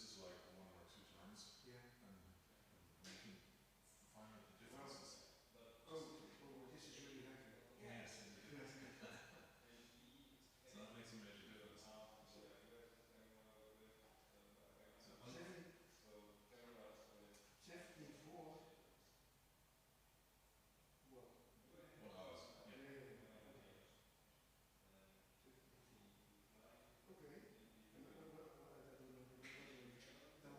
this is like 1 or 2 terms, Yeah. and you can find out the differences. Oh, this is really heavy. Yes. So that makes a major difference. So 74. What? 1 hours. Yeah. Okay. And what I don't know,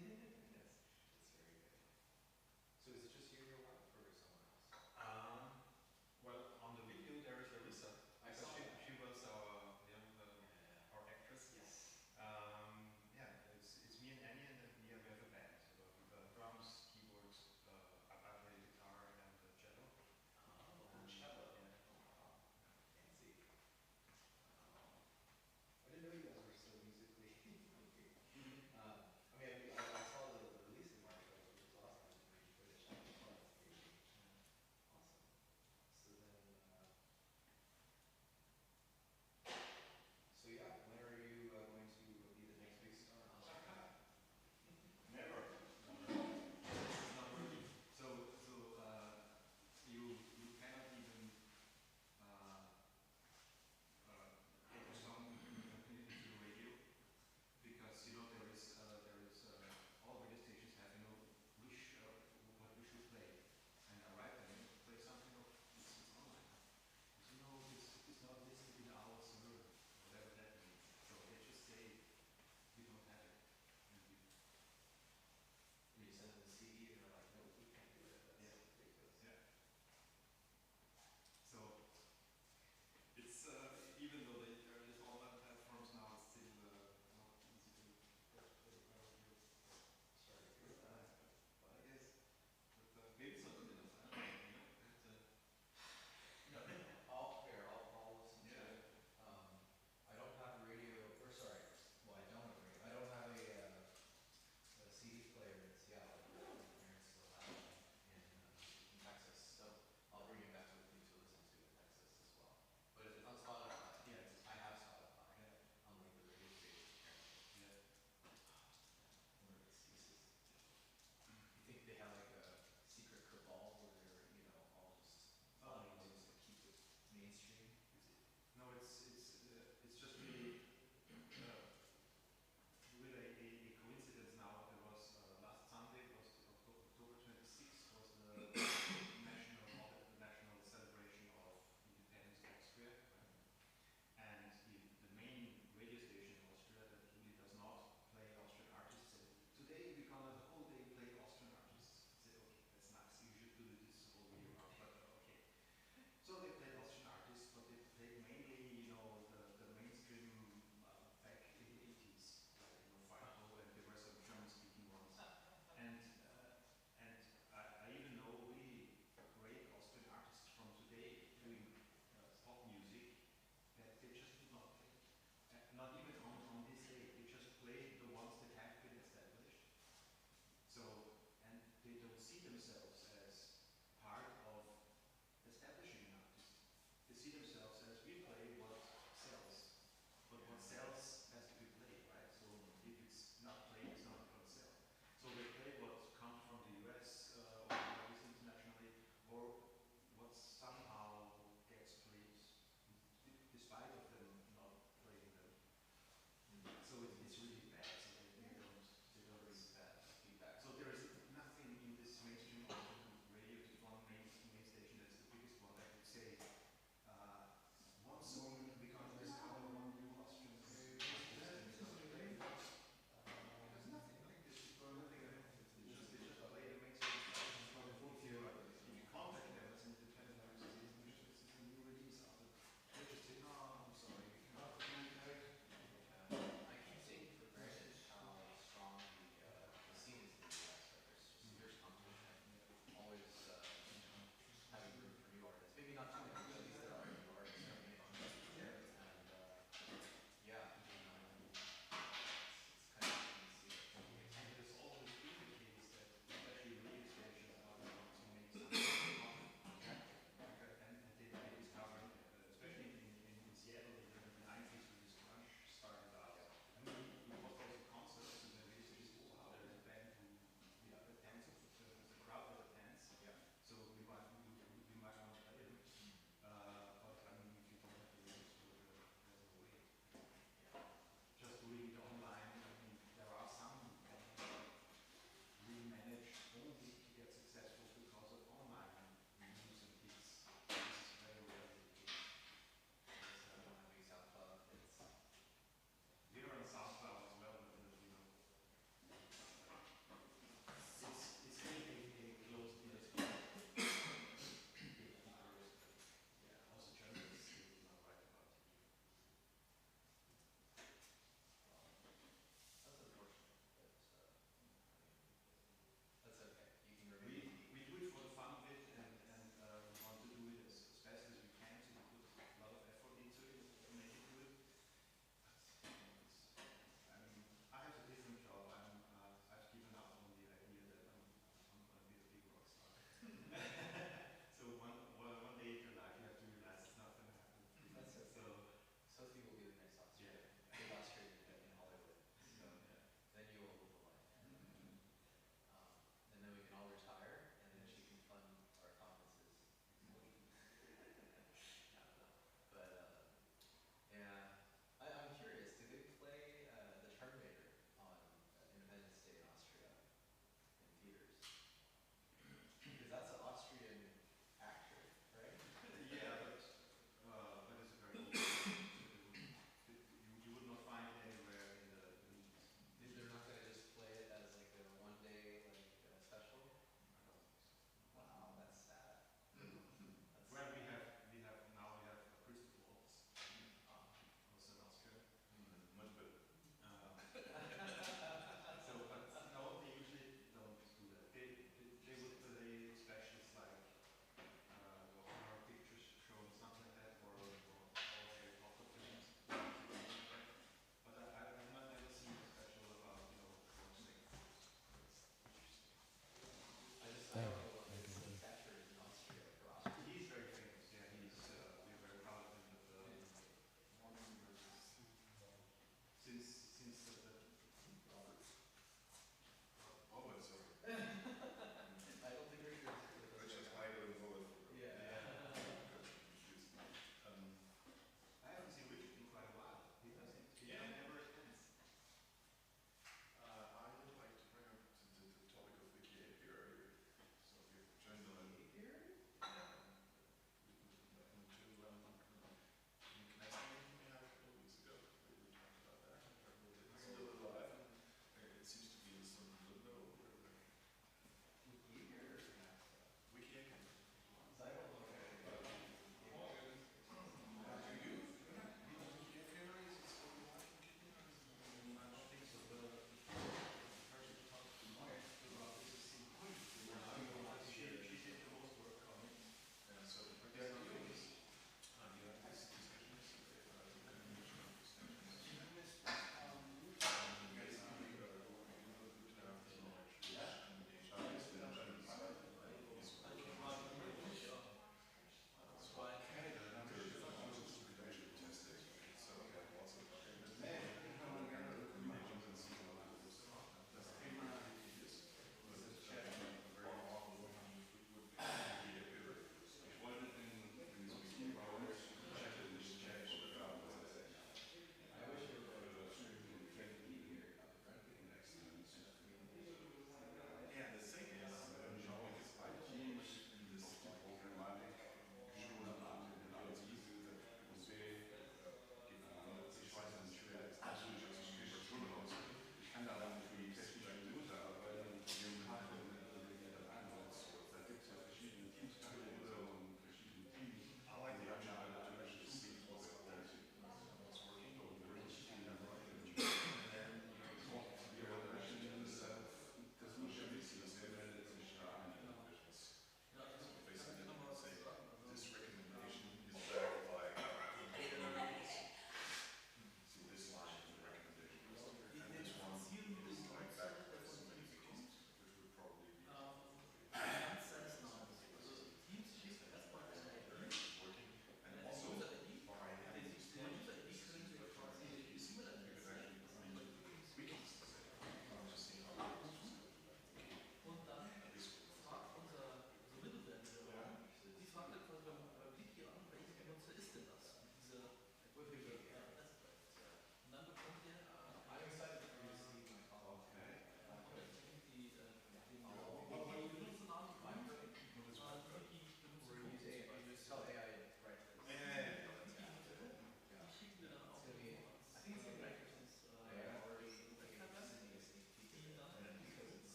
Yes, it's very good. So is it just you and your wife or someone else? Well, on the video there is Larissa. I Because saw that. she was our, Yeah. our actress. Yes. Yeah, it's me and Annie, and then we have a band. Drums, keyboards, a battery guitar, and a cello. Oh, cello. Yeah. Oh, wow. Fancy. I didn't know you guys were so musically. I mean, I saw the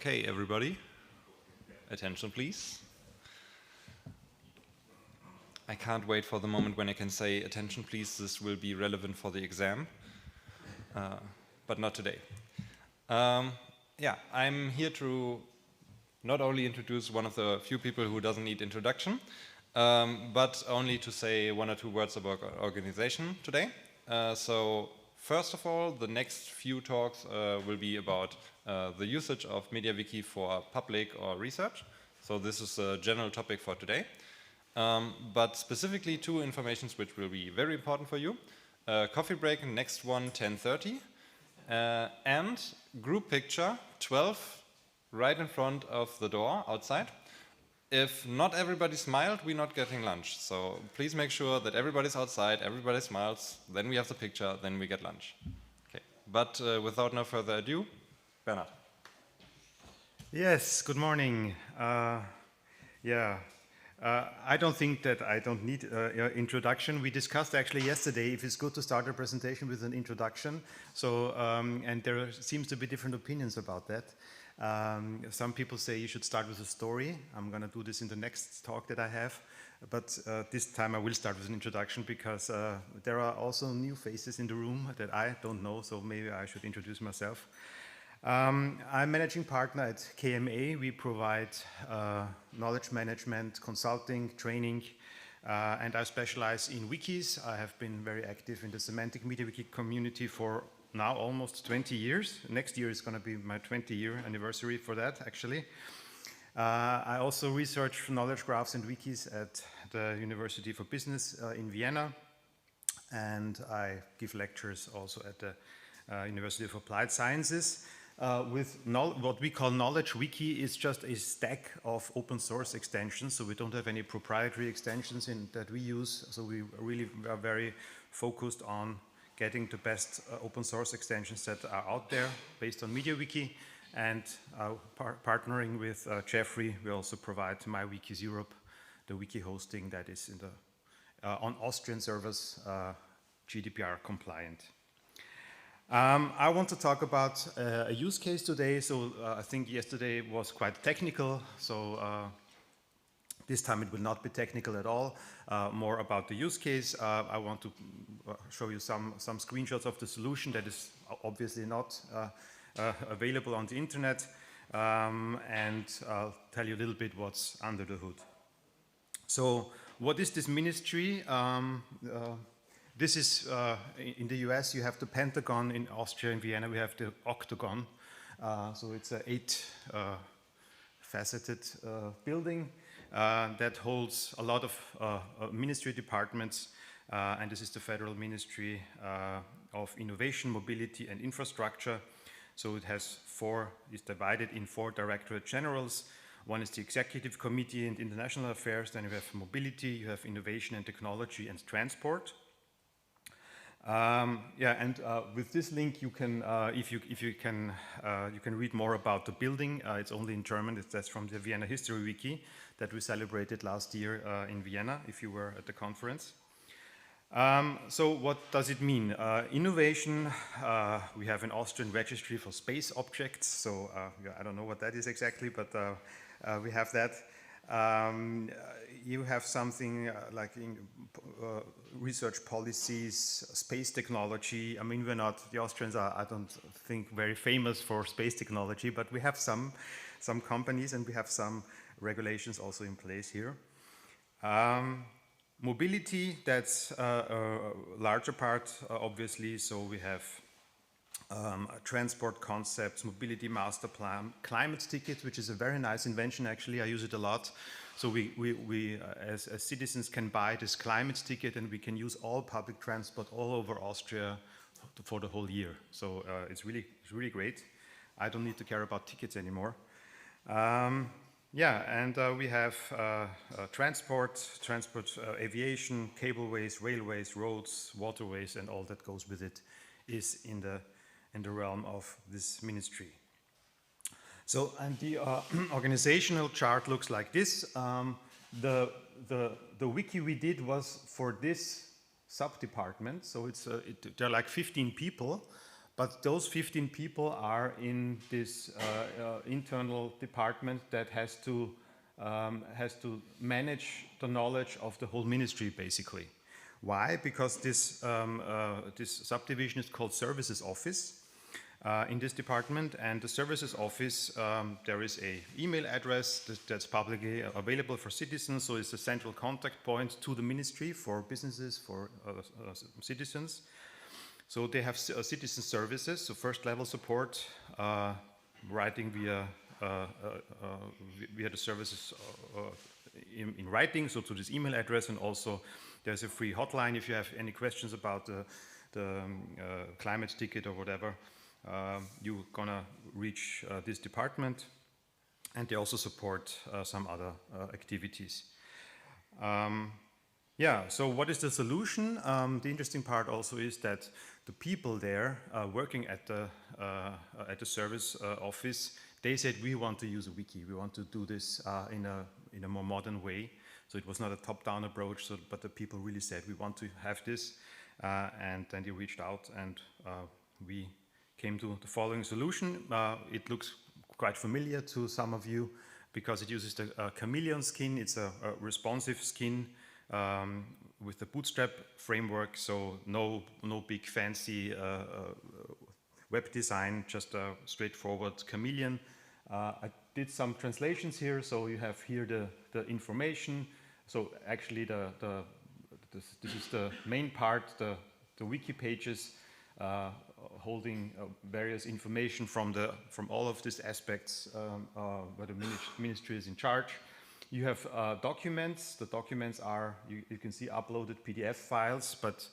Okay, everybody, attention please. I can't wait for the moment when I can say, attention please, this will be relevant for the exam, but not today. Yeah, I'm here to not only introduce one of the few people who doesn't need introduction, but only to say one or two words about our organization today. So first of all, the next few talks will be about the usage of MediaWiki for public or research. So this is a general topic for today. But specifically two informations which will be very important for you. Coffee break, next one, 10:30. And group picture, 12, right in front of the door outside. If not everybody smiled, we're not getting lunch. So please make sure that everybody's outside, everybody smiles, then we have the picture, then we get lunch. Okay. But without no further ado, Bernhard. Yes, good morning. I don't think that I don't need introduction. We discussed actually yesterday if it's good to start a presentation with an introduction. So, and there seems to be different opinions about that. Some people say you should start with a story. I'm going to do this in the next talk that I have. But this time I will start with an introduction because there are also new faces in the room that I don't know, so maybe I should introduce myself. I'm managing partner at KMA. We provide knowledge management, consulting, training, and I specialize in wikis. I have been very active in the Semantic MediaWiki community for now almost 20 years. Next year is going to be my 20-year anniversary for that, actually. I also research knowledge graphs and wikis at the University for Business in Vienna, and I give lectures also at the University of Applied Sciences. What we call knowledge wiki is just a stack of open source extensions, so we don't have any proprietary extensions that we use, so we really are very focused on getting the best open source extensions that are out there based on MediaWiki, and partnering with Jeffrey, we also provide MyWikis Europe, the wiki hosting that is in the, on Austrian servers, GDPR compliant. I want to talk about a use case today. So I think yesterday was quite technical. So this time it will not be technical at all. More about the use case. I want to show you some screenshots of the solution that is obviously not available on the internet. And I'll tell you a little bit what's under the hood. So what is this ministry? This is, in the US, you have the Pentagon. In Austria, in Vienna, we have the Octagon. So it's an 8-faceted building that holds a lot of ministry departments. And this is the Federal Ministry of Innovation, Mobility, and Infrastructure. So it has is divided in 4 directorate generals. One is the Executive Committee and International Affairs. Then you have Mobility, you have Innovation and Technology, and Transport. With this link, you can, you can read more about the building. It's only in German. That's from the Vienna History Wiki that we celebrated last year in Vienna, if you were at the conference. So what does it mean? Innovation, we have an Austrian registry for space objects. So I don't know what that is exactly, but we have that. You have something like in research policies, space technology. I mean, the Austrians are, I don't think, very famous for space technology, but we have some companies and we have some regulations also in place here. Mobility, that's a larger part, obviously. So we have transport concepts, mobility master plan, climate tickets, which is a very nice invention, actually. I use it a lot. So we as citizens can buy this climate ticket and we can use all public transport all over Austria for the whole year. So it's really great. I don't need to care about tickets anymore. We have transport, aviation, cableways, railways, roads, waterways, and all that goes with it is in the realm of this ministry. So, and the organizational chart looks like this. The wiki we did was for this sub-department. So there are like 15 people, But those 15 people are in this internal department that has to manage the knowledge of the whole ministry, basically. Why? Because this subdivision is called Services Office in this department, and the Services Office, there is an email address that's publicly available for citizens, so it's a central contact point to the ministry for businesses, for citizens. So they have citizen services, so first level support, writing via the services in writing, so to this email address, and also there's a free hotline if you have any questions about the climate ticket or whatever. You're gonna reach this department, and they also support some other activities. Yeah, so what is the solution? The interesting part also is that the people there working at the service office, they said we want to use a wiki. We want to do this in a more modern way. So it was not a top-down approach, but the people really said we want to have this, and then they reached out, and we came to the following solution. It looks quite familiar to some of you because it uses the chameleon skin. It's a responsive skin with the Bootstrap framework, so no big fancy web design, just a straightforward chameleon. I did some translations here, so you have here the information. So actually this is the main part, the wiki pages holding various information from all of these aspects where the ministry is in charge. You have documents. The documents are, you can see, uploaded PDF files, but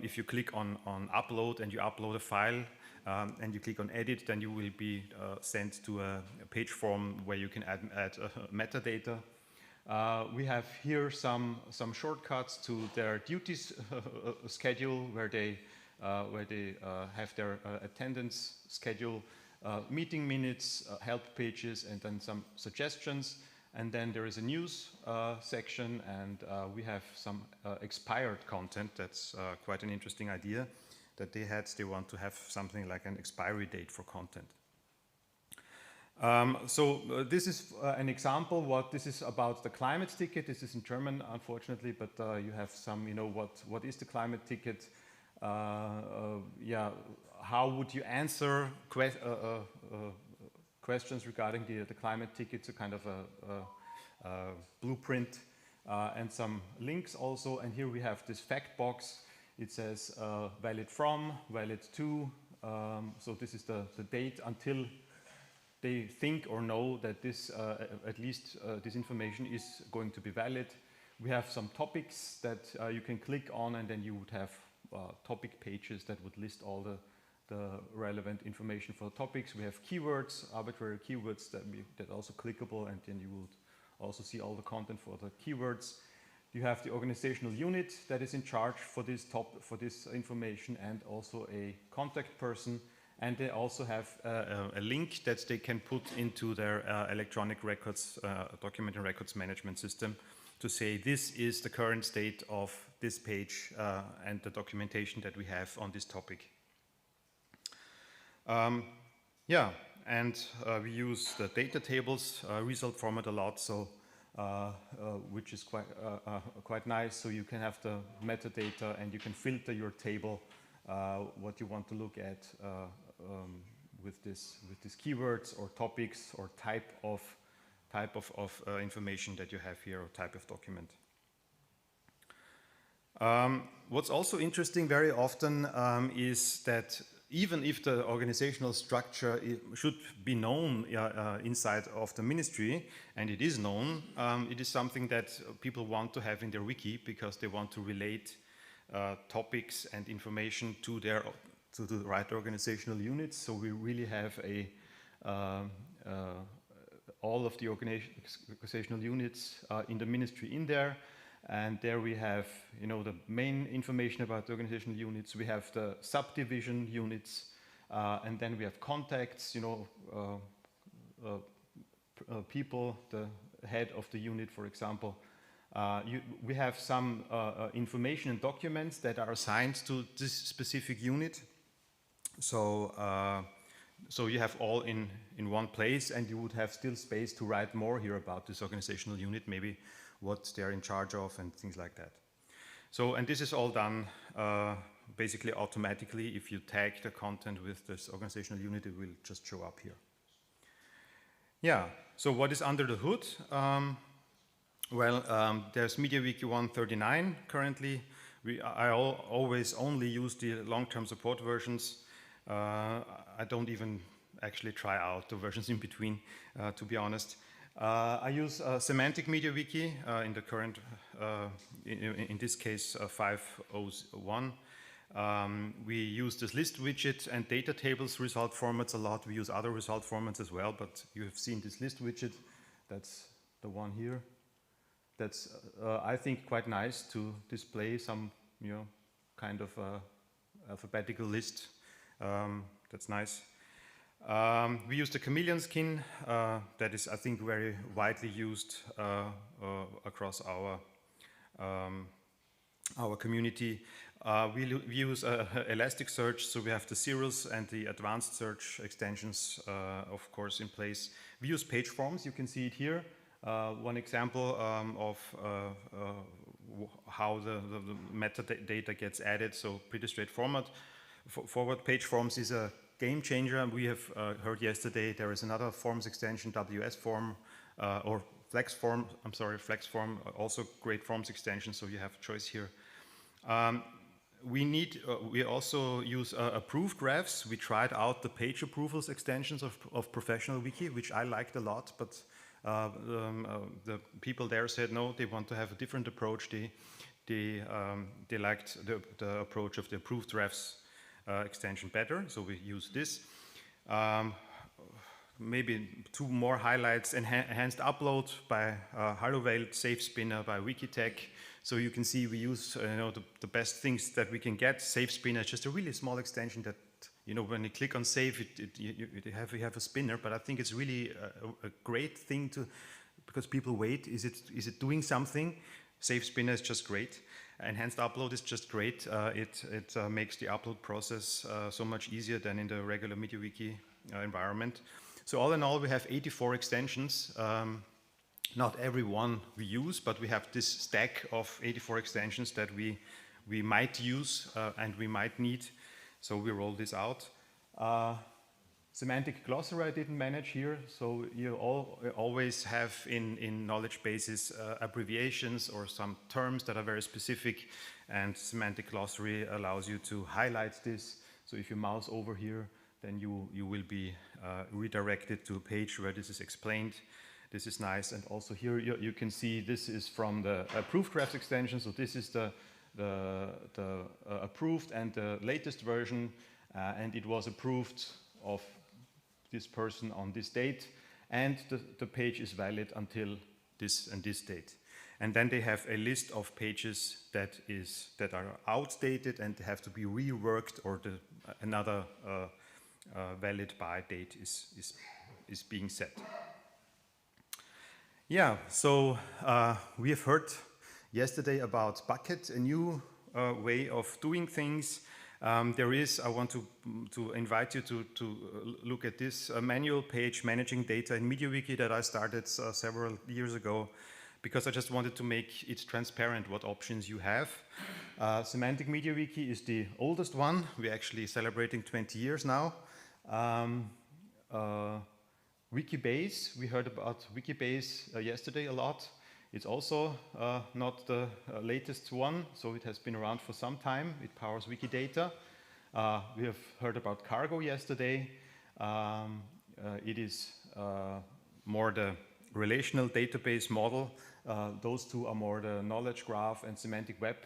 if you click on upload and you upload a file and you click on edit, then you will be sent to a page form where you can add metadata. We have here some shortcuts to their duties schedule where they have their attendance schedule, meeting minutes, help pages, and then some suggestions. And then there is a news section, and we have some expired content. That's quite an interesting idea that they had. They want to have something like an expiry date for content. This is an example what this is about the climate ticket. This is in German, unfortunately, but you have some, what is the climate ticket? Yeah, how would you answer questions regarding the climate ticket, a kind of a blueprint, and some links also. And here we have this fact box. It says valid from, valid to. So this is the date until they think or know that this, at least this information is going to be valid. We have some topics that you can click on, and then you would have topic pages that would list all the relevant information for topics. We have keywords, arbitrary keywords that are also clickable, and then you would also see all the content for the keywords. You have the organizational unit that is in charge for this information, and also a contact person. And they also have a link that they can put into their electronic records, document and records management system to say this is the current state of this page and the documentation that we have on this topic. Yeah, and we use the data tables result format a lot, so which is quite nice. So you can have the metadata and you can filter your table what you want to look at with these keywords or topics or type of information that you have here, or type of document. What's also interesting very often is that even if the organizational structure should be known inside of the ministry, and it is known, it is something that people want to have in their wiki because they want to relate topics and information to the right organizational units. So we really have all of the organizational units in the ministry in there. And there we have, the main information about the organizational units. We have the subdivision units, and then we have contacts, people, the head of the unit, for example. We have some information and documents that are assigned to this specific unit. So you have all in one place, and you would have still space to write more here about this organizational unit, maybe what they're in charge of and things like that. So, and this is all done basically automatically. If you tag the content with this organizational unit, it will just show up here. Yeah, so what is under the hood? There's MediaWiki 139 currently. I always only use the long-term support versions. I don't even actually try out the versions in between, to be honest. I use Semantic MediaWiki in the current, in this case, 5.01. We use this list widget and data tables result formats a lot. We use other result formats as well, but you have seen this list widget. That's the one here. That's, I think, quite nice to display some, kind of alphabetical list. That's nice. We use the chameleon skin. That is, I think, very widely used across our community. We use Elasticsearch, so we have the serials and the advanced search extensions, of course, in place. We use page forms. You can see it here. One example of how the metadata gets added, so pretty straightforward. Page forms is a game changer. We have heard yesterday there is another forms extension, WS form, or flex form, also great forms extension, so you have a choice here. We also use approved graphs. We tried out the page approvals extensions of Professional Wiki, which I liked a lot, but the people there said no, they want to have a different approach. They liked the approach of the approved graphs extension better, so we use this. Maybe two more highlights: enhanced upload by Hallowelt, Safe Spinner by Wikitech. So you can see we use the best things that we can get. Safe Spinner is just a really small extension that when you click on save, you have a spinner. But I think it's really a great thing because people wait. Is it doing something? Safe Spinner is just great. Enhanced upload is just great. It makes the upload process so much easier than in the regular MediaWiki environment. So all in all, we have 84 extensions. Not every one we use, but we have this stack of 84 extensions that we might use and we might need. So we roll this out. Semantic glossary I didn't manage here. So you always have in knowledge bases abbreviations or some terms that are very specific, and semantic glossary allows you to highlight this. So if you mouse over here, then you will be redirected to a page where this is explained. This is nice. And also here you can see this is from the approved graphs extension. So this is the approved and the latest version, and it was approved of this person on this date, and the page is valid until this and this date. And then they have a list of pages that are outdated and have to be reworked, or another valid by date is being set. Yeah, so we have heard yesterday about Bucket, a new way of doing things. I want to invite you to look at this manual page, Managing Data in MediaWiki, that I started several years ago, because I just wanted to make it transparent what options you have. Semantic MediaWiki is the oldest one. We're actually celebrating 20 years now. Wikibase, we heard about Wikibase yesterday a lot. It's also not the latest one, so it has been around for some time. It powers Wikidata. We have heard about Cargo yesterday. It is more the relational database model. Those two are more the knowledge graph and semantic web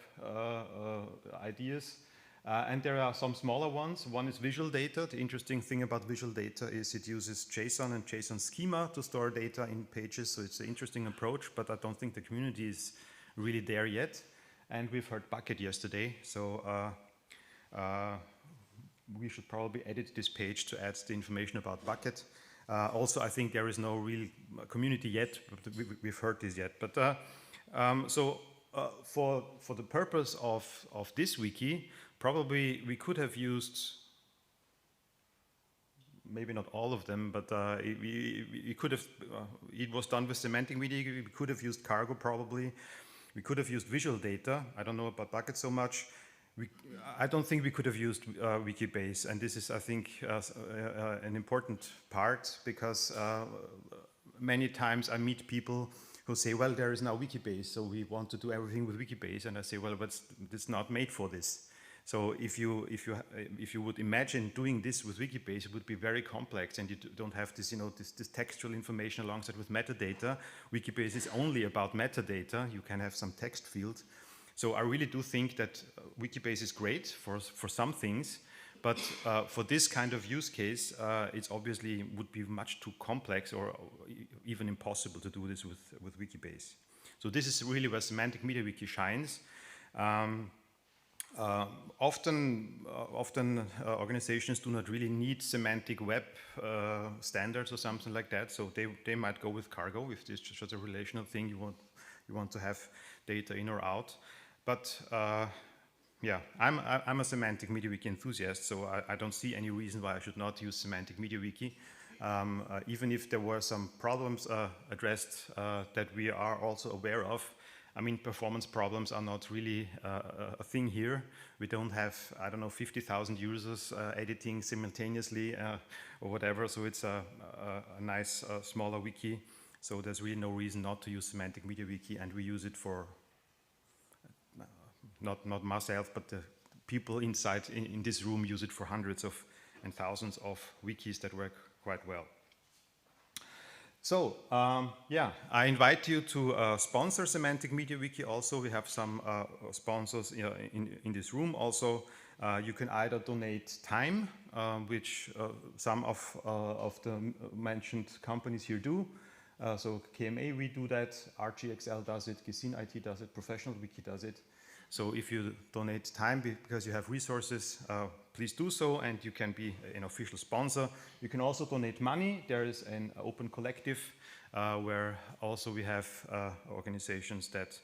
ideas. And there are some smaller ones. One is visual data. The interesting thing about visual data is it uses JSON and JSON schema to store data in pages. So it's an interesting approach, but I don't think the community is really there yet. And we've heard Bucket yesterday. So we should probably edit this page to add the information about Bucket. Also, I think there is no real community yet, but we've heard this yet. But for the purpose of this wiki, probably we could have used maybe not all of them, but we could have, it was done with Semantic Media. We could have used Cargo probably. We could have used visual data. I don't know about buckets so much. I don't think we could have used Wikibase, and this is, I think, an important part, because many times I meet people who say, well, there is now Wikibase, so we want to do everything with Wikibase, and I say, well, but it's not made for this. So if you would imagine doing this with Wikibase, it would be very complex, and you don't have this, this textual information alongside with metadata. Wikibase is only about metadata. You can have some text field. So I really do think that Wikibase is great for some things, but for this kind of use case, it's obviously would be much too complex or even impossible to do this with Wikibase. So this is really where Semantic MediaWiki shines. Often organizations do not really need semantic web standards or something like that, so they might go with Cargo if it's just a relational thing. You want to have data in or out. But yeah, I'm a Semantic MediaWiki enthusiast, so I don't see any reason why I should not use Semantic MediaWiki. Even if there were some problems addressed that we are also aware of. I mean, performance problems are not really a thing here. We don't have, I don't know, 50,000 users editing simultaneously or whatever, so it's a nice smaller wiki. So there's really no reason not to use Semantic MediaWiki, and we use it for, not myself, but the people inside in this room use it for hundreds of and thousands of wikis that work quite well. So, yeah, I invite you to sponsor Semantic MediaWiki also. We have some sponsors in this room also. You can either donate time, which some of the mentioned companies here do. So KMA, we do that, RGXL does it, Gesin IT does it, Professional Wiki does it. So if you donate time because you have resources, please do so, and you can be an official sponsor. You can also donate money. There is an open collective where also we have organizations that,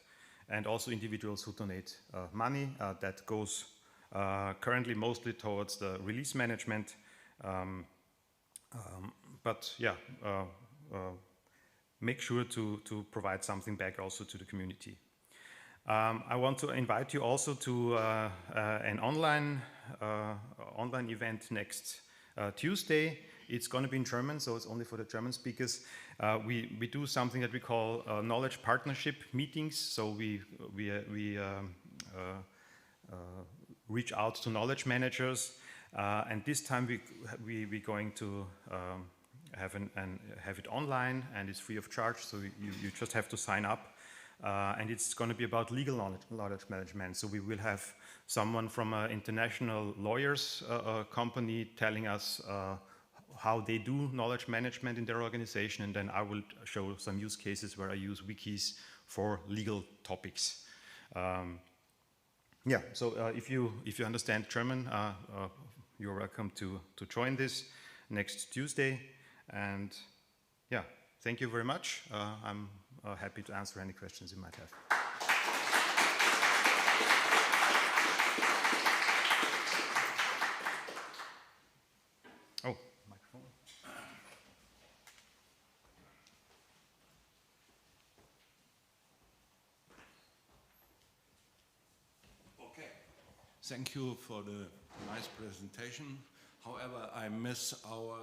and also individuals who donate money that goes currently mostly towards the release management. But yeah, make sure to provide something back also to the community. I want to invite you also to an online event next Tuesday. It's going to be in German, so it's only for the German speakers. We do something that we call knowledge partnership meetings. So we reach out to knowledge managers, and this time we're going to have it online, and it's free of charge. So you just have to sign up. And it's going to be about legal knowledge management. So we will have someone from an international lawyers company telling us how they do knowledge management in their organization, and then I will show some use cases where I use wikis for legal topics. Yeah, so if you understand German, you're welcome to join this next Tuesday. And yeah, thank you very much. I'm happy to answer any questions you might have. Oh, microphone. Okay. Thank you for the nice presentation. However, I miss our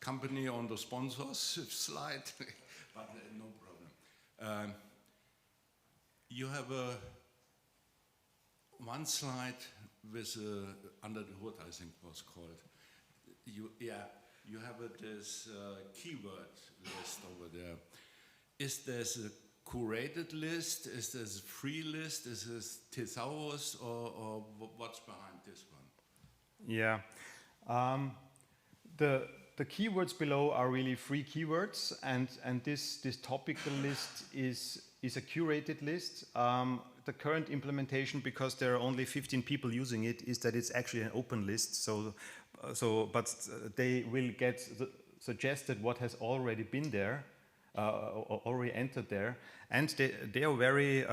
company on the sponsors slide, but no problem. You have one slide with under the hood, I think was called. You have this keyword list over there. Is this a curated list? Is this a free list? Is this thesaurus, or what's behind this one? Yeah. The keywords below are really free keywords, and this topical list is a curated list. The current implementation, because there are only 15 people using it, is that it's actually an open list. But they will get suggested what has already been there, already entered there, and they are very.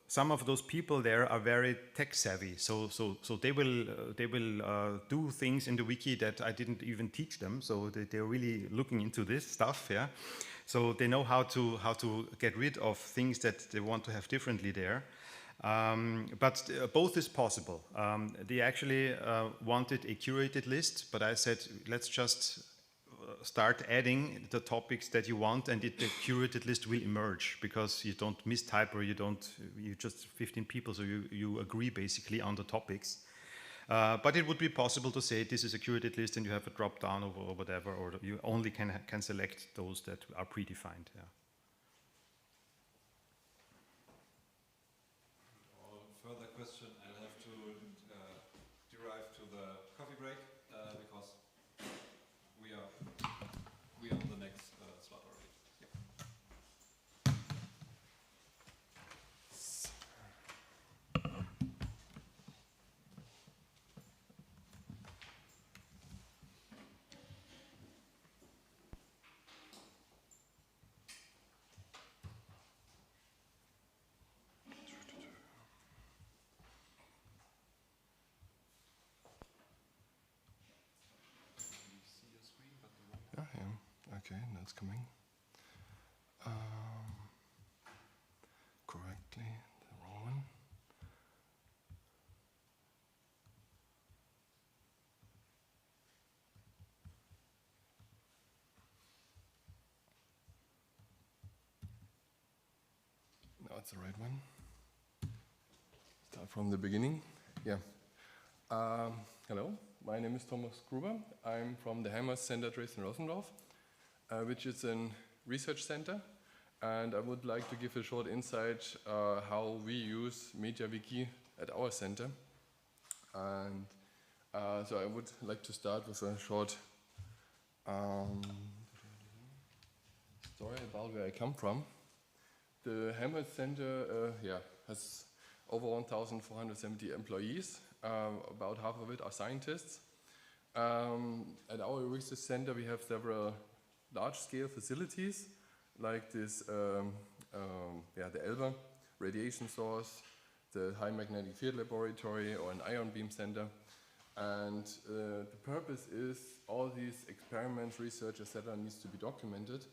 Some of those people there are very tech savvy, so they will do things in the wiki that I didn't even teach them. So they're really looking into this stuff, yeah. So they know how to get rid of things that they want to have differently there. But both is possible. They actually wanted a curated list, but I said, let's just start adding the topics that you want, and the curated list will emerge, because you don't mistype, or you just 15 people, so you agree basically on the topics. But it would be possible to say this is a curated list, and you have a drop down or whatever, or you only can select those that are predefined. Yeah. Further question, I'll have to derive to the coffee break because we are on the next slot already. Yep. Yeah. Okay, that's coming. Correctly, the wrong one. No, it's the right one. Start from the beginning. Yeah. Hello, my name is Thomas Gruber. I'm from the Helmholtz Center Dresden-Rossendorf, which is a research center. And I would like to give a short insight how we use MediaWiki at our center. And so I would like to start with a short story about where I come from. The Helmholtz Center has over 1,470 employees. About half of it are scientists. At our research center, we have several large-scale facilities, like this, the ELBA radiation source, the high magnetic field laboratory, or an ion beam center. And the purpose is all these experiments, research, etc. needs to be documented.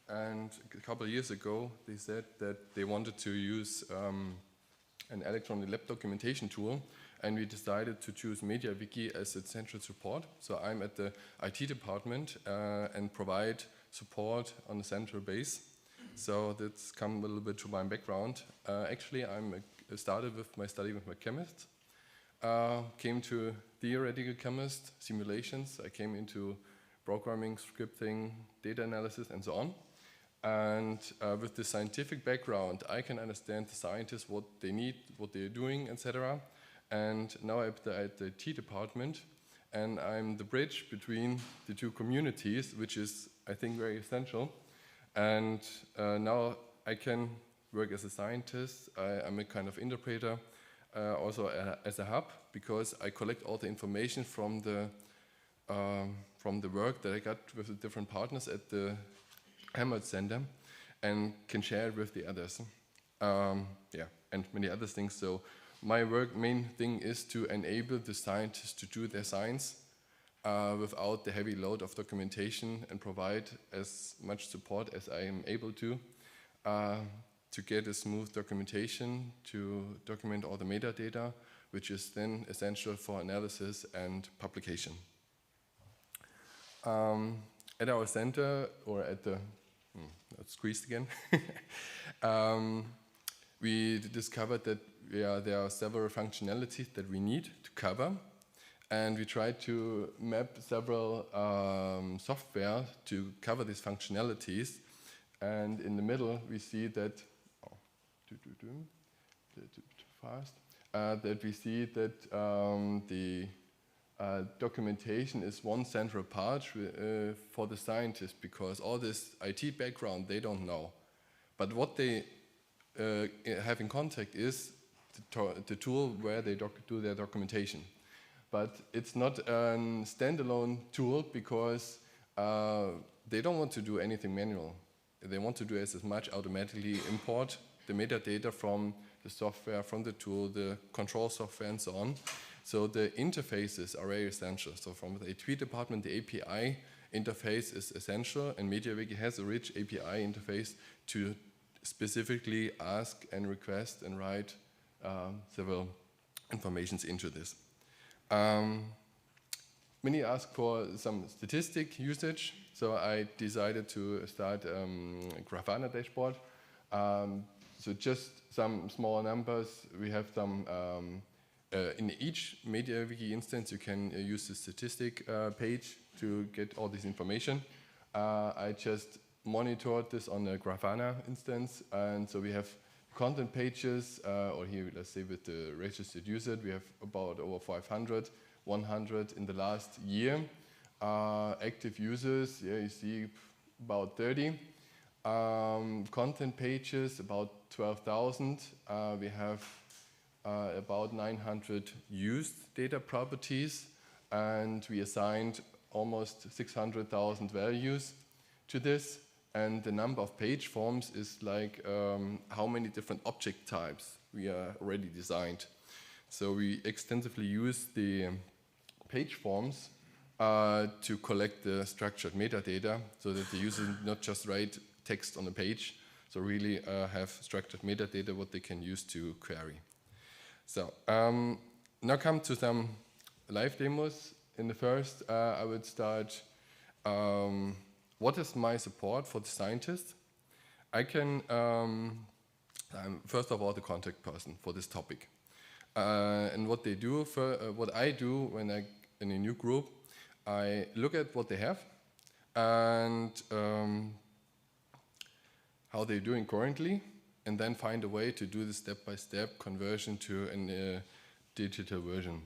And a couple of years ago, they said that they wanted to use an electronic lab documentation tool, and we decided to choose MediaWiki as its central support. So I'm at the IT department and provide support on a central base. So that's come a little bit to my background. Actually, I started with my study with my chemist. Came to theoretical chemist, simulations. I came into programming, scripting, data analysis, and so on. And with the scientific background, I can understand the scientists, what they need, what they're doing, etc. And now I'm at the IT department, and I'm the bridge between the two communities, which is, I think, very essential. And now I can work as a scientist. I'm a kind of interpreter, also as a hub, because I collect all the information from the work that I got with the different partners at the Helmholtz Center, and can share it with the others. And many other things. So my main thing is to enable the scientists to do their science without the heavy load of documentation, and provide as much support as I am able to get a smooth documentation, to document all the metadata, which is then essential for analysis and publication. At our center, or at the, let's squeeze again, we discovered that there are several functionalities that we need to cover, and we tried to map several software to cover these functionalities. And in the middle, we see that, that we see that the documentation is one central part for the scientists, because all this IT background they don't know. But what they have in contact is the tool where they do their documentation. But it's not a standalone tool, because they don't want to do anything manual. they want to do is as much automatically import the metadata from the software, from the tool, the control software, and so on. So the interfaces are very essential. So from the IT department, the API interface is essential, and MediaWiki has a rich API interface to specifically ask and request and write several informations into this. Many ask for some statistic usage, so I decided to start a Grafana dashboard. So just some small numbers. We have some, in each MediaWiki instance, you can use the statistic page to get all this information. I just monitored this on a Grafana instance, and so we have content pages, or here, let's say with the registered user, we have about over 500, 100 in the last year. Active users, yeah, you see about 30. Content pages, about 12,000. We have about 900 used data properties, and we assigned almost 600,000 values to this. And the number of page forms is like how many different object types we are already designed. So we extensively use the page forms to collect the structured metadata so that the user not just write text on a page, so really have structured metadata what they can use to query. So now come to some live demos. In the first, I would start what is my support for the scientist? I can, first of all, the contact person for this topic. And what they do, what I do when I in a new group, I look at what they have and how they're doing currently, and then find a way to do the step-by-step conversion to a digital version.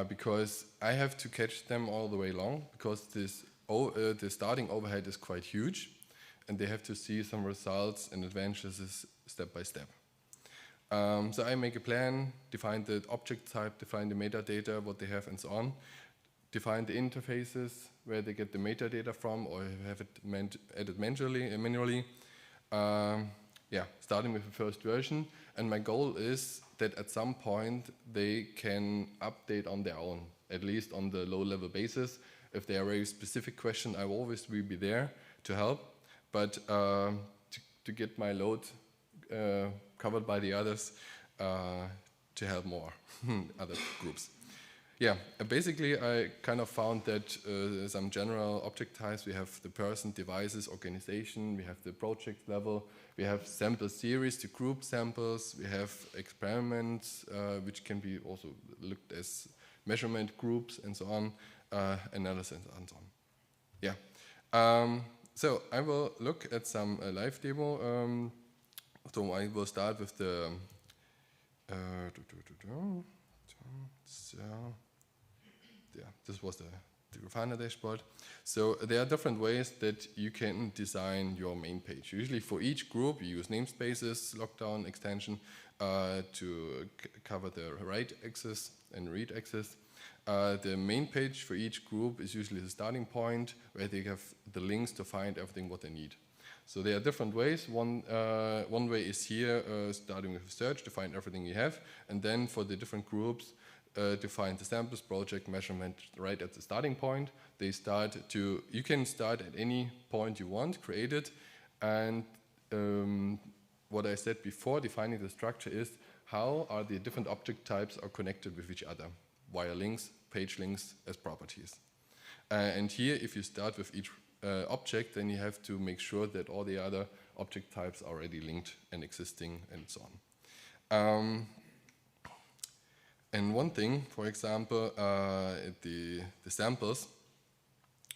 Because I have to catch them all the way along, because the starting overhead is quite huge, and they have to see some results and advances step by step. So I make a plan, define the object type, define the metadata, what they have, and so on. Define the interfaces, where they get the metadata from, or have it added manually. Yeah, starting with the first version. And my goal is that at some point they can update on their own, at least on the low-level basis. If there are very specific questions, I will always be there to help. But to get my load covered by the others, to help more other groups. Yeah, basically I kind of found that some general object types, we have the person, devices, organization, we have the project level, we have sample series to group samples, we have experiments, which can be also looked as measurement groups and so on, analysis and so on. Yeah, so I will look at some live demo. So I will start with the so yeah, this was the Grafana dashboard. So there are different ways that you can design your main page. Usually for each group you use namespaces, lockdown extension to cover the write access and read access. The main page for each group is usually the starting point where they have the links to find everything what they need. So there are different ways. One way is here, starting with a search to find everything you have, and then for the different groups, to find the samples, project, measurement right at the starting point. They start to, you can start at any point you want, create it, and what I said before, defining the structure is how are the different object types are connected with each other via links, page links as properties. And here, if you start with each object, then you have to make sure that all the other object types are already linked and existing and so on. And one thing, for example, the samples.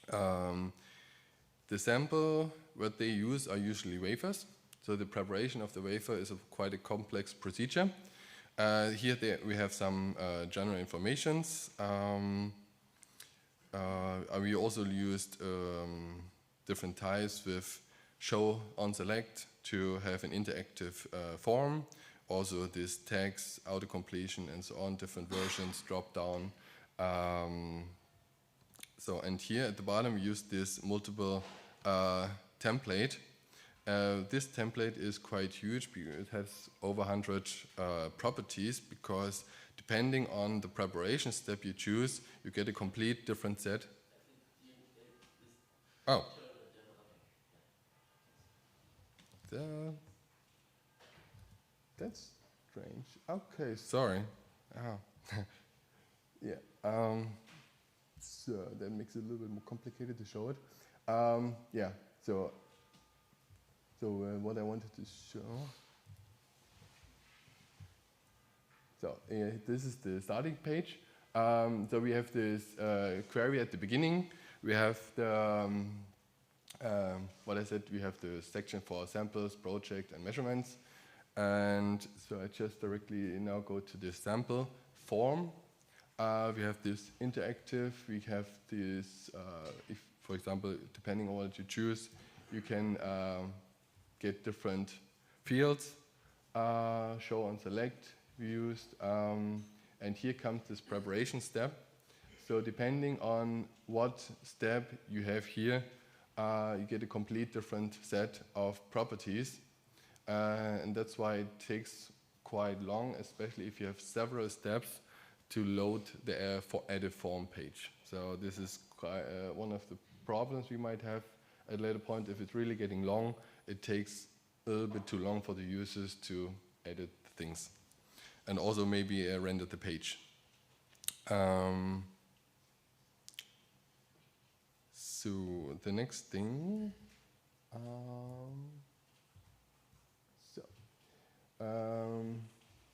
The sample, what they use are usually wafers. So the preparation of the wafer is quite a complex procedure. Here we have some general informations. We also used different types with show on select to have an interactive form. Also this tags, auto-completion and so on, different versions, drop down. So, and here at the bottom we use this multiple template This template is quite huge because it has over 100 properties, because depending on the preparation step you choose, you get a complete different set. Oh. That's strange. Okay, sorry. Oh. Yeah. So that makes it a little bit more complicated to show it. Yeah. So what I wanted to show. So this is the starting page. So we have this query at the beginning. We have the what I said. We have the section for samples, project, and measurements. And so I just directly now go to the sample form. We have this interactive. We have this, if, for example, depending on what you choose, you can get different fields, show and select we used. And here comes this preparation step. So depending on what step you have here, you get a complete different set of properties. And that's why it takes quite long, especially if you have several steps to load the edit form page. So this is quite, one of the problems we might have at a later point. If it's really getting long, it takes a little bit too long for the users to edit things. And also maybe render the page. So the next thing,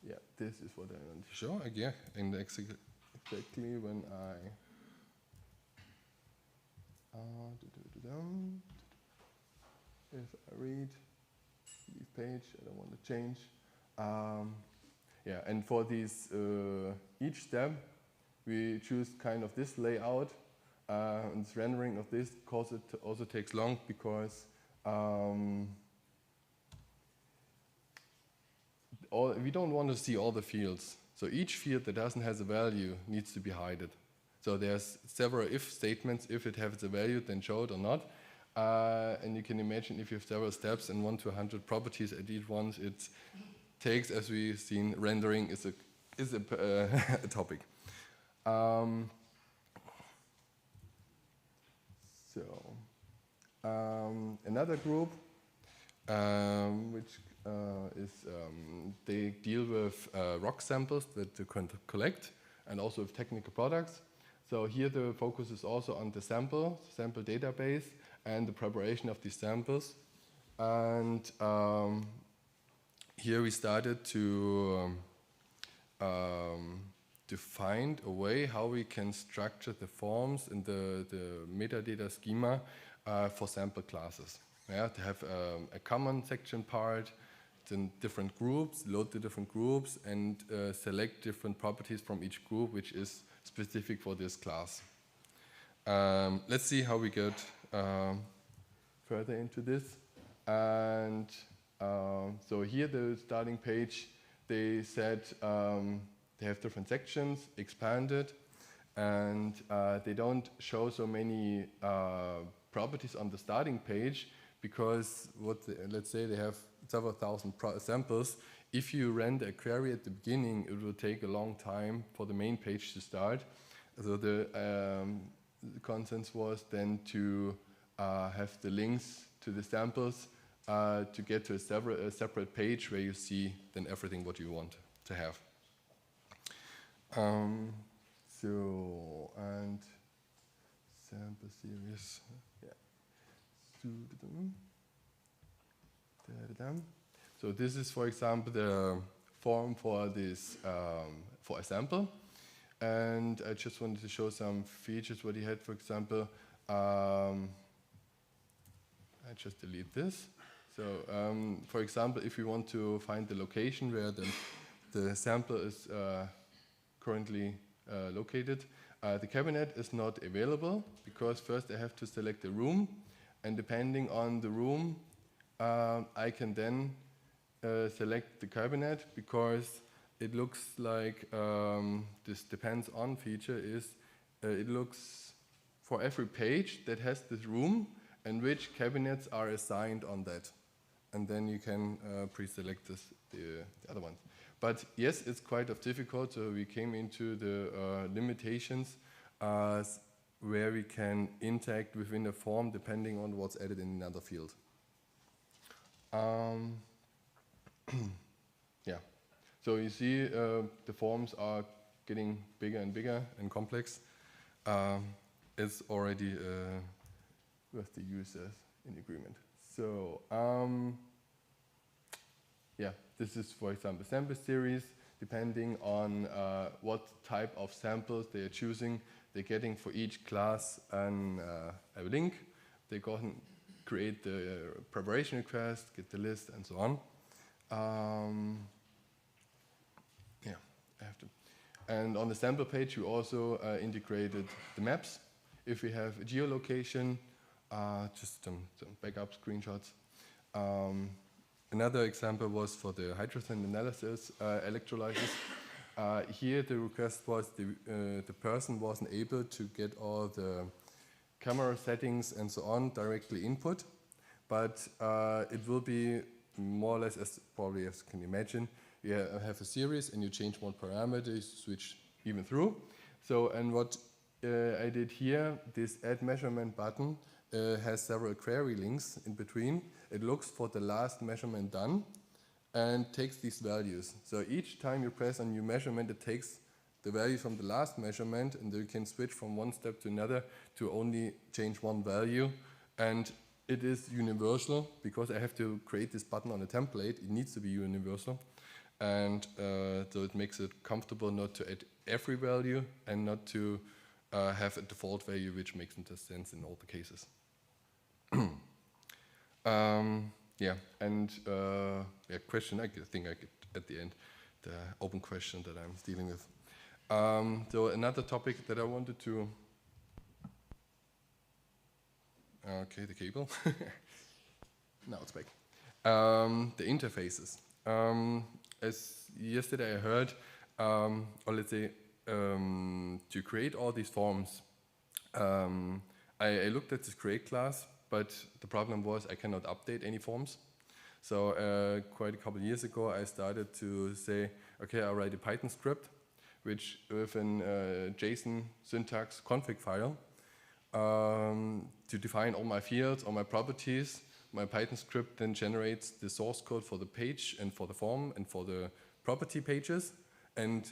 yeah, this is what I want to show again, and exactly when if I read leave page, I don't want to change. Yeah, and for these each step, we choose kind of this layout, and this rendering of this, because it also takes long because. We don't want to see all the fields. So each field that doesn't have a value needs to be hidden. So there's several if statements. If it has a value, then show it or not. And you can imagine if you have several steps and 1 to 100 properties at each one, it takes, as we've seen, rendering is a topic. Another group, which they deal with rock samples that they can collect, and also with technical products. So here the focus is also on the sample database, and the preparation of these samples. And here we started to find a way how we can structure the forms in the metadata schema for sample classes. Yeah, to have a common section part, then different groups, load the different groups, and select different properties from each group, which is specific for this class. Let's see how we get further into this. And so here the starting page, they said they have different sections, expanded, and they don't show so many properties on the starting page, because let's say they have several thousand samples. If you render a query at the beginning, it will take a long time for the main page to start. So the consensus was then to have the links to the samples to get to a separate page where you see then everything what you want to have. And sample series, yeah. So this is, for example, the form for this for a sample, and I just wanted to show some features what he had. For example, I just delete this. So, for example, if you want to find the location where the sample is currently located, the cabinet is not available, because first I have to select the room, and depending on the room, I can then select the cabinet, because it looks like this depends on feature is it looks for every page that has this room and which cabinets are assigned on that. and then you can pre-select the other ones. But yes, it's quite difficult, so we came into the limitations where we can interact within a form depending on what's added in another field. Yeah, so you see the forms are getting bigger and bigger and complex. It's already with the users in agreement. So yeah, this is, for example, sample series. Depending on what type of samples they are choosing, they're getting for each class a link. They go and create the preparation request, get the list, and so on. Yeah, I have to. And on the sample page, we also integrated the maps. If we have a geolocation, just some backup screenshots. Another example was for the hydrogen analysis electrolysis. Here the request was the person wasn't able to get all the camera settings and so on directly input, but it will be more or less as probably as you can imagine. You have a series and you change one parameter, you switch even through. So, and what I did here, this add measurement button has several query links in between. It looks for the last measurement done and takes these values. So each time you press a new measurement, it takes the value from the last measurement, and you can switch from one step to another to only change one value. And it is universal because I have to create this button on a template. It needs to be universal. And so it makes it comfortable not to add every value and not to have a default value which makes sense in all the cases. Yeah, and yeah, question I think I get at the end, the open question that I'm dealing with. So another topic that I wanted to, okay, the cable, now it's back. The interfaces. As yesterday I heard, or let's say, to create all these forms, I looked at this create class, but the problem was I cannot update any forms. So quite a couple of years ago, I started to say, okay, I'll write a Python script, which with an JSON syntax config file to define all my fields, all my properties. My Python script then generates the source code for the page and for the form and for the property pages, and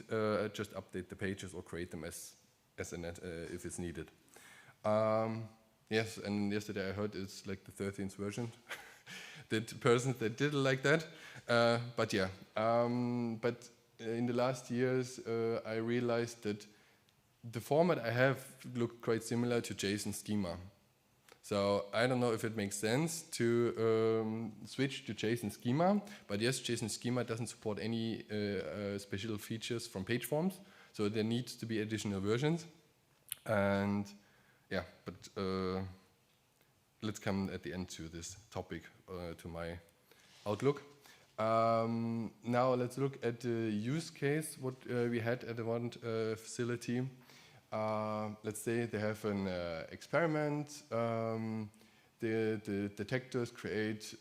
just update the pages or create them as a net if it's needed. Yes, and yesterday I heard it's like the 13th version. The persons that did it like that, but yeah. But in the last years, I realized that the format I have looked quite similar to JSON schema. So I don't know if it makes sense to switch to JSON schema, but yes, JSON schema doesn't support any special features from page forms, so there needs to be additional versions. And yeah, but let's come at the end to this topic, to my outlook. Now let's look at the use case, what we had at the one facility. Let's say they have an experiment. The detectors create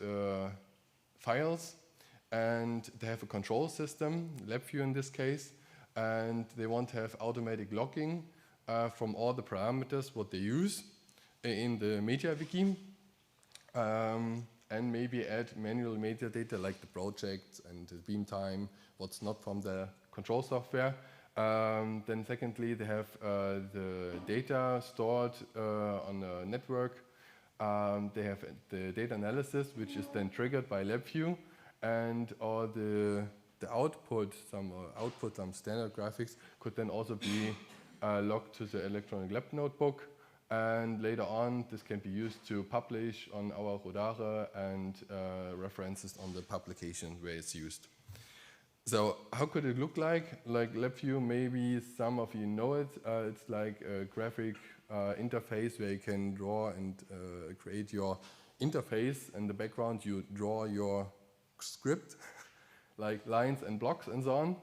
files, and they have a control system, LabVIEW in this case, and they want to have automatic logging from all the parameters what they use in the MediaWiki, and maybe add manual metadata like the project and the beam time, what's not from the control software. Then secondly, they have the data stored on a network. They have the data analysis, which is then triggered by LabVIEW, and all the output, some standard graphics could then also be logged to the electronic lab notebook. And later on, this can be used to publish on our Rodare and references on the publication where it's used. So how could it look like? Like LabVIEW, maybe some of you know it. It's like a graphic interface where you can draw and create your interface. In the background, you draw your script, like lines and blocks and so on.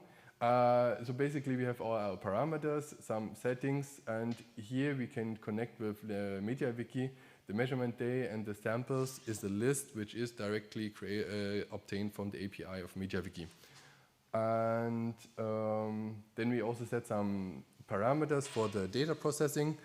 So basically, we have all our parameters, some settings, and here we can connect with the MediaWiki. The the measurement day and the samples is the list which is directly obtained from the API of MediaWiki. And then we also set some parameters for the data processing,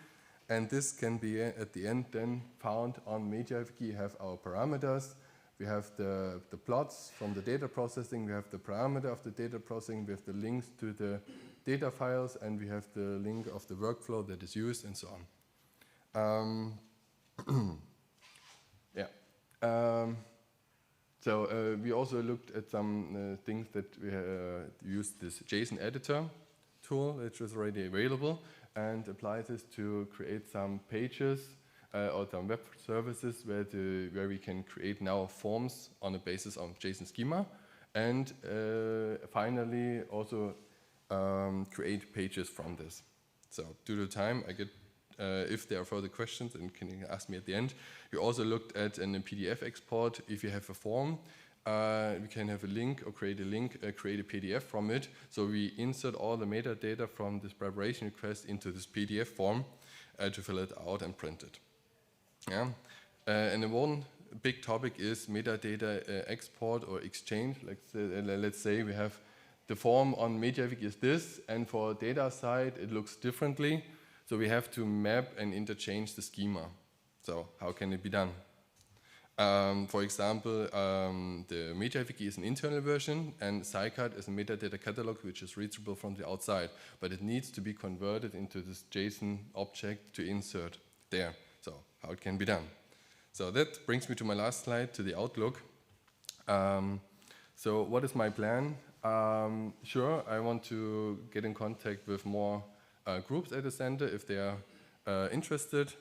and this can be at the end then found on MediaWiki. You have our parameters, we have the plots from the data processing, we have the parameter of the data processing, we have the links to the data files, and we have the link of the workflow that is used, and so on. So we also looked at some things that we used this JSON editor tool, which was already available, and applied this to create some pages or some web services where we can create now forms on the basis of JSON schema, and finally also create pages from this. So due to time, I get if there are further questions, and can you ask me at the end. You also looked at in a PDF export. If you have a form, we can have a link or create a link, create a PDF from it. So we insert all the metadata from this preparation request into this PDF form to fill it out and print it. Yeah. And the one big topic is metadata export or exchange. Let's say we have the form on MediaWiki is this, and for data side it looks differently. So we have to map and interchange the schema. So how can it be done? For example, the MediaWiki is an internal version, and Scicard is a metadata catalog which is reachable from the outside, but it needs to be converted into this JSON object to insert there. So how it can be done? So that brings me to my last slide, to the outlook. So what is my plan? Sure, I want to get in contact with more groups at the center if they are interested.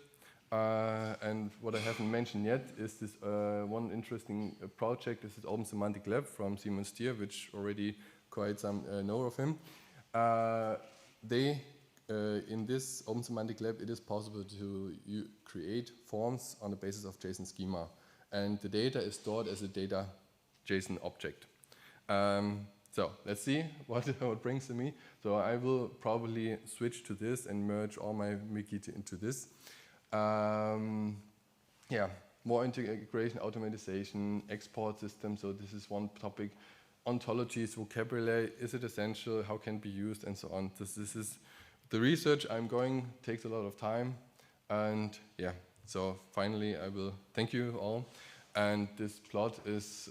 And what I haven't mentioned yet is this one interesting project. This is Open Semantic Lab from Simon Stier, which already quite some know of him. In this Open Semantic Lab, it is possible to create forms on the basis of JSON schema. And the data is stored as a data JSON object. So let's see what it brings to me. So I will probably switch to this and merge all my wiki into this. Yeah, more integration, automatization, export systems. So this is one topic. Ontologies, vocabulary, is it essential? How can it be used, and so on. This is the research I'm going, takes a lot of time. And yeah, so finally I will thank you all. And this plot is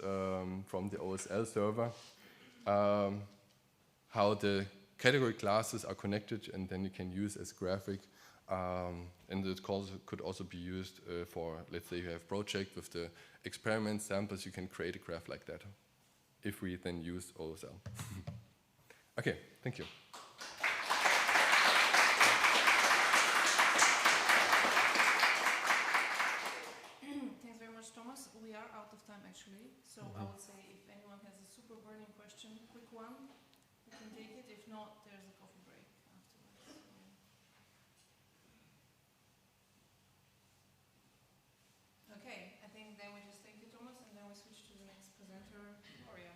from the OSL server. How the category classes are connected, and then you can use as graphic. And it could also be used for, let's say you have project with the experiment samples, you can create a graph like that, if we then use OSL. Okay, thank you. Thanks very much, Thomas. We are out of time, actually. So I would say if anyone has a super burning question, quick one, we can take it. If not, there's a coffee break afterwards. Okay, I think then we just thank you, Thomas, and then we switch to the next presenter, Gloria.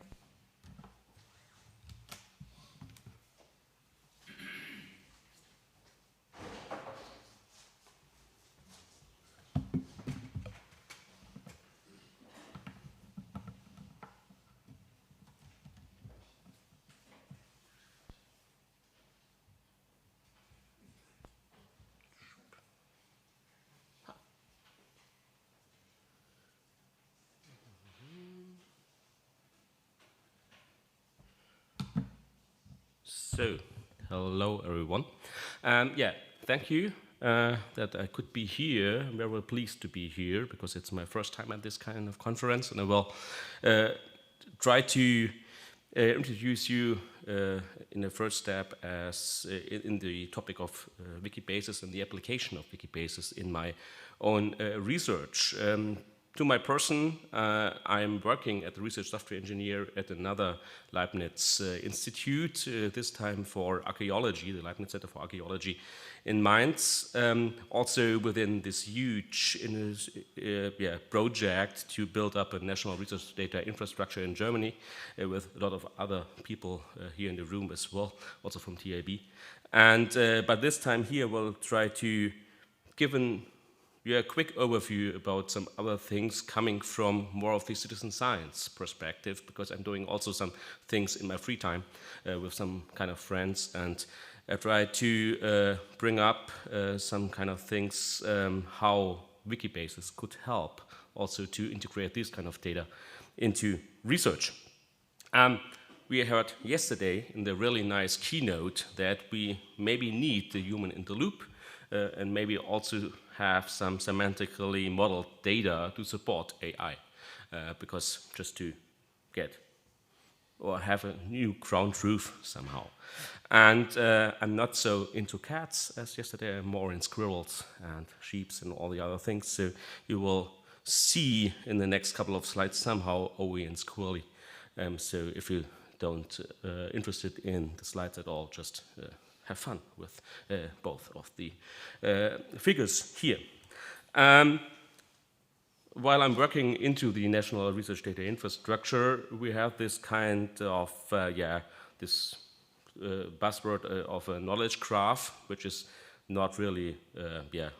So, hello everyone. Yeah, thank you that I could be here. I'm very pleased to be here because it's my first time at this kind of conference, and I will try to introduce you in the first step as in the topic of Wikibases and the application of Wikibases in my own research. To my person, I'm working as a research software engineer at another Leibniz institute, this time for archaeology, the Leibniz Center for Archaeology in Mainz, also within this huge project to build up a national research data infrastructure in Germany with a lot of other people here in the room as well, also from TIB. And but this time here we'll try to give an you a quick overview about some other things coming from more of the citizen science perspective, because I'm doing also some things in my free time with some kind of friends, and I try to bring up some kind of things how Wikibases could help also to integrate this kind of data into research. We heard yesterday in the really nice keynote that we maybe need the human in the loop and maybe also have some semantically modeled data to support AI, because just to get or have a new ground truth somehow. And I'm not so into cats as yesterday, I'm more in squirrels and sheeps and all the other things, so you will see in the next couple of slides somehow Owie and Squirrely. So if you don't interested in the slides at all, just have fun with both of the figures here. While I'm working into the National Research Data Infrastructure, we have this kind of, this buzzword of a knowledge graph, which is not really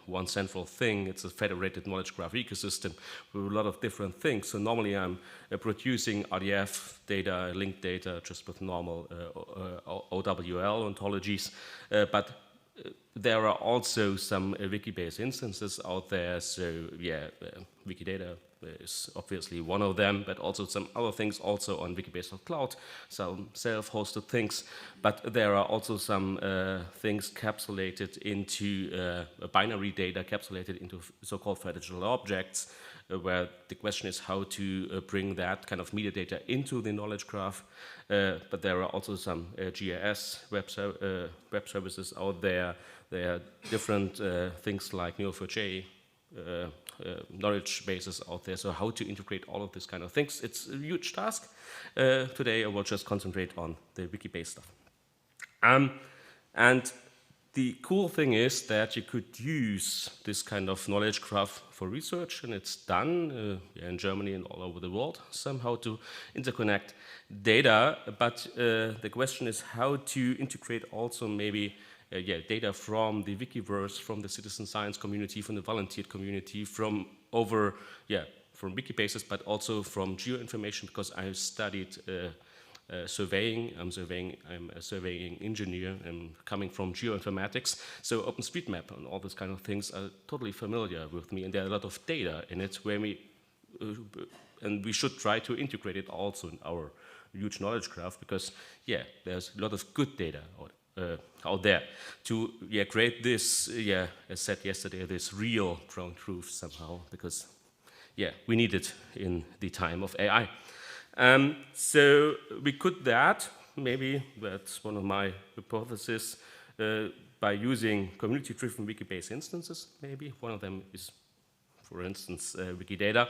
one central thing. It's a federated knowledge graph ecosystem with a lot of different things. So normally I'm producing RDF data, linked data, just with normal OWL ontologies, but there are also some Wikibase instances out there. So Wikidata is obviously one of them, but also some other things also on Wikibase.cloud, some self-hosted things. But there are also some things capsulated into binary data, capsulated into so-called federal objects, where the question is how to bring that kind of metadata into the knowledge graph. But there are also some GIS web services out there. There are different things like Neo4j, knowledge bases out there, so how to integrate all of this kind of things. It's a huge task. Today I will just concentrate on the Wikibase stuff. And the cool thing is that you could use this kind of knowledge graph for research, and it's done in Germany and all over the world, somehow to interconnect data, but the question is how to integrate also maybe data from the Wikiverse, from the citizen science community, from the volunteer community, from Wikibases, but also from geoinformation, because I studied surveying. I'm a surveying engineer. I'm coming from geoinformatics. So OpenStreetMap and all these kind of things are totally familiar with me, and there are a lot of data in it where and we should try to integrate it also in our huge knowledge graph, because there's a lot of good data out there to create this, as said yesterday, this real ground truth somehow, because we need it in the time of AI. So we could maybe that's one of my hypotheses, by using community-driven Wikibase instances, maybe. One of them is, for instance, Wikidata.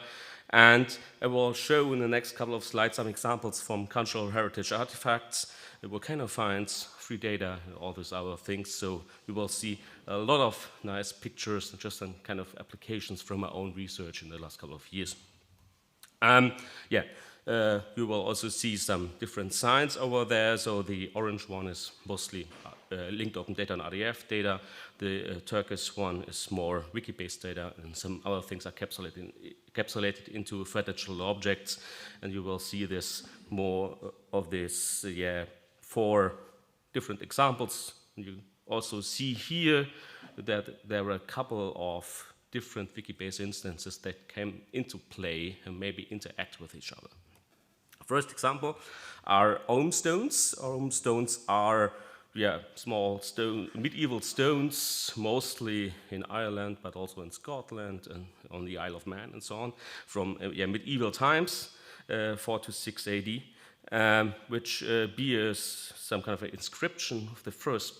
And I will show in the next couple of slides some examples from cultural heritage artifacts, volcano finds, free data, and all these other things. So you will see a lot of nice pictures and just some kind of applications from my own research in the last couple of years. You will also see some different signs over there. So the orange one is mostly linked open data and RDF data. The turquoise one is more Wikibase data, and some other things are capsulated into federal objects. And you will see this more of this, 4 different examples. You also see here that there are a couple of different Wikibase instances that came into play and maybe interact with each other. First example are Ohm stones. Ohm stones are small medieval stones, mostly in Ireland, but also in Scotland and on the Isle of Man and so on, from medieval times, 4 to 6 AD, which bears some kind of an inscription of the first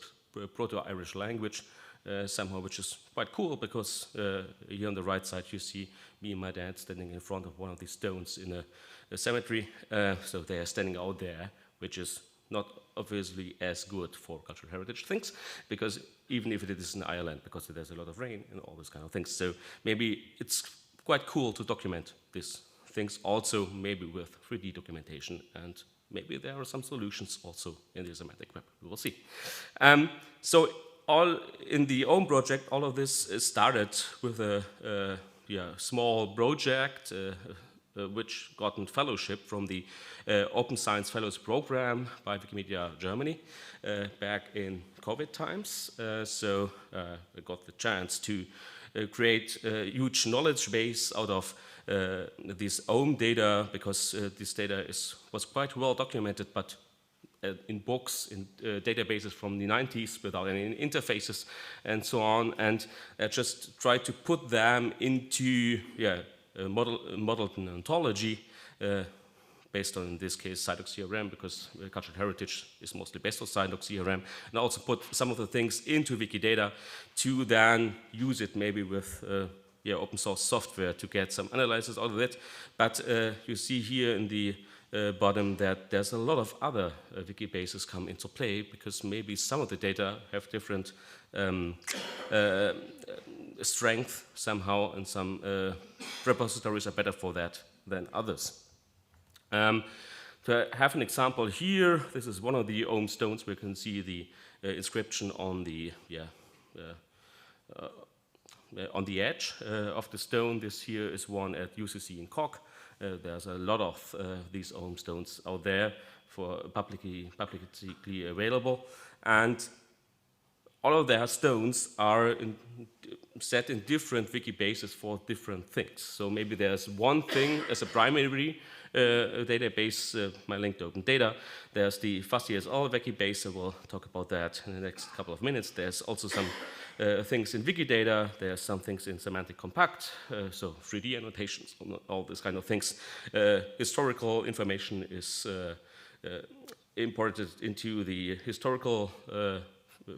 Proto-Irish language, somehow, which is quite cool, because here on the right side you see me and my dad standing in front of one of these stones in a cemetery. So they are standing out there, which is not obviously as good for cultural heritage things, because even if it is in Ireland, because there's a lot of rain and all those kind of things. So maybe it's quite cool to document these things also, maybe with 3D documentation, and maybe there are some solutions also in the semantic web. We will see. So all in the OWN project, all of this started with a small project which got a fellowship from the Open Science Fellows Program by Wikimedia Germany back in COVID times. So I got the chance to create a huge knowledge base out of this OWN data, because this data was quite well documented, but in books, in databases from the 90s without any interfaces and so on, and just try to put them into modeled an ontology based on, in this case, Cydox CRM, because cultural heritage is mostly based on Cydox CRM, and also put some of the things into Wikidata to then use it maybe with open source software to get some analysis out of it. But you see here in the bottom that there's a lot of other wiki bases come into play, because maybe some of the data have different strength somehow, and some repositories are better for that than others. To have an example here, this is one of the OWN stones where you can see the inscription on the edge of the stone. This here is one at UCC in Cork. There's a lot of these OWN stones out there for publicly available, and all of their stones are set in different wiki bases for different things. So maybe there's one thing as a primary database, my link to open data. There's the FuzzySL wiki base, I will talk about that in the next couple of minutes. There's also some things in Wikidata, there's some things in Semantic Compact, so 3D annotations, all these kind of things. Historical information is imported into the historical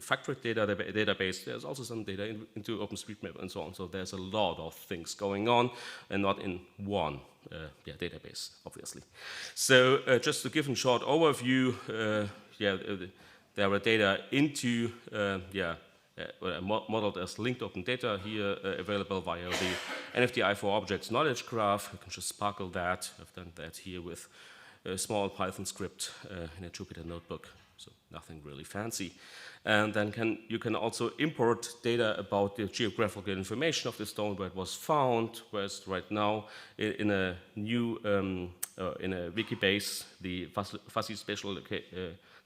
Factoid database. There's also some data into OpenStreetMap and so on. So there's a lot of things going on, and not in one database, obviously. So just to give a short overview, there are data into modeled as linked open data here, available via the NFDI for Objects knowledge graph. You can just sparkle that. I've done that here with a small Python script in a Jupyter notebook, so nothing really fancy. And then you can also import data about the geographical information of the stone, where it was found, whereas right now in a new in a wiki base, the fuzzy spatial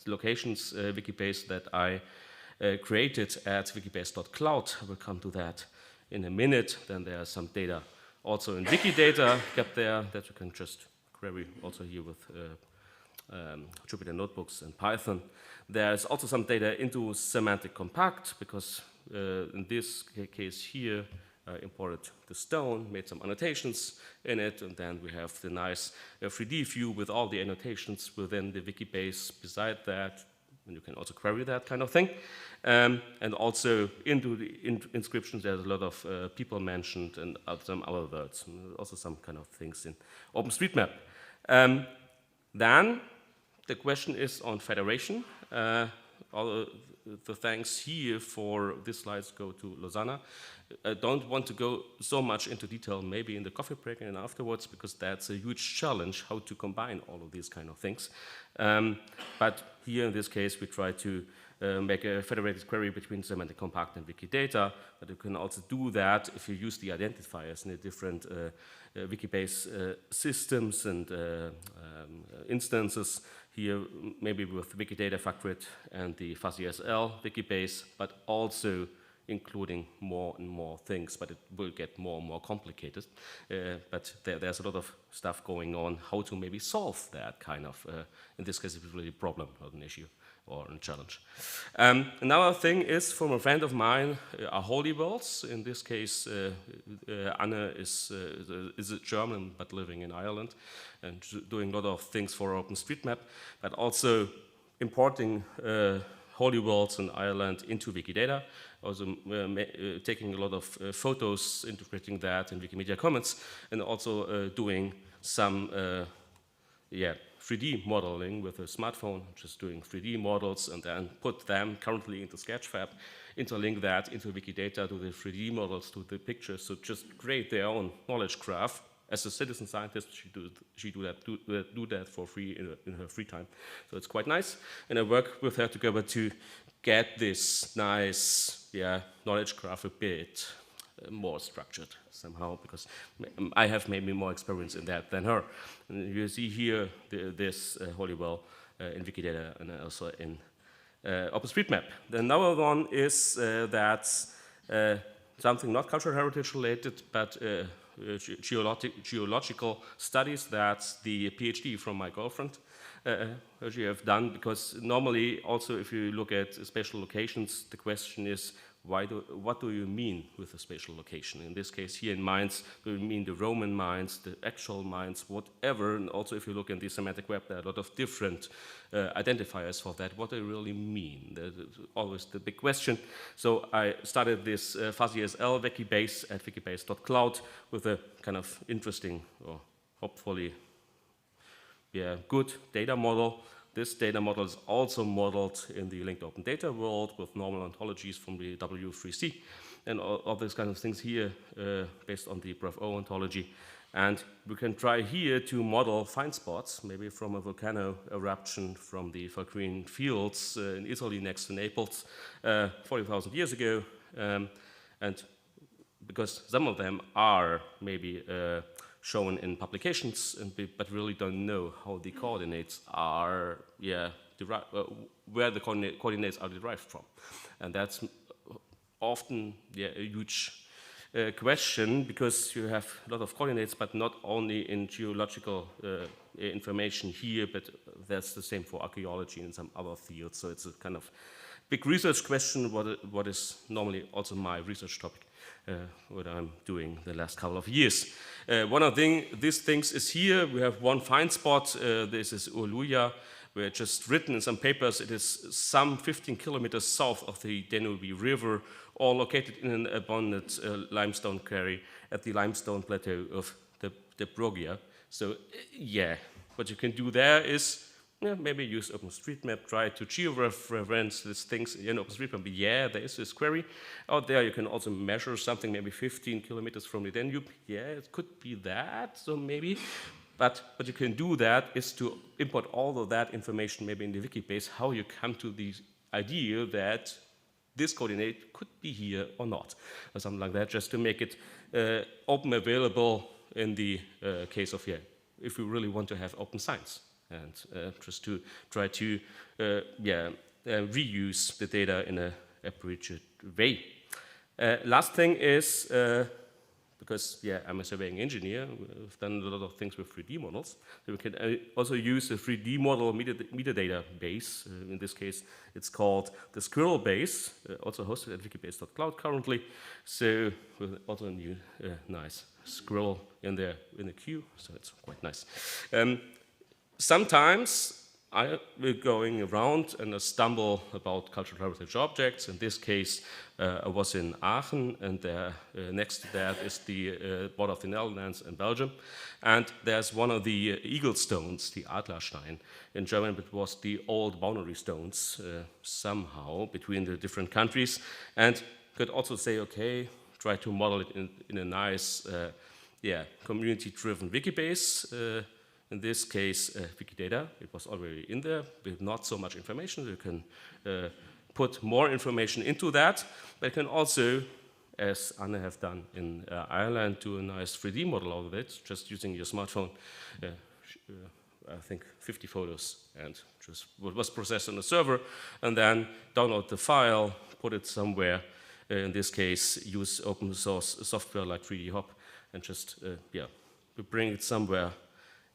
locations wiki base that I created at wikibase.cloud. I will come to that in a minute. Then there are some data also in Wikidata kept there that you can just query also here with Jupyter notebooks and Python. There's also some data into Semantic Compact, because in this case here, I imported the stone, made some annotations in it, and then we have the nice 3D view with all the annotations within the wiki base beside that, and you can also query that kind of thing. And also into the inscriptions, there's a lot of people mentioned and some other words, and also some kind of things in OpenStreetMap. Then the question is on federation. All the thanks here for these slides go to Lausanne. I don't want to go so much into detail, maybe in the coffee break and afterwards, because that's a huge challenge how to combine all of these kind of things. But here in this case, we try to make a federated query between Semantic Compact and Wikidata, but you can also do that if you use the identifiers in the different Wikibase systems and instances. Here, maybe with Wikidata Factoid and the FuzzySL Wikibase, but also including more and more things, but it will get more and more complicated. But there's a lot of stuff going on, how to maybe solve that kind of, in this case, it's really a problem, not an issue or a challenge. Another thing is from a friend of mine, are holy worlds. In this case, Anne is a German but living in Ireland and doing a lot of things for OpenStreetMap, but also importing holy worlds in Ireland into Wikidata, also taking a lot of photos, integrating that in Wikimedia Commons, and also doing some 3D modeling with a smartphone, just doing 3D models and then put them currently into Sketchfab, interlink that into Wikidata to the 3D models, to the pictures, so just create their own knowledge graph as a citizen scientist, she do that for free in her free time. So it's quite nice. And I work with her together to get this nice, knowledge graph a bit more structured somehow, because I have maybe more experience in that than her. And you see here this Hollywell in Wikidata and also in OpenStreetMap. The another one is that something not cultural heritage related, but geological studies. That's the PhD from my girlfriend. She have done, because normally also if you look at spatial locations, the question is, what do you mean with a spatial location? In this case here in Mainz, do you mean the Roman Mainz, the actual Mainz, whatever? And also if you look in the semantic web, there are a lot of different identifiers for that. What do you really mean? That's always the big question. So I started this FuzzySL Wikibase at wikibase.cloud with a kind of interesting, or hopefully good data model. This data model is also modeled in the linked open data world with normal ontologies from the W3C and all these kind of things here based on the BREF-O ontology. And we can try here to model find spots, maybe from a volcano eruption from the Falkirine fields in Italy next to Naples 40,000 years ago. And because some of them are maybe shown in publications, but really don't know how the coordinates are, where the coordinates are derived from. And that's often a huge question, because you have a lot of coordinates, but not only in geological information here, but that's the same for archaeology and some other fields. So it's a kind of big research question, what is normally also my research topic. What I'm doing the last couple of years. One of these things is here. We have one find spot. This is Uluya. We're just written in some papers. It is some 15 kilometers south of the Danube River, all located in an abundant limestone quarry at the limestone plateau of the Brogia. So what you can do there is maybe use OpenStreetMap, try to georeference these things in OpenStreetMap. There is this query out there. You can also measure something maybe 15 kilometers from the Danube. It could be that, so maybe. But what you can do that is to import all of that information maybe in the Wikibase, how you come to the idea that this coordinate could be here or not, or something like that, just to make it open available in the case of, if we really want to have open science. And just to try to reuse the data in an appropriate way. Last thing is, because I'm a surveying engineer, we've done a lot of things with 3D models. So we can also use a 3D model metadata base. In this case, it's called the Squirrel Base, also hosted at wikibase.cloud currently. So with also a new nice squirrel in the queue, so it's quite nice. Sometimes I will going around and I stumble about cultural heritage objects. In this case, I was in Aachen, and next to that is the border of the Netherlands and Belgium. And there's one of the eagle stones, the Adlerstein. In German, it was the old boundary stones somehow between the different countries. And could also say, okay, try to model it in a nice, community-driven Wikibase. In this case, Wikidata, it was already in there with not so much information. You can put more information into that, but you can also, as Anne have done in Ireland, do a nice 3D model out of it, just using your smartphone. I think 50 photos, and just what was processed on the server, and then download the file, put it somewhere. In this case, use open source software like 3D Hop, and just bring it somewhere.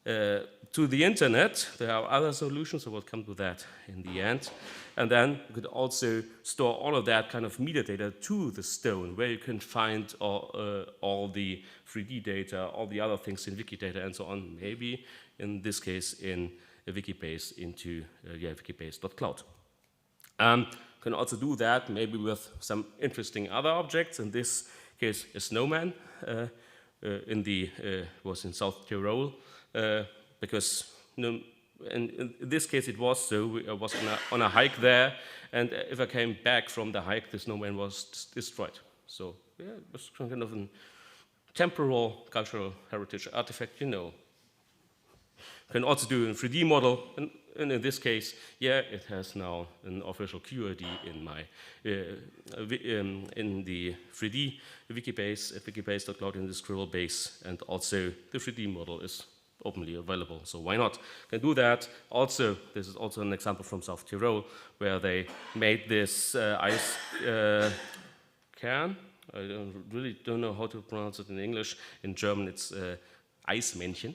To the internet. There are other solutions, so we'll come to that in the end. And then you could also store all of that kind of metadata to the stone, where you can find all the 3D data, all the other things in Wikidata and so on, maybe in this case in a Wikibase into wikibase.cloud. Can also do that maybe with some interesting other objects. In this case, a snowman was in South Tyrol. Because in this case it was so, I was on a hike there, and if I came back from the hike, the snowman was destroyed. So it was kind of a temporal cultural heritage artifact, you know. You can also do a 3D model, and in this case, yeah, it has now an official QID in my in the 3D Wikibase at wikibase.cloud in the Scribble base, and also the 3D model is openly available. So why not? Can do that. Also, this is also an example from South Tyrol where they made this ice can. I really don't know how to pronounce it in English. In German, it's Eismännchen.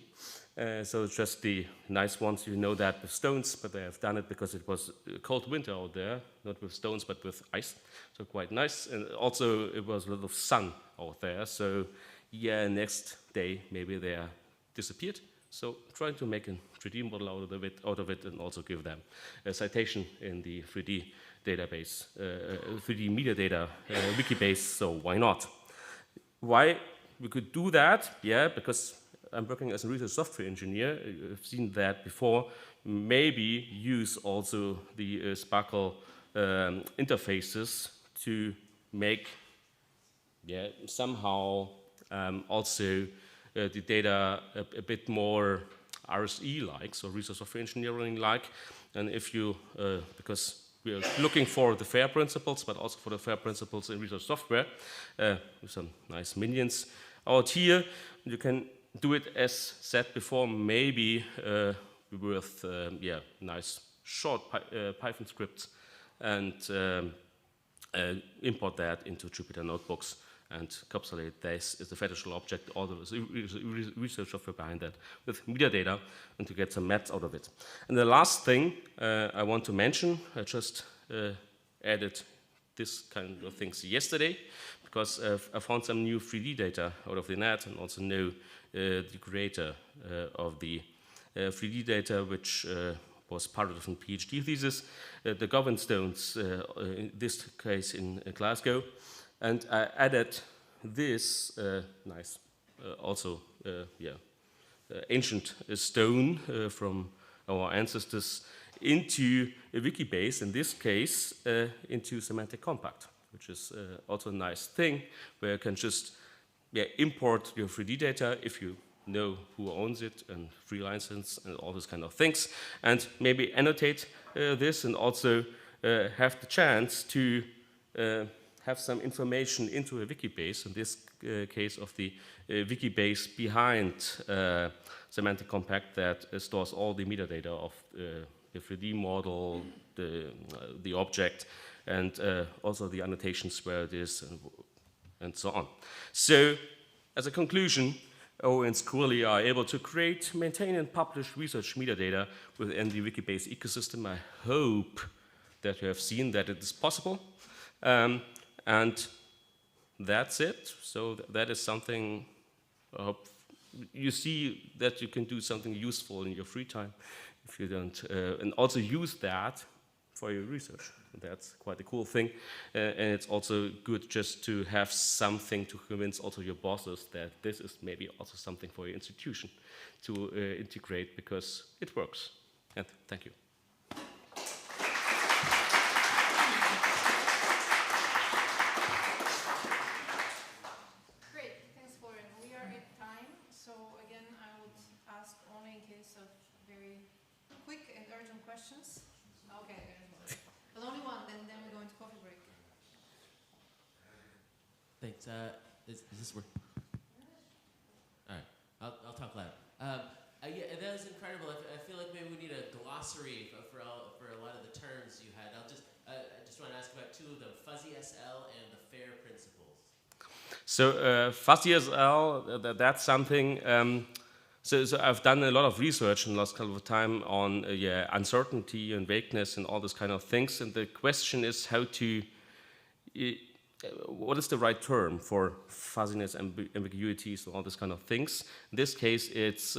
So it's just the nice ones, you know that with stones, but they have done it because it was a cold winter out there, not with stones, but with ice. So quite nice. And also it was a lot of sun out there. So yeah, next day maybe they are disappeared. So trying to make a 3D model out of it and also give them a citation in the 3D database, 3D media data Wikibase, so why not? Why we could do that? Yeah, because I'm working as a research software engineer. I've seen that before. Maybe use also the Sparkle interfaces to make, yeah, somehow also the data a bit more RSE-like, so research software engineering-like. And if you, because we are looking for the FAIR principles, but also for the FAIR principles in research software, with some nice minions out here. You can do it as said before, maybe with yeah, nice short Python scripts, and import that into Jupyter notebooks and encapsulate this as the federal object, all the research software behind that with metadata, and to get some maths out of it. And the last thing I want to mention, I just added this kind of things yesterday, because I found some new 3D data out of the net, and also know the creator of the 3D data, which was part of a PhD thesis, the Govan stones, in this case in Glasgow. And I added this nice, also yeah, ancient stone from our ancestors into a Wikibase, in this case into Semantic Compact, which is also a nice thing where you can just import your 3D data if you know who owns it, and free license and all those kind of things, and maybe annotate this, and also have the chance to have some information into a Wikibase, in this case of the Wikibase behind Semantic Compact that stores all the metadata of the 3D model, the object, and also the annotations where it is, and so on. So, as a conclusion, O and Squirrely are able to create, maintain, and publish research metadata within the Wikibase ecosystem. I hope that you have seen that it is possible. And that's it. So that is something, I hope you see that you can do something useful in your free time if you don't, and also use that for your research. That's quite a cool thing. And it's also good just to have something to convince also your bosses that this is maybe also something for your institution to integrate, because it works. And thank you. Great, thanks, Florian. We are at time, so again, I would ask only in case of very quick and urgent questions. Okay, but only one, then we go into coffee break. Thanks. Is this work? All right, I'll talk loud. Yeah, that was incredible. I feel like maybe we need a glossary for a lot of the terms you had. I just want to ask about two of them: fuzzy SL and the FAIR principles. So fuzzy SL, that's something. So I've done a lot of research in the last couple of time on uncertainty and vagueness and all those kind of things. And the question is how to, what is the right term for fuzziness, ambiguities, and all those kind of things? In this case, it's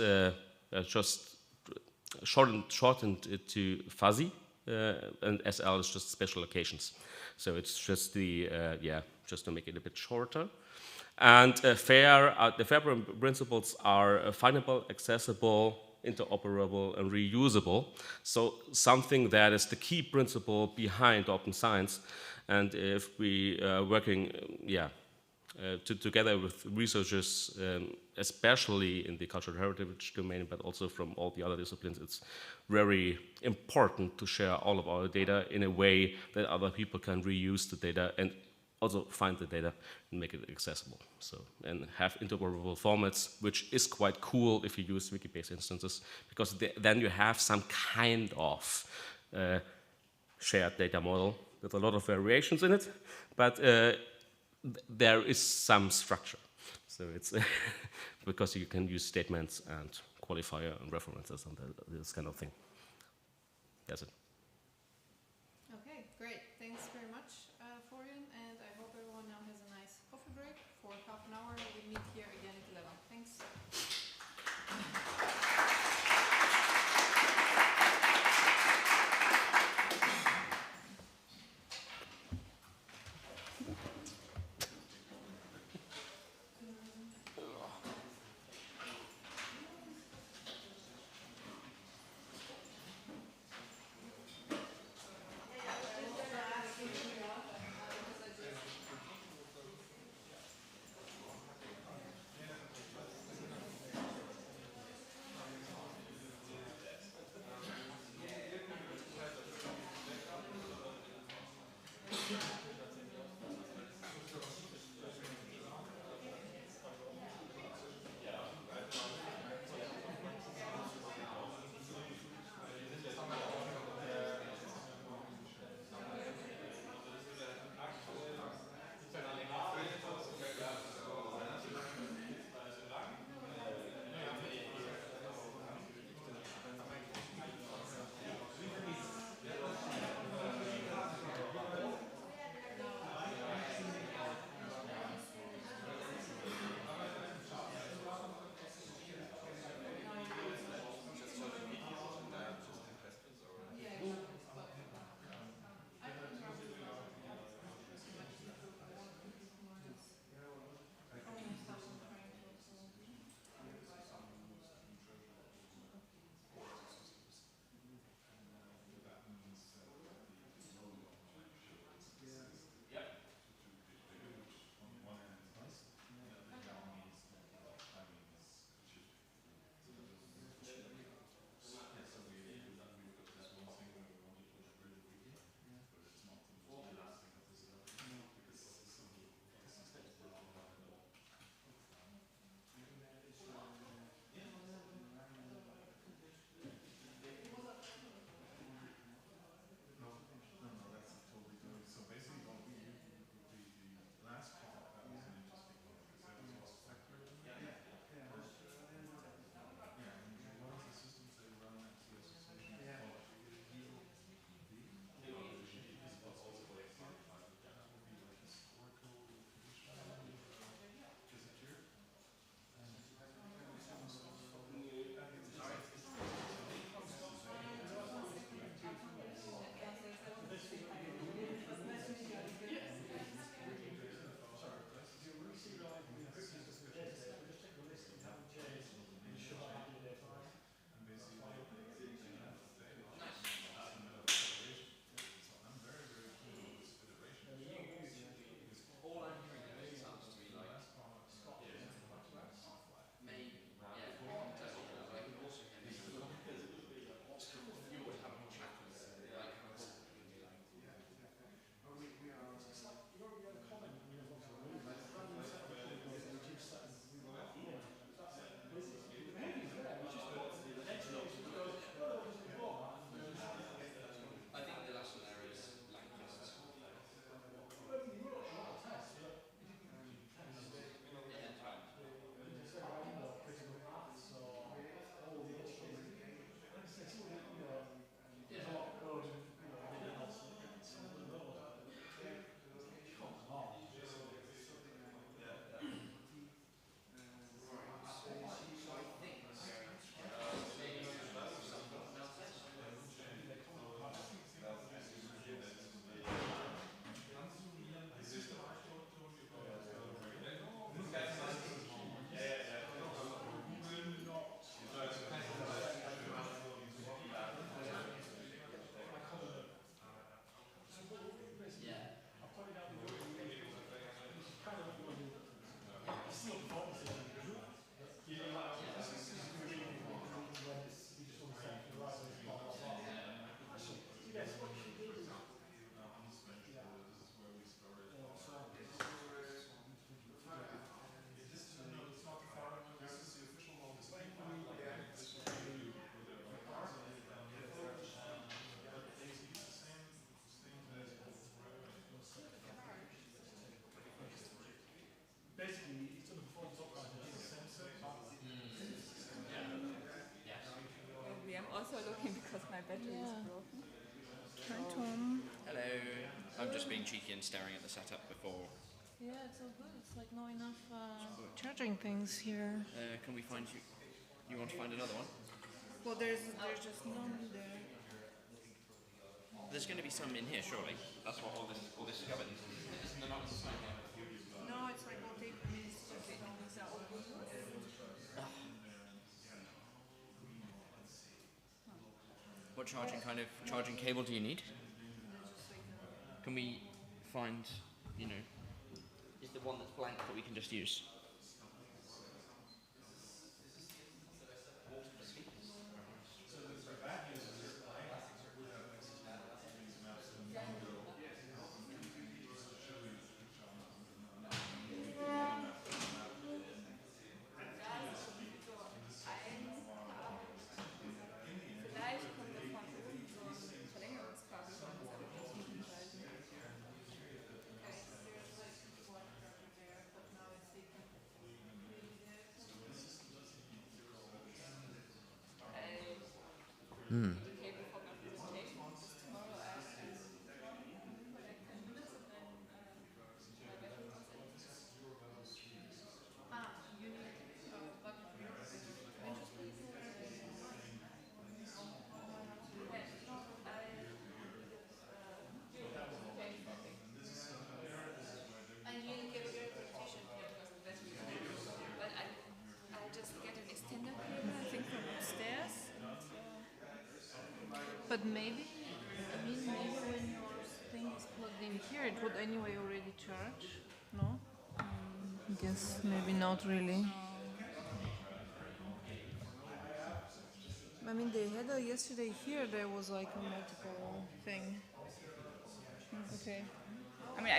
just shortened it to fuzzy, and SL is just special occasions. So it's just the, just to make it a bit shorter. And the FAIR principles are findable, accessible, interoperable, and reusable. So something that is the key principle behind open science. And if we are working, together with researchers, especially in the cultural heritage domain, but also from all the other disciplines, it's very important to share all of our data in a way that other people can reuse the data and also find the data and make it accessible. So, and have interoperable formats, which is quite cool if you use wiki-based instances, because then you have some kind of shared data model with a lot of variations in it, but there is some structure. So it's because you can use statements and qualifier and references and this kind of thing. That's it. Okay, great. Thanks very much, Florian, and I hope everyone now has a nice coffee break for half an hour. We meet here again at 11. Thanks. also looking because my battery is broken. Hi, Tom. Hello. I'm just being cheeky and staring at the setup before. Yeah, it's all good. It's like not enough charging things here. Can we find you? You want to find another one? Well, there's just none there. There's going to be some in here, surely. That's what all this governs. Isn't there not some in here? No, it's like all tape. I mean, it's just these are all good. What charging cable do you need? Can we find, is the one that's blank that we can just use? Vielleicht kommt da von oben so ein Verlängerungskabel von dieser Seite. The cable for my presentation is tomorrow at for like 10 minutes and then my battery runs out. You need but interest please. I really gave a great presentation. But I just get an extender cable, I think from upstairs. But maybe, maybe when your thing is plugged in here, it would anyway already charge. No? I guess maybe not really. I mean, they had yesterday here. There was like a multiple thing. Okay. I mean,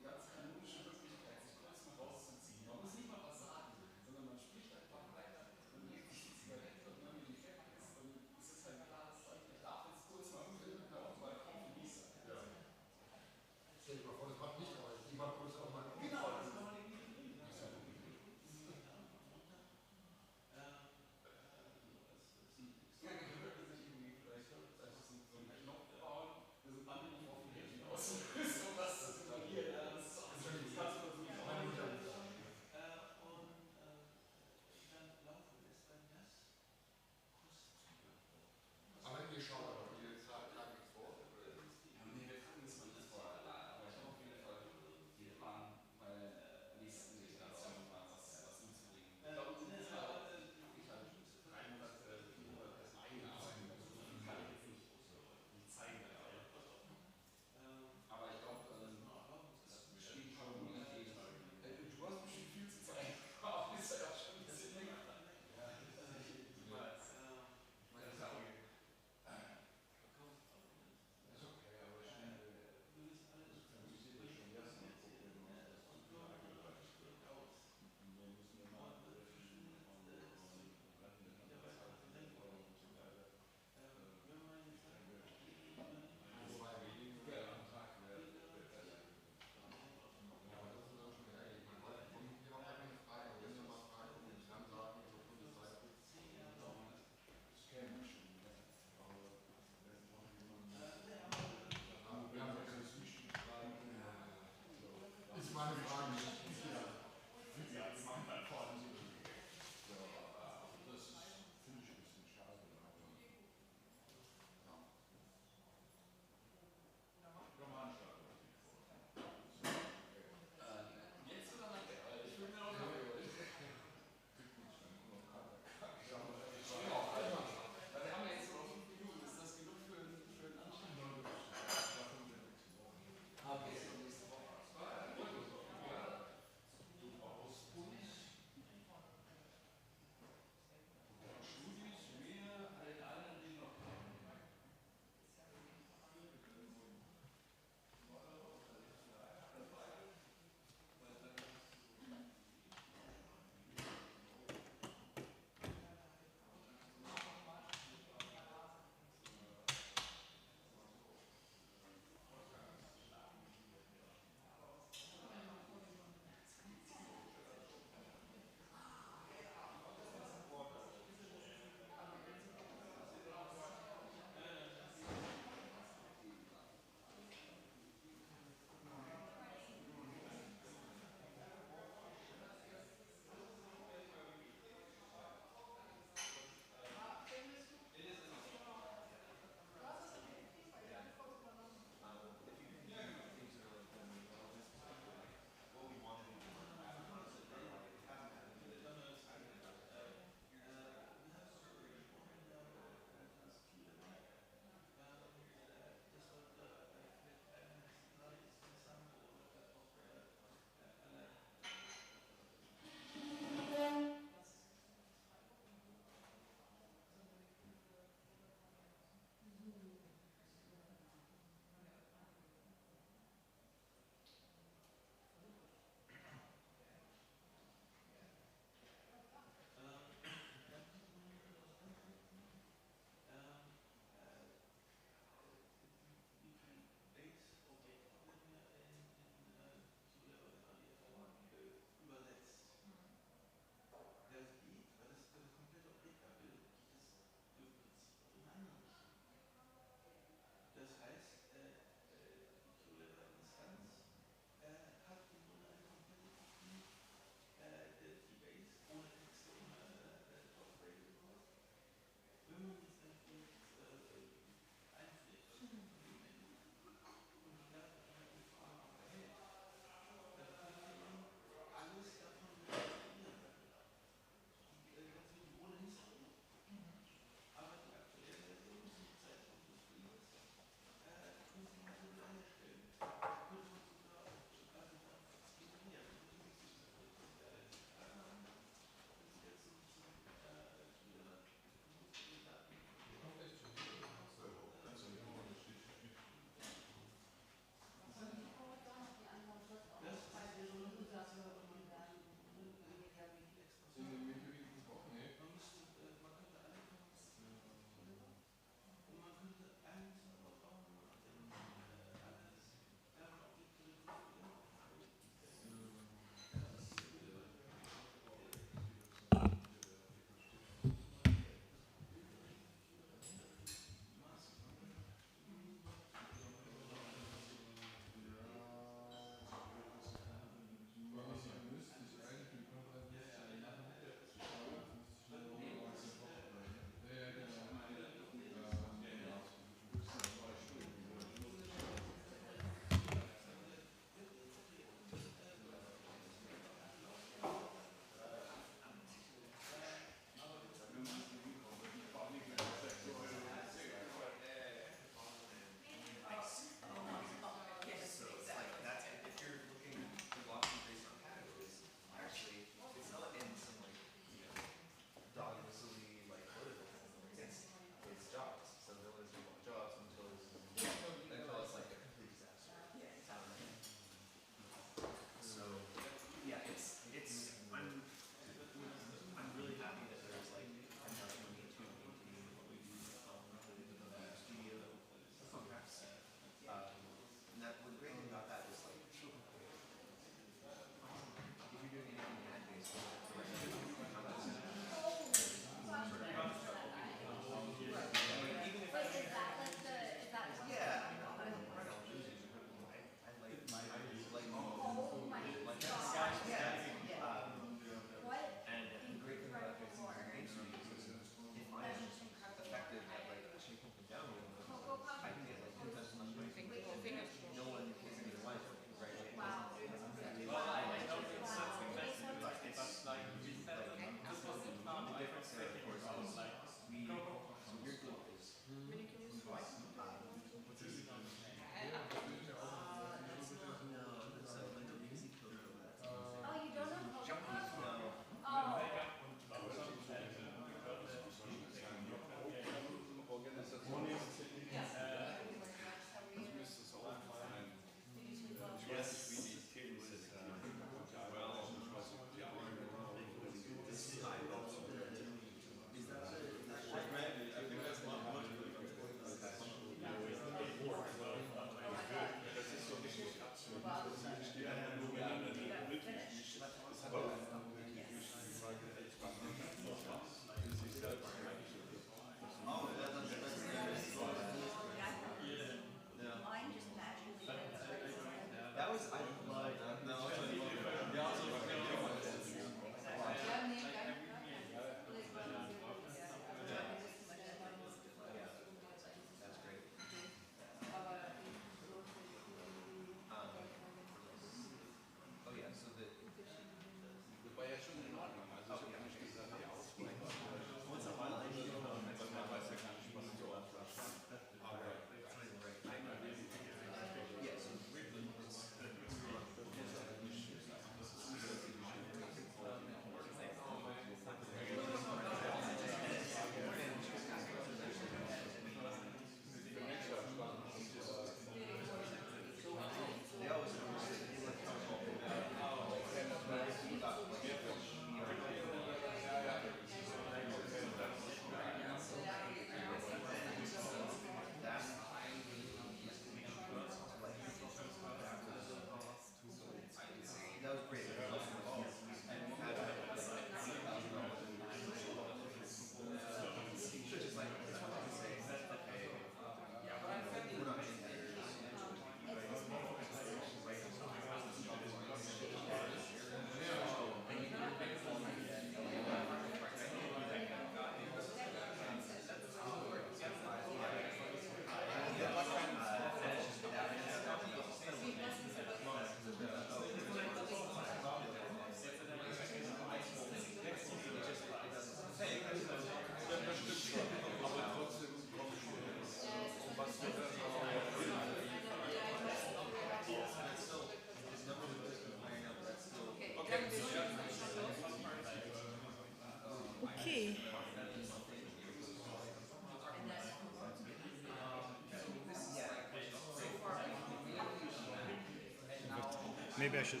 Maybe I should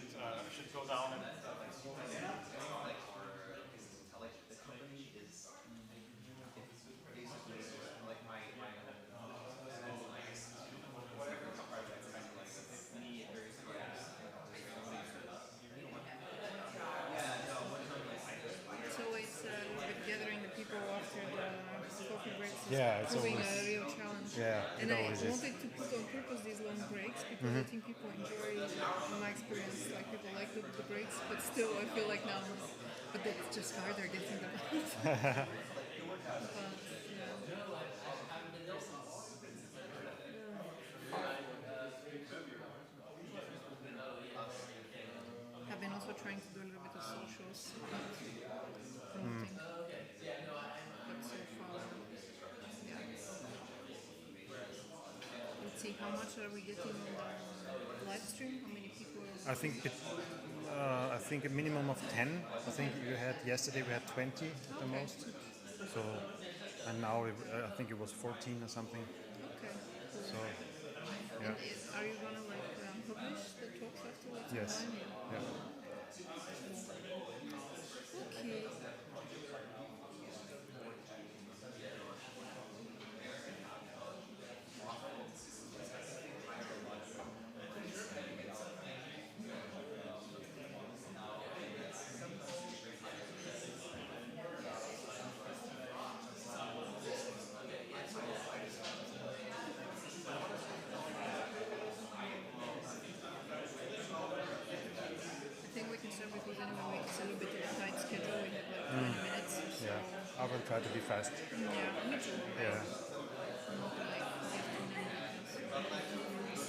go down and. It's always a little bit gathering the people after the coffee breaks. Yeah, it's proving always. a real challenge. Yeah, And it I always is. wanted to put on purpose these long breaks because I think people enjoy, in my experience, like people like the breaks, but still I feel like now, but it's just harder getting them out. But, yeah. I've been also trying to do a little bit of socials, promoting, but so far, yeah. Let's see, how much are we getting on the live stream? How many people? I think a minimum of 10. I think you had yesterday we had 20 at the most. So, and now I think it was 14 or something. Okay. Cool. So, yeah. And are you gonna publish the talks afterwards? Yes. Online? Yeah. Okay. I think we can start because anyway it's a little bit of a tight schedule. We have like 20 minutes. So Yeah. I will try to be fast. yeah, me too. Yeah. Not like 15 minutes.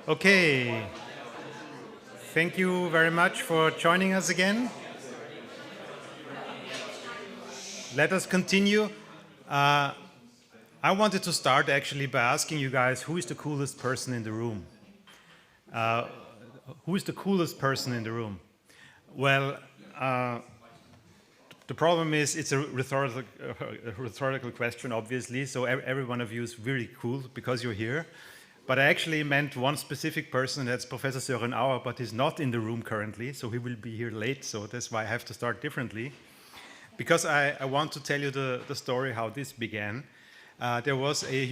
Okay. Thank you very much for joining us again. Let us continue. I wanted to start actually by asking you guys, who is the coolest person in the room? Who is the coolest person in the room? Well, the problem is it's a rhetorical question, obviously, so every one of you is really cool because you're here. But I actually meant one specific person, that's Professor Sören Auer, but he's not in the room currently, so he will be here late, so that's why I have to start differently. Because I want to tell you the story how this began. There was a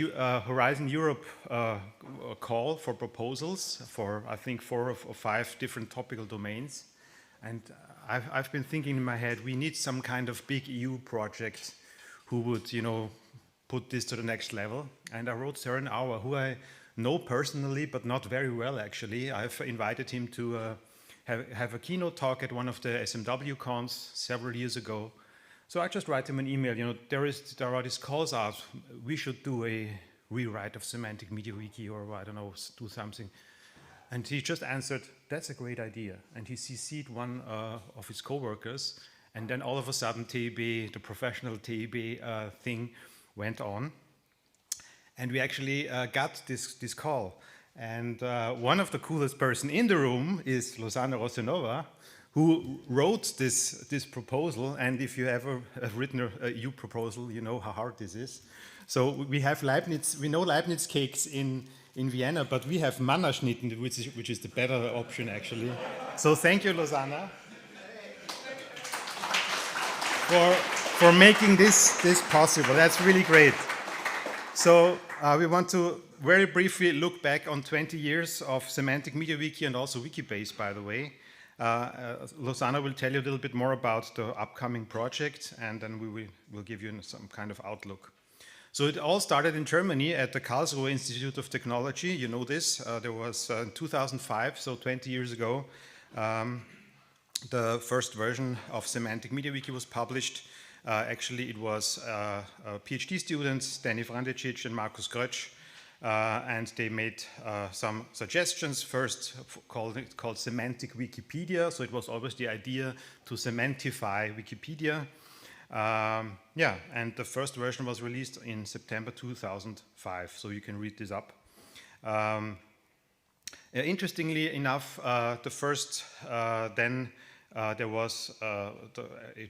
Horizon Europe call for proposals for, I think, 4 or 5 different topical domains. And I've been thinking in my head, we need some kind of big EU project who would, put this to the next level. And I wrote Søren Auer, who I know personally, but not very well, actually. I've invited him to have a keynote talk at one of the SMW cons several years ago. So I just write him an email, there are these calls out, we should do a rewrite of Semantic MediaWiki, or I don't know, do something. And he just answered, that's a great idea. And he CC'd one of his coworkers, and then all of a sudden TIB, the professional TIB thing went on. And we actually got this call. And one of the coolest person in the room is Lozana Rosenova, who wrote this proposal. And if you ever have written a EU proposal, you know how hard this is. So we have Leibniz, we know Leibniz cakes in Vienna, but we have Mannerschnitten, which is the better option, actually. So thank you, Lozana, for making this possible. That's really great. So we want to very briefly look back on 20 years of Semantic MediaWiki and also Wikibase, by the way. Lozana will tell you a little bit more about the upcoming project, and then we will give you some kind of outlook. So it all started in Germany at the Karlsruhe Institute of Technology. You know this. There was in 2005, so 20 years ago, the first version of Semantic MediaWiki was published. Actually, it was PhD students, Danny Vrandicic and Markus Grötsch, and they made some suggestions. First, called Semantic Wikipedia. So it was always the idea to semantify Wikipedia. Yeah, and the first version was released in September 2005, so you can read this up. Interestingly enough, the first there was a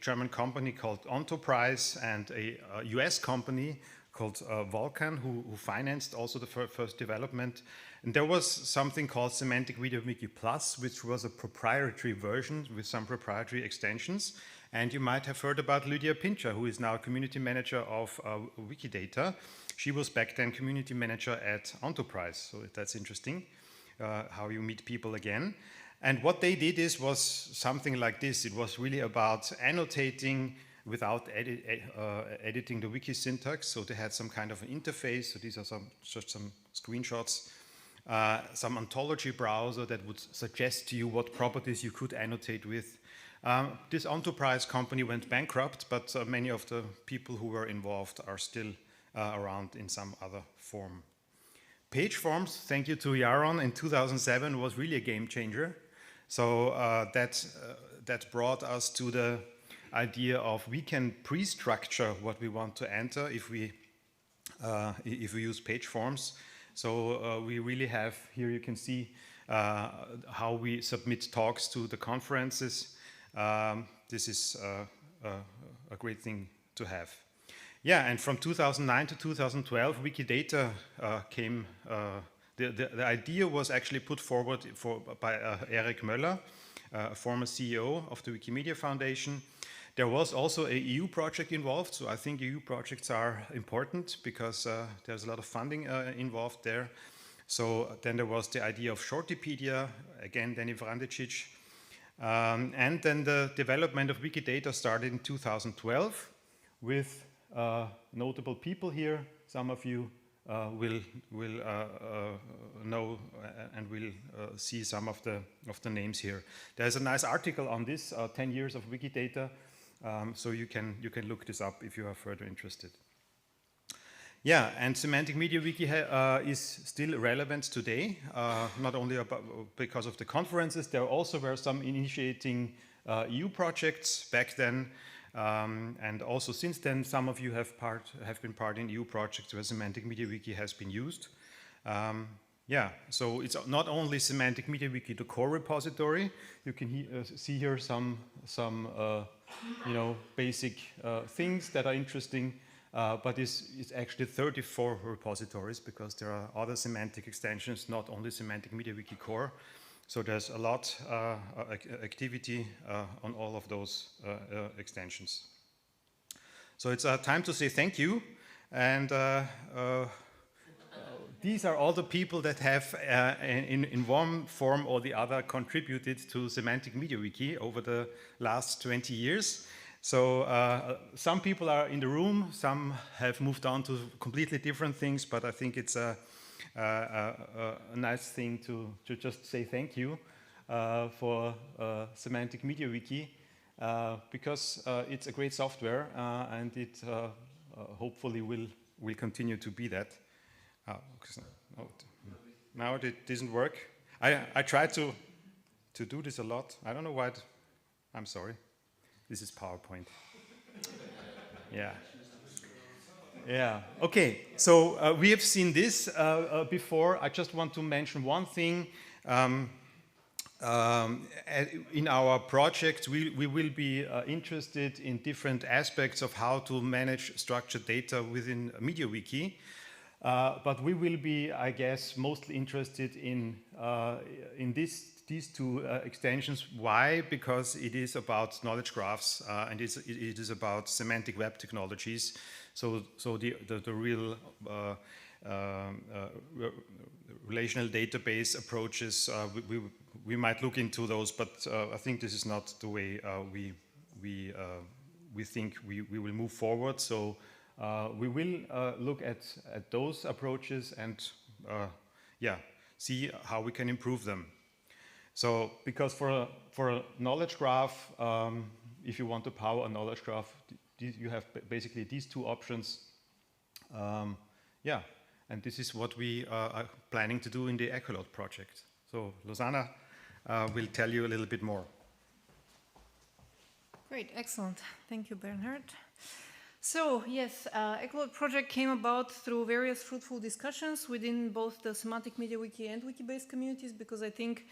German company called Enterprise and a US company called Vulkan who financed also the first development. And there was something called Semantic MediaWiki Plus, which was a proprietary version with some proprietary extensions. And you might have heard about Lydia Pincher, who is now community manager of Wikidata. She was back then community manager at Enterprise, so that's interesting, how you meet people again. And what they did was something like this. It was really about annotating without editing the wiki syntax. So they had some kind of an interface. So these are just some screenshots. Some ontology browser that would suggest to you what properties you could annotate with. This Enterprise company went bankrupt, but many of the people who were involved are still around in some other form. Page forms, thank you to Yaron, in 2007 was really a game changer. So that brought us to the idea of we can pre-structure what we want to enter if we use page forms. So we really have, here you can see how we submit talks to the conferences. This is a great thing to have. Yeah, and from 2009 to 2012, Wikidata came. The idea was actually put forward by Eric Möller, a former CEO of the Wikimedia Foundation. There was also a EU project involved, so I think EU projects are important because there's a lot of funding involved there. So then there was the idea of Shortipedia, again, Danny Vrandicic. And then the development of Wikidata started in 2012 with notable people here. Some of you will know and will see some of the names here. There's a nice article on this, 10 years of Wikidata, so you can look this up if you are further interested. Yeah, and Semantic MediaWiki is still relevant today, not only because of the conferences. There also were some initiating EU projects back then. And also since then, some of you have been part in EU projects where Semantic MediaWiki has been used. Yeah, so it's not only Semantic MediaWiki, the core repository. You can see here some basic things that are interesting, but it's actually 34 repositories because there are other semantic extensions, not only Semantic MediaWiki core. So there's a lot activity on all of those extensions. So it's time to say thank you. And these are all the people that have in one form or the other contributed to Semantic MediaWiki over the last 20 years. So some people are in the room, some have moved on to completely different things, but I think it's a nice thing to just say thank you for Semantic MediaWiki because it's a great software and it hopefully will continue to be that. Now it doesn't work. I tried to do this a lot. I don't know why. I'm sorry. This is PowerPoint. Yeah. Yeah, okay, so we have seen this before. I just want to mention one thing. In our project, we will be interested in different aspects of how to manage structured data within MediaWiki. But we will be, I guess, mostly interested in these two extensions. Why? Because it is about knowledge graphs and it is about semantic web technologies. So the real relational database approaches, we might look into those, but I think this is not the way we think we will move forward. So we will look at those approaches and see how we can improve them. So because for a knowledge graph, if you want to power a knowledge graph, you have basically these two options. Yeah, and this is what we are planning to do in the Echolot project. So Lausanna will tell you a little bit more. Great, excellent. Thank you, Bernhard. So, yes, Echolot project came about through various fruitful discussions within both the Semantic MediaWiki and Wikibase communities, because I think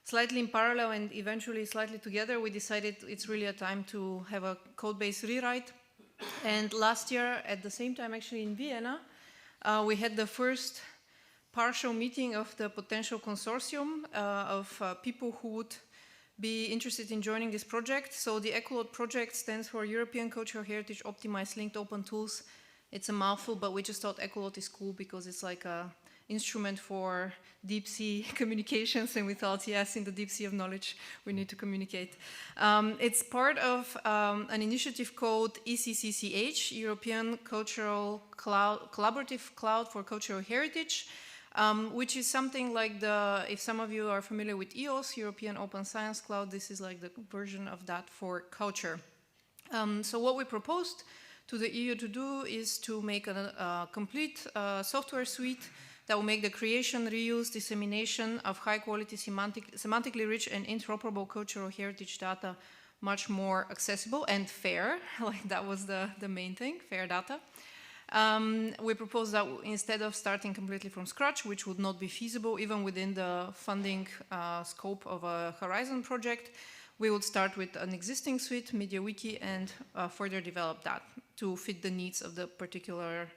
slightly in parallel and eventually slightly together, we decided it's really a time to have a code-based rewrite. And last year, at the same time, actually in Vienna, we had the first partial meeting of the potential consortium of people who would be interested in joining this project. So the Echolot project stands for European Cultural Heritage Optimized Linked Open Tools. It's a mouthful, but we just thought Echolot is cool because it's like a instrument for deep sea communications, and we thought, yes, in the deep sea of knowledge, we need to communicate. It's part of an initiative called ECCCH, European Cultural Cloud, Collaborative Cloud for Cultural Heritage, which is something like if some of you are familiar with EOS, European Open Science Cloud, this is like the version of that for culture. So what we proposed to the EU to do is to make a complete software suite that will make the creation, reuse, dissemination of high-quality, semantically rich and interoperable cultural heritage data much more accessible and fair. Like that was the main thing, fair data. We propose that instead of starting completely from scratch, which would not be feasible even within the funding scope of a Horizon project, we would start with an existing suite, MediaWiki, and further develop that to fit the needs of the particular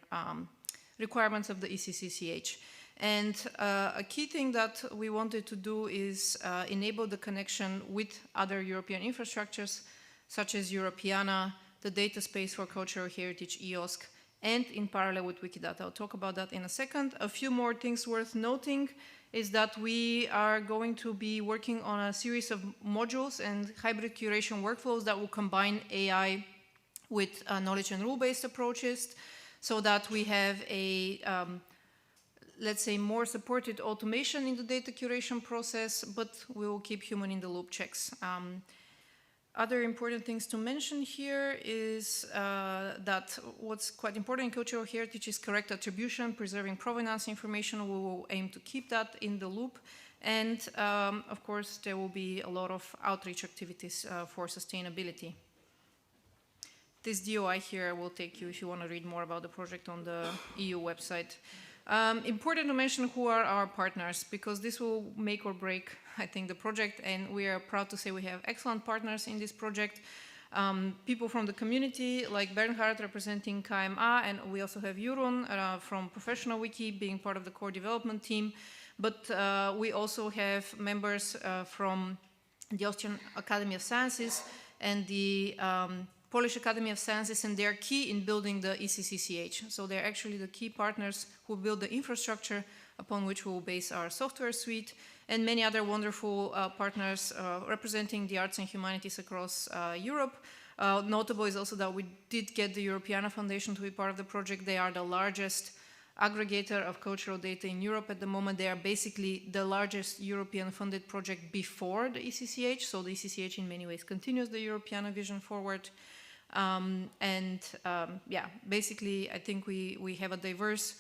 requirements of the ECCCH. And a key thing that we wanted to do is enable the connection with other European infrastructures, such as Europeana, the Data Space for Cultural Heritage, EOSC, and in parallel with Wikidata. I'll talk about that in a second. A few more things worth noting is that we are going to be working on a series of modules and hybrid curation workflows that will combine AI with knowledge and rule-based approaches, so that we have a, let's say, more supported automation in the data curation process, but we will keep human in the loop checks. Other important things to mention here is that what's quite important in cultural heritage is correct attribution, preserving provenance information. We will aim to keep that in the loop. And of course, there will be a lot of outreach activities for sustainability. This DOI here will take you, if you want to read more about the project, on the EU website. Important to mention who are our partners, because this will make or break, I think, the project, and we are proud to say we have excellent partners in this project. People from the community, like Bernhard representing KMA, and we also have Jeroen from Professional Wiki being part of the core development team. But we also have members from the Austrian Academy of Sciences and the Polish Academy of Sciences, and they're key in building the ECCCH. So they're actually the key partners who build the infrastructure upon which we will base our software suite, and many other wonderful partners representing the arts and humanities across Europe. Notable is also that we did get the Europeana Foundation to be part of the project. They are the largest aggregator of cultural data in Europe at the moment. They are basically the largest European funded project before the ECCH, so the ECCH in many ways continues the Europeana vision forward. Yeah, basically I think we have a diverse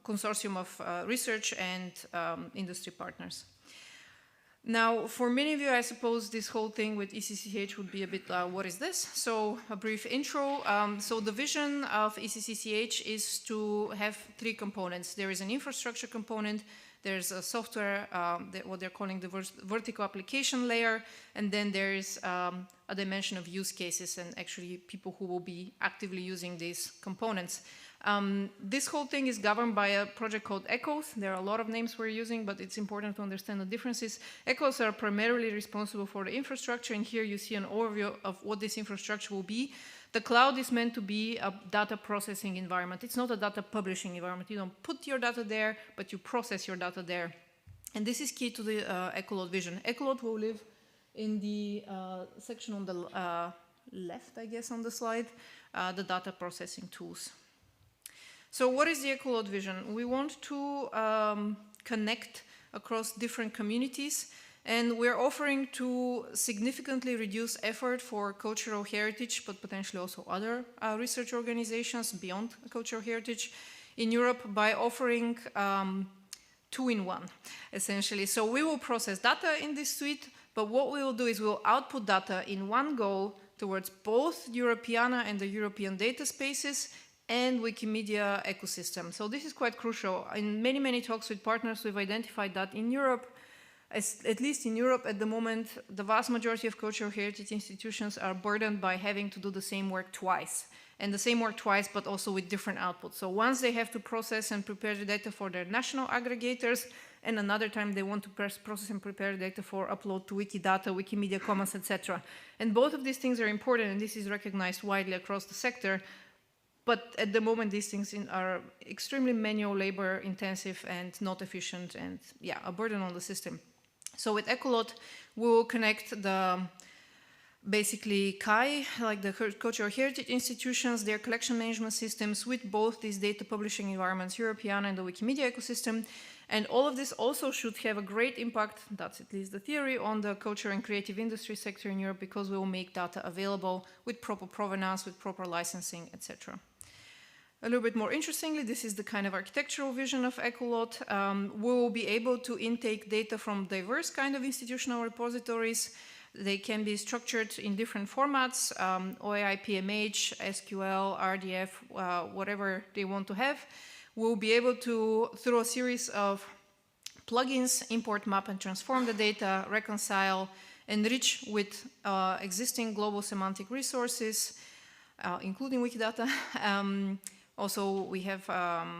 consortium of research and industry partners. Now, for many of you, I suppose this whole thing with ECCCH would be a bit, what is this? So, a brief intro. So, the vision of ECCCH is to have three components. There is an infrastructure component, there's a software, what they're calling the vertical application layer, and then there is a dimension of use cases and actually people who will be actively using these components. This whole thing is governed by a project called ECHOs. There are a lot of names we're using, but it's important to understand the differences. ECHOs are primarily responsible for the infrastructure, and here you see an overview of what this infrastructure will be. The cloud is meant to be a data processing environment. It's not a data publishing environment. You don't put your data there, but you process your data there. And this is key to the Echolot vision. Echolot will live in the section on the left, I guess, on the slide, the data processing tools. So what is the Echolot vision? We want to connect across different communities, and we're offering to significantly reduce effort for cultural heritage, but potentially also other research organizations beyond cultural heritage in Europe by offering two-in-one, essentially. So we will process data in this suite, but what we will do is we'll output data in one go towards both Europeana and the European data spaces and Wikimedia ecosystem. So this is quite crucial. In many, many talks with partners, we've identified that in Europe, at least in Europe at the moment, the vast majority of cultural heritage institutions are burdened by having to do the same work twice. And the same work twice, but also with different outputs. So once they have to process and prepare the data for their national aggregators, and another time they want to process and prepare data for upload to Wikidata, Wikimedia Commons, etc. And both of these things are important, and this is recognized widely across the sector. But at the moment, these things are extremely manual, labor intensive, and not efficient, and yeah, a burden on the system. So with Ecolot, we will connect the basically CHI, like the cultural heritage institutions, their collection management systems with both these data publishing environments, Europeana and the Wikimedia ecosystem. And all of this also should have a great impact, that's at least the theory, on the culture and creative industry sector in Europe, because we will make data available with proper provenance, with proper licensing, etc. A little bit more interestingly, this is the kind of architectural vision of Ecolot. We will be able to intake data from diverse kind of institutional repositories. They can be structured in different formats, OAI, PMH, SQL, RDF, whatever they want to have. We'll be able to, through a series of plugins, import, map, and transform the data, reconcile, enrich with existing global semantic resources, including Wikidata. Also, we have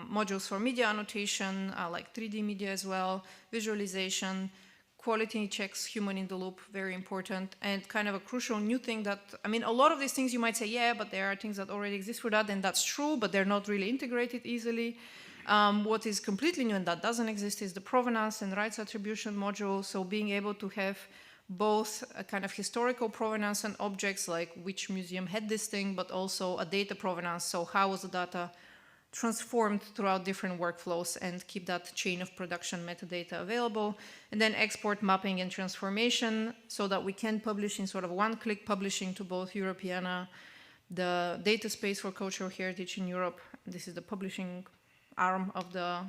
modules for media annotation, like 3D media as well, visualization, quality checks, human in the loop, very important, and kind of a crucial new thing that, I mean, a lot of these things you might say, yeah, but there are things that already exist for that, and that's true, but they're not really integrated easily. What is completely new and that doesn't exist is the provenance and rights attribution module, so being able to have both a kind of historical provenance and objects, like which museum had this thing, but also a data provenance, so how was the data transformed throughout different workflows, and keep that chain of production metadata available. And then export, mapping, and transformation, so that we can publish in sort of one-click publishing to both Europeana, the data space for cultural heritage in Europe. This is the publishing arm of the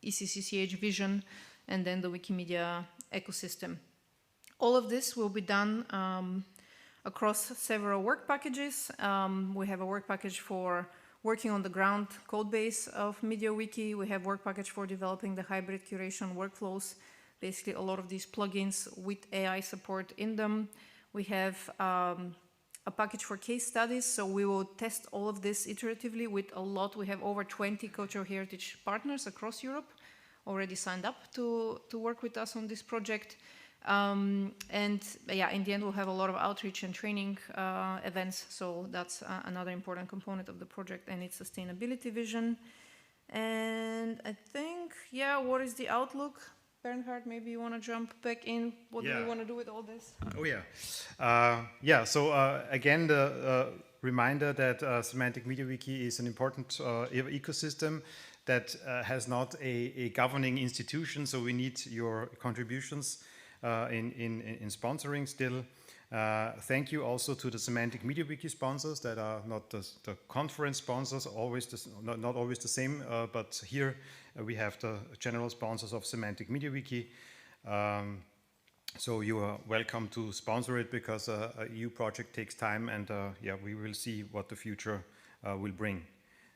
ECCCH vision, and then the Wikimedia ecosystem. All of this will be done across several work packages. We have a work package for working on the ground code base of MediaWiki. We have work package for developing the hybrid curation workflows, basically a lot of these plugins with AI support in them. We have a package for case studies, so we will test all of this iteratively with a lot. We have over 20 cultural heritage partners across Europe already signed up to work with us on this project. And yeah, in the end, we'll have a lot of outreach and training events. So that's another important component of the project and its sustainability vision. And I think, yeah, what is the outlook? Bernhard, maybe you want to jump back in. What do we want to do with all this? Oh, yeah. So again, the reminder that Semantic MediaWiki is an important ecosystem that has not a governing institution. So we need your contributions in sponsoring still. Thank you also to the Semantic MediaWiki sponsors that are not the conference sponsors, not always the same, but here we have the general sponsors of Semantic MediaWiki. So you are welcome to sponsor it, because a EU project takes time, and yeah, we will see what the future will bring.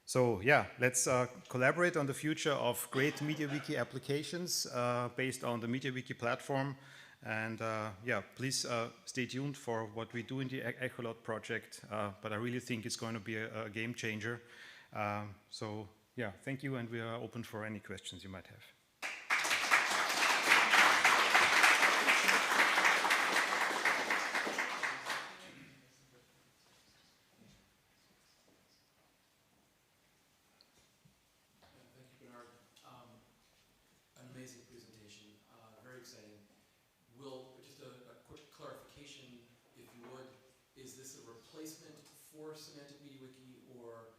So yeah, let's collaborate on the future of great MediaWiki applications based on the MediaWiki platform. And yeah, please stay tuned for what we do in the Ecolot project. But I really think it's going to be a game changer. So yeah, thank you, and we are open for any questions you might have. Semantic MediaWiki, or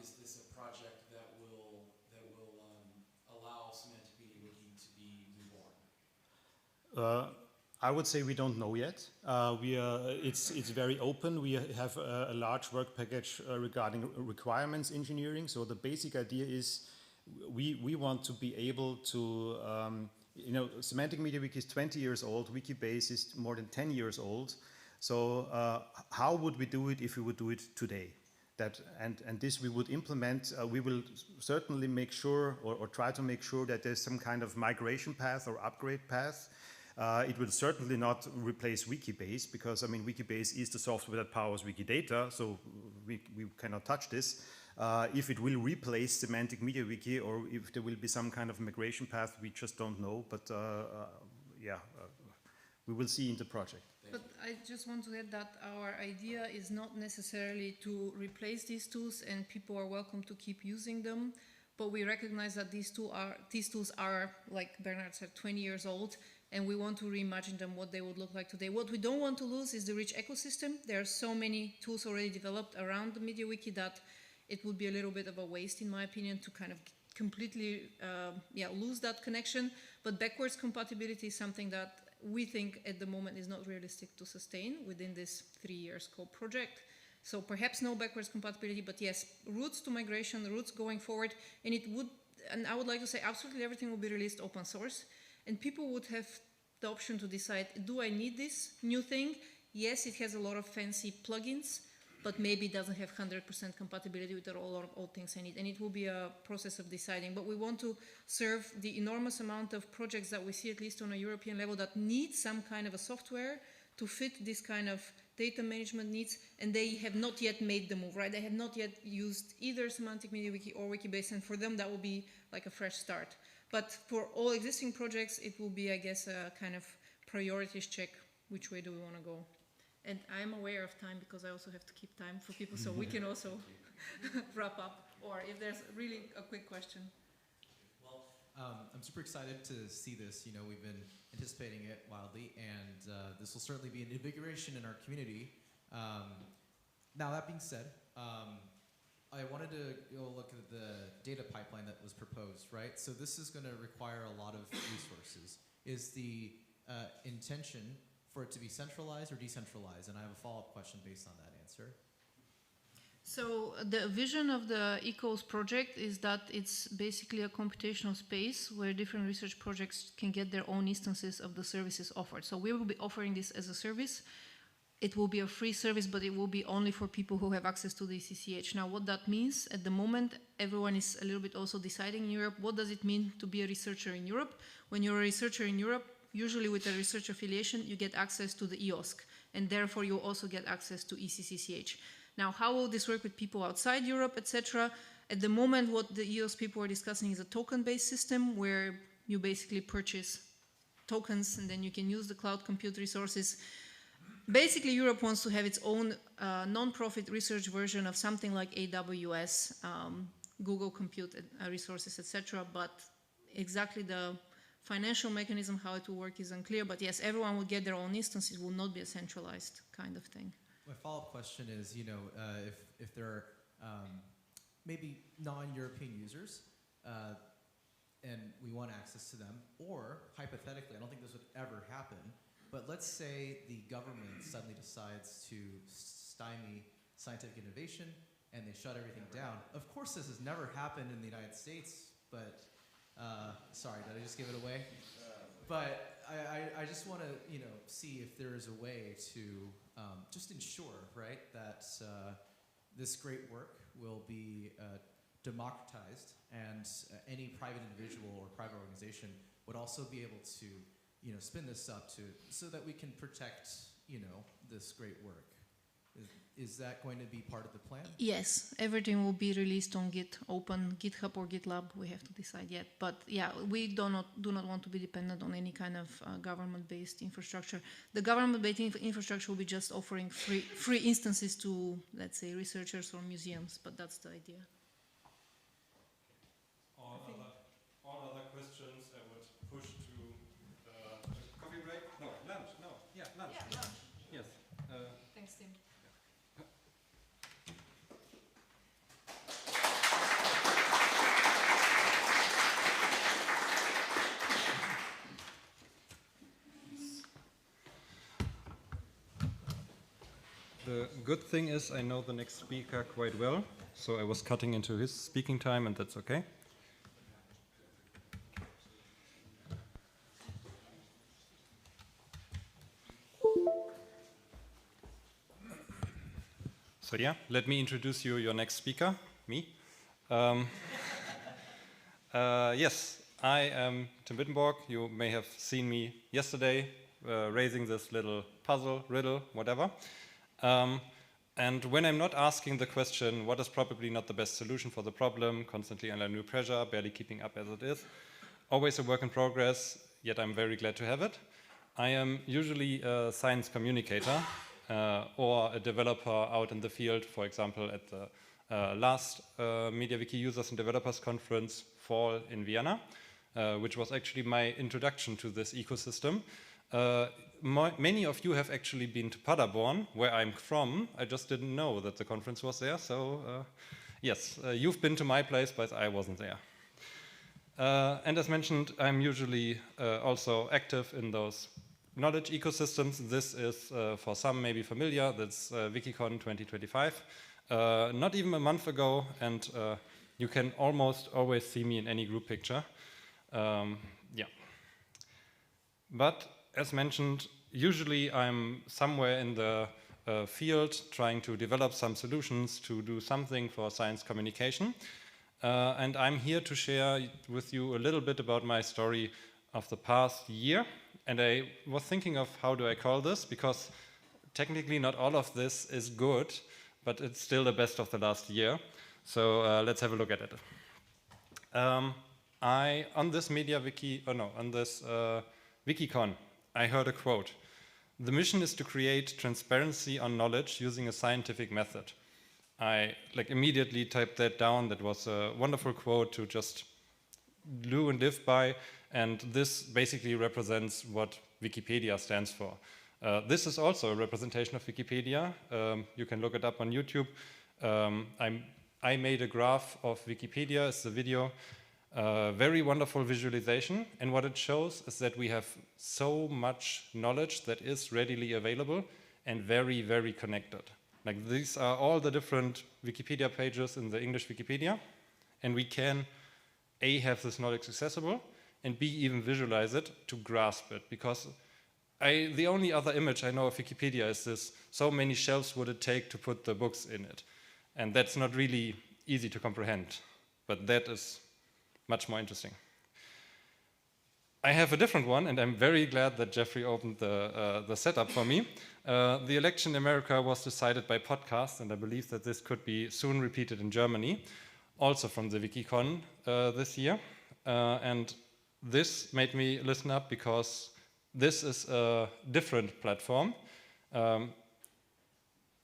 is this a project that will allow Semantic MediaWiki to be reborn? I would say we don't know yet. It's very open. We have a large work package regarding requirements engineering. So the basic idea is we want to be able to, Semantic MediaWiki is 20 years old. Wikibase is more than 10 years old. So how would we do it if we would do it today? And this we would implement, we will certainly make sure or try to make sure that there's some kind of migration path or upgrade path. It will certainly not replace Wikibase because, I mean, Wikibase is the software that powers Wikidata, so we cannot touch this. If it will replace Semantic MediaWiki or if there will be some kind of migration path, we just don't know, but we will see in the project. But I just want to add that our idea is not necessarily to replace these tools, and people are welcome to keep using them. But we recognize that these tools are, like Bernard said, 20 years old, and we want to reimagine them what they would look like today. What we don't want to lose is the rich ecosystem. There are so many tools already developed around the MediaWiki that it would be a little bit of a waste, in my opinion, to kind of completely lose that connection. But backwards compatibility is something that we think at the moment is not realistic to sustain within this 3-year scope project. So perhaps no backwards compatibility, but yes, routes to migration, routes going forward, and I would like to say absolutely everything will be released open source, and people would have the option to decide, do I need this new thing? Yes, it has a lot of fancy plugins, but maybe it doesn't have 100% compatibility with all things I need. And it will be a process of deciding. But we want to serve the enormous amount of projects that we see, at least on a European level, that need some kind of a software to fit this kind of data management needs. And they have not yet made the move, right? They have not yet used either Semantic MediaWiki or Wikibase. And for them, that will be like a fresh start. But for all existing projects, it will be, I guess, a kind of priorities check. Which way do we want to go? And I'm aware of time because I also have to keep time for people, so we can also wrap up. Or if there's really a quick question. Well, I'm super excited to see this. You know, we've been anticipating it wildly, and this will certainly be an invigoration in our community. Now, that being said, I wanted to go look at the data pipeline that was proposed, right? So this is going to require a lot of resources. Is the intention for it to be centralized or decentralized? And I have a follow-up question based on that answer. So the vision of the ECOS project is that it's basically a computational space where different research projects can get their own instances of the services offered. So we will be offering this as a service. It will be a free service, but it will be only for people who have access to the ECCH. Now, what that means, at the moment, everyone is a little bit also deciding in Europe, what does it mean to be a researcher in Europe? When you're a researcher in Europe, usually with a research affiliation, you get access to the EOSC, and therefore you also get access to ECCCH. Now, how will this work with people outside Europe, etc.? At the moment, what the EOSC people are discussing is a token-based system where you basically purchase tokens and then you can use the cloud compute resources. Basically, Europe wants to have its own non-profit research version of something like AWS, Google Compute resources, etc. But exactly the financial mechanism, how it will work is unclear, but yes, everyone will get their own instances, will not be a centralized kind of thing. My follow-up question is, you know, if there are maybe non-European users and we want access to them, or hypothetically, I don't think this would ever happen, but let's say the government suddenly decides to stymie scientific innovation and they shut everything down. Of course, this has never happened in the United States, but sorry, did I just give it away? But I just want to, you know, see if there is a way to just ensure, right, that this great work will be democratized, and any private individual or private organization would also be able to, you know, spin this up so that we can protect, you know, this great work. Is that going to be part of the plan? Yes, everything will be released on GitHub or GitLab. We have to decide yet. But yeah, we do not want to be dependent on any kind of government-based infrastructure. The government-based infrastructure will be just offering free instances to, let's say, researchers or museums. But that's the idea. All other questions I would push to coffee break? No, lunch. No, yeah, lunch. Yeah, lunch. Yes. Thanks, Tim. The good thing is I know the next speaker quite well, so I was cutting into his speaking time, and that's okay. So yeah, let me introduce you your next speaker, me. Yes, I am Tim Wittenborg. You may have seen me yesterday raising this little puzzle, riddle, whatever. And when I'm not asking the question, what is probably not the best solution for the problem, constantly under new pressure, barely keeping up as it is, always a work in progress, yet I'm very glad to have it. I am usually a science communicator or a developer out in the field, for example, at the last MediaWiki Users and Developers Conference fall in Vienna, which was actually my introduction to this ecosystem. Many of you have actually been to Paderborn, where I'm from. I just didn't know that the conference was there. So yes, you've been to my place, but I wasn't there. And as mentioned, I'm usually also active in those knowledge ecosystems. This is, for some, maybe familiar. That's WikiCon 2025. Not even a month ago, and you can almost always see me in any group picture. Yeah. But as mentioned, usually I'm somewhere in the field trying to develop some solutions to do something for science communication. And I'm here to share with you a little bit about my story of the past year. And I was thinking of how do I call this, because technically not all of this is good, but it's still the best of the last year. So let's have a look at it. On this MediaWiki, on this WikiCon, I heard a quote. The mission is to create transparency on knowledge using a scientific method. I immediately typed that down. That was a wonderful quote to just do and live by. And this basically represents what Wikipedia stands for. This is also a representation of Wikipedia. You can look it up on YouTube. I made a graph of Wikipedia. It's the video. Very wonderful visualization. And what it shows is that we have so much knowledge that is readily available and very, very connected. Like these are all the different Wikipedia pages in the English Wikipedia. And we can, A, have this knowledge accessible, and B, even visualize it to grasp it. Because the only other image I know of Wikipedia is this, so many shelves would it take to put the books in it. And that's not really easy to comprehend. But that is much more interesting. I have a different one, and I'm very glad that Jeffrey opened the setup for me. The election in America was decided by podcast, and I believe that this could be soon repeated in Germany, also from the WikiCon this year. And this made me listen up because this is a different platform.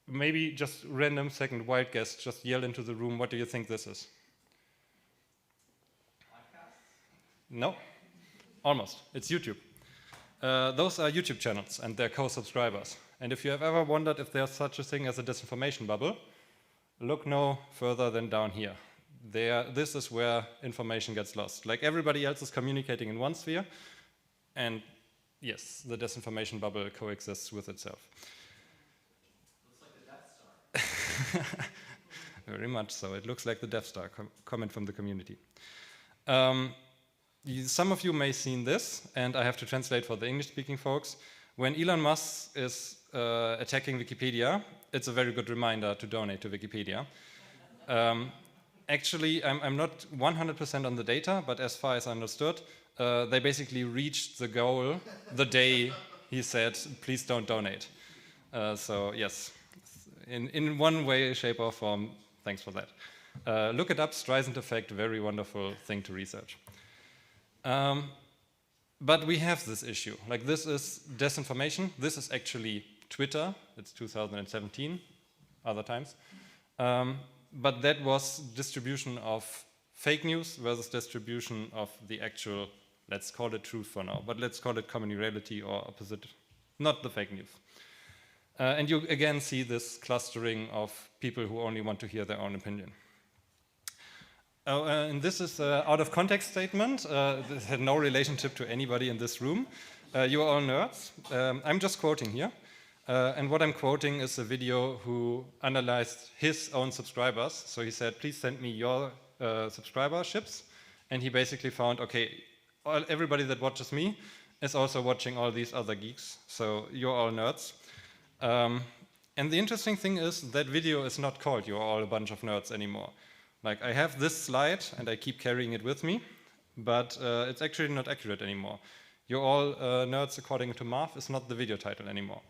Maybe just random second wild guess, just yell into the room, what do you think this is? No, almost. It's YouTube. Those are YouTube channels and their co-subscribers. And if you have ever wondered if there's such a thing as a disinformation bubble, look no further than down here. This is where information gets lost. Like everybody else is communicating in one sphere, and yes, the disinformation bubble coexists with itself. Looks like the Death Star. Very much so. It looks like the Death Star, comment from the community. Some of you may have seen this, and I have to translate for the English-speaking folks. When Elon Musk is attacking Wikipedia, it's a very good reminder to donate to Wikipedia. Actually, I'm not 100% on the data, but as far as I understood, they basically reached the goal the day he said, please don't donate. So yes, in one way, shape, or form, thanks for that. Look it up, Streisand effect, very wonderful thing to research. But we have this issue. Like this is disinformation. This is actually Twitter. It's 2017, other times. But that was distribution of fake news versus distribution of the actual, let's call it truth for now, but let's call it common reality or opposite, not the fake news. And you again see this clustering of people who only want to hear their own opinion. And this is an out of context statement. This had no relationship to anybody in this room. You are all nerds. I'm just quoting here. And what I'm quoting is a video who analyzed his own subscribers. So he said, please send me your subscriberships. And he basically found, okay, everybody that watches me is also watching all these other geeks. So you're all nerds. And the interesting thing is that video is not called "You're all a bunch of nerds" anymore. Like, I have this slide and I keep carrying it with me, but it's actually not accurate anymore. "You're all nerds according to math" is not the video title anymore.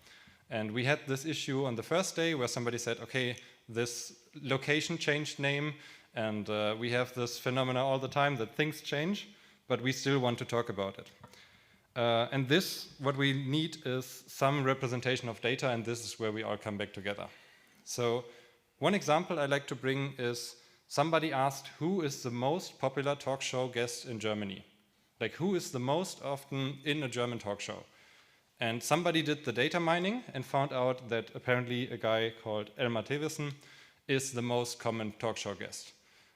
And we had this issue on the first day where somebody said, okay, this location changed name, and we have this phenomena all the time that things change, but we still want to talk about it. And this, what we need is some representation of data, and this is where we all come back together. So one example I like to bring is somebody asked, who is the most popular talk show guest in Germany? Like, who is the most often in a German talk show? And somebody did the data mining and found out that apparently a guy called Elmar Thewissen is the most common talk show guest.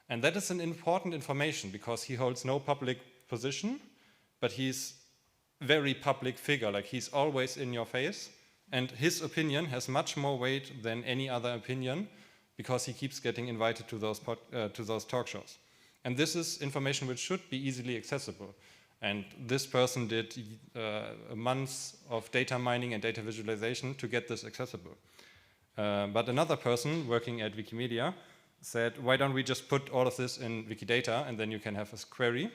And that is an important information because he holds no public position, but he's very public figure, like he's always in your face, and his opinion has much more weight than any other opinion because he keeps getting invited to those talk shows. And this is information which should be easily accessible. And this person did months of data mining and data visualization to get this accessible. But another person working at Wikimedia said, why don't we just put all of this in Wikidata and then you can have a query.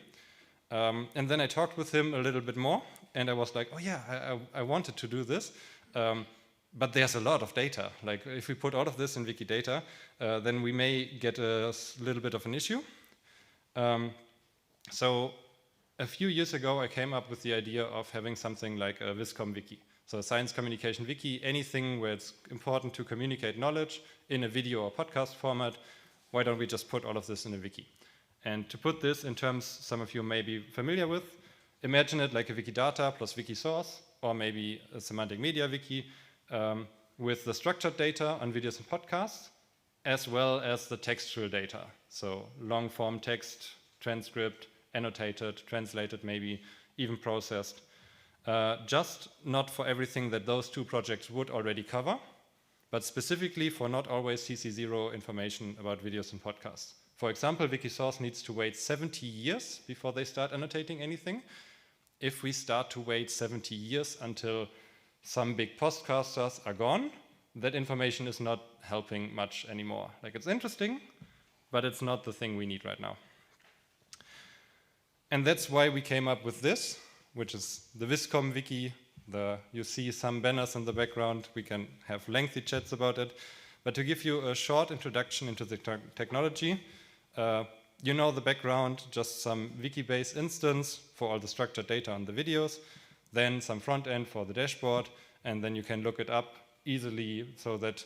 And then I talked with him a little bit more and I was like, oh yeah, I wanted to do this. But there's a lot of data. Like if we put all of this in Wikidata, then we may get a little bit of an issue. So a few years ago, I came up with the idea of having something like a WISCOM wiki. So a science communication wiki, anything where it's important to communicate knowledge in a video or podcast format, why don't we just put all of this in a wiki? And to put this in terms some of you may be familiar with, imagine it like a Wikidata plus Wikisource, or maybe a semantic MediaWiki with the structured data on videos and podcasts, as well as the textual data. So long form text, transcript, annotated, translated, maybe even processed. Just not for everything that those two projects would already cover, but specifically for not always CC0 information about videos and podcasts. For example, Wikisource needs to wait 70 years before they start annotating anything. If we start to wait 70 years until some big podcasters are gone, that information is not helping much anymore. Like, it's interesting, but it's not the thing we need right now. And that's why we came up with this, which is the WISCOM wiki. You see some banners in the background. We can have lengthy chats about it. But to give you a short introduction into the technology, you know the background, just some wiki-based instance for all the structured data on the videos, then some front end for the dashboard, and then you can look it up easily so that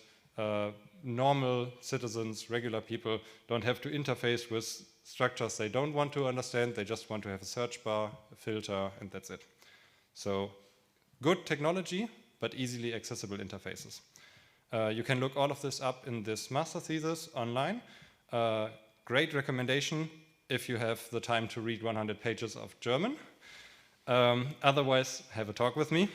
normal citizens, regular people, don't have to interface with structures they don't want to understand. They just want to have a search bar, a filter, and that's it. So good technology, but easily accessible interfaces. You can look all of this up in this master thesis online. Great recommendation if you have the time to read 100 pages of German. Otherwise, have a talk with me.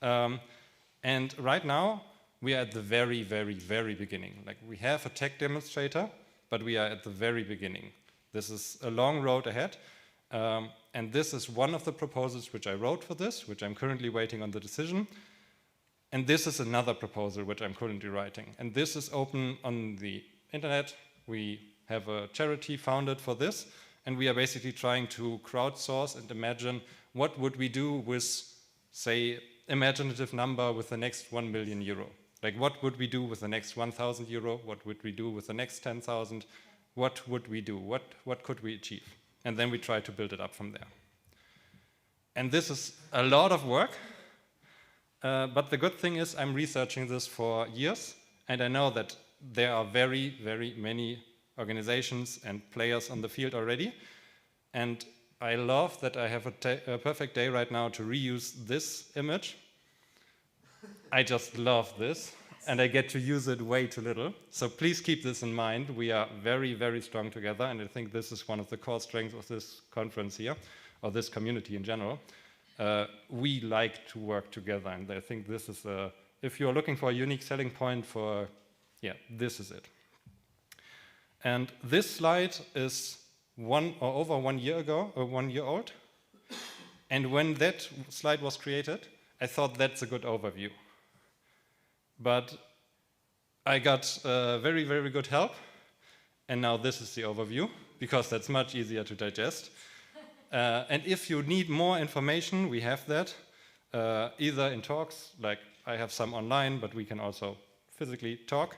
And right now, we are at the very, very, very beginning. Like, we have a tech demonstrator, but we are at the very beginning. This is a long road ahead. And this is one of the proposals which I wrote for this, which I'm currently waiting on the decision. And this is another proposal which I'm currently writing. And this is open on the internet. We have a charity founded for this. And we are basically trying to crowdsource and imagine what would we do with, say, imaginative number with the next 1 million euro. Like, what would we do with the next 1,000 euro? What would we do with the next 10,000? What would we do? What could we achieve? And then we try to build it up from there. And this is a lot of work. But the good thing is I'm researching this for years. And I know that there are very, very many organizations and players on the field already. And I love that I have a perfect day right now to reuse this image. I just love this, and I get to use it way too little. So please keep this in mind. We are very, very strong together, and I think this is one of the core strengths of this conference here, or this community in general. We like to work together, and I think this is if you're looking for a unique selling point for, yeah, this is it. And this slide is over 1 year ago, or 1 year old. And when that slide was created, I thought that's a good overview. But I got very, very good help. And now this is the overview, because that's much easier to digest. And if you need more information, we have that, either in talks, like I have some online, but we can also physically talk.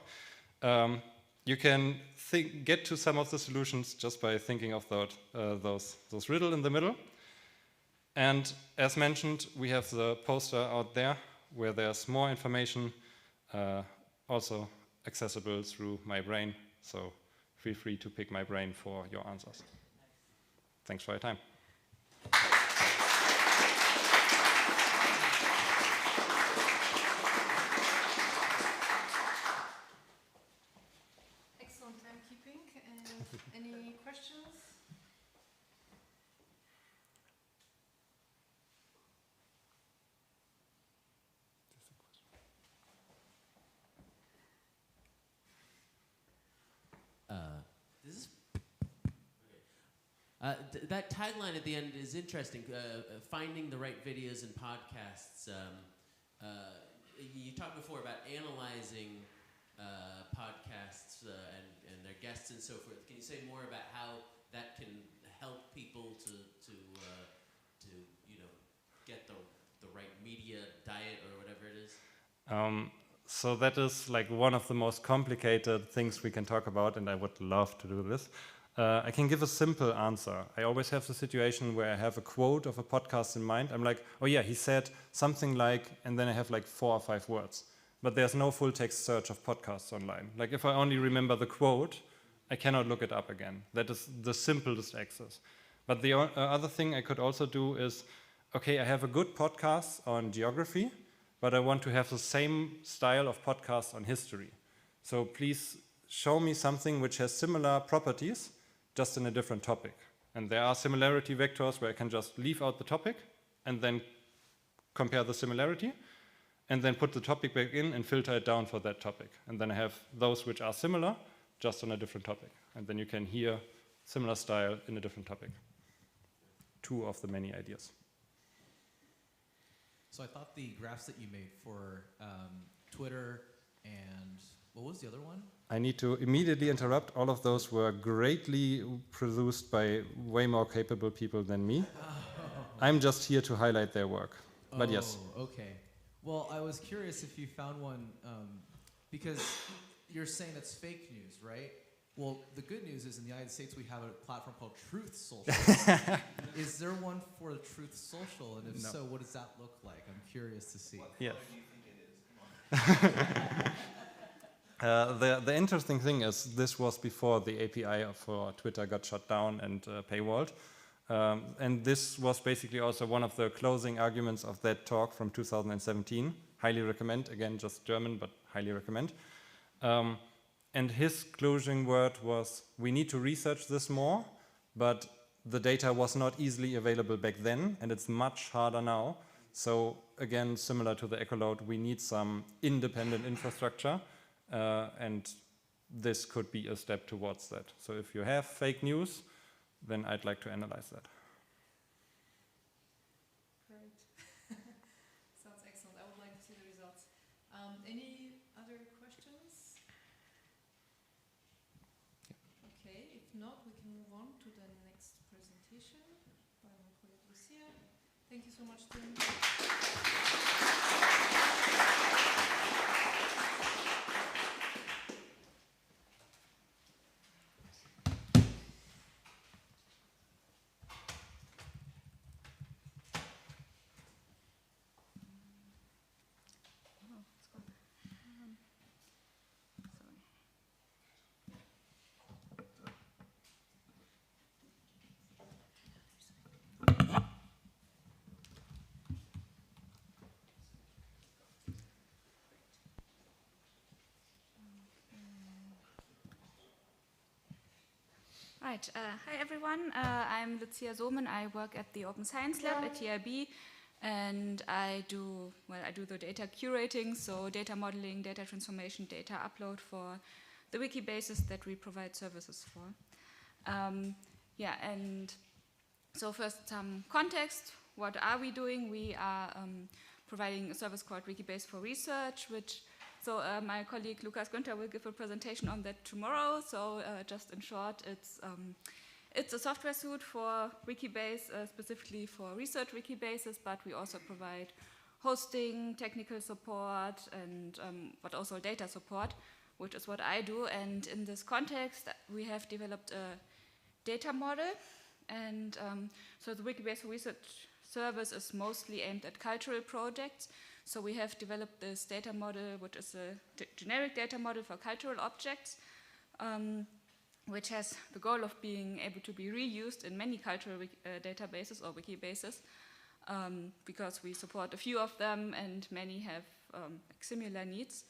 You can get to some of the solutions just by thinking of those riddle in the middle. And as mentioned, we have the poster out there where there's more information, also accessible through my brain. So feel free to pick my brain for your answers. Thanks for your time. Excellent timekeeping. And any questions? That tagline at the end is interesting. Finding the right videos and podcasts. You talked before about analyzing podcasts and their guests and so forth. Can you say more about how that can help people to get the right media diet or whatever it is? So that is like one of the most complicated things we can talk about, and I would love to do this. I can give a simple answer. I always have the situation where I have a quote of a podcast in mind. I'm like, oh yeah, he said something like, and then I have like 4 or 5 words. But there's no full text search of podcasts online. Like if I only remember the quote, I cannot look it up again. That is the simplest access. But the other thing I could also do is, okay, I have a good podcast on geography, but I want to have the same style of podcast on history. So please show me something which has similar properties, just in a different topic. And there are similarity vectors where I can just leave out the topic and then compare the similarity and then put the topic back in and filter it down for that topic. And then I have those which are similar, just on a different topic. And then you can hear similar style in a different topic. 2 of the many ideas. So I thought the graphs that you made for Twitter and what was the other one? I need to immediately interrupt. All of those were greatly produced by way more capable people than me. Oh. I'm just here to highlight their work. But yes. Okay. Well, I was curious if you found one, because you're saying it's fake news, right? Well, the good news is in the United States we have a platform called Truth Social. Is there one for Truth Social? And if so, what does that look like? I'm curious to see. What do you think it is? The interesting thing is this was before the API for Twitter got shut down and paywalled. And this was basically also one of the closing arguments of that talk from 2017. Highly recommend, again, just German, but highly recommend. And his closing word was, we need to research this more, but the data was not easily available back then, and it's much harder now. So again, similar to the Echolode, we need some independent infrastructure, and this could be a step towards that. So if you have fake news, then I'd like to analyze that. Great. Sounds excellent. I would like to see the results. Any other questions? Okay, if not, we can move on to the next presentation by my colleague Lucia. Thank you so much, Tim. Right. Hi, everyone. I'm Lucia Sohmen. I work at the Open Science Lab at TIB, and I do the data curating, so data modeling, data transformation, data upload for the wiki bases that we provide services for. And so first some context. What are we doing? We are providing a service called Wikibase for Research, which So my colleague Lukas Günther will give a presentation on that tomorrow. So just in short, it's a software suite for Wikibase, specifically for research Wikibases, but we also provide hosting, technical support, and but also data support, which is what I do. And in this context, we have developed a data model. And so the Wikibase Research Service is mostly aimed at cultural projects. So we have developed this data model, which is a generic data model for cultural objects, which has the goal of being able to be reused in many cultural databases or Wikibases, because we support a few of them and many have similar needs.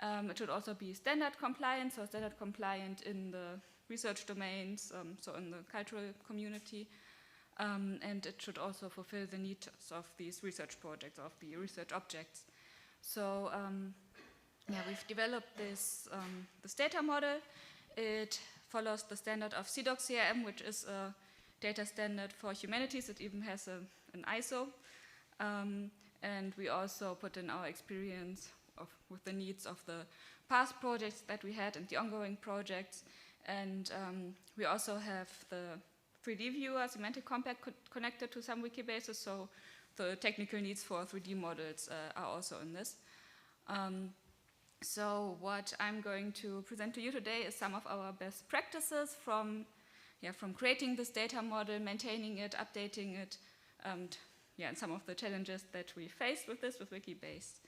It should also be standard compliant, so standard compliant in the research domains, so in the cultural community. And it should also fulfill the needs of these research projects, of the research objects. So yeah, we've developed this data model. It follows the standard of CDOC CRM, which is a data standard for humanities. It even has an ISO. And we also put in our experience with the needs of the past projects that we had and the ongoing projects. And we also have the 3D viewer, Semantic Compact, connected to some Wikibases, so the technical needs for 3D models are also in this. So what I'm going to present to you today is some of our best practices from creating this data model, maintaining it, updating it, and some of the challenges that we faced with this, with Wikibase.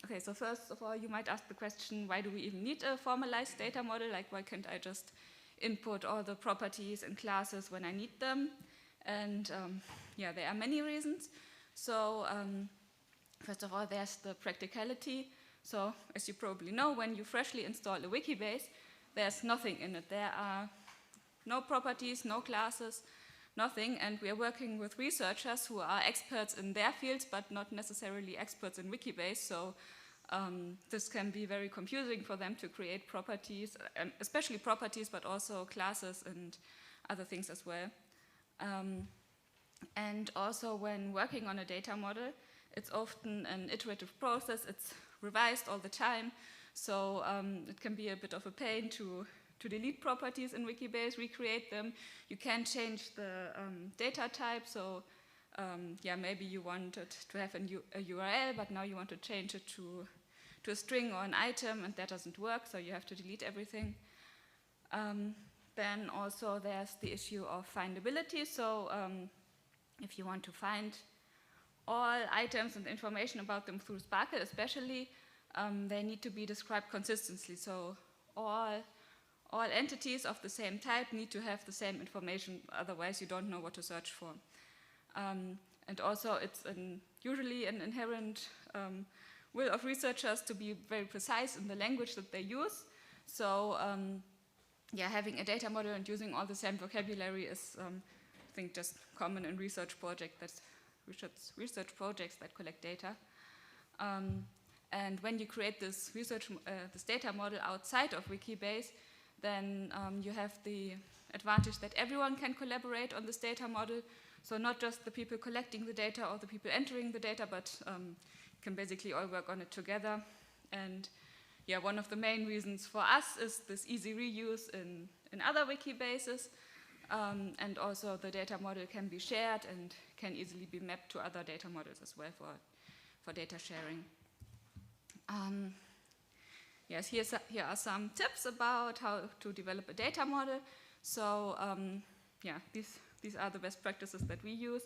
Okay, so first of all, you might ask the question, why do we even need a formalized data model? Like, why can't I just input all the properties and classes when I need them? And there are many reasons. So first of all, there's the practicality. So as you probably know, when you freshly install a Wikibase, there's nothing in it. There are no properties, no classes, nothing. And we are working with researchers who are experts in their fields, but not necessarily experts in Wikibase. So this can be very confusing for them to create properties, especially properties, but also classes and other things as well. And also when working on a data model, it's often an iterative process. It's revised all the time. So it can be a bit of a pain to delete properties in Wikibase, recreate them. You can change the data type. So maybe you wanted to have a URL, but now you want to change it to a string or an item, and that doesn't work, so you have to delete everything. Then also there's the issue of findability. So if you want to find all items and information about them through Sparkle especially, they need to be described consistently. So all entities of the same type need to have the same information, otherwise you don't know what to search for. And also it's usually an inherent will of researchers to be very precise in the language that they use. So having a data model and using all the same vocabulary is, I think, just common in research projects that collect data. And when you create this this data model outside of Wikibase, then you have the advantage that everyone can collaborate on this data model. So not just the people collecting the data or the people entering the data, but can basically all work on it together. And one of the main reasons for us is this easy reuse in other Wikibases. And also the data model can be shared and can easily be mapped to other data models as well for data sharing. Here are some tips about how to develop a data model. So these are the best practices that we use.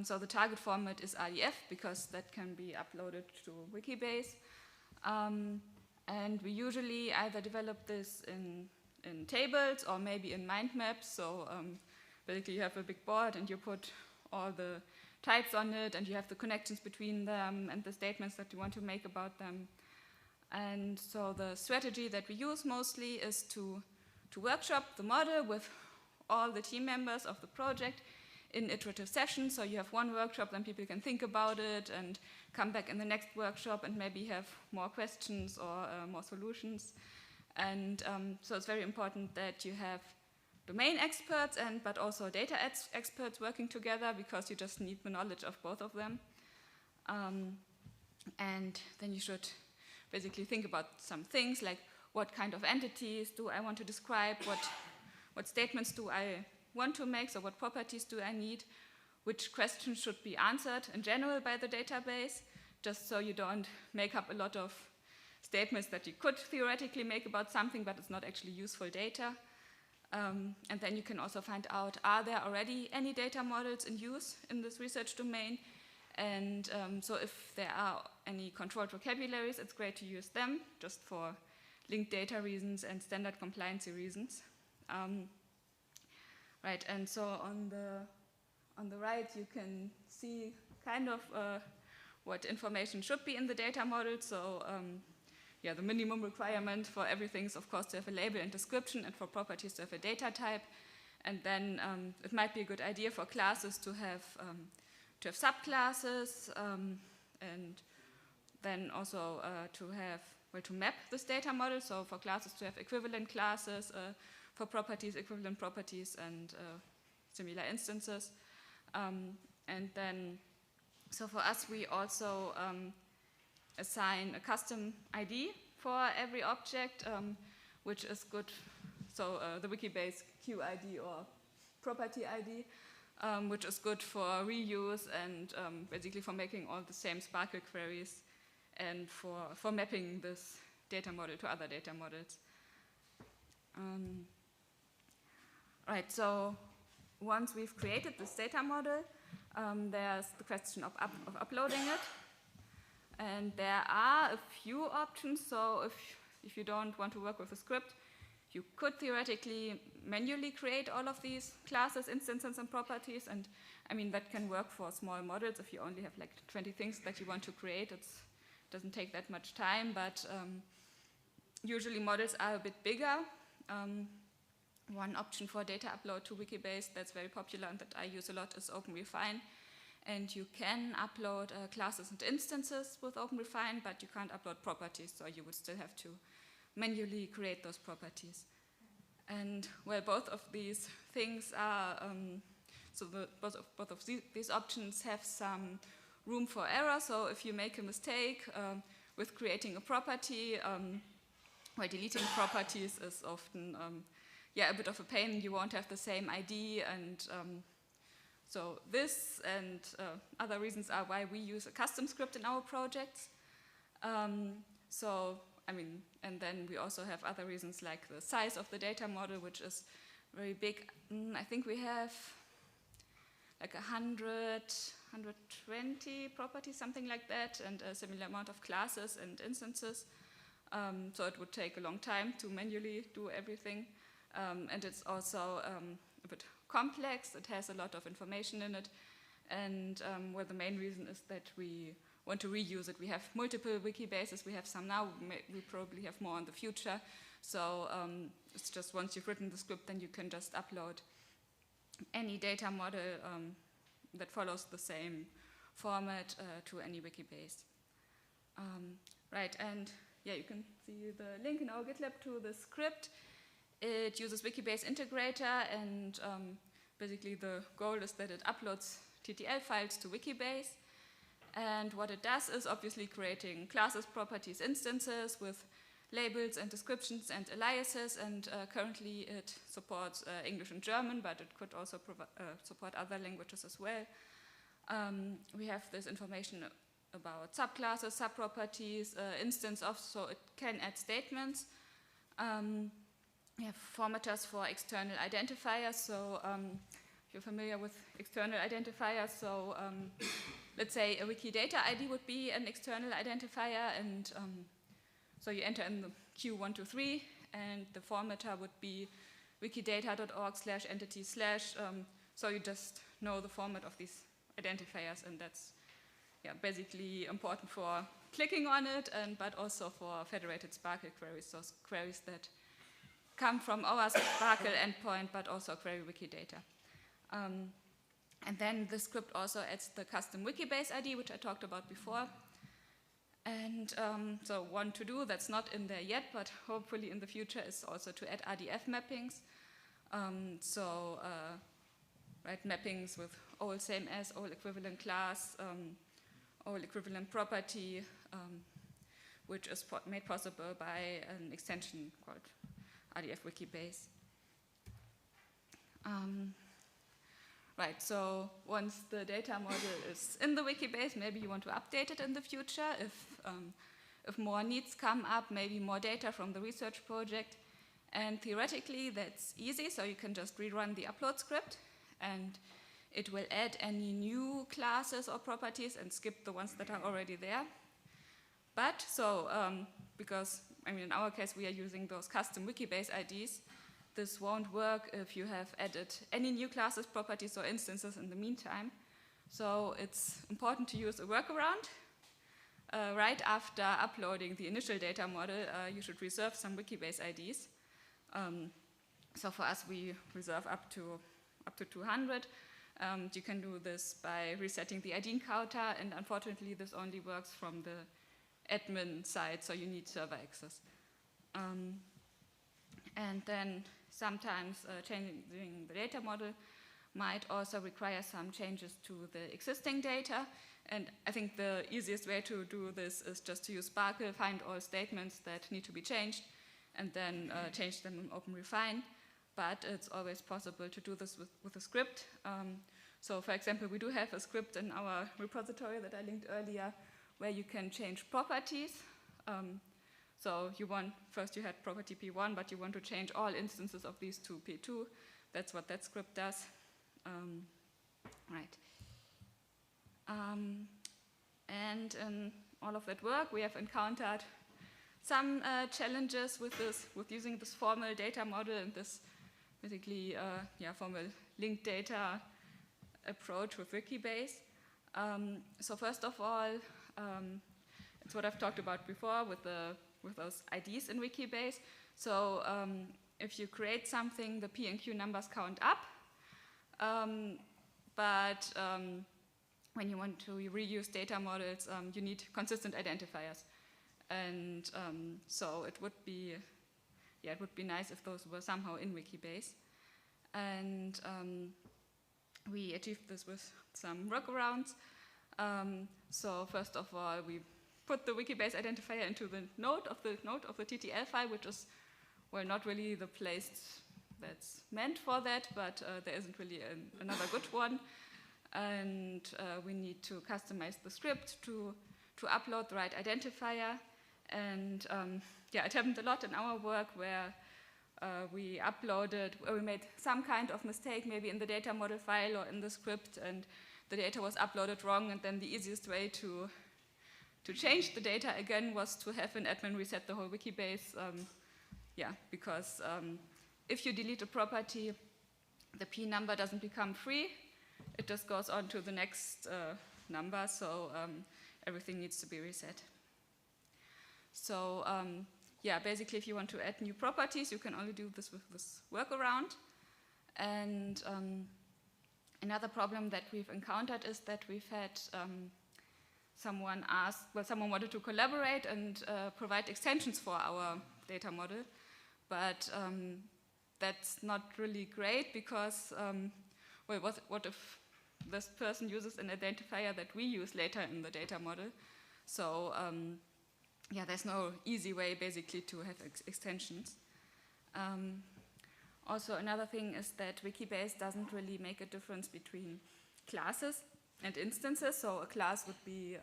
So the target format is RDF because that can be uploaded to Wikibase. And we usually either develop this in tables or maybe in mind maps. So basically you have a big board and you put all the types on it and you have the connections between them and the statements that you want to make about them. And so the strategy that we use mostly is to workshop the model with all the team members of the project in iterative sessions. So you have one workshop, then people can think about it and come back in the next workshop and maybe have more questions or more solutions. And so it's very important that you have domain experts but also data experts working together because you just need the knowledge of both of them. And then you should basically think about some things like what kind of entities do I want to describe, what statements do I want to make, so what properties do I need, which questions should be answered in general by the database, just so you don't make up a lot of statements that you could theoretically make about something, but it's not actually useful data. And then you can also find out, are there already any data models in use in this research domain? And so if there are any controlled vocabularies, it's great to use them, just for linked data reasons and standard compliancy reasons. Right, and so on the right, you can see kind of what information should be in the data model. So yeah, the minimum requirement for everything is, of course, to have a label and description, and for properties to have a data type. And then it might be a good idea for classes to have subclasses, and then also to map this data model. So for classes to have equivalent classes, for properties, equivalent properties, and similar instances. And then, so for us, we also assign a custom ID for every object, which is good. So the Wikibase QID or property ID, which is good for reuse and basically for making all the same Sparkle queries and for mapping this data model to other data models. Right, so once we've created this data model, there's the question of uploading it. And there are a few options. So if you don't want to work with a script, you could theoretically manually create all of these classes, instances, and properties. And I mean, that can work for small models. If you only have like 20 things that you want to create, it doesn't take that much time. But usually models are a bit bigger. One option for data upload to Wikibase that's very popular and that I use a lot is OpenRefine. And you can upload classes and instances with OpenRefine, but you can't upload properties, so you would still have to manually create those properties. And well, both of these things are, both of these options have some room for error. So if you make a mistake with creating a property, well, deleting properties is often a bit of a pain. You won't have the same ID, and so this and other reasons are why we use a custom script in our projects. So, I mean, and then we also have other reasons like the size of the data model, which is very big. I think we have like 120 properties, something like that, and a similar amount of classes and instances. So it would take a long time to manually do everything. And it's also a bit complex. It has a lot of information in it. And well, the main reason is that we want to reuse it. We have multiple Wikibases. We have some now. We probably have more in the future. So it's just once you've written the script, then you can just upload any data model that follows the same format to any Wikibase. Right, and yeah, you can see the link in our GitLab to the script. It uses Wikibase integrator, and basically the goal is that it uploads TTL files to Wikibase. And what it does is obviously creating classes, properties, instances with labels and descriptions and aliases. And currently it supports English and German, but it could also support other languages as well. We have this information about subclasses, subproperties, instance of, so it can add statements. We have formatters for external identifiers. So if you're familiar with external identifiers, so let's say a Wikidata ID would be an external identifier, and so you enter in the Q123, and the formatter would be wikidata.org/entity/, so you just know the format of these identifiers, and that's basically important for clicking on it, but also for federated Sparkle queries, so queries that come from our Sparkle endpoint, but also query Wikidata. And then the script also adds the custom Wikibase ID, which I talked about before. And so one to do that's not in there yet, but hopefully in the future, is also to add RDF mappings. Mappings with all same as, all equivalent class, OL equivalent property, which is made possible by an extension called RDF Wikibase. Right, so once the data model is in the Wikibase, maybe you want to update it in the future. If more needs come up, maybe more data from the research project. And theoretically, that's easy, so you can just rerun the upload script, and it will add any new classes or properties and skip the ones that are already there. But, because, in our case, we are using those custom Wikibase IDs, this won't work if you have added any new classes, properties, or instances in the meantime. So it's important to use a workaround. Right after uploading the initial data model, you should reserve some Wikibase IDs. So for us, we reserve up to 200. You can do this by resetting the ID counter, and unfortunately, this only works from the admin side, so you need server access. And then sometimes changing the data model might also require some changes to the existing data. And I think the easiest way to do this is just to use Sparkle, find all statements that need to be changed, and then change them in OpenRefine. But it's always possible to do this with a script. So for example, we do have a script in our repository that I linked earlier where you can change properties. So first you had property P1, but you want to change all instances of these to P2. That's what that script does. Right. And in all of that work, we have encountered some challenges with using this formal data model and this basically formal linked data approach with Wikibase. So first of all, it's what I've talked about before with those IDs in Wikibase. So if you create something, the P and Q numbers count up. But when you want to reuse data models, you need consistent identifiers. And so it would be nice if those were somehow in Wikibase. And we achieved this with some workarounds. So first of all, we put the Wikibase identifier into the node of the TTL file, which is, well, not really the place that's meant for that, but there isn't really another good one. And we need to customize the script to upload the right identifier. And it happened a lot in our work where we made some kind of mistake, maybe in the data model file or in the script, and the data was uploaded wrong, and then the easiest way to change the data again was to have an admin reset the whole Wikibase. Because if you delete a property, the P number doesn't become free. It just goes on to the next number, so everything needs to be reset. So basically if you want to add new properties, you can only do this with this workaround. And another problem that we've encountered is that we've had someone wanted to collaborate and provide extensions for our data model, but that's not really great because, what if this person uses an identifier that we use later in the data model? So there's no easy way basically to have extensions. Also, another thing is that Wikibase doesn't really make a difference between classes and instances. So a class would be,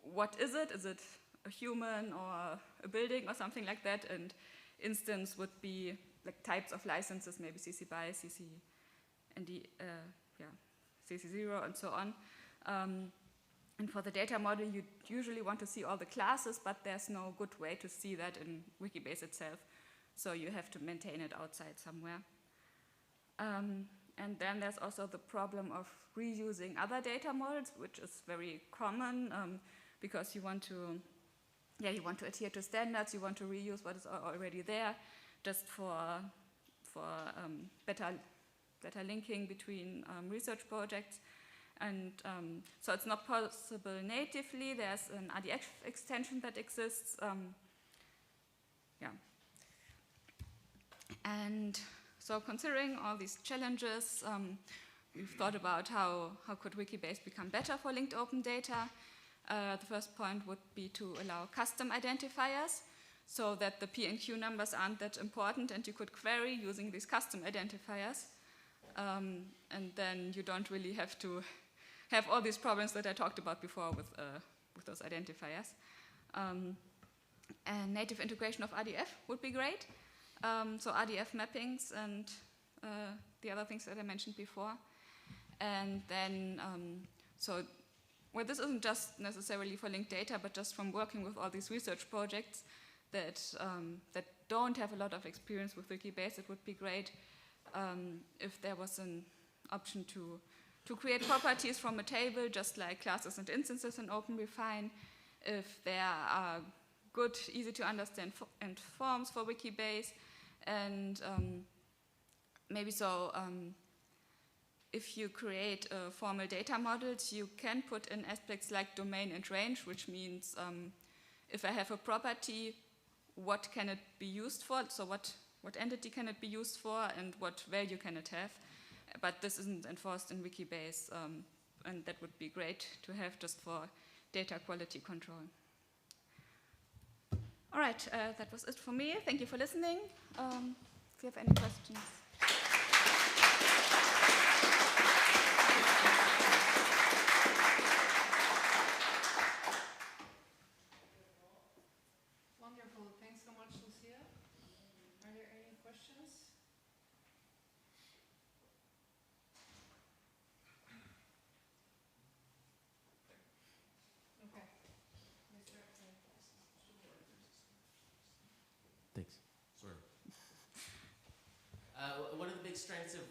what is it? Is it a human or a building or something like that? And instance would be like types of licenses, maybe CC BY, CC ND, CC0, and so on. And for the data model, you usually want to see all the classes, but there's no good way to see that in Wikibase itself. So you have to maintain it outside somewhere. And then there's also the problem of reusing other data models, which is very common because you want to adhere to standards, you want to reuse what is already there, just for better linking between research projects. And so it's not possible natively. There's an RDF extension that exists. And so considering all these challenges, we've thought about how could Wikibase become better for linked open data. The first point would be to allow custom identifiers so that the P and Q numbers aren't that important and you could query using these custom identifiers. And then you don't really have to have all these problems that I talked about before with those identifiers. And native integration of RDF would be great. So RDF mappings and the other things that I mentioned before. And then, well, this isn't just necessarily for linked data, but just from working with all these research projects that don't have a lot of experience with Wikibase, it would be great if there was an option to create properties from a table, just like classes and instances in OpenRefine. If there are good, easy to understand and forms for Wikibase, and maybe if you create formal data models, you can put in aspects like domain and range, which means if I have a property, what can it be used for? So what entity can it be used for, and what value can it have? But this isn't enforced in Wikibase, and that would be great to have just for data quality control. All right, that was it for me. Thank you for listening. If you have any questions. Wonderful. Thanks so much, Lucia. Are there any questions? Okay. Mr. Thanks. Sure. One of the big strengths of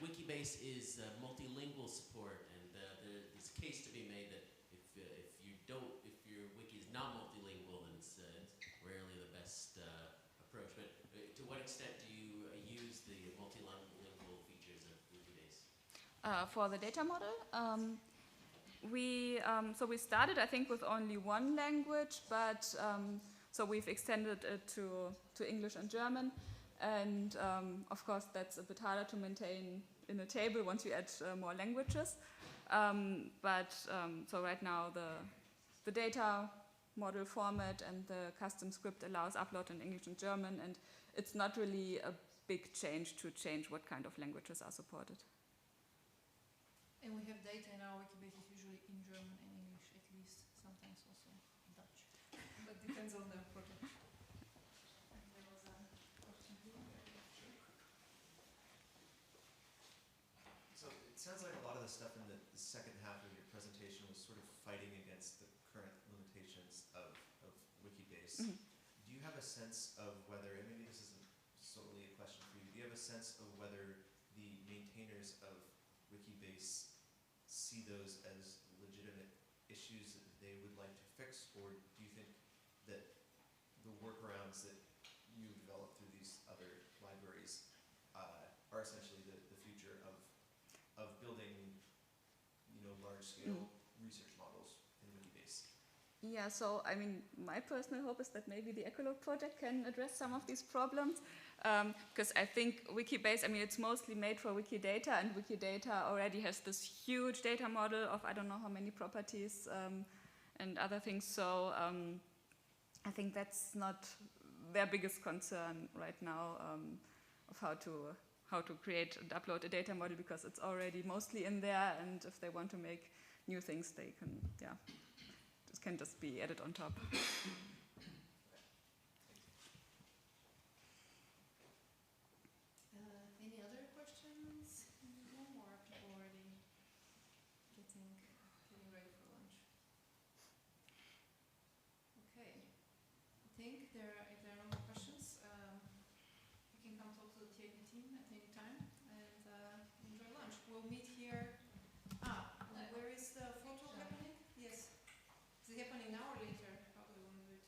Wikibase is multilingual support, and there's a case to be made that if your wiki is not multilingual, then it's rarely the best approach. But to what extent do you use the multilingual features of Wikibase? For the data model, we started, I think, with only one language, but so we've extended it to English and German, and of course that's a bit harder to maintain in a table once you add more languages. So right now the data model format and the custom script allows upload in English and German, and it's not really a big change to change what kind of languages are supported. And we have data in our Wikibase is usually in German and English, at least, sometimes also Dutch. But depends on the project. And there was a question here. So it sounds like a lot of the stuff in the second half of your presentation was sort of fighting against the current limitations of Wikibase. Mm-hmm. Do you have a sense of whether, and maybe this isn't solely a question for you, do you have a sense of whether the maintainers of Wikibase see those as legitimate issues that they would like to fix, or do you think that the workarounds that you develop through these other libraries are essentially the future of building, large-scale research models in Wikibase? Yeah, so I mean, my personal hope is that maybe the Echolog project can address some of these problems, because I think Wikibase, I mean, it's mostly made for Wikidata, and Wikidata already has this huge data model of I don't know how many properties and other things, so I think that's not their biggest concern right now of how to create and upload a data model, because it's already mostly in there, and if they want to make new things, they can, this can just be added on top. Any other questions in the room, or are people already getting ready for lunch? Okay. I think if there are no more questions, you can come talk to the TAP team at any time and enjoy lunch. We'll meet here. Where is the photo happening? Yes. Is it happening now or later? How do we want to do it?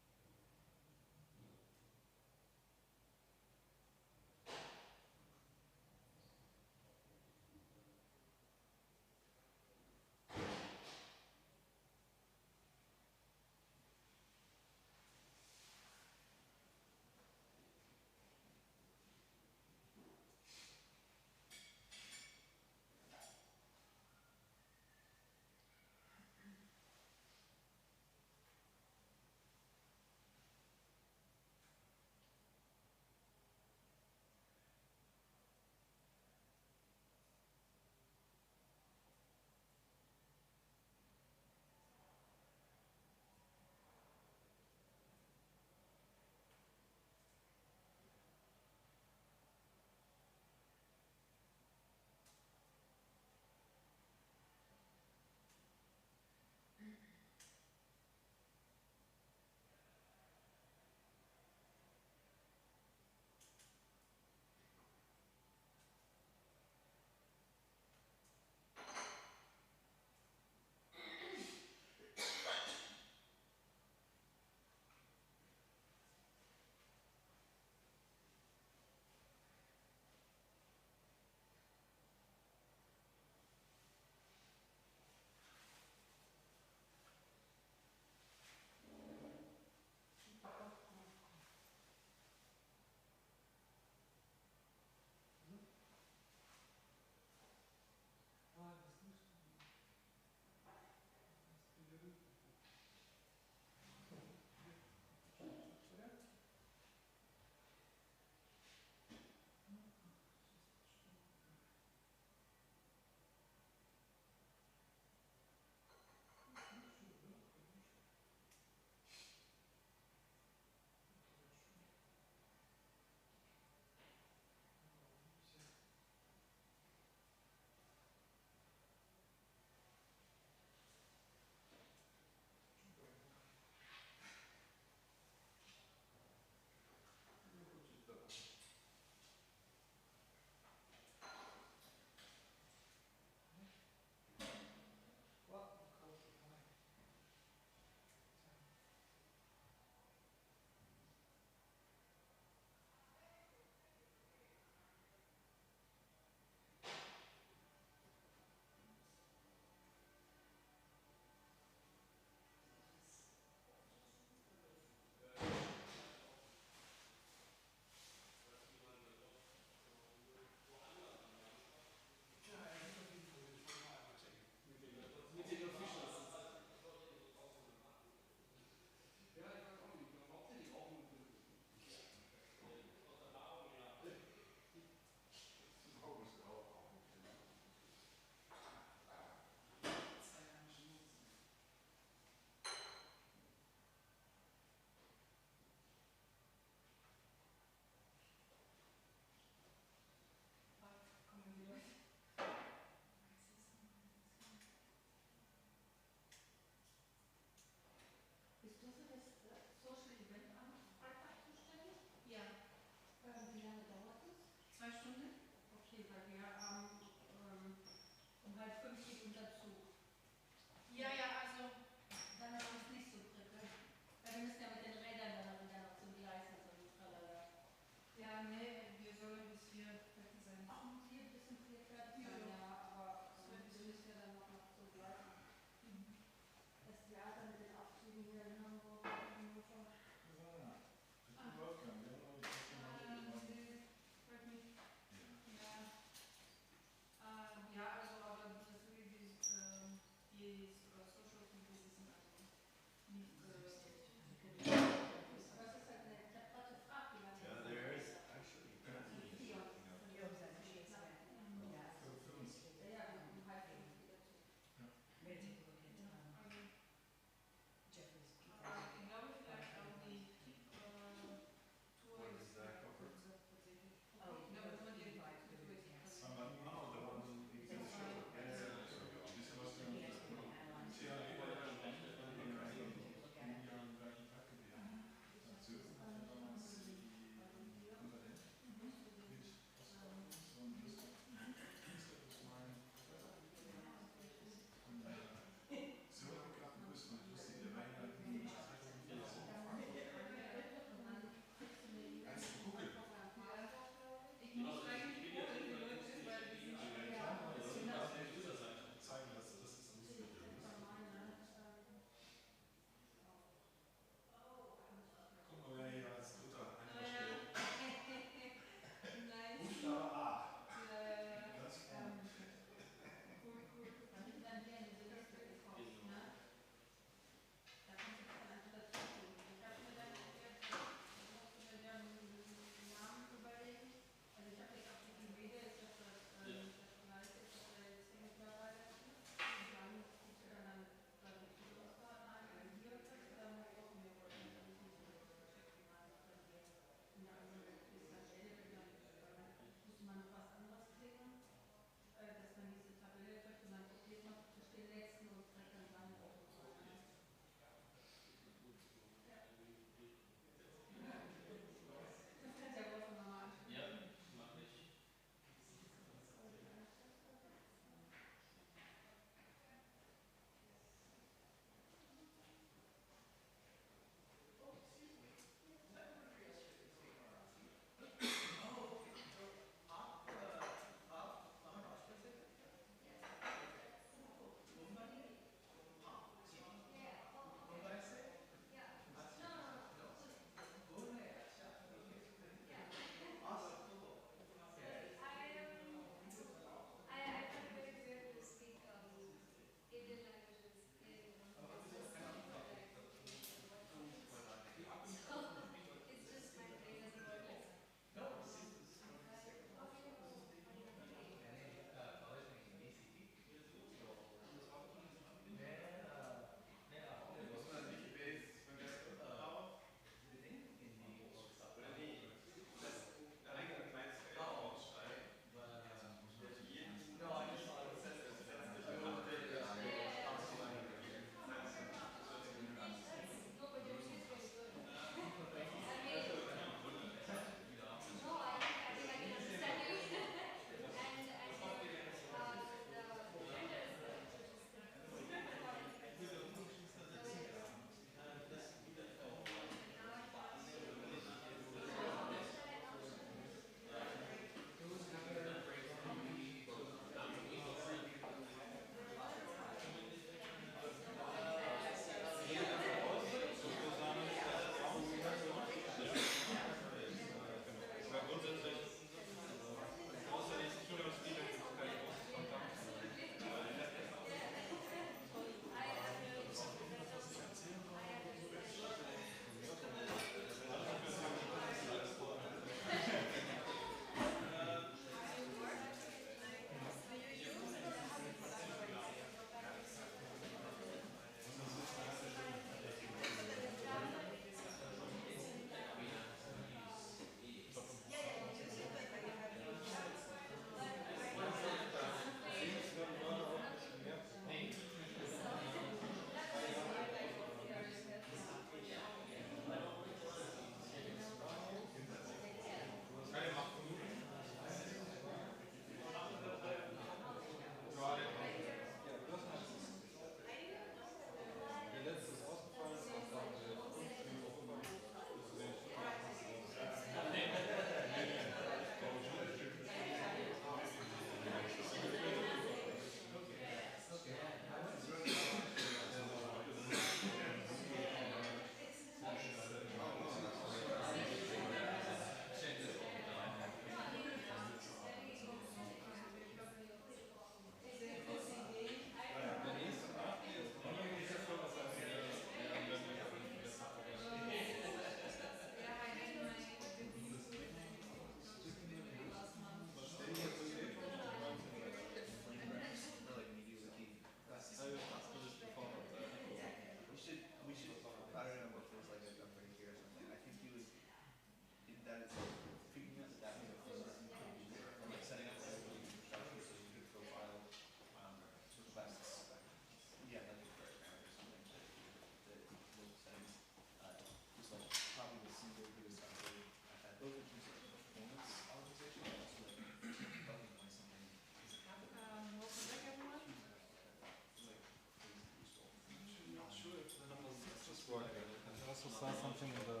also saw something in the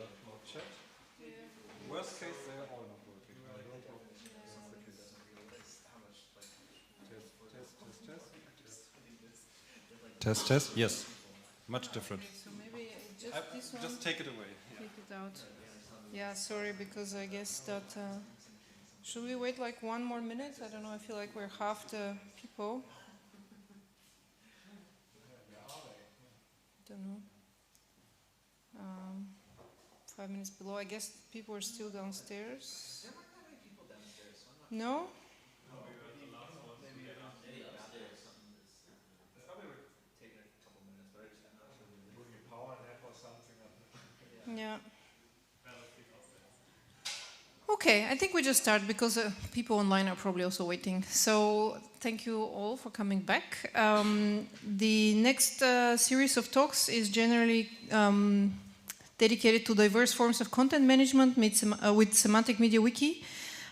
chat. Worst case, they're all not working. Test, test. Yes, much different. Okay, so maybe just this one. Just take it away. Take it out. Yeah, sorry, because I guess that. Should we wait like 1 more minute? I don't know. I feel like we're half the people. Don't know. 5 minutes below. I guess people are still downstairs. There weren't that many people downstairs, so I'm not No? Yeah. Okay, I think we just start because people online are probably also waiting. So thank you all for coming back. The next series of talks is generally dedicated to diverse forms of content management with Semantic MediaWiki.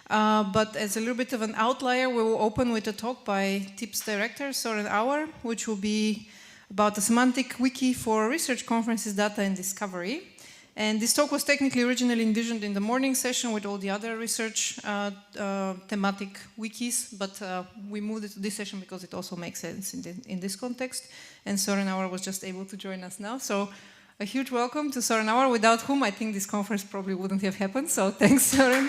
But as a little bit of an outlier, we will open with a talk by TIPS director Søren Auer, which will be about the Semantic Wiki for research conferences, data and discovery. And this talk was technically originally envisioned in the morning session with all the other research thematic wikis, but we moved it to this session because it also makes sense in this context. And Søren Auer was just able to join us now. So a huge welcome to Søren Auer, without whom I think this conference probably wouldn't have happened. So thanks, Søren.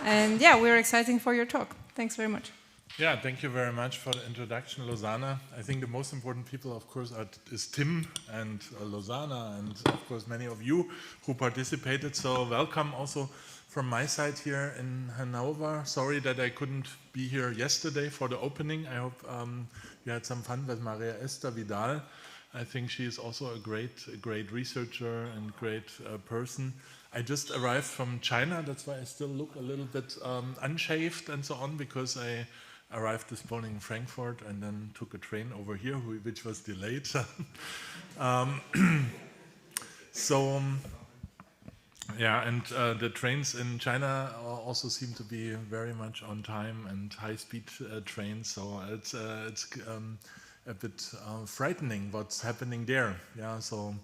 And yeah, we're excited for your talk. Thanks very much. Yeah, thank you very much for the introduction, Lausanne. I think the most important people, of course, is Tim and Lausanne, and of course many of you who participated. So welcome also from my side here in Hanover. Sorry that I couldn't be here yesterday for the opening. I hope you had some fun with Maria Esther Vidal. I think she is also a great researcher and great person. I just arrived from China. That's why I still look a little bit unshaved and so on, because I arrived this morning in Frankfurt and then took a train over here, which was delayed. Yeah, and the trains in China also seem to be very much on time and high-speed trains. So it's a bit frightening what's happening there. Yeah. So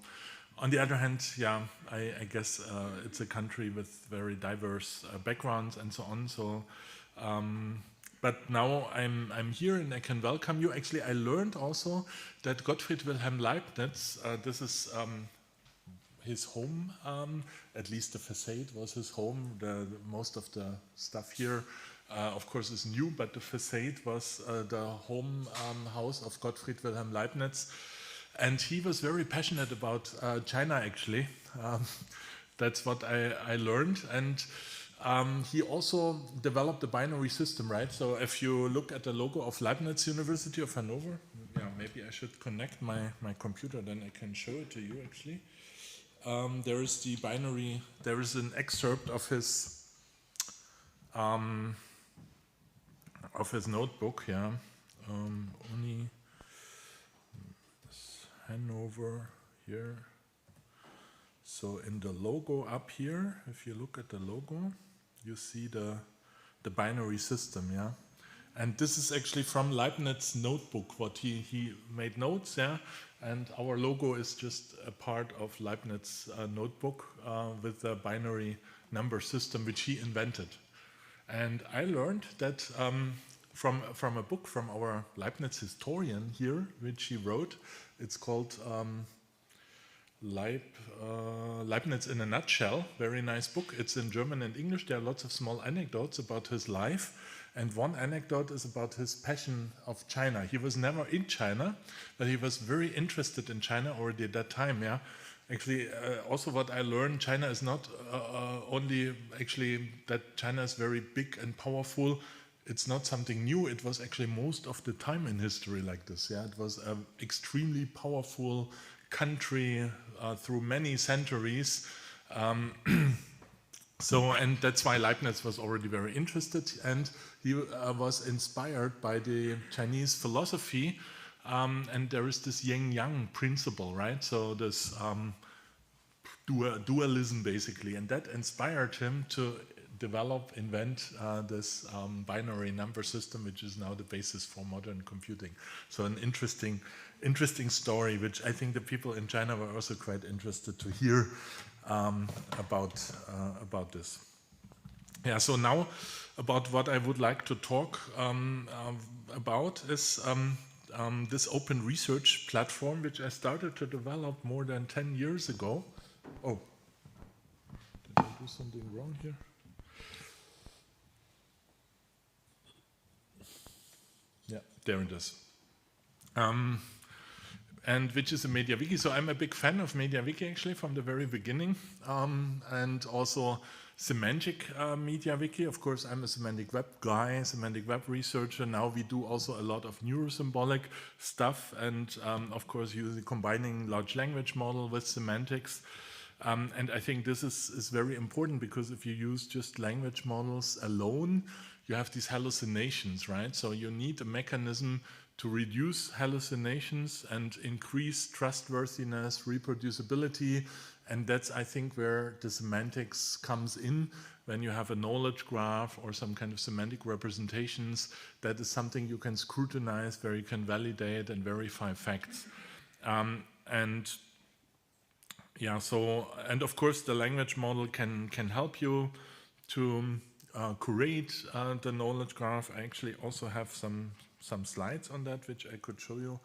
on the other hand, yeah, I guess it's a country with very diverse backgrounds and so on. So. But now I'm here and I can welcome you. Actually, I learned also that Gottfried Wilhelm Leibniz, this is his home, at least the facade was his home. Most of the stuff here, of course, is new, but the facade was the home house of Gottfried Wilhelm Leibniz. And he was very passionate about China, actually. That's what I learned. And he also developed a binary system, right? So if you look at the logo of Leibniz University of Hanover, yeah, maybe I should connect my computer, then I can show it to you actually. There is the binary, there is an excerpt of his notebook, yeah. Only Hanover here. So in the logo up here, if you look at the logo, you see the binary system, yeah. And this is actually from Leibniz notebook, what he made notes, yeah. And our logo is just a part of Leibniz notebook with the binary number system which he invented. And I learned that from a book from our Leibniz historian here, which he wrote. It's called Leibniz in a Nutshell, very nice book. It's in German and English. There are lots of small anecdotes about his life. And one anecdote is about his passion of China. He was never in China, but he was very interested in China already at that time, yeah. Actually, also what I learned, China is not only actually that China is very big and powerful. It's not something new. It was actually most of the time in history like this, yeah. It was an extremely powerful country through many centuries. And that's why Leibniz was already very interested, and he was inspired by the Chinese philosophy, and there is this yin-yang principle, right? So this dualism basically, and that inspired him to develop, invent this binary number system, which is now the basis for modern computing. So an interesting story, which I think the people in China were also quite interested to hear about this. Yeah, so now about what I would like to talk about is this open research platform, which I started to develop more than 10 years ago. Oh, did I do something wrong here? Yeah, there it is. And which is a MediaWiki. So I'm a big fan of MediaWiki actually from the very beginning, and also Semantic MediaWiki. Of course, I'm a semantic web guy, semantic web researcher. Now we do also a lot of neurosymbolic stuff, and of course, combining large language model with semantics. And I think this is very important, because if you use just language models alone, you have these hallucinations, right? So you need a mechanism to reduce hallucinations and increase trustworthiness, reproducibility, and that's, I think, where the semantics comes in. When you have a knowledge graph or some kind of semantic representations, that is something you can scrutinize, where you can validate and verify facts. And yeah, so, and of course the language model can help you to curate the knowledge graph. I actually also have some slides on that, which I could show you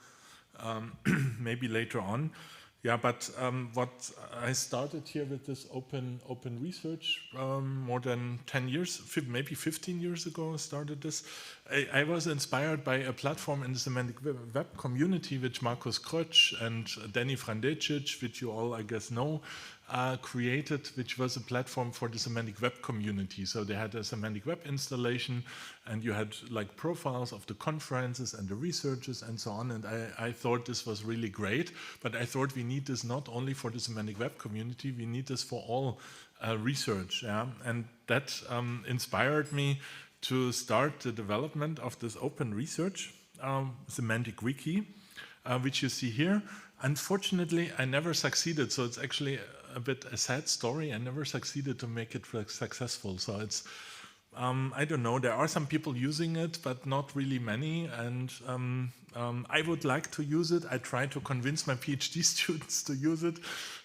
maybe later on. Yeah, but what I started here with this open research more than 10 years, maybe 15 years ago I started this. I was inspired by a platform in the semantic web community, which Markus Krötsch and Danny Frandecic, which you all, I guess, know, created, which was a platform for the semantic web community. So they had a semantic web installation, and you had like profiles of the conferences and the researchers and so on. And I thought this was really great, but I thought we need this not only for the semantic web community, we need this for all research. Yeah? And that inspired me to start the development of this open research, Semantic Wiki, which you see here. Unfortunately, I never succeeded, so it's actually a bit a sad story. I never succeeded to make it successful. So it's, I don't know, there are some people using it, but not really many. And I would like to use it. I tried to convince my PhD students to use it.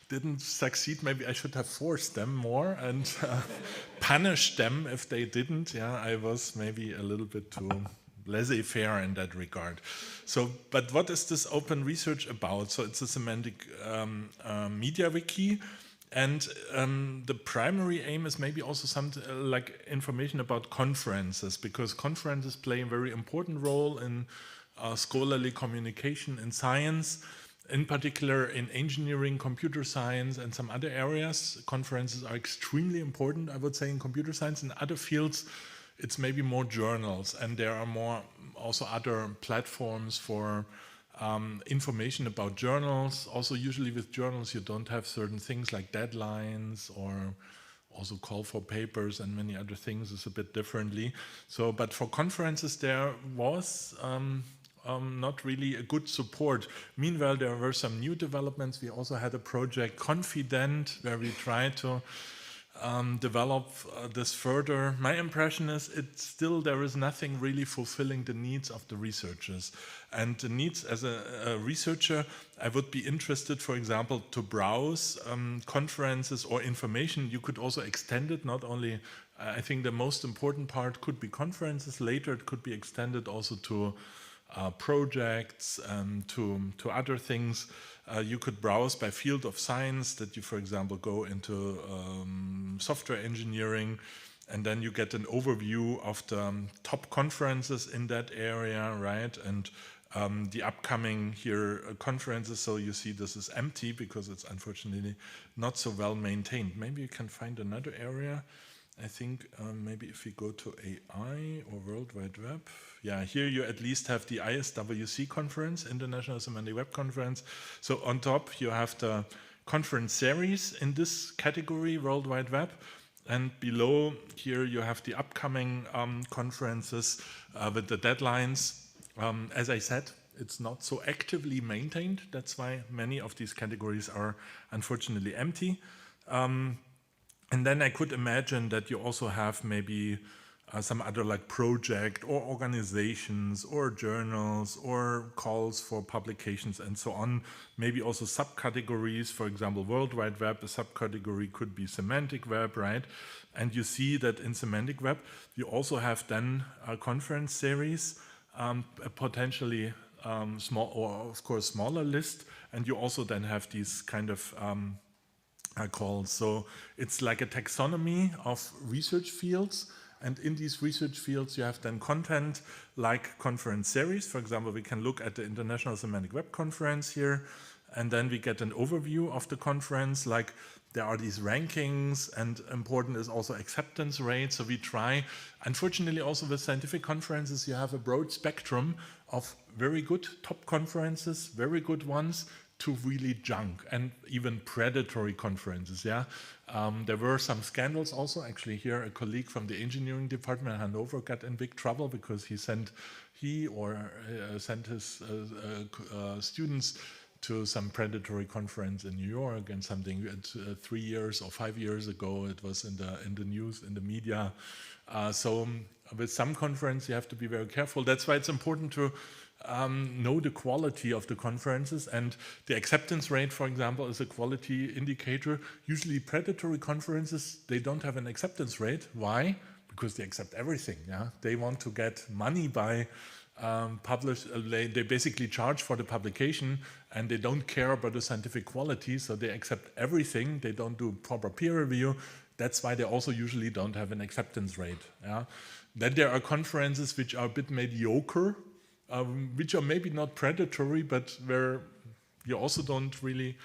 Didn't succeed. Maybe I should have forced them more and punished them if they didn't. Yeah, I was maybe a little bit too laissez-faire in that regard. So, but what is this open research about? So it's a semantic MediaWiki, and the primary aim is maybe also some like information about conferences, because conferences play a very important role in scholarly communication in science, in particular in engineering, computer science, and some other areas. Conferences are extremely important, I would say, in computer science. In other fields, it's maybe more journals, and there are more also other platforms for information about journals. Also, usually with journals, you don't have certain things like deadlines, or also call for papers and many other things is a bit differently. So, but for conferences, there was not really a good support. Meanwhile, there were some new developments. We also had a project Confident, where we tried to develop this further. My impression is there is nothing really fulfilling the needs of the researchers. And the needs as a researcher, I would be interested, for example, to browse conferences or information. You could also extend it, not only, I think the most important part could be conferences. Later it could be extended also to projects and to other things. You could browse by field of science, that you, for example, go into software engineering, and then you get an overview of the top conferences in that area, right? And the upcoming here conferences. So you see this is empty because it's unfortunately not so well maintained. Maybe you can find another area. I think maybe if we go to AI or World Wide Web, yeah, here you at least have the ISWC conference, International Semantic Web Conference. So on top you have the conference series in this category, World Wide Web, and below here you have the upcoming conferences with the deadlines. As I said, it's not so actively maintained. That's why many of these categories are unfortunately empty. And then I could imagine that you also have maybe some other like project or organizations or journals or calls for publications and so on. Maybe also subcategories, for example, World Wide Web, a subcategory could be Semantic Web, right? And you see that in Semantic Web, you also have then a conference series, potentially small, or of course smaller list, and you also then have these kind of calls. So it's like a taxonomy of research fields. And in these research fields, you have then content like conference series. For example, we can look at the International Semantic Web Conference here, and then we get an overview of the conference, like there are these rankings, and important is also acceptance rate. So we try, unfortunately also with scientific conferences, you have a broad spectrum of very good top conferences, very good ones, to really junk and even predatory conferences, yeah. There were some scandals also. Actually here, a colleague from the engineering department in Hanover got in big trouble because he sent his students to some predatory conference in New York, and something 3 years or 5 years ago, it was in the news, in the media. So with some conference, you have to be very careful. That's why it's important to know the quality of the conferences, and the acceptance rate, for example, is a quality indicator. Usually predatory conferences, they don't have an acceptance rate. Why? Because they accept everything. Yeah, they want to get money by they basically charge for the publication, and they don't care about the scientific quality, so they accept everything. They don't do proper peer review. That's why they also usually don't have an acceptance rate. Yeah? Then there are conferences which are a bit mediocre, which are maybe not predatory, but where you also don't really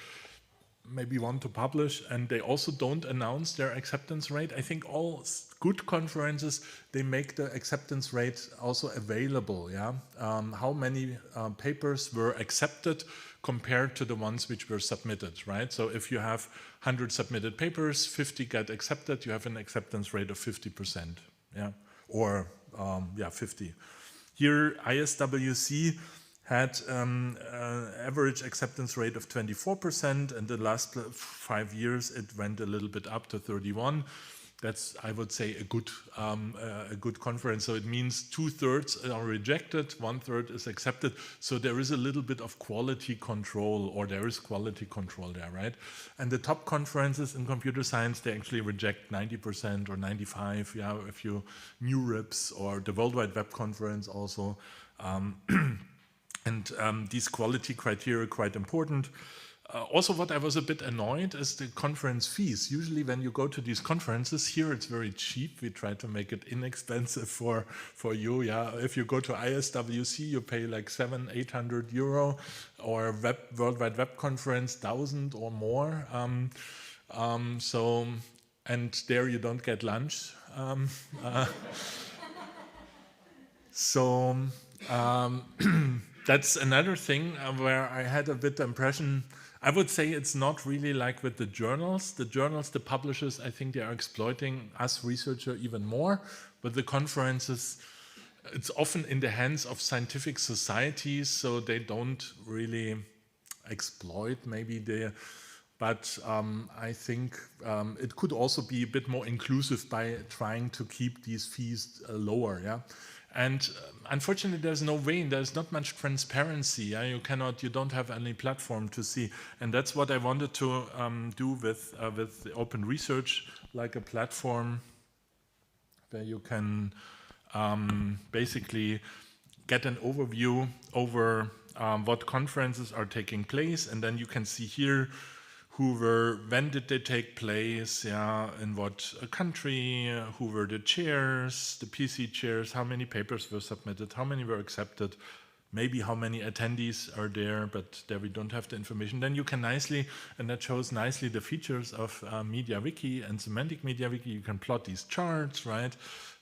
maybe want to publish, and they also don't announce their acceptance rate. I think all good conferences, they make the acceptance rate also available. Yeah, how many papers were accepted compared to the ones which were submitted, right? So if you have 100 submitted papers, 50 get accepted, you have an acceptance rate of 50%. Yeah, or 50. Here, ISWC had average acceptance rate of 24%, and the last 5 years it went a little bit up to 31. That's, I would say, a good conference. So it means 2/3 are rejected, 1/3 is accepted. So there is a little bit of quality control, or there is quality control there, right? And the top conferences in computer science, they actually reject 90% or 95%. Yeah, if you NeurIPS or the World Wide Web Conference also. And these quality criteria are quite important. Also, what I was a bit annoyed is the conference fees. Usually when you go to these conferences, here it's very cheap. We try to make it inexpensive for you. Yeah, if you go to ISWC, you pay like 700-800 euro, or World Wide Web Conference, 1,000 or more. And there you don't get lunch. That's another thing where I had a bit the impression, I would say it's not really like with the journals. The journals, the publishers, I think they are exploiting us researchers even more. But the conferences, it's often in the hands of scientific societies, so they don't really exploit maybe but I think it could also be a bit more inclusive by trying to keep these fees lower. Yeah. And unfortunately, there's no way, there's not much transparency. Yeah? You don't have any platform to see. And that's what I wanted to do with the open research, like a platform where you can basically get an overview over what conferences are taking place. And then you can see here when did they take place, yeah, in what country, who were the chairs, the PC chairs, how many papers were submitted, how many were accepted, maybe how many attendees are there, but there we don't have the information. Then you can nicely, and that shows nicely the features of MediaWiki and Semantic MediaWiki. You can plot these charts, right,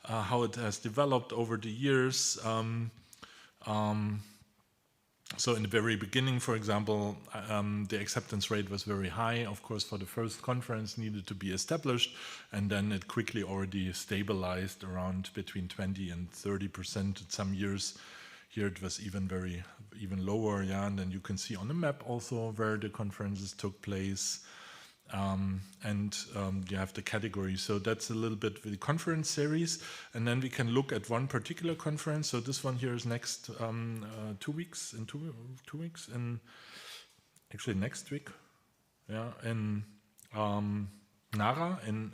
how it has developed over the years. So in the very beginning, for example, the acceptance rate was very high. Of course, for the first conference needed to be established, and then it quickly already stabilized around between 20 and 30%. Some years here it was even lower. Yeah, and then you can see on the map also where the conferences took place. You have the category. So that's a little bit the conference series, and then we can look at one particular conference. So this one here is next 2 weeks, in 2 weeks, in actually next week, yeah, in Nara in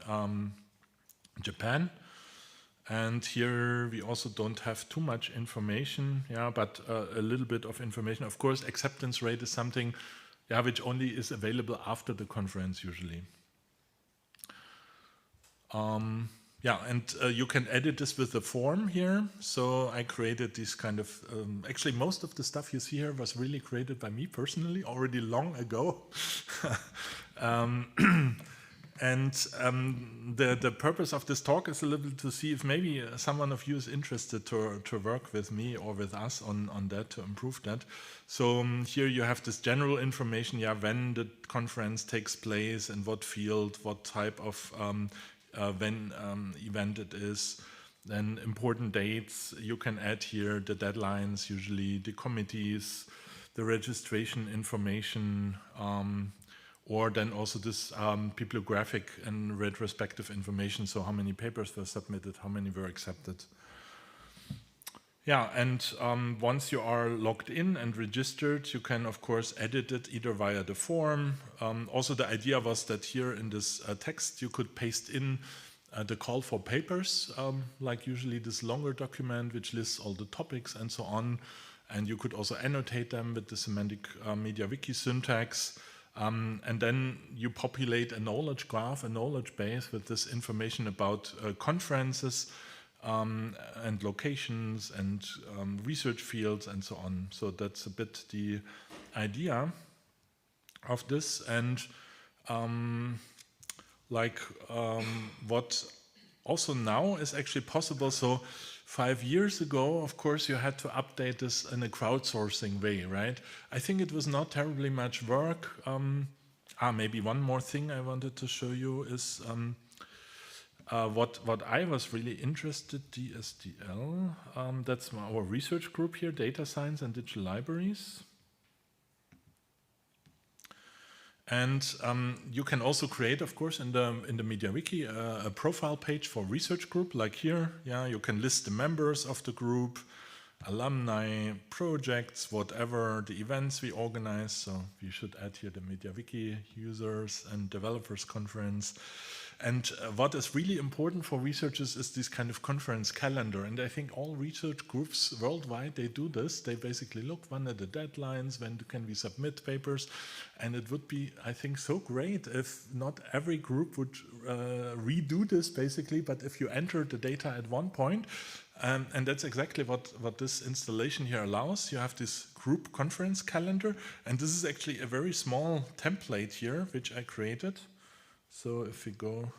Japan. And here we also don't have too much information, yeah, but a little bit of information. Of course, acceptance rate is something, yeah, which only is available after the conference usually. Yeah, and you can edit this with the form here. So I created this kind of, actually most of the stuff you see here was really created by me personally already long ago. The purpose of this talk is a little to see if maybe someone of you is interested to work with me or with us on that, to improve that. So here you have this general information, yeah, when the conference takes place, in what field, what type of event it is, then important dates you can add here, the deadlines usually, the committees, the registration information, or then also this bibliographic and retrospective information, so how many papers were submitted, how many were accepted. Yeah, and once you are logged in and registered, you can of course edit it either via the form. Also the idea was that here in this text you could paste in the call for papers, like usually this longer document which lists all the topics and so on. And you could also annotate them with the Semantic MediaWiki syntax. And then you populate a knowledge graph, a knowledge base with this information about conferences and locations and research fields and so on. So that's a bit the idea of this. And what also now is actually possible. So 5 years ago, of course, you had to update this in a crowdsourcing way, right? I think it was not terribly much work. Maybe one more thing I wanted to show you is what I was really interested, DSDL, that's our research group here, Data Science and Digital Libraries. And you can also create, of course, in the MediaWiki a profile page for research group, like here. Yeah, you can list the members of the group, alumni, projects, whatever, the events we organize. So you should add here the MediaWiki users and developers conference. And what is really important for researchers is this kind of conference calendar. And I think all research groups worldwide, they do this. They basically look, when are the deadlines, when can we submit papers? And it would be, I think, so great if not every group would redo this basically, but if you enter the data at one point, and that's exactly what this installation here allows. You have this group conference calendar, and this is actually a very small template here, which I created. So if we go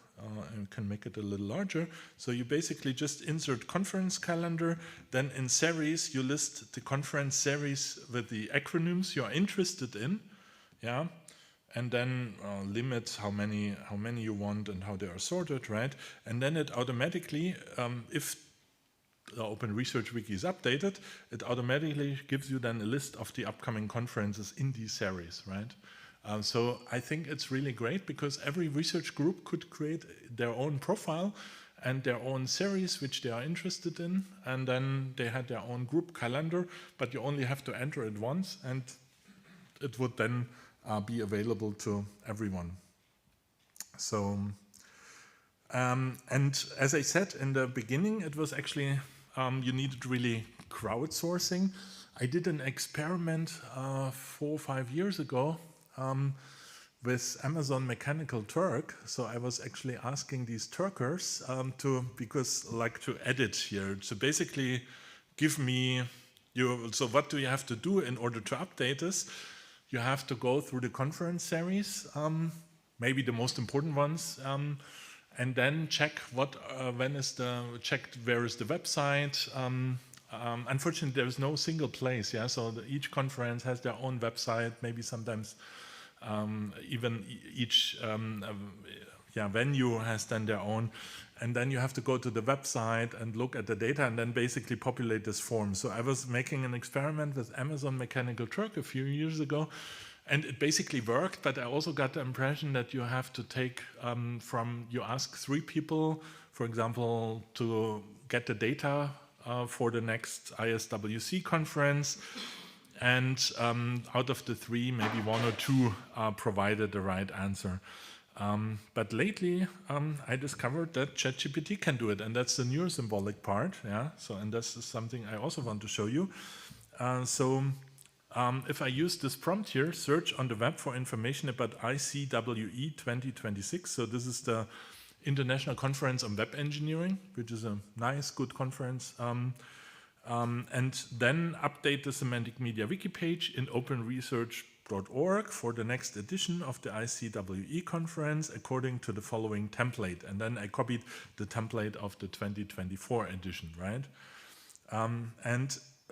and can make it a little larger, so you basically just insert conference calendar, then in series you list the conference series with the acronyms you are interested in, yeah, and then limit how many you want and how they are sorted, right? And then it automatically, if the Open Research Wiki is updated, it automatically gives you then a list of the upcoming conferences in these series, right? So I think it's really great because every research group could create their own profile and their own series which they are interested in, and then they had their own group calendar, but you only have to enter it once and it would then be available to everyone. So, and as I said in the beginning, it was actually, you needed really crowdsourcing. I did an experiment 4 or 5 years ago with Amazon Mechanical Turk. So I was actually asking these Turkers to edit here, to basically give me, so what do you have to do in order to update this? You have to go through the conference series, maybe the most important ones, and then check where is the website. Unfortunately, there is no single place, yeah. So each conference has their own website. Maybe sometimes even each venue has then their own. And then you have to go to the website and look at the data and then basically populate this form. So I was making an experiment with Amazon Mechanical Turk a few years ago, And it basically worked, but I also got the impression that you have to take you ask 3 people, for example, to get the data for the next ISWC conference, and out of the 3, maybe 1 or 2 provided the right answer. But lately, I discovered that ChatGPT can do it, and that's the neurosymbolic part. Yeah. So, and this is something I also want to show you. If I use this prompt here, search on the web for information about ICWE 2026. So this is the International Conference on Web Engineering, which is a nice, good conference. And then update the Semantic MediaWiki page in openresearch.org for the next edition of the ICWE conference according to the following template. And then I copied the template of the 2024 edition, right?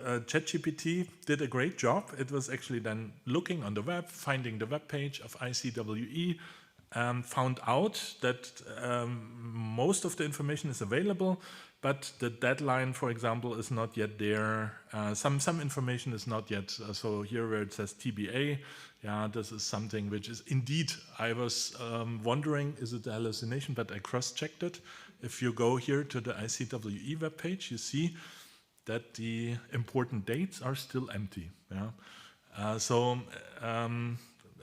ChatGPT did a great job. It was actually then looking on the web, finding the web page of ICWE, found out that most of the information is available, but the deadline, for example, is not yet there. Some information is not yet. So here where it says TBA, yeah, this is something which is indeed, I was wondering, is it a hallucination? But I cross-checked it. If you go here to the ICWE webpage, you see that the important dates are still empty. Yeah?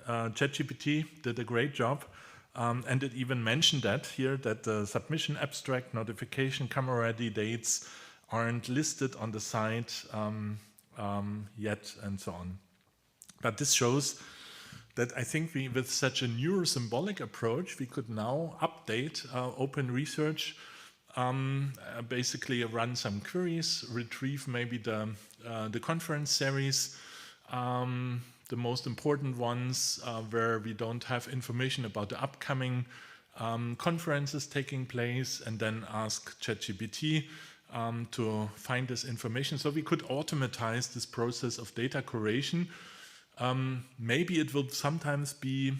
ChatGPT did a great job, and it even mentioned that here, that the submission abstract, notification, camera ready dates aren't listed on the site yet, and so on. But this shows that I think with such a neurosymbolic approach, we could now update open research, basically run some queries, retrieve maybe the conference series, the most important ones where we don't have information about the upcoming conferences taking place, and then ask ChatGPT to find this information. So we could automatize this process of data curation. Maybe it will sometimes be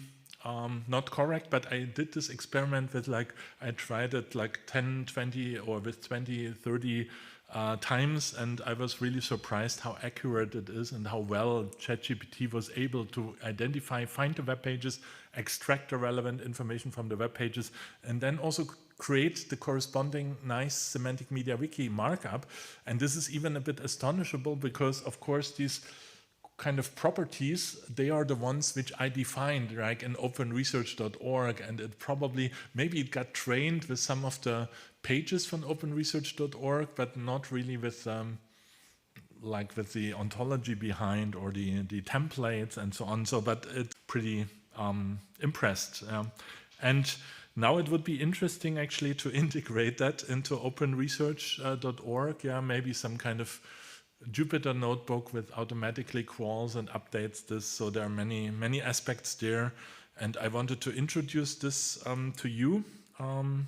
not correct, but I did this experiment with I tried it 10, 20 or with 20, 30 times, and I was really surprised how accurate it is and how well ChatGPT was able to identify, find the web pages, extract the relevant information from the web pages, and then also create the corresponding nice Semantic MediaWiki markup. And this is even a bit astonishable because, of course, these kind of properties, they are the ones which I defined, like in openresearch.org, and it probably, maybe it got trained with some of the pages from openresearch.org, but not really with with the ontology behind or the templates and so on. So, but it's pretty impressed. And now it would be interesting actually to integrate that into openresearch.org. Yeah, maybe some kind of Jupyter notebook with automatically crawls and updates this. So there are many aspects there, and I wanted to introduce this to you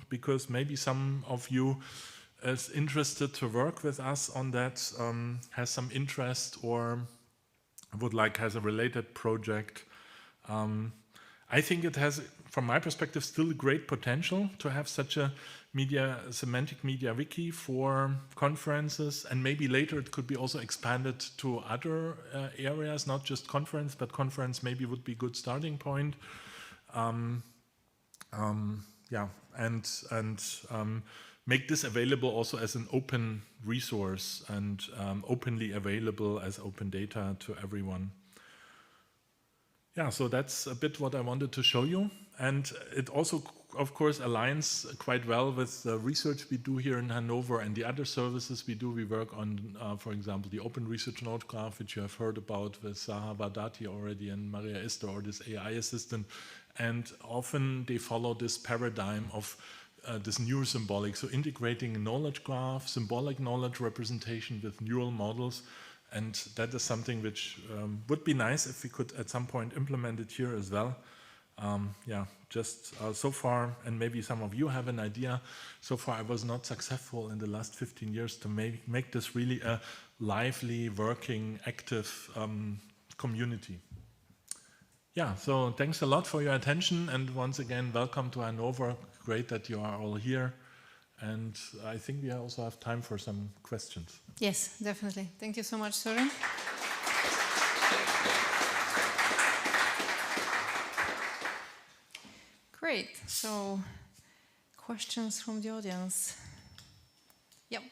because maybe some of you is interested to work with us on that, has some interest or has a related project. I think it has, from my perspective, still great potential to have such a Semantic MediaWiki for conferences, and maybe later it could be also expanded to other areas, not just conference, but conference maybe would be a good starting point. Make this available also as an open resource and openly available as open data to everyone. Yeah, so that's a bit what I wanted to show you. And it also, of course, aligns quite well with the research we do here in Hanover and the other services we do. We work on, for example, the Open Research Node Graph, which you have heard about with Zaha Bardati already and Maria Ister, or this AI assistant. And often they follow this paradigm of this neurosymbolic, so integrating a knowledge graph, symbolic knowledge representation with neural models. And that is something which would be nice if we could at some point implement it here as well. So far, and maybe some of you have an idea, so far I was not successful in the last 15 years to make this really a lively, working, active community. Yeah, so thanks a lot for your attention, and once again, welcome to Hanover. Great that you are all here. And I think we also have time for some questions. Yes, definitely. Thank you so much, Søren. Great. So, questions from the audience? Yep.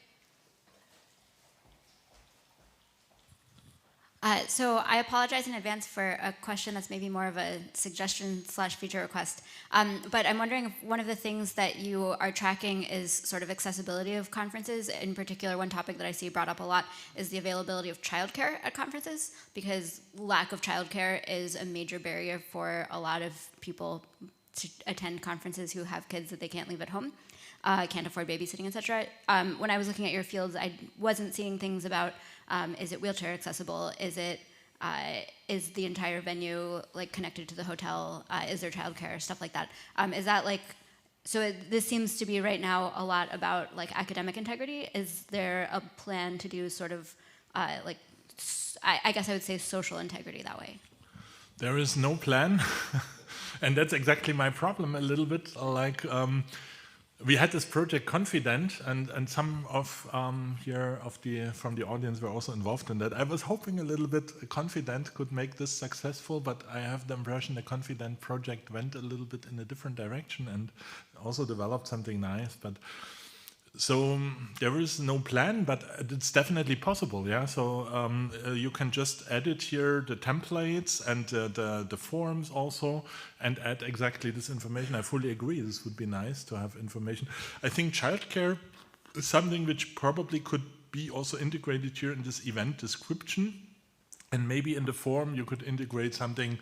So I apologize in advance for a question that's maybe more of a suggestion / feature request. But I'm wondering if one of the things that you are tracking is sort of accessibility of conferences. In particular, one topic that I see brought up a lot is the availability of childcare at conferences, because lack of childcare is a major barrier for a lot of people to attend conferences who have kids that they can't leave at home. Can't afford babysitting, etc. When I was looking at your fields, I wasn't seeing things about is it wheelchair accessible? Is the entire venue like connected to the hotel? Is there childcare? Stuff like that. Is that like so? This seems to be right now a lot about like academic integrity. Is there a plan to do sort of like I guess I would say social integrity that way? There is no plan, and that's exactly my problem a little bit. Like. We had this project Confident, and some of from the audience were also involved in that. I was hoping a little bit Confident could make this successful, but I have the impression the Confident project went a little bit in a different direction and also developed something nice. But so there is no plan, but it's definitely possible. Yeah. So you can just edit here the templates and the forms also, and add exactly this information. I fully agree. This would be nice to have information. I think childcare is something which probably could be also integrated here in this event description, and maybe in the form you could integrate something.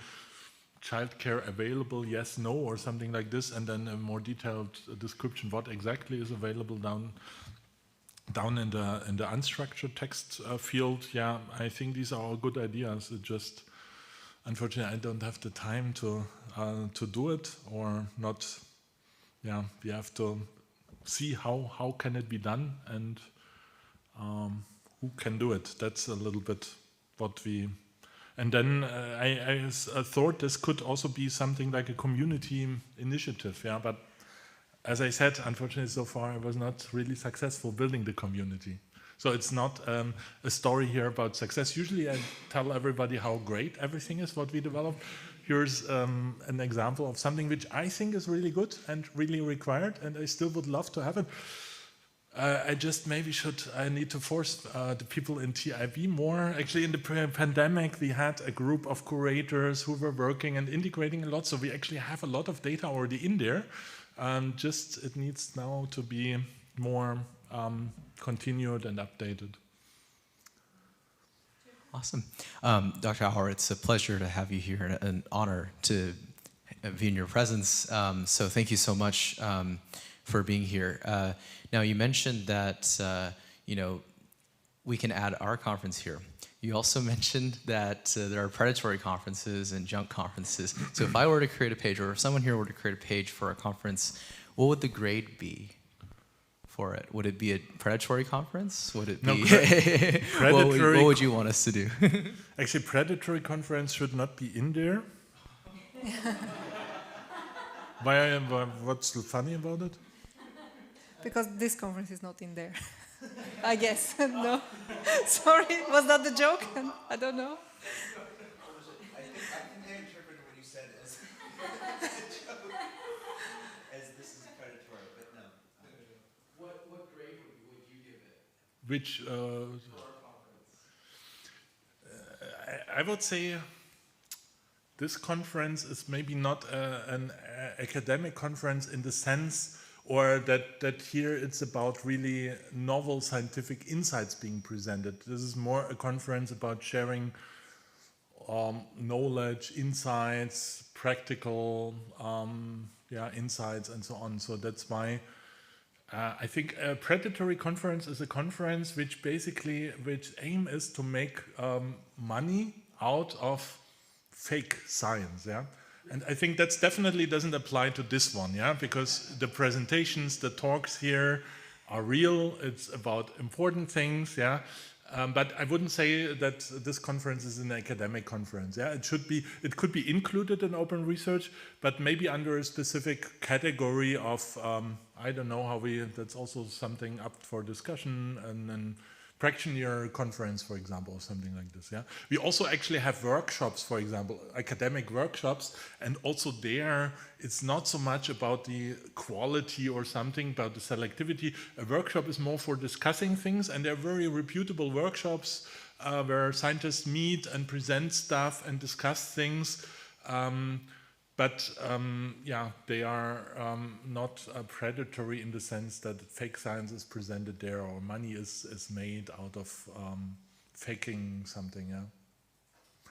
Childcare available, yes, no, or something like this, and then a more detailed description what exactly is available down in the unstructured text field. Yeah, I think these are all good ideas. It just, unfortunately, I don't have the time to do it, or not. Yeah, we have to see how can it be done and who can do it. That's a little bit what we. And then I thought this could also be something like a community initiative, yeah. But as I said, unfortunately, so far I was not really successful building the community. So it's not a story here about success. Usually I tell everybody how great everything is, what we developed. Here's an example of something which I think is really good and really required, and I still would love to have it. I just maybe I need to force the people in TIB more. Actually, in the pandemic, we had a group of curators who were working and integrating a lot. So we actually have a lot of data already in there. Just it needs now to be more continued and updated. Awesome. Dr. Auer, it's a pleasure to have you here and an honor to be in your presence. So thank you so much for being here. Now you mentioned that we can add our conference here. You also mentioned that there are predatory conferences and junk conferences. So if I were to create a page, or if someone here were to create a page for a conference, what would the grade be for it? Would it be a predatory conference? Would it be what would you want us to do? Actually, predatory conference should not be in there. What's funny about it? Because this conference is not in there. I guess. No. Sorry, was that the joke? I don't know. I think I interpreted what you said as a joke, as this is predatory, but no. What grade would you give it? Which I would say this conference is maybe not an academic conference in the sense, or that here it's about really novel scientific insights being presented. This is more a conference about sharing knowledge, insights, practical insights, and so on. So that's why I think a predatory conference is a conference which aim is to make money out of fake science, yeah. And I think that's definitely doesn't apply to this one, yeah, because the presentations, the talks here are real. It's about important things, yeah. But I wouldn't say that this conference is an academic conference, yeah. It could be included in open research, but maybe under a specific category of I don't know how that's also something up for discussion, and then practitioner conference, for example, or something like this. Yeah, we also actually have workshops, for example, academic workshops, and also there it's not so much about the quality or something, about the selectivity. A workshop is more for discussing things, and they're very reputable workshops where scientists meet and present stuff and discuss things. But yeah, they are not predatory in the sense that fake science is presented there or money is made out of faking something. Yeah.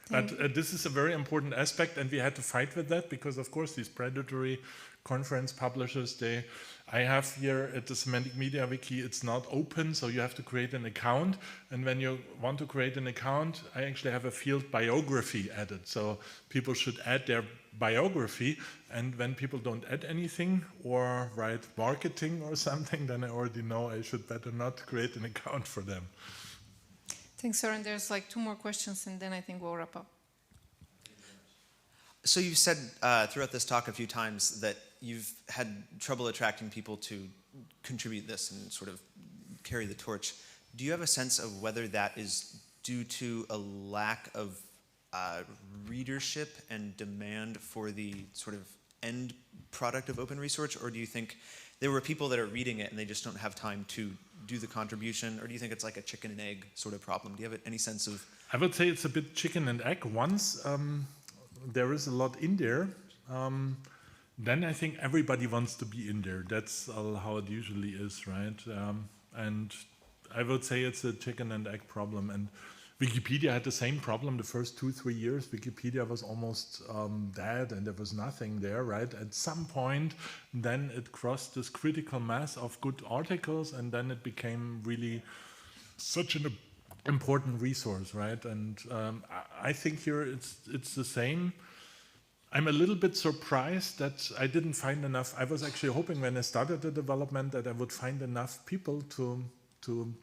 But this is a very important aspect, and we had to fight with that because, of course, these predatory conference publishers, I have here at the Semantic MediaWiki, it's not open, so you have to create an account. And when you want to create an account, I actually have a field biography added. So people should add their biography. And when people don't add anything or write marketing or something, then I already know I should better not create an account for them. Thanks, Søren. There's like 2 more questions, and then I think we'll wrap up. So you've said throughout this talk a few times that you've had trouble attracting people to contribute this and sort of carry the torch. Do you have a sense of whether that is due to a lack of readership and demand for the sort of end product of open research, or do you think there were people that are reading it and they just don't have time to do the contribution, or do you think it's like a chicken and egg sort of problem? Do you have any sense of... I would say it's a bit chicken and egg. Once there is a lot in there, then I think everybody wants to be in there. That's how it usually is, right? And I would say it's a chicken and egg problem. And Wikipedia had the same problem the first 2-3 years. Wikipedia was almost dead and there was nothing there, right? At some point, then it crossed this critical mass of good articles, and then it became really such an important resource, right? And I think here it's the same. I'm a little bit surprised that I didn't find enough. I was actually hoping when I started the development that I would find enough people to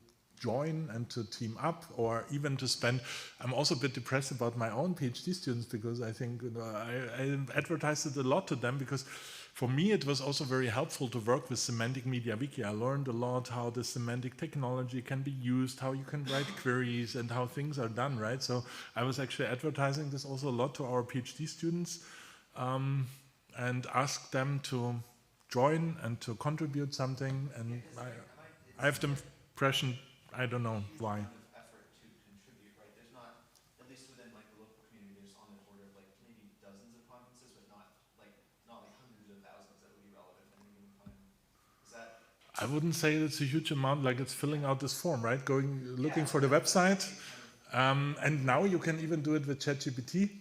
join and to team up, or even to spend. I'm also a bit depressed about my own PhD students because I think I advertised it a lot to them, because for me it was also very helpful to work with Semantic MediaWiki. I learned a lot how the semantic technology can be used, how you can write queries, and how things are done, right? So I was actually advertising this also a lot to our PhD students, and asked them to join and to contribute something. And I have the impression, I don't know why. Effort to contribute, right? There's not, at least within like the local community, there's on the order of like maybe dozens of conferences, but not like hundreds of thousands that would be relevant at any given time. Is that? I wouldn't say it's a huge amount, like it's filling out this form, right? Looking for the website. And now you can even do it with ChatGPT.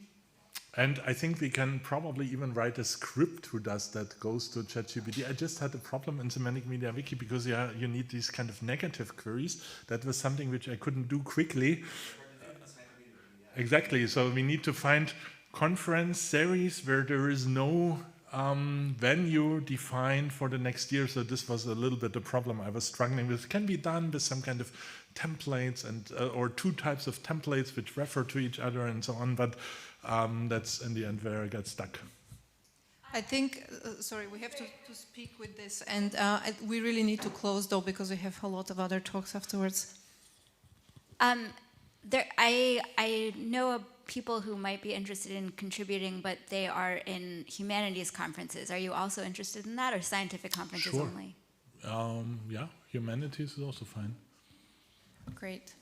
And I think we can probably even write a script who does that, goes to ChatGPT. I just had a problem in Semantic MediaWiki because you need these kind of negative queries. That was something which I couldn't do quickly. Exactly, so we need to find conference series where there is no venue defined for the next year. So this was a little bit the problem I was struggling with. It can be done with some kind of templates and or 2 types of templates which refer to each other and so on, but that's in the end where I got stuck. I think, sorry, we have to speak with this, and we really need to close though, because we have a lot of other talks afterwards. I know people who might be interested in contributing, but they are in humanities conferences. Are you also interested in that, or scientific conferences Sure. only? Yeah, humanities is also fine. Great.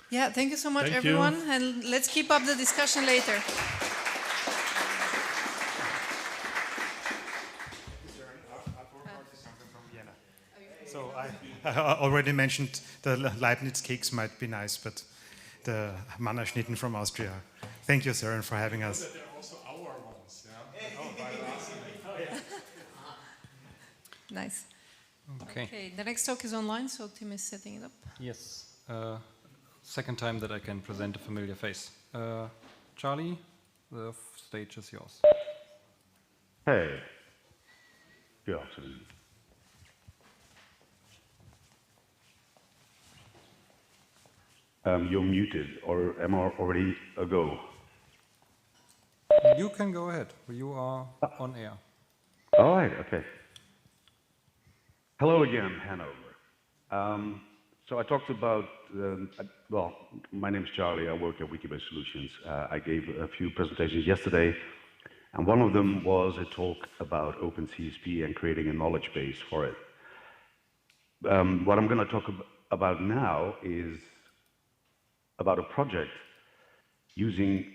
Yeah, thank you so much, Thank everyone. you. And let's keep up the discussion later. So I already mentioned the Leibniz cakes might be nice, but the Mannerschnitten from Austria. Thank you, Søren, for having us. They're also our ones, Nice. Okay. The next talk is online, so Tim is setting it up. Yes. Second time that I can present a familiar face. Charlie, the stage is yours. Hey. Good afternoon. You're muted, or am I already a go? You can go ahead. You are on air. All right, okay. Hello again, Hanover. So I talked about, well, my name is Charlie, I work at Wikibase Solutions. I gave a few presentations yesterday, and one of them was a talk about OpenCSP and creating a knowledge base for it. What I'm going to talk about now is about a project using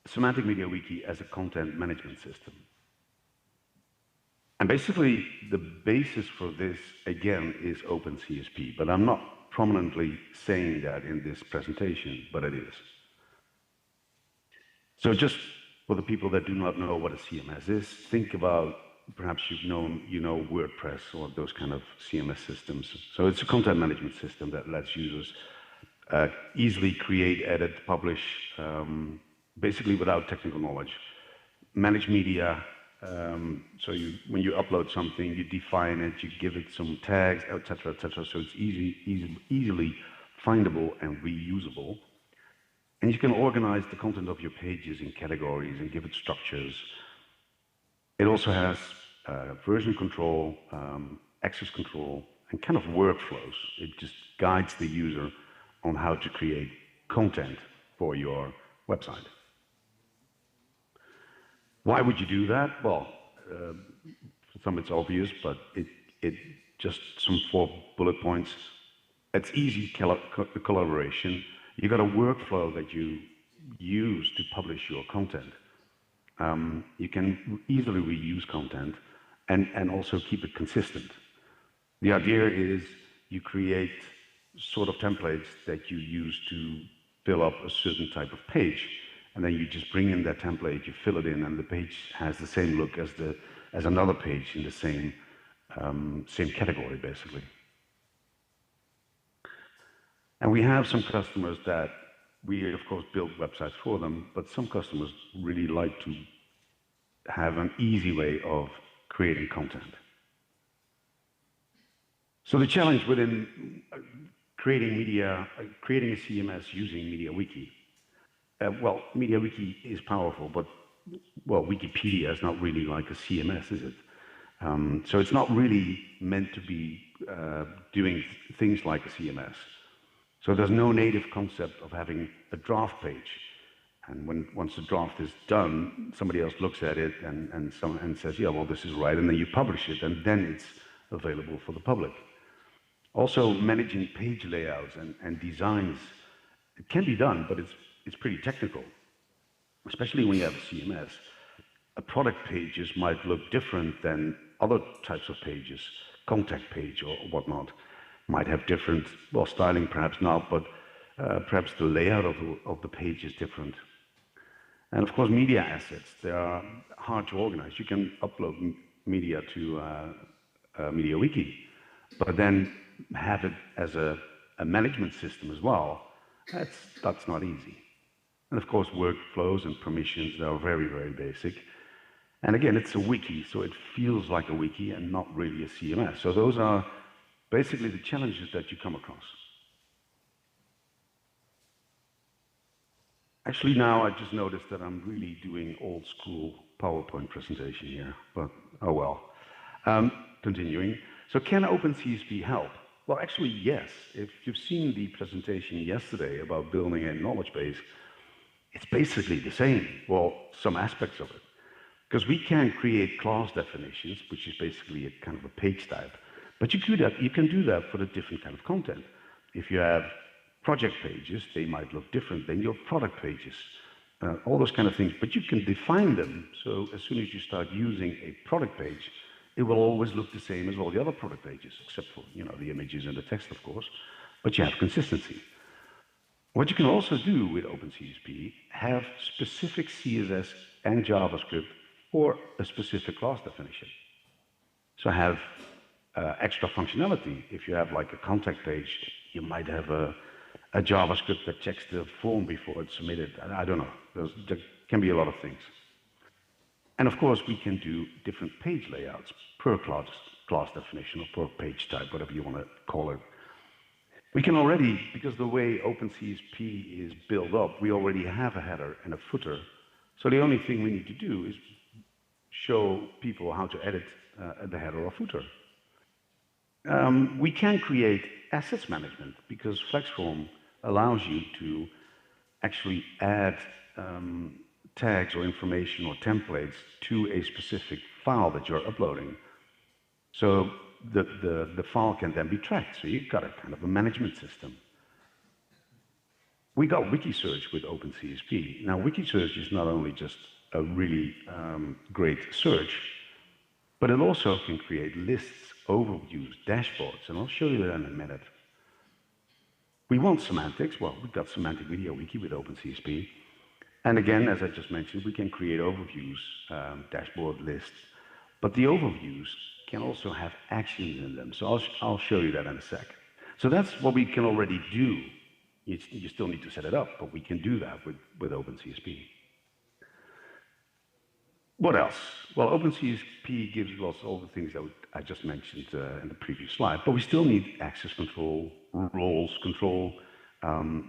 Semantic MediaWiki as a content management system. And basically, the basis for this, again, is OpenCSP, but I'm not prominently saying that in this presentation, but it is. So just for the people that do not know what a CMS is, think about, perhaps you know WordPress or those kind of CMS systems. So it's a content management system that lets users easily create, edit, publish, basically without technical knowledge, manage media. So when you upload something, you define it, you give it some tags, etc., etc. So it's easily findable and reusable. And you can organize the content of your pages in categories and give it structures. It also has version control, access control, and kind of workflows. It just guides the user on how to create content for your website. Why would you do that? Well, for some it's obvious, but it just some 4 bullet points. It's easy collaboration. You got a workflow that you use to publish your content. You can easily reuse content and also keep it consistent. The idea is you create sort of templates that you use to fill up a certain type of page. And then you just bring in that template, you fill it in, and the page has the same look as another page in the same category, basically. And we have some customers that we, of course, build websites for them, but some customers really like to have an easy way of creating content. So the challenge within creating a CMS using MediaWiki. Well, MediaWiki is powerful, but, well, Wikipedia is not really like a CMS, is it? So it's not really meant to be doing things like a CMS. So there's no native concept of having a draft page. And once the draft is done, somebody else looks at it and says, yeah, well, this is right, and then you publish it, and then it's available for the public. Also, managing page layouts and designs, it can be done, but it's pretty technical, especially when you have a CMS. A product pages might look different than other types of pages. Contact page or whatnot might have different, well, styling perhaps not, but perhaps the layout of the page is different. And of course, media assets, they are hard to organize. You can upload media to MediaWiki, but then have it as a management system as well. That's not easy. And of course, workflows and permissions, they are very, very basic. And again, it's a wiki, so it feels like a wiki and not really a CMS. So those are basically the challenges that you come across. Actually, now I just noticed that I'm really doing old school PowerPoint presentation here, but oh well. Continuing. So can OpenCSP help? Well, actually, yes. If you've seen the presentation yesterday about building a knowledge base, it's basically the same, well, some aspects of it. Because we can create class definitions, which is basically a kind of a page type. But you can do that for the different kind of content. If you have project pages, they might look different than your product pages. All those kind of things. But you can define them, so as soon as you start using a product page, it will always look the same as all the other product pages, except for, the images and the text, of course. But you have consistency. What you can also do with OpenCSP, have specific CSS and JavaScript for a specific class definition. So have extra functionality. If you have like a contact page, you might have a JavaScript that checks the form before it's submitted. I don't know. There can be a lot of things. And of course, we can do different page layouts per class definition or per page type, whatever you want to call it. We can already, because the way OpenCSP is built up, we already have a header and a footer. So the only thing we need to do is show people how to edit the header or footer. We can create assets management because FlexForm allows you to actually add tags or information or templates to a specific file that you're uploading. So the file can then be tracked. So you've got a kind of a management system. We got Wikisearch with OpenCSP. Now, Wikisearch is not only just a really great search, but it also can create lists, overviews, dashboards, and I'll show you that in a minute. We want semantics. Well, we've got Semantic MediaWiki with OpenCSP. And again, as I just mentioned, we can create overviews, dashboard lists, but the overviews can also have actions in them. So I'll show you that in a sec. So that's what we can already do. You still need to set it up, but we can do that with OpenCSP. What else? Well, OpenCSP gives us all the things that I just mentioned in the previous slide, but we still need access control, roles control.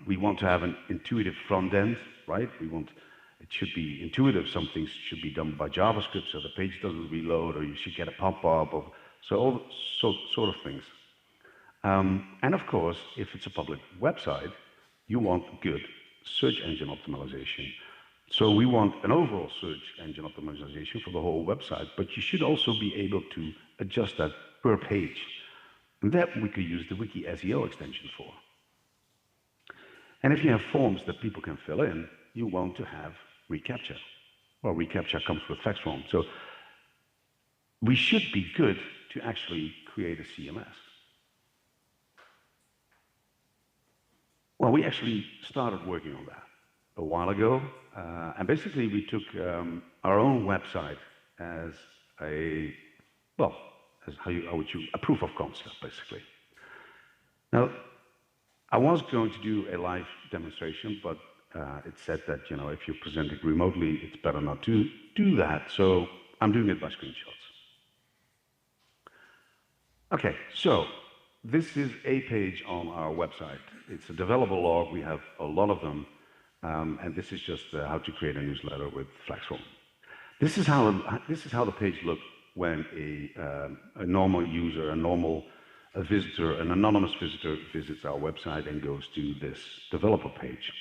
We want to have an intuitive front end, right? It should be intuitive. Some things should be done by JavaScript so the page doesn't reload, or you should get a pop-up, so all sort of things. And of course, if it's a public website, you want good search engine optimization. So we want an overall search engine optimization for the whole website, but you should also be able to adjust that per page. And that we could use the Wiki SEO extension for. And if you have forms that people can fill in, you want to have reCAPTCHA. Well, reCAPTCHA comes with FlexForm. So we should be good to actually create a CMS. Well, we actually started working on that a while ago. And basically, we took our own website as a proof of concept, basically. Now, I was going to do a live demonstration, but it said that, if you're presenting remotely, it's better not to do that. So I'm doing it by screenshots. Okay, so this is a page on our website. It's a developer log. We have a lot of them. And this is just how to create a newsletter with FlexForm. This is how the page looks when a normal user, a visitor, an anonymous visitor visits our website and goes to this developer page.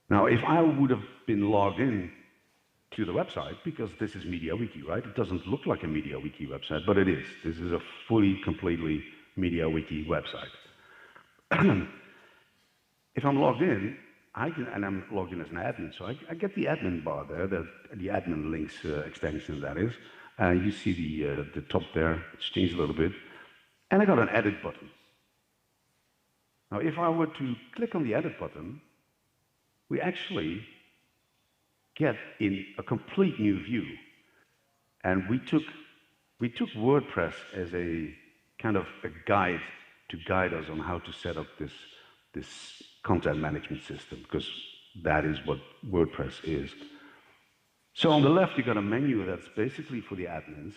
Now, if I would have been logged in to the website, because this is MediaWiki, right? It doesn't look like a MediaWiki website, but it is. This is a completely MediaWiki website. If I'm logged in, and I'm logged in as an admin, so I get the admin bar there, the admin links extension, that is. You see the top there, it's changed a little bit. And I got an edit button. Now, if I were to click on the edit button, we actually get in a complete new view. And we took WordPress as a kind of a guide to guide us on how to set up this content management system, because that is what WordPress is. So on the left, you got a menu that's basically for the admins.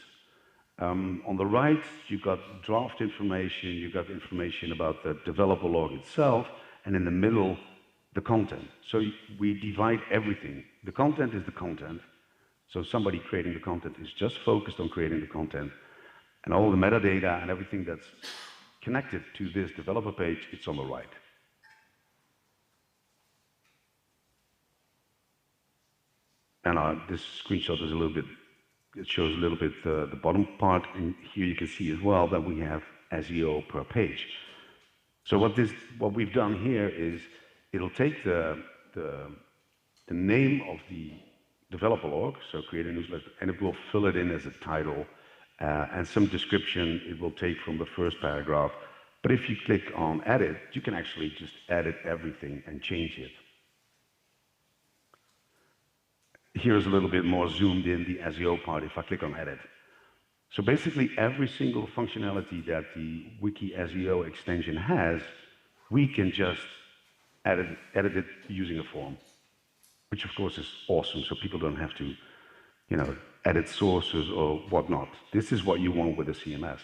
On the right, you got draft information, you got information about the developer log itself, and in the middle, the content. So we divide everything. The content is the content. So somebody creating the content is just focused on creating the content, and all the metadata and everything that's connected to this developer page, it's on the right. And this screenshot is it shows a little bit the bottom part, and here you can see as well that we have SEO per page. So what we've done here is it'll take the name of the developer log, so create a newsletter, and it will fill it in as a title and some description it will take from the first paragraph. But if you click on edit, you can actually just edit everything and change it. Here's a little bit more zoomed in, the SEO part, if I click on edit. So basically every single functionality that the Wiki SEO extension has, we can just edit it using a form, which of course is awesome, so people don't have to, edit sources or whatnot. This is what you want with a CMS.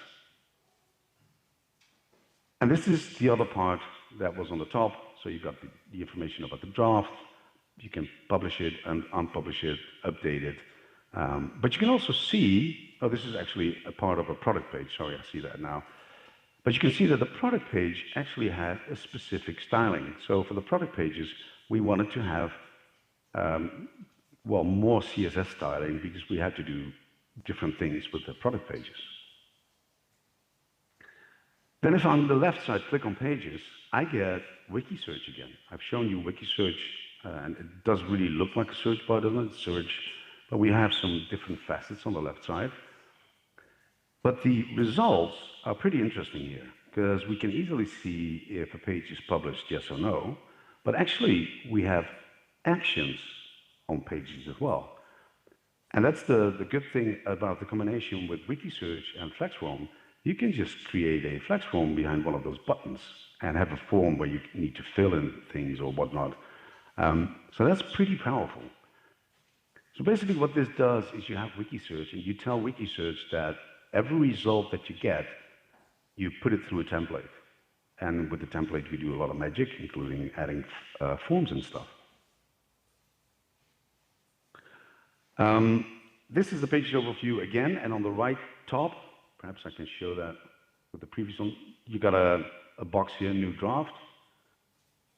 And this is the other part that was on the top. So you got the information about the draft. You can publish it and unpublish it, update it. But you can also see, oh, this is actually a part of a product page. Sorry, I see that now. But you can see that the product page actually has a specific styling. So for the product pages, we wanted to have, well, more CSS styling because we had to do different things with the product pages. Then if on the left side click on pages, I get wiki search again. I've shown you wiki search, and it does really look like a search bar, doesn't it? Search, but we have some different facets on the left side. But the results are pretty interesting here, because we can easily see if a page is published, yes or no, but actually we have actions on pages as well. And that's the good thing about the combination with Wikisearch and FlexForm. You can just create a FlexForm behind one of those buttons and have a form where you need to fill in things or whatnot. So that's pretty powerful. So basically what this does is you have Wikisearch and you tell Wikisearch that every result that you get, you put it through a template. And with the template, we do a lot of magic, including adding forms and stuff. This is the page overview again, and on the right top, perhaps I can show that with the previous one, you got a box here, new draft.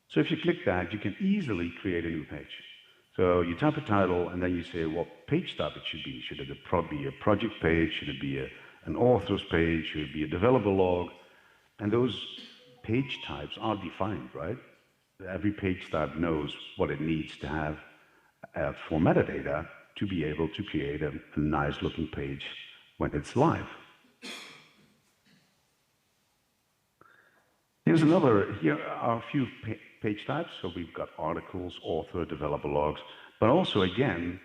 So if you click that, you can easily create a new page. So you type a title, and then you say what page type it should be. Should it be a project page? Should it be an author's page? Should it be a developer log? And those page types are defined, right? Every page type knows what it needs to have for metadata to be able to create a nice looking page when it's live. Here are a few page types. So we've got articles, author, developer logs, but also again,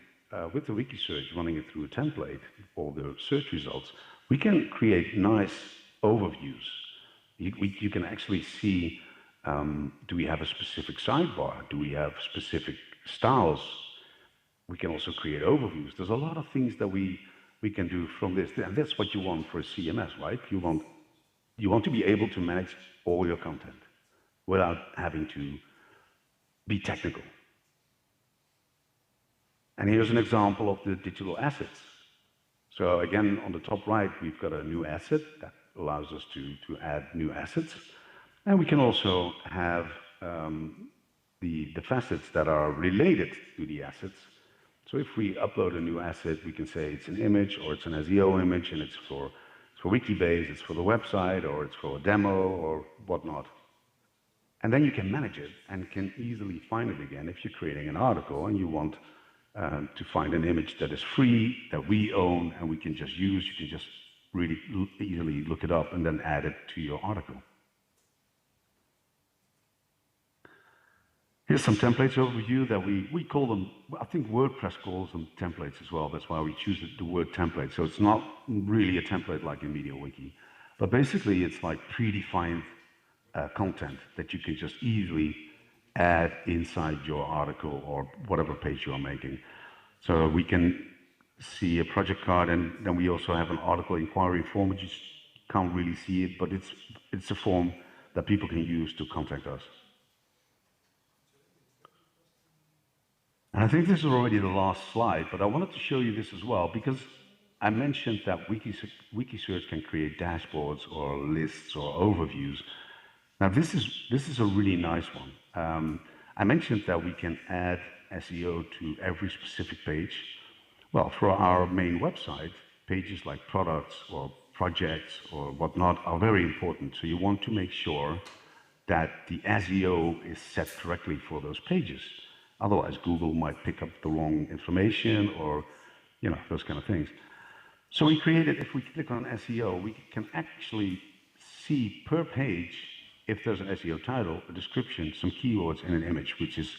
with the Wikisearch running it through a template, all the search results, we can create nice overviews. You can actually see, do we have a specific sidebar? Do we have specific styles? We can also create overviews. There's a lot of things that we can do from this, and that's what you want for a CMS, right? You want to be able to manage all your content without having to be technical. And here's an example of the digital assets. So again, on the top right, we've got a new asset that allows us to add new assets. And we can also have the facets that are related to the assets. So if we upload a new asset, we can say it's an image or it's an SEO image and it's for Wikibase, it's for the website, or it's for a demo or whatnot. And then you can manage it and can easily find it again if you're creating an article and you want to find an image that is free, that we own, and we can just use. You can just really easily look it up and then add it to your article. Here's some templates overview that we call them, I think WordPress calls them templates as well. That's why we choose the word template. So it's not really a template like in MediaWiki. But basically it's like predefined content that you can just easily add inside your article or whatever page you're making. So we can see a project card, and then we also have an article inquiry form, which you can't really see it, but it's a form that people can use to contact us. And I think this is already the last slide, but I wanted to show you this as well, because I mentioned that Wikisearch can create dashboards or lists or overviews. Now this is a really nice one. I mentioned that we can add SEO to every specific page. Well, for our main website, pages like products or projects or whatnot are very important. So you want to make sure that the SEO is set correctly for those pages. Otherwise, Google might pick up the wrong information or, those kind of things. So we created, if we click on SEO, we can actually see per page if there's an SEO title, a description, some keywords, and an image, which is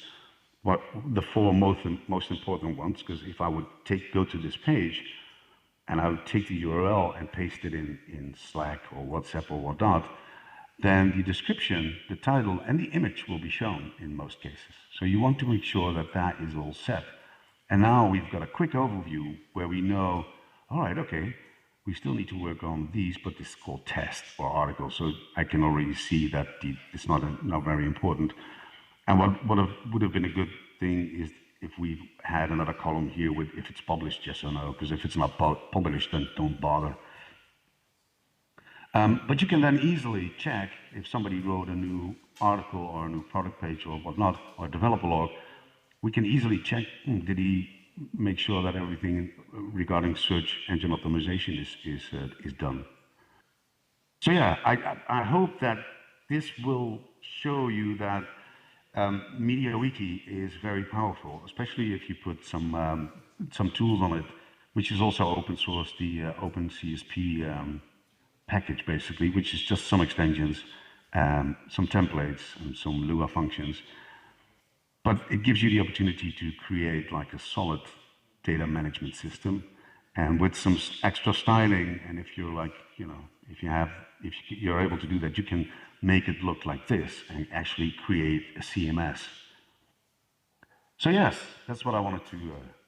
what the four most important ones, because if I would go to this page and I would take the URL and paste it in Slack or WhatsApp or whatnot, then the description, the title, and the image will be shown in most cases. So you want to make sure that that is all set. And now we've got a quick overview where we know, all right, okay, we still need to work on these, but this is called test or article. So I can already see that it's not very important. And what would have been a good thing is if we've had another column here with if it's published, yes or no, because if it's not published, then don't bother. But you can then easily check if somebody wrote a new article or a new product page or whatnot, or developer log. We can easily check, did he make sure that everything regarding search engine optimization is done. So yeah, I hope that this will show you that MediaWiki is very powerful, especially if you put some tools on it, which is also open source, the OpenCSP package basically, which is just some extensions, some templates, and some Lua functions. But it gives you the opportunity to create like a solid data management system, and with some extra styling. And if you're like, if you're able to do that, you can make it look like this and actually create a CMS. So yes, that's what I wanted to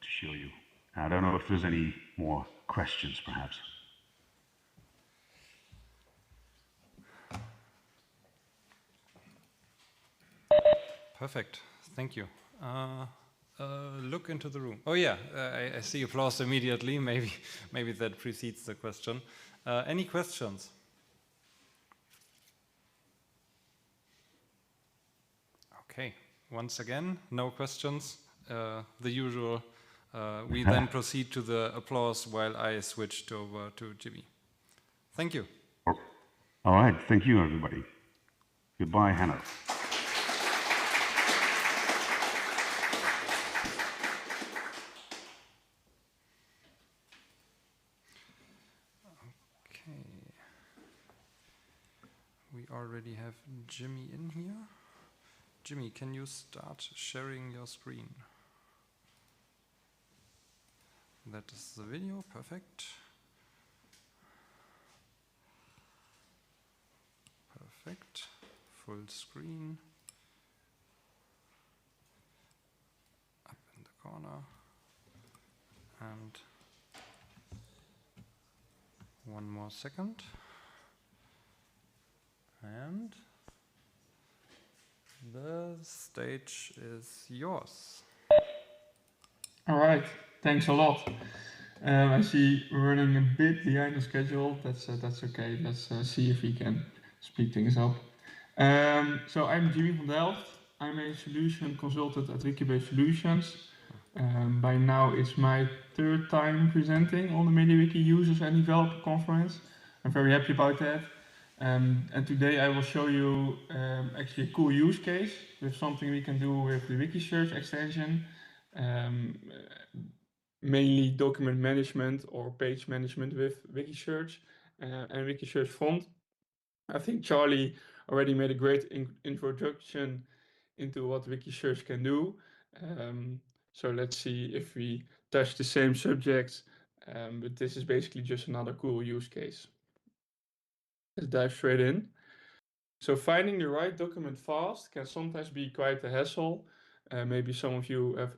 show you. I don't know if there's any more questions, perhaps. Perfect. Thank you. Look into the room. Oh yeah, I see applause immediately. Maybe that precedes the question. Any questions? Okay. Once again, no questions. The usual. We then proceed to the applause while I switched over to Jimmy. Thank you. All right. Thank you, everybody. Goodbye, Hannah. We already have Jimmy in here. Jimmy, can you start sharing your screen? That is the video, perfect. Perfect, full screen. Up in the corner. And 1 more second. And the stage is yours. All right, thanks a lot. I see we're running a bit behind the schedule. That's okay. Let's see if we can speed things up. So I'm Jimmy van Delft. I'm a solution consultant at Wikibase Solutions. By now it's my 3rd time presenting on the MediaWiki Users and Developer Conference. I'm very happy about that. And today I will show you actually a cool use case with something we can do with the Wikisearch extension. Mainly document management or page management with Wikisearch and Wikisearch font. I think Charlie already made a great introduction into what Wikisearch can do. So let's see if we touch the same subjects, but this is basically just another cool use case. Let's dive straight in. So finding the right document fast can sometimes be quite a hassle. Maybe some of you have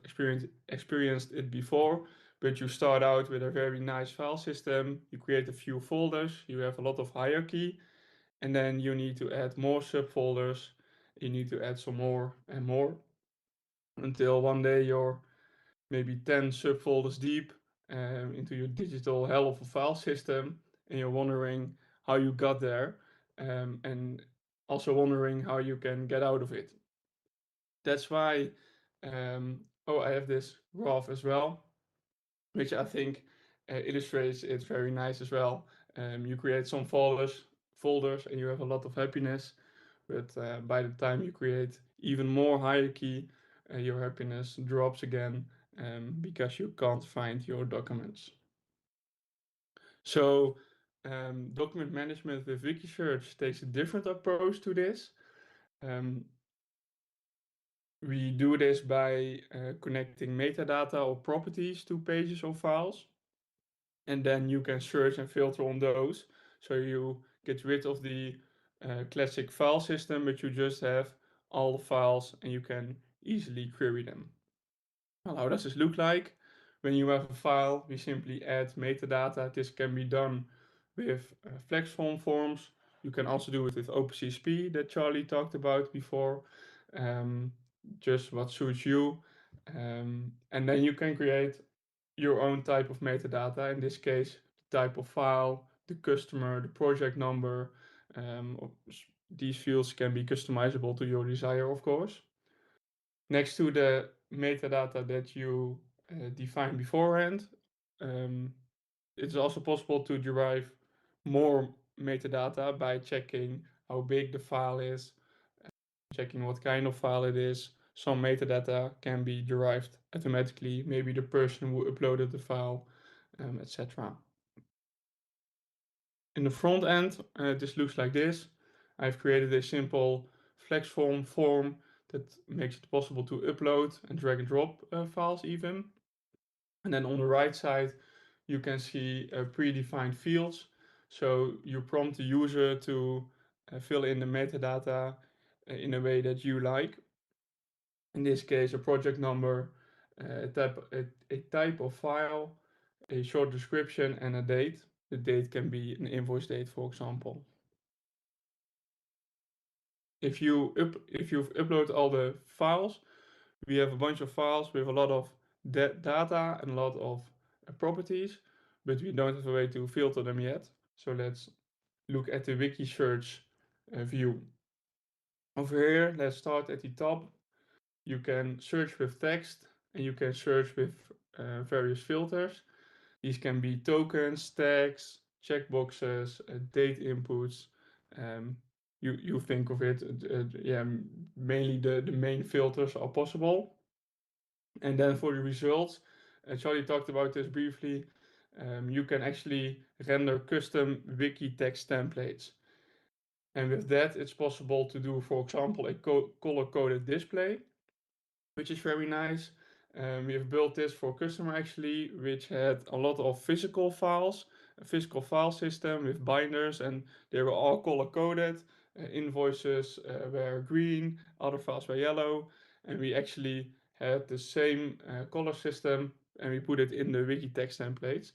experienced it before, but you start out with a very nice file system, you create a few folders, you have a lot of hierarchy, and then you need to add more subfolders, you need to add some more and more, until one day you're maybe 10 subfolders deep into your digital hell of a file system, and you're wondering how you got there, and also wondering how you can get out of it. That's why, I have this graph as well, which I think illustrates it very nice as well. You create some folders and you have a lot of happiness, but by the time you create even more hierarchy, your happiness drops again because you can't find your documents. So document management with Wikisearch takes a different approach to this. We do this by connecting metadata or properties to pages or files. And then you can search and filter on those. So you get rid of the classic file system, but you just have all the files and you can easily query them. Well, how does this look like? When you have a file, we simply add metadata. This can be done with flex forms. You can also do it with OpenCSP that Charlie talked about before. Just what suits you. And then you can create your own type of metadata. In this case, the type of file, the customer, the project number. These fields can be customizable to your desire, of course. Next to the metadata that you define beforehand, it's also possible to derive more metadata by checking how big the file is, checking what kind of file it is. Some metadata can be derived automatically, maybe the person who uploaded the file, etc. In the front end, this looks like this. I've created a simple flex form that makes it possible to upload and drag and drop files even. And then on the right side, you can see predefined fields. So you prompt the user to fill in the metadata in a way that you like. In this case, a project number, a type of file, a short description, and a date. The date can be an invoice date, for example. If you've uploaded all the files, we have a bunch of files with a lot of data and a lot of properties, but we don't have a way to filter them yet. So let's look at the wiki search view. Over here, let's start at the top. You can search with text and you can search with various filters. These can be tokens, tags, checkboxes, date inputs. You think of it, yeah, mainly the main filters are possible. And then for the results, Charlie talked about this briefly, you can actually render custom wiki text templates. And with that, it's possible to do, for example, a color-coded display, which is very nice. We have built this for customer actually, which had a lot of physical files, a physical file system with binders, and they were all color-coded. Invoices were green, other files were yellow, and we actually had the same color system, and we put it in the wiki text templates.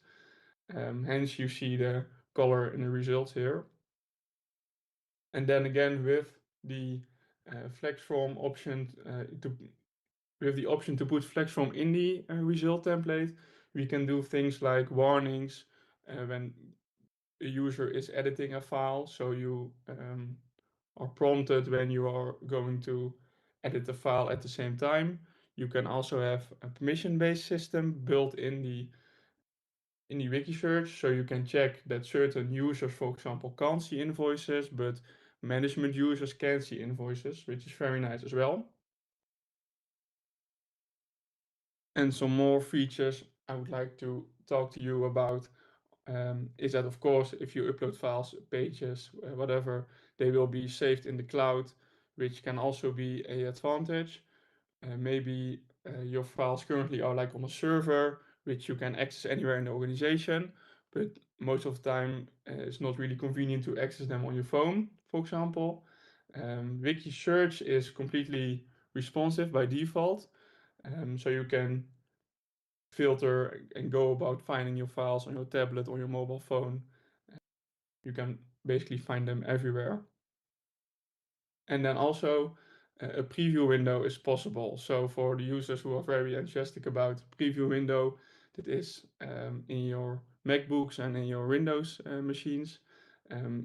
Hence, you see the color in the results here. And then again, with the flex form option with the option to put flex form in the result template, we can do things like warnings when a user is editing a file. So you are prompted when you are going to edit the file at the same time. You can also have a permission-based system built in the wiki search, so you can check that certain users, for example, can't see invoices, but management users can see invoices, which is very nice as well. And some more features I would like to talk to you about is that, of course, if you upload files, pages, whatever, they will be saved in the cloud, which can also be an advantage. Maybe your files currently are like on a server, which you can access anywhere in the organization, but most of the time it's not really convenient to access them on your phone, for example. Wiki Search is completely responsive by default, so you can filter and go about finding your files on your tablet or your mobile phone. You can basically find them everywhere. And then also a preview window is possible. So for the users who are very enthusiastic about preview window, that is in your MacBooks and in your Windows machines,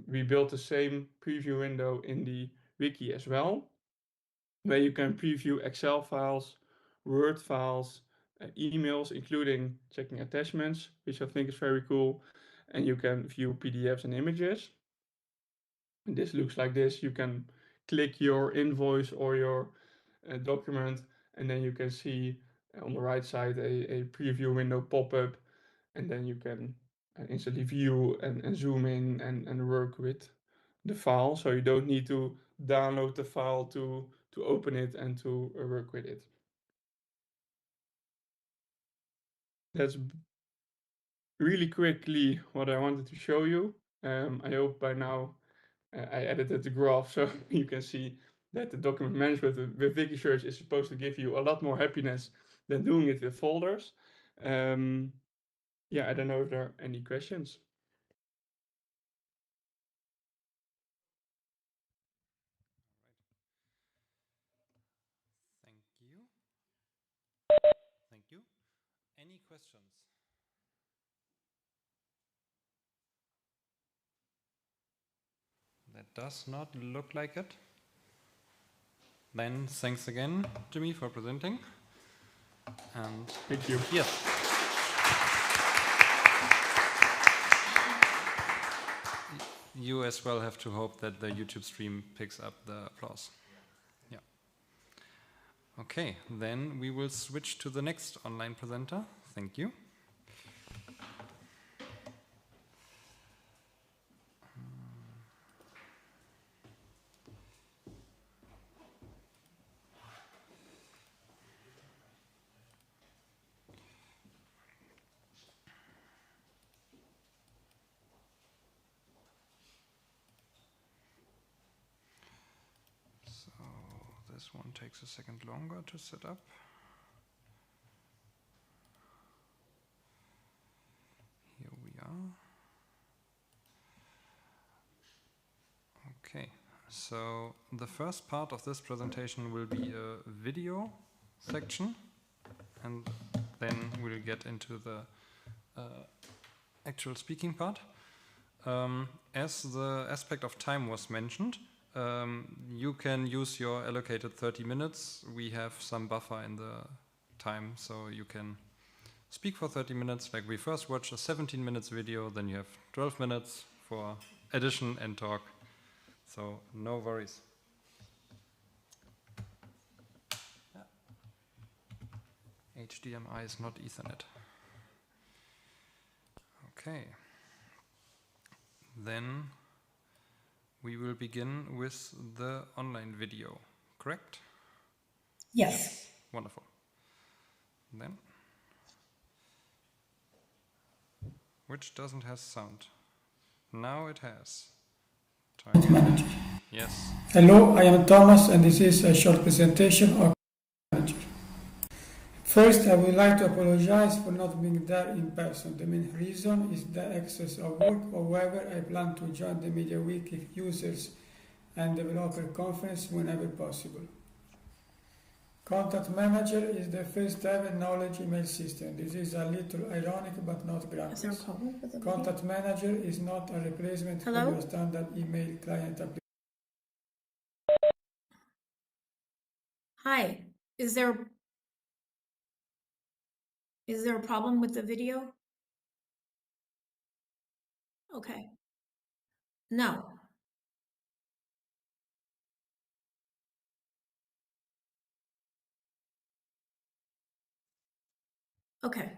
we built the same preview window in the wiki as well, where you can preview Excel files, Word files, emails, including checking attachments, which I think is very cool. And you can view PDFs and images. And this looks like this. You can click your invoice or your document, and then you can see on the right side a preview window pop up, and then you can instantly view and zoom in and work with the file. So you don't need to download the file to open it and to work with it. That's really quickly what I wanted to show you. I hope by now I edited the graph so you can see that the document management with Wikisearch is supposed to give you a lot more happiness than doing it with folders. Yeah, I don't know if there are any questions. Thank you. any questions? That does not look like it. Then thanks again, Jimmy, for presenting. And thank you. Yes. You as well have to hope that the YouTube stream picks up the applause. Yeah. Okay, then we will switch to the next online presenter. Thank you. This one takes a second longer to set up. Here we are. Okay, so the first part of this presentation will be a video section, and then we'll get into the actual speaking part. As the aspect of time was mentioned, you can use your allocated 30 minutes. We have some buffer in the time, so you can speak for 30 minutes. Like we first watched a 17 minutes video, then you have 12 minutes for addition and talk. So no worries. Yeah. HDMI is not Ethernet. Okay. Then we will begin with the online video, correct? Yes. Wonderful. Then, which doesn't have sound? Now it has. Manager. Yes. Hello, I am Thomas, and this is a short presentation of Manager. First, I would like to apologize for not being there in person. The main reason is the excess of work. However, I plan to join the MediaWiki users and developer conference whenever possible. Contact Manager is the first ever knowledge email system. This is a little ironic but not groundless. Is there a problem with the Contact Manager is not a replacement for your standard email client application. Hi, is there a problem with the video? Okay. No. Okay.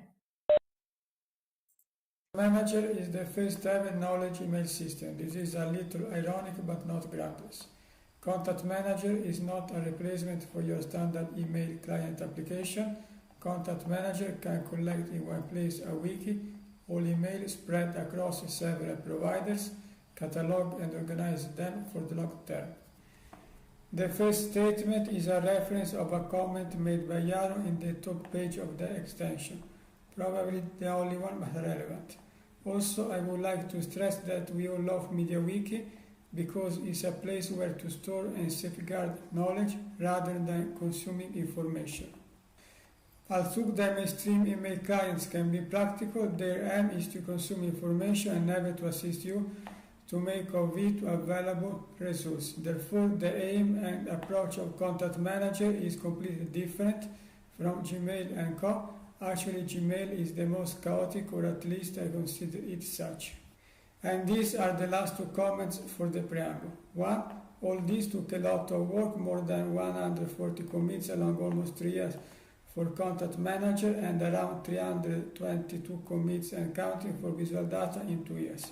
Manager is the first ever knowledge email system. This is a little ironic but not groundless. Contact Manager is not a replacement for your standard email client application. Contact Manager can collect in one place a wiki, all emails spread across several providers, catalog and organize them for the long term. The first statement is a reference of a comment made by Yaro in the top page of the extension. Probably the only one, but relevant. Also, I would like to stress that we all love MediaWiki because it's a place where to store and safeguard knowledge rather than consuming information. Although the mainstream email clients can be practical, their aim is to consume information and never to assist you to make of it a valuable resource. Therefore, the aim and approach of Contact Manager is completely different from Gmail and Co. Actually, Gmail is the most chaotic, or at least I consider it such. And these are the last two comments for the preamble. One, all this took a lot of work, more than 140 commits along almost 3 years for Contact Manager and around 322 commits and counting for Visual Data in 2 years.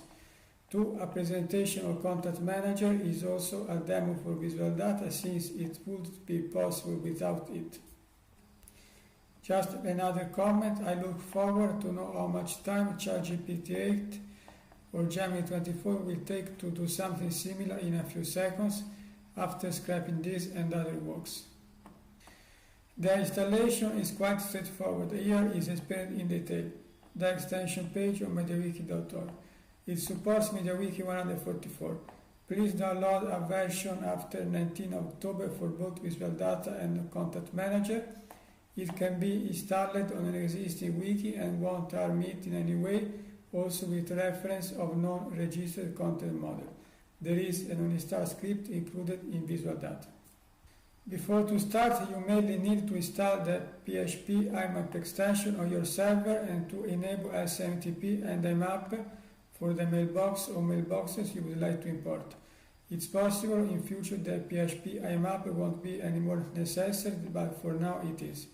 Two, a presentation of Contact Manager is also a demo for Visual Data since it would be possible without it. Just another comment, I look forward to know how much time ChatGPT 8 or Gemini 24 will take to do something similar in a few seconds after scrapping this and other works. The installation is quite straightforward. Here is explained in detail. The extension page on MediaWiki.org. It supports MediaWiki 144. Please download a version after 19 October for both Visual Data and Contact Manager. It can be installed on an existing wiki and won't harm it in any way, also with reference of non-registered content model. There is an uninstall script included in Visual Data. Before to start, you mainly need to install the PHP IMAP extension on your server and to enable SMTP and IMAP for the mailbox or mailboxes you would like to import. It's possible in future that PHP IMAP won't be anymore necessary, but for now it is.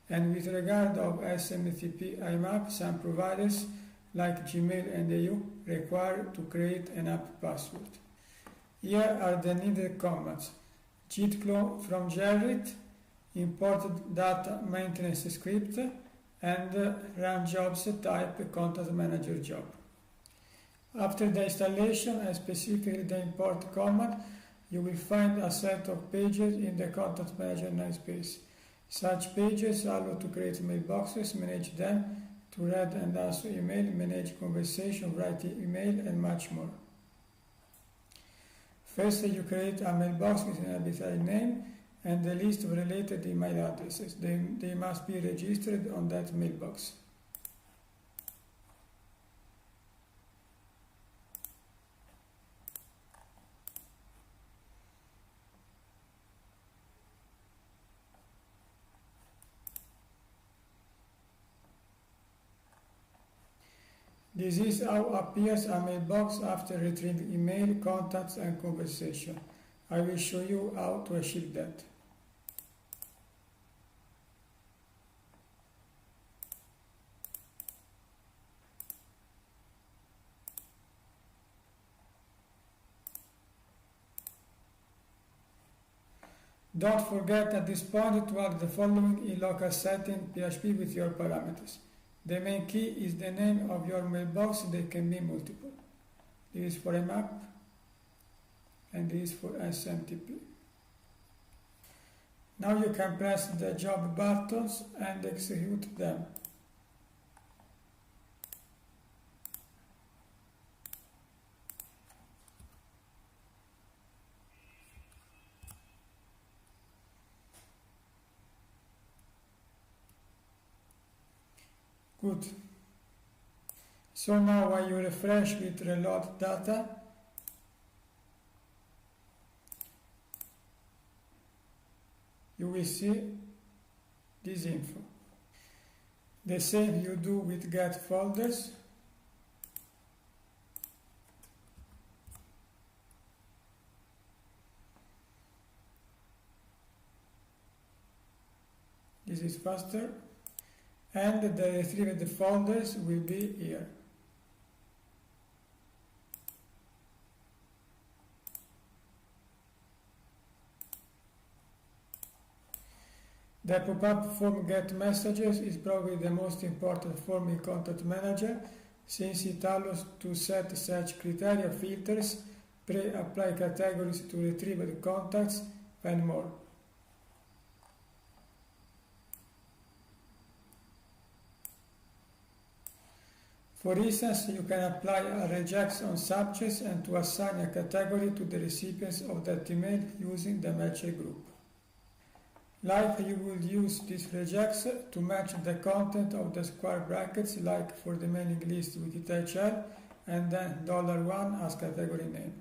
And with regard of SMTP IMAP, some providers like Gmail and EU require to create an app password. Here are the needed commands. Git clone from Gerrit, imported data maintenance script, and run jobs type content manager job. After the installation and specifically the import command, you will find a set of pages in the content manager namespace. Such pages allow to create mailboxes, manage them, to read and answer email, manage conversation, write email, and much more. First, you create a mailbox with an arbitrary name and a list of related email addresses. They must be registered on that mailbox. This is how appears a mailbox after retrieving email, contacts, and conversation. I will show you how to achieve that. Don't forget at this point to add the following in local setting PHP with your parameters. The main key is the name of your mailbox. They can be multiple. This is for IMAP and this is for SMTP. Now you can press the job buttons and execute them. Good. So now when you refresh with reload data, you will see this info. The same you do with get folders. This is faster. And the retrieved folders will be here. The pop-up form get messages is probably the most important form in Content Manager, since it allows to set search criteria, filters, pre-apply categories to retrieved contacts, and more. For instance, you can apply a regex on subjects and to assign a category to the recipients of that email using the matcher group. Like you will use this regex to match the content of the square brackets, like for the mailing list Wikithl, and then $1 as category name.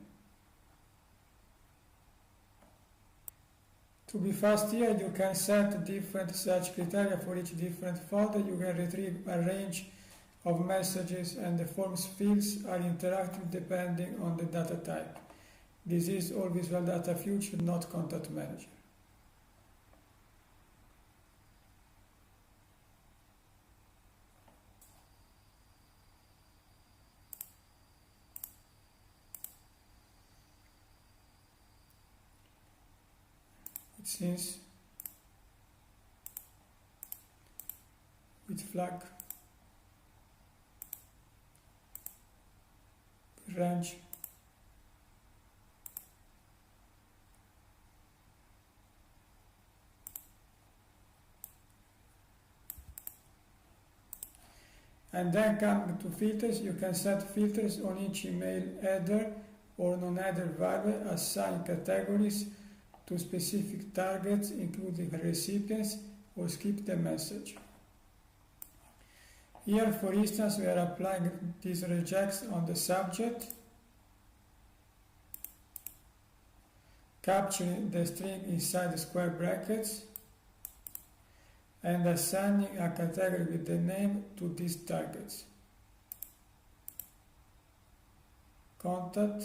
To be fast here, you can set different search criteria for each different folder. You can retrieve a range of messages, and the forms fields are interactive depending on the data type. This is all Visual Data Future, not Content Manager. It seems with flag, range, and then coming to filters, you can set filters on each email header or non-header value, assign categories to specific targets including recipients or skip the message. Here, for instance, we are applying this regex on the subject, capturing the string inside the square brackets, and assigning a category with the name to these targets. Contact,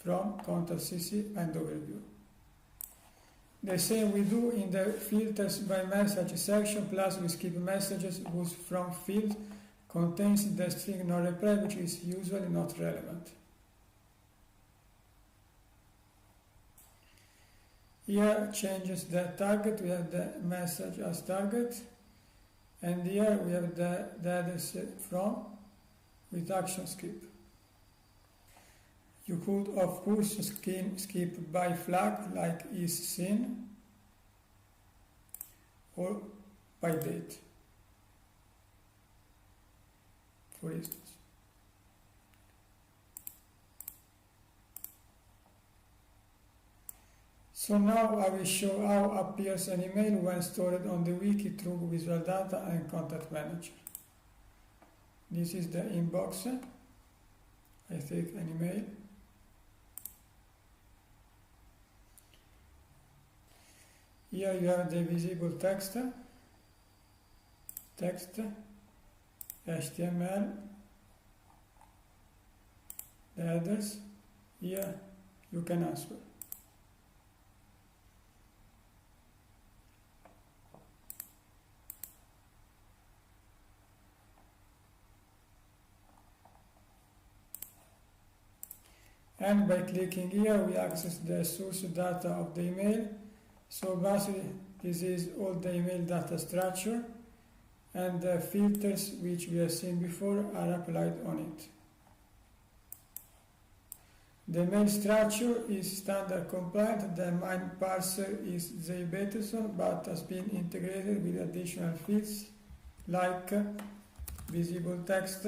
from, contact CC, and overview. The same we do in the filters by message section, plus we skip messages whose from field contains the string no reply, which is usually not relevant. Here changes the target, we have the message as target, and here we have the address from with action skip. You could of course skip by flag like is seen, or by date, for instance. So now I will show how appears an email when stored on the wiki through Visual Data and Contact Manager. This is the inbox. I take an email. Here you have the visible text, HTML, the headers. Here you can answer. And by clicking here, we access the source data of the email. So basically, this is all the email data structure, and the filters which we have seen before are applied on it. The mail structure is standard compliant. The main parser is JBeterson, but has been integrated with additional fields like visible text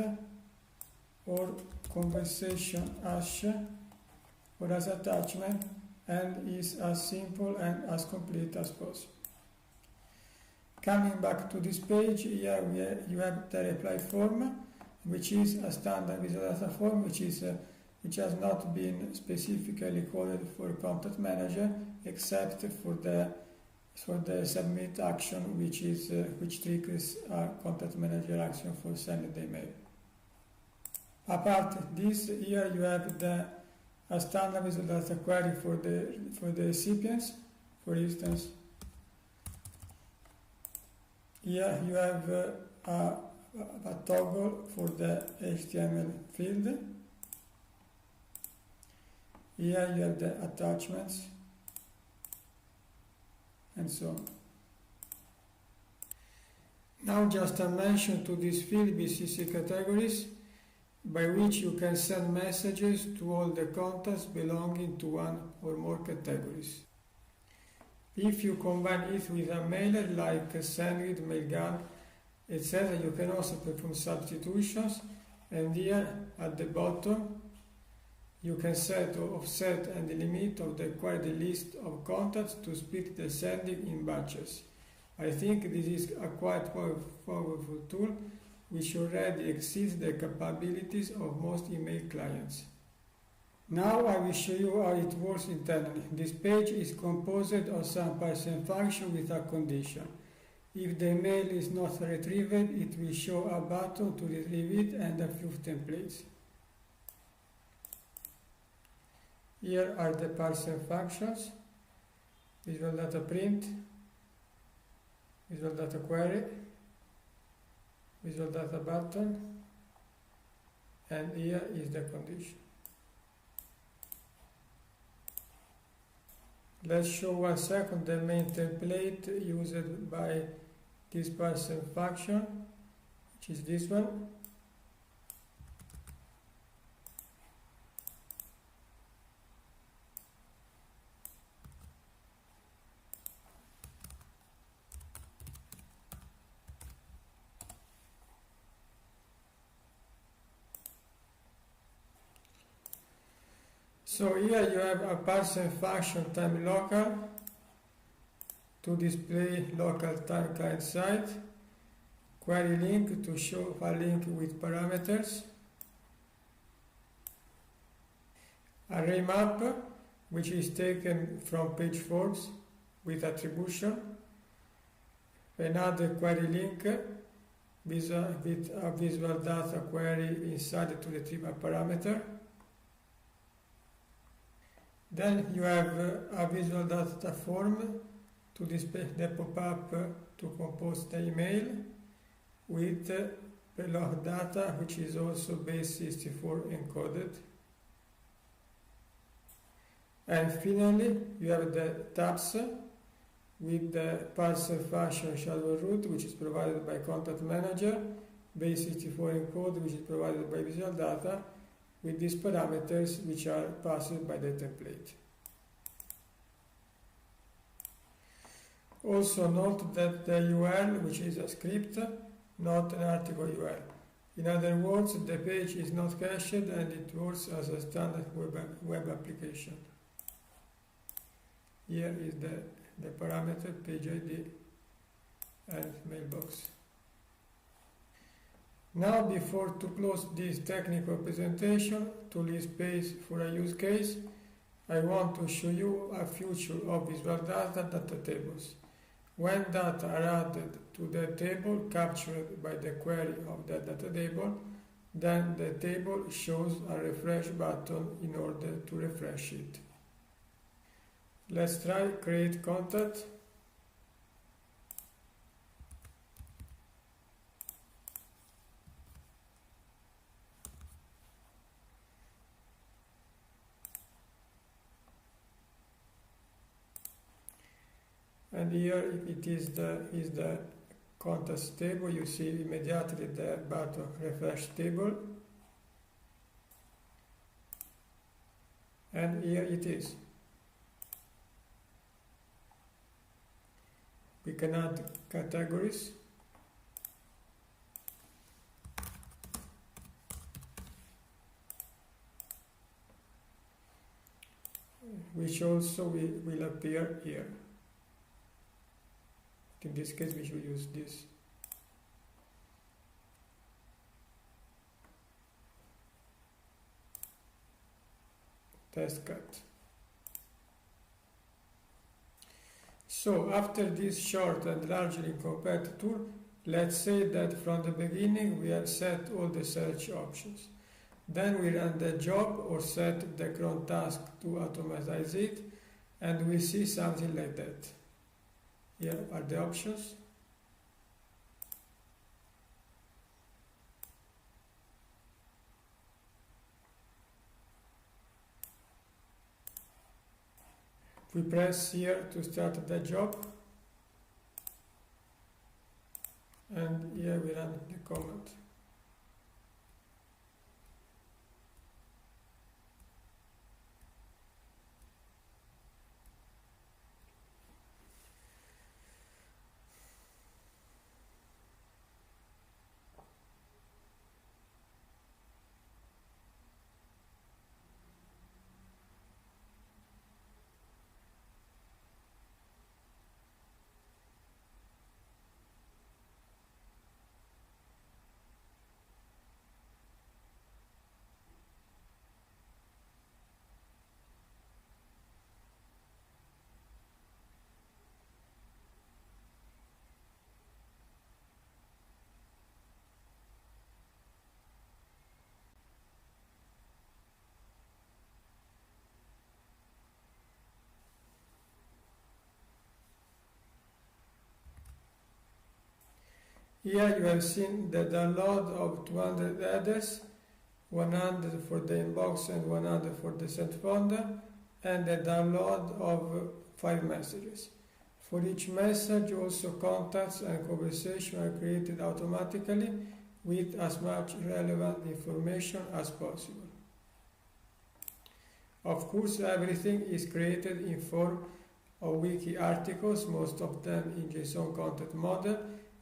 or conversation hash or as attachment, and is as simple and as complete as possible. Coming back to this page, here you have the reply form, which is a standard Visual Data form, which has not been specifically coded for Contact Manager, except for the submit action, which triggers a Contact Manager action for sending the email. Apart this, here you have a standard Visual Data query for the recipients. For instance, here you have a toggle for the HTML field. Here you have the attachments, and so on. Now just a mention to this field BCC categories, by which you can send messages to all the contacts belonging to one or more categories. If you combine it with a mailer like SendGrid, MailGun, etc., you can also perform substitutions, and here at the bottom you can set or offset and the limit of the required list of contacts to split the sending in batches. I think this is a quite powerful tool which already exceeds the capabilities of most email clients. Now I will show you how it works internally. This page is composed of some parsing function with a condition. If the email is not retrieved, it will show a button to retrieve it and a few templates. Here are the parsing functions: Visual Data Print, Visual Data Query, Visual Data Button, and here is the condition. Let's show 1 second the main template used by this parsing function, which is this one. So here you have a parsing function time local to display local time client side, query link to show a link with parameters, array map, which is taken from page forms with attribution, another query link with a visual data query inside to retrieve a parameter. Then you have a visual data form to display the pop-up to compose the email with payload data, which is also base 64 encoded. And finally, you have the tabs with the parser function shadow root, which is provided by content manager, base 64 encode, which is provided by visual data, with these parameters which are passed by the template. Also note that the URL, which is a script, not an article URL. In other words, the page is not cached and it works as a standard web application. Here is the parameter, page ID, and mailbox. Now, before to close this technical presentation, to leave space for a use case, I want to show you a feature of visual data tables. When data are added to the table captured by the query of the data table, then the table shows a refresh button in order to refresh it. Let's try create content. And here it is the context table. You see immediately the button refresh table. And here it is. We can add categories. Which also will appear here. In this case, we should use this. Test cut. So after this short and largely compact tour, let's say that from the beginning we have set all the search options. Then we run the job or set the cron task to automatize it, and we see something like that. Here are the options. We press here to start the job, and here we run the command. Here you have seen the download of 200 headers, 100 for the inbox and 100 for the sent folder, and the download of 5 messages. For each message, also contacts and conversation are created automatically with as much relevant information as possible. Of course, everything is created in form of wiki articles, most of them in JSON content model,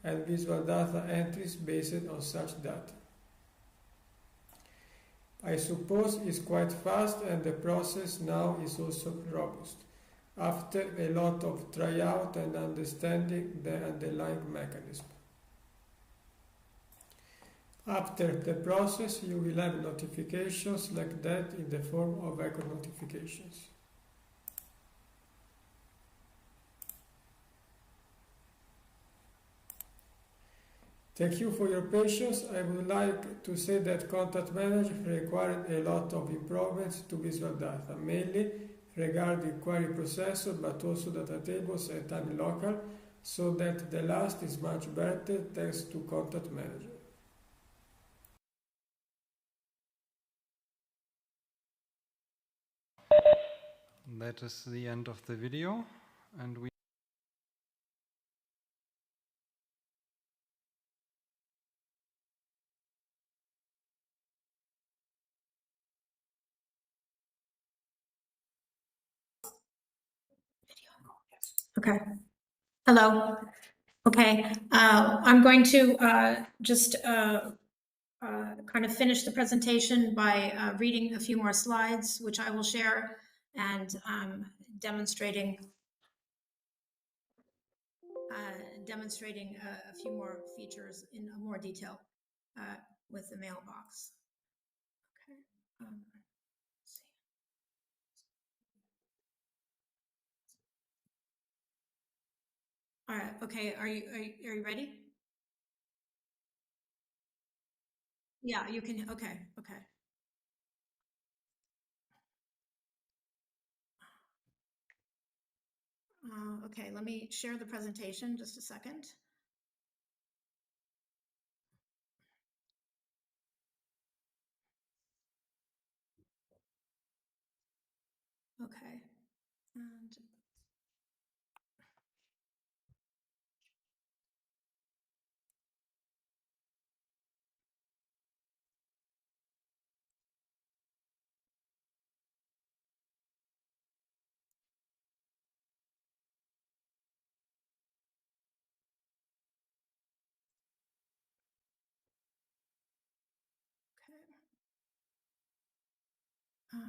and visual data entries based on such data. I suppose it's quite fast, and the process now is also robust. after a lot of tryout and understanding the underlying mechanism. After the process, you will have notifications like that in the form of echo notifications. Thank you for your patience. I would like to say that Contact Manager required a lot of improvements to visual data, mainly regarding query processor, but also data tables and time local, so that the last is much better thanks to Contact Manager. That is the end of the video, and we Okay. Hello. Okay. I'm going to just kind of finish the presentation by reading a few more slides, which I will share, and demonstrating a few more features in more detail with the mailbox. Okay. Let's see. All right. Okay. Are you ready? Yeah, you can. Okay. Okay. Okay. Let me share the presentation. Just a second. Okay. And okay.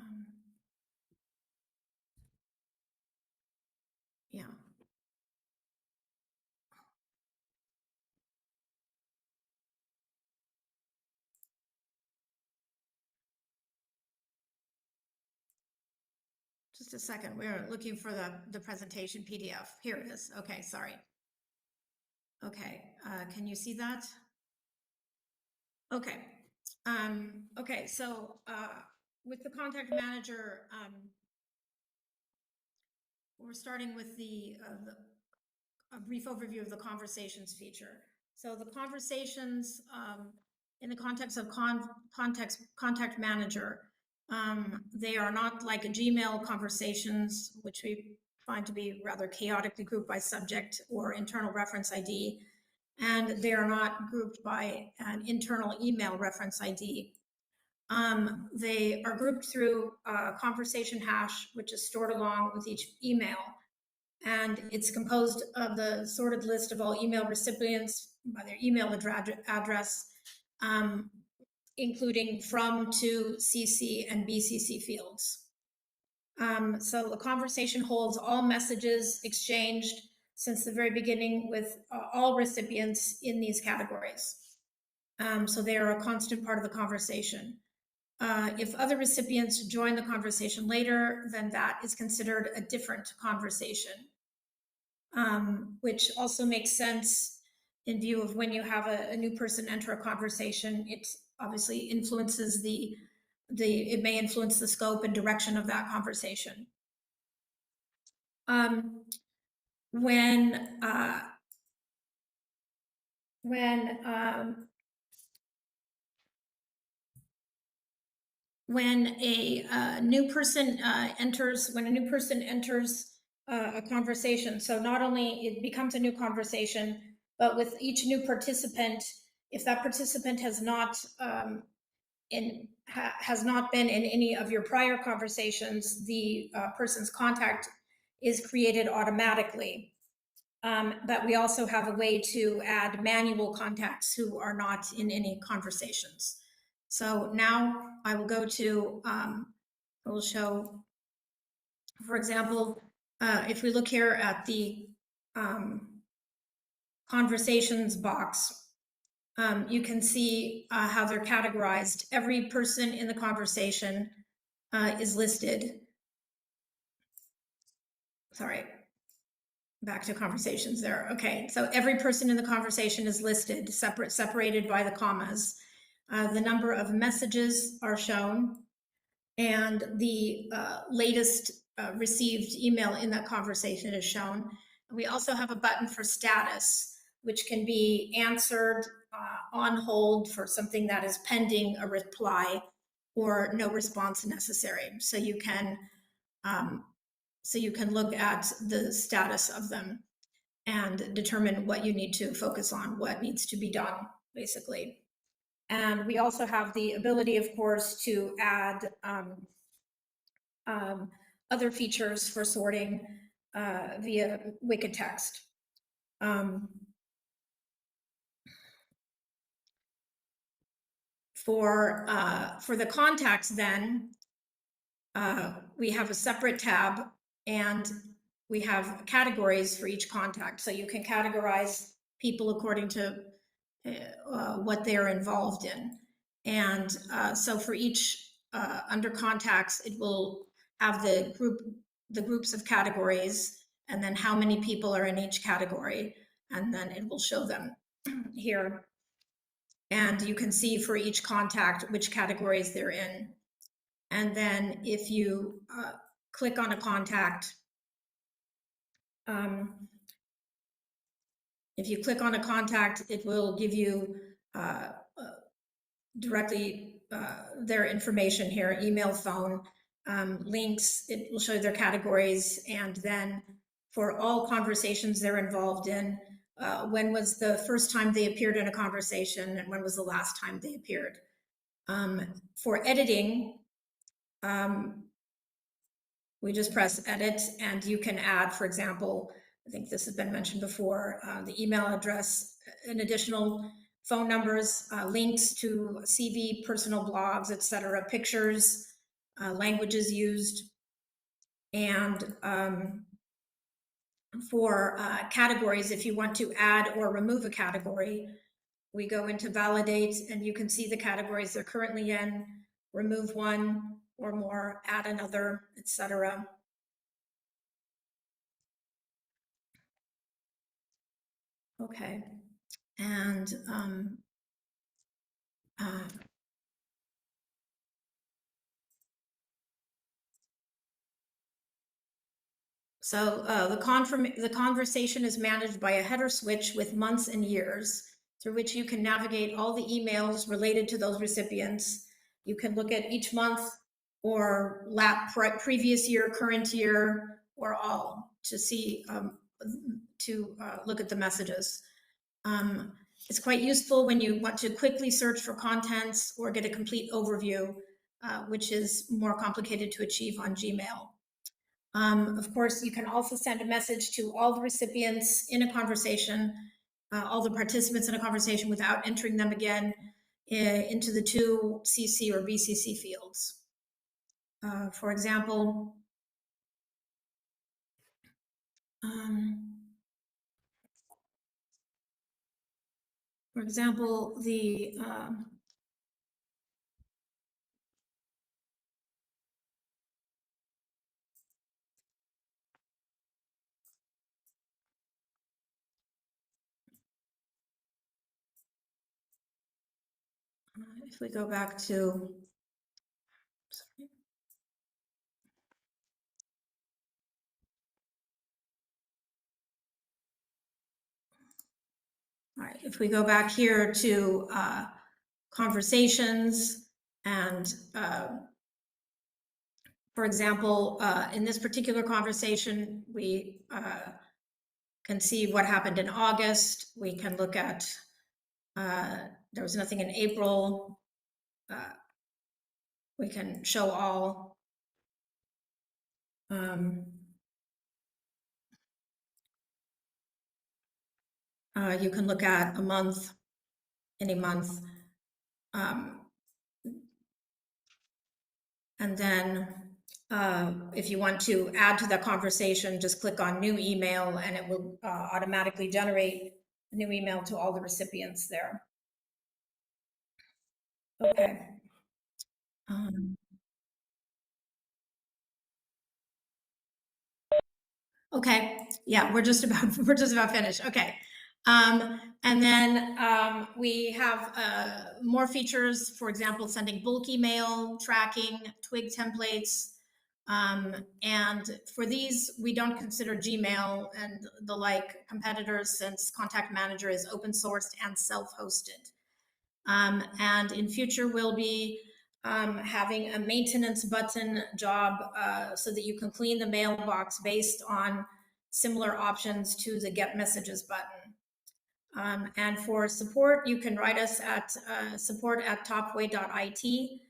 Yeah. Just a second. We're looking for the presentation PDF. Here it is. Okay. Sorry. Okay. Can you see that? Okay. Okay. So with the Contact Manager, we're starting with a brief overview of the conversations feature. So the conversations in the context of Contact Manager, they are not like a Gmail conversations, which we find to be rather chaotically grouped by subject or internal reference ID. And they are not grouped by an internal email reference ID. They are grouped through a conversation hash, which is stored along with each email. And it's composed of the sorted list of all email recipients by their email address, including from, to, CC, and BCC fields. So the conversation holds all messages exchanged since the very beginning with all recipients in these categories. So they are a constant part of the conversation. If other recipients join the conversation later, then that is considered a different conversation. Which also makes sense in view of when you have a new person enter a conversation. It obviously influences it may influence the scope and direction of that conversation. When a new person enters a conversation, so not only it becomes a new conversation, but with each new participant, if that participant has not been in any of your prior conversations, the person's contact is created automatically. But we also have a way to add manual contacts who are not in any conversations. So now I will go to, I will show, for example, if we look here at the conversations box, you can see how they're categorized. Every person in the conversation is listed. Sorry, back to conversations there. Okay, so every person in the conversation is listed, separated by the commas. The number of messages are shown, and the latest received email in that conversation is shown. We also have a button for status, which can be answered, on hold for something that is pending a reply, or no response necessary. So you can look at the status of them and determine what you need to focus on, what needs to be done, basically. And we also have the ability, of course, to add other features for sorting via Wicked Text. For the contacts, then, we have a separate tab, and we have categories for each contact. So you can categorize people according to what they're involved in. And so for each, under contacts, it will have the groups of categories, and then how many people are in each category, and then it will show them here. And you can see for each contact which categories they're in. And then if you click on a contact, it will give you directly their information here, email, phone, links. It will show you their categories, and then for all conversations they're involved in, when was the first time they appeared in a conversation, and when was the last time they appeared. For editing, we just press edit, and you can add, for example, I think this has been mentioned before, the email address, and additional phone numbers, links to CV, personal blogs, etc., pictures, languages used. And for categories, if you want to add or remove a category, we go into validate, and you can see the categories they're currently in, remove one or more, add another, etc. Okay, and so the conversation is managed by a header switch with months and years, through which you can navigate all the emails related to those recipients. You can look at each month, or previous year, current year, or all, to see, look at the messages. It's quite useful when you want to quickly search for contents or get a complete overview, which is more complicated to achieve on Gmail. Of course, you can also send a message to all the recipients in a conversation, all the participants in a conversation, without entering them again into the two CC or BCC fields. For example, the if we go back to, sorry. All right, if we go back here to conversations, and for example, in this particular conversation, we can see what happened in August. We can look at, there was nothing in April. We can show all. You can look at a month, any month. And then If you want to add to the conversation, just click on new email and it will automatically generate a new email to all the recipients there. Okay. Okay, yeah, we're just about finished. Okay. And then we have more features, for example, sending bulk email, tracking, Twig templates. And for these, we don't consider Gmail and the like competitors, since Contact Manager is open sourced and self-hosted. And in future, we'll be having a maintenance button job so that you can clean the mailbox based on similar options to the Get Messages button. And for support, you can write us at support@topway.it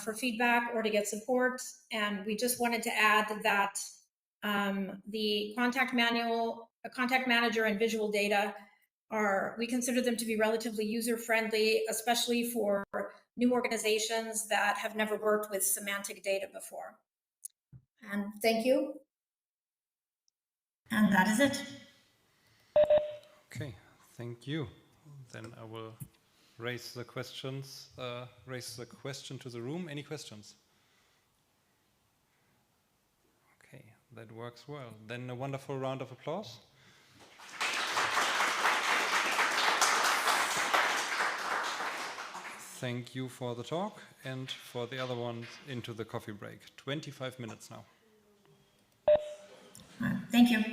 for feedback or to get support. And we just wanted to add that the contact manual, a contact manager, and visual data we consider them to be relatively user-friendly, especially for new organizations that have never worked with semantic data before. And thank you. And that is it. Okay, thank you. Then I will raise the question to the room. Any questions? Okay, that works well. Then a wonderful round of applause. Thank you for the talk, and for the other ones into the coffee break. 25 minutes now. Thank you.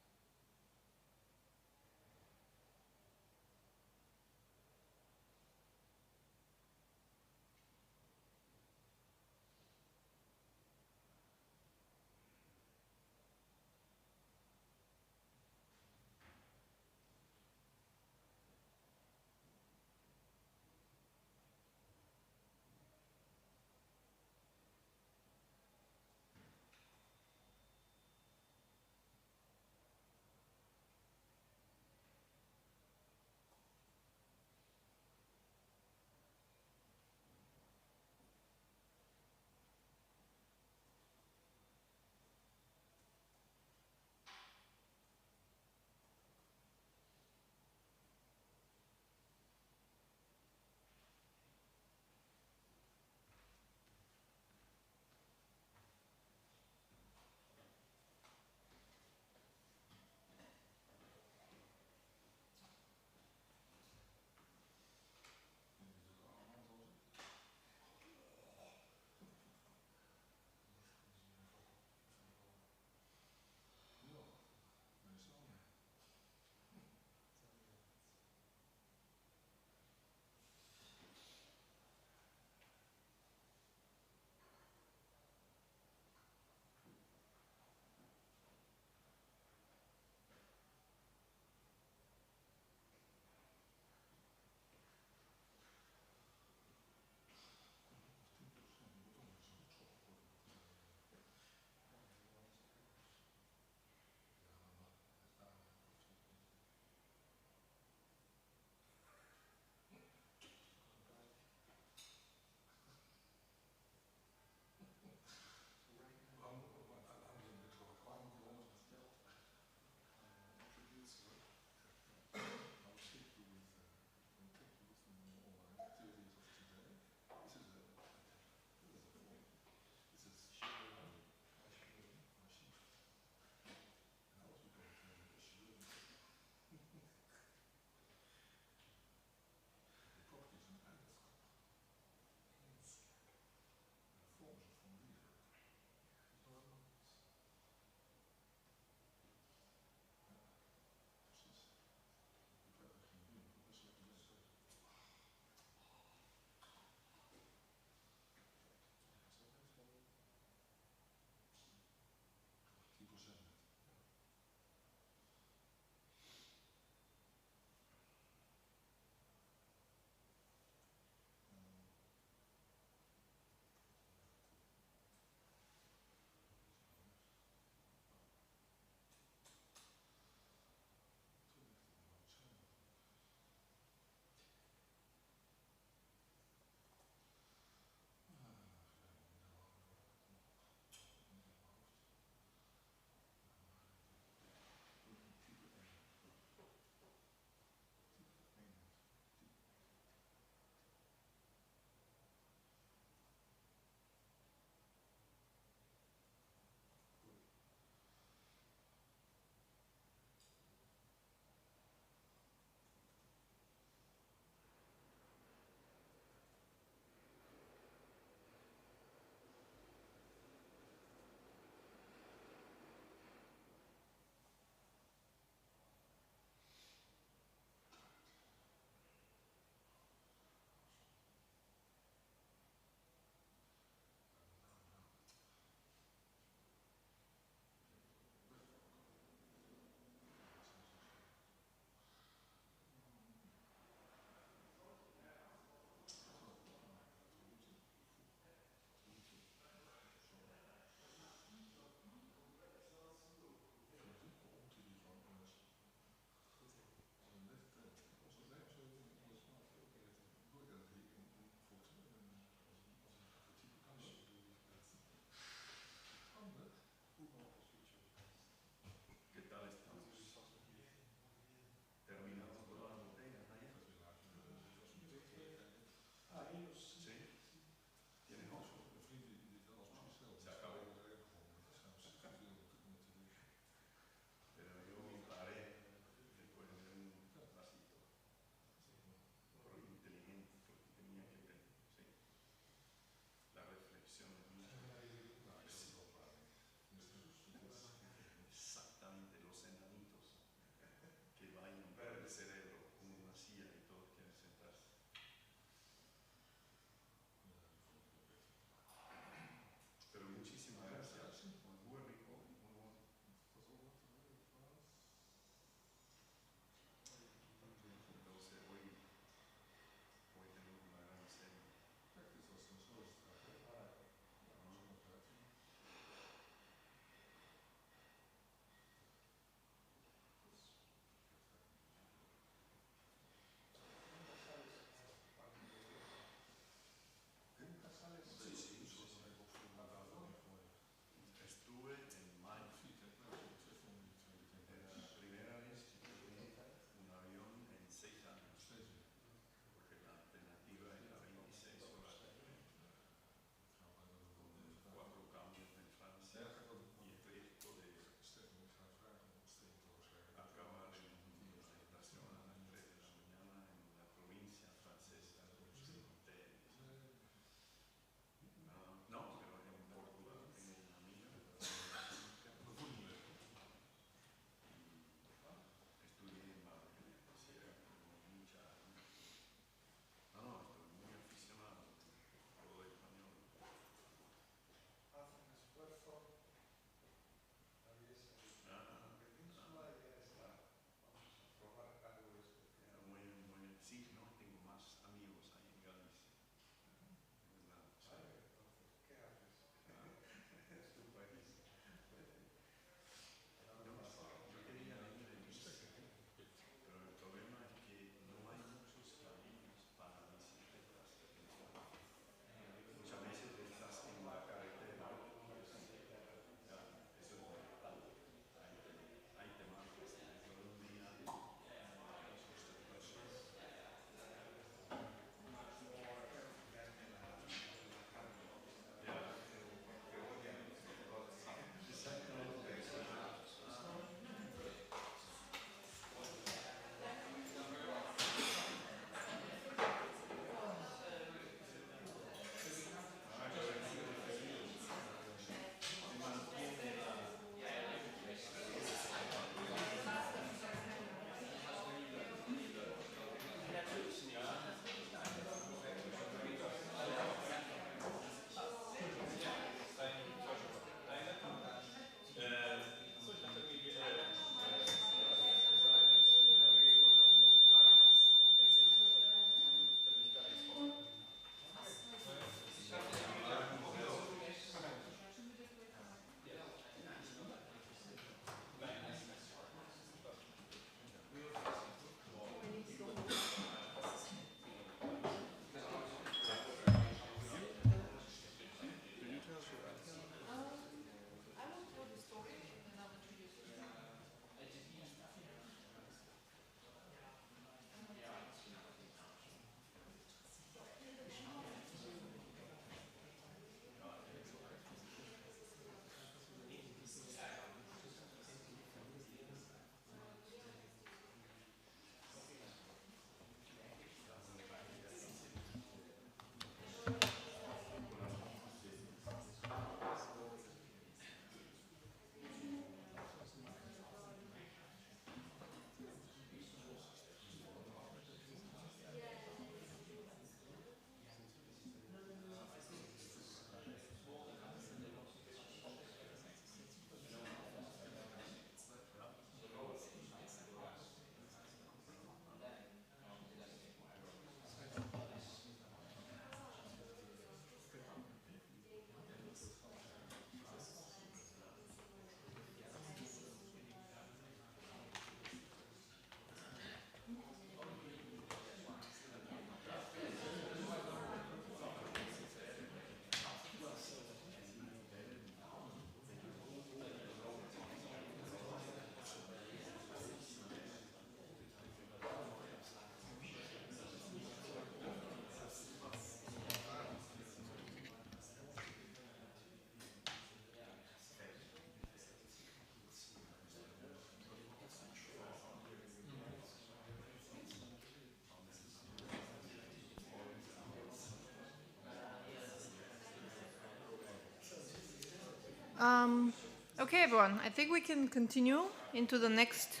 Okay, everyone, I think we can continue into the next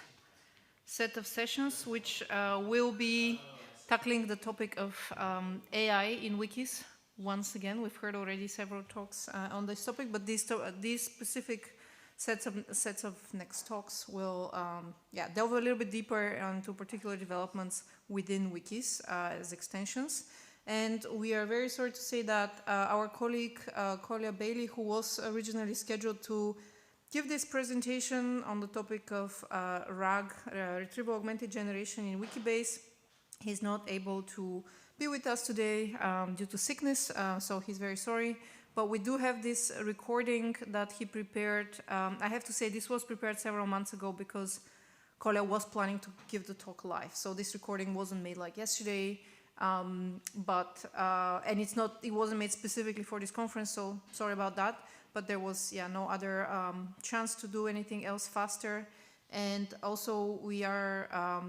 set of sessions, which will be tackling the topic of AI in wikis. Once again, we've heard already several talks on this topic, but these specific sets of next talks will delve a little bit deeper into particular developments within wikis as extensions. And we are very sorry to say that our colleague, Collier Bailey, who was originally scheduled to give this presentation on the topic of RAG, Retrieval Augmented Generation in Wikibase, he's not able to be with us today due to sickness, so he's very sorry. But we do have this recording that he prepared. I have to say this was prepared several months ago because Collier was planning to give the talk live. So this recording wasn't made like yesterday. And it wasn't made specifically for this conference, so sorry about that. But there was no other chance to do anything else faster. And also we are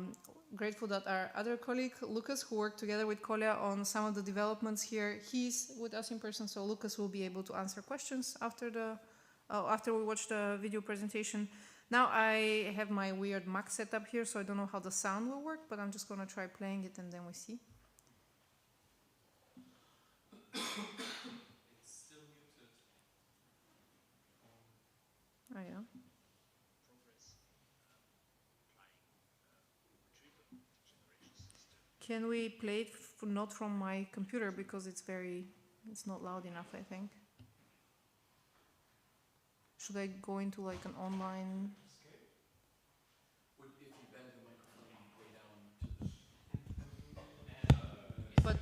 grateful that our other colleague, Lucas, who worked together with Collier on some of the developments here, he's with us in person, so Lucas will be able to answer questions after we watch the video presentation. Now I have my weird Mac set up here, so I don't know how the sound will work, but I'm just going to try playing it and then we see. It's still muted. Oh yeah. Can we play it not from my computer because it's not loud enough, I think. Should I go into like an online? If you bend the microphone way down to the... But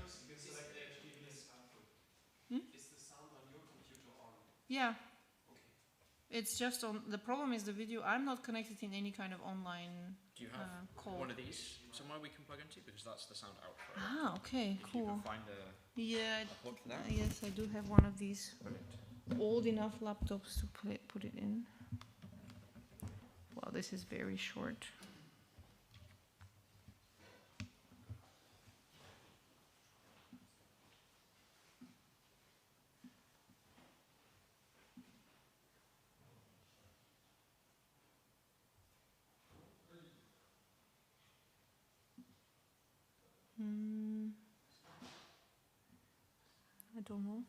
Is the sound on your computer on? Yeah. It's just on. The problem is the video. I'm not connected in any kind of online Do you have call. one of these somewhere we can plug into? Because that's the sound output. Ah, okay, If cool. you can find a port for that. Yes, I do have one of these old enough laptops to put it in. Wow, this is very short. I don't know.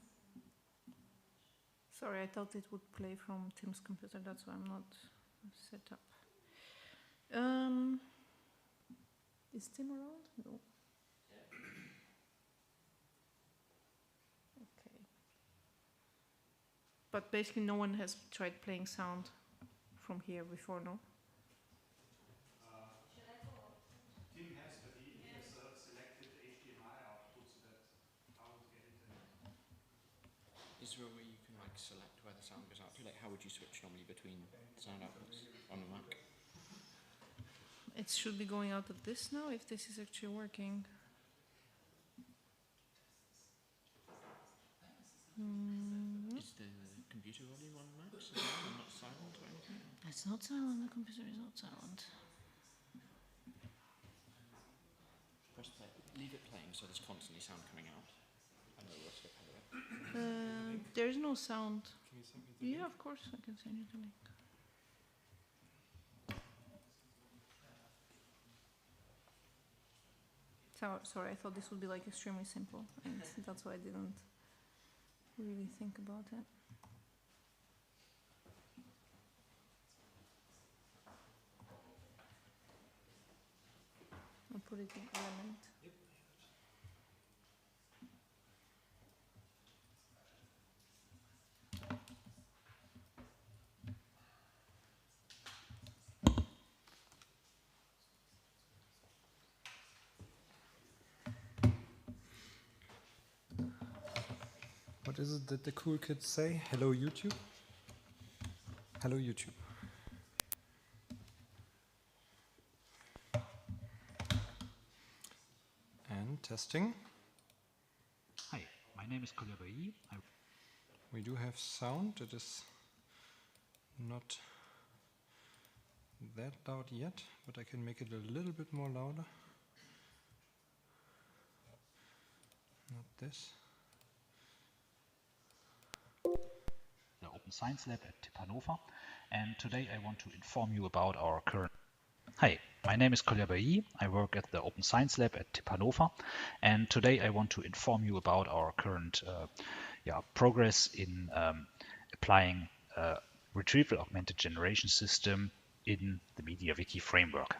Sorry, I thought it would play from Tim's computer. That's why I'm not set up. Is Tim around? No. Okay. But basically, no one has tried playing sound from here before, no? Tim has, but he has selected HDMI output so that I would get it. Is there a way you can like select where the sound goes out to? Like, how would you switch normally between sound outputs on a Mac? It should be going out of this now, if this is actually working. Is the computer volume on Macs as well, and not silent or anything? It's not silent, the computer is not silent. Press play. Leave it playing so there's constantly sound coming out. I know we'll skip ahead of it. There is no sound. Can you send me the Yeah, link? of course, I can send you the link. Sorry, I thought this would be like extremely simple, and that's why I didn't really think about it. I'll put it in element. What is it that the cool kids say? Hello, YouTube? Hello, YouTube. And testing. Hi, my name is Collier Bailly. We do have sound. It is not that loud yet, but I can make it a little bit more louder. Not this. The Open Science Lab at TIP Hannover, and today I want to inform you about our current... Hi, my name is Kolja Bailly. I work at the Open Science Lab at TIP Hannover, and today I want to inform you about our current progress in applying a retrieval augmented generation system in the MediaWiki framework.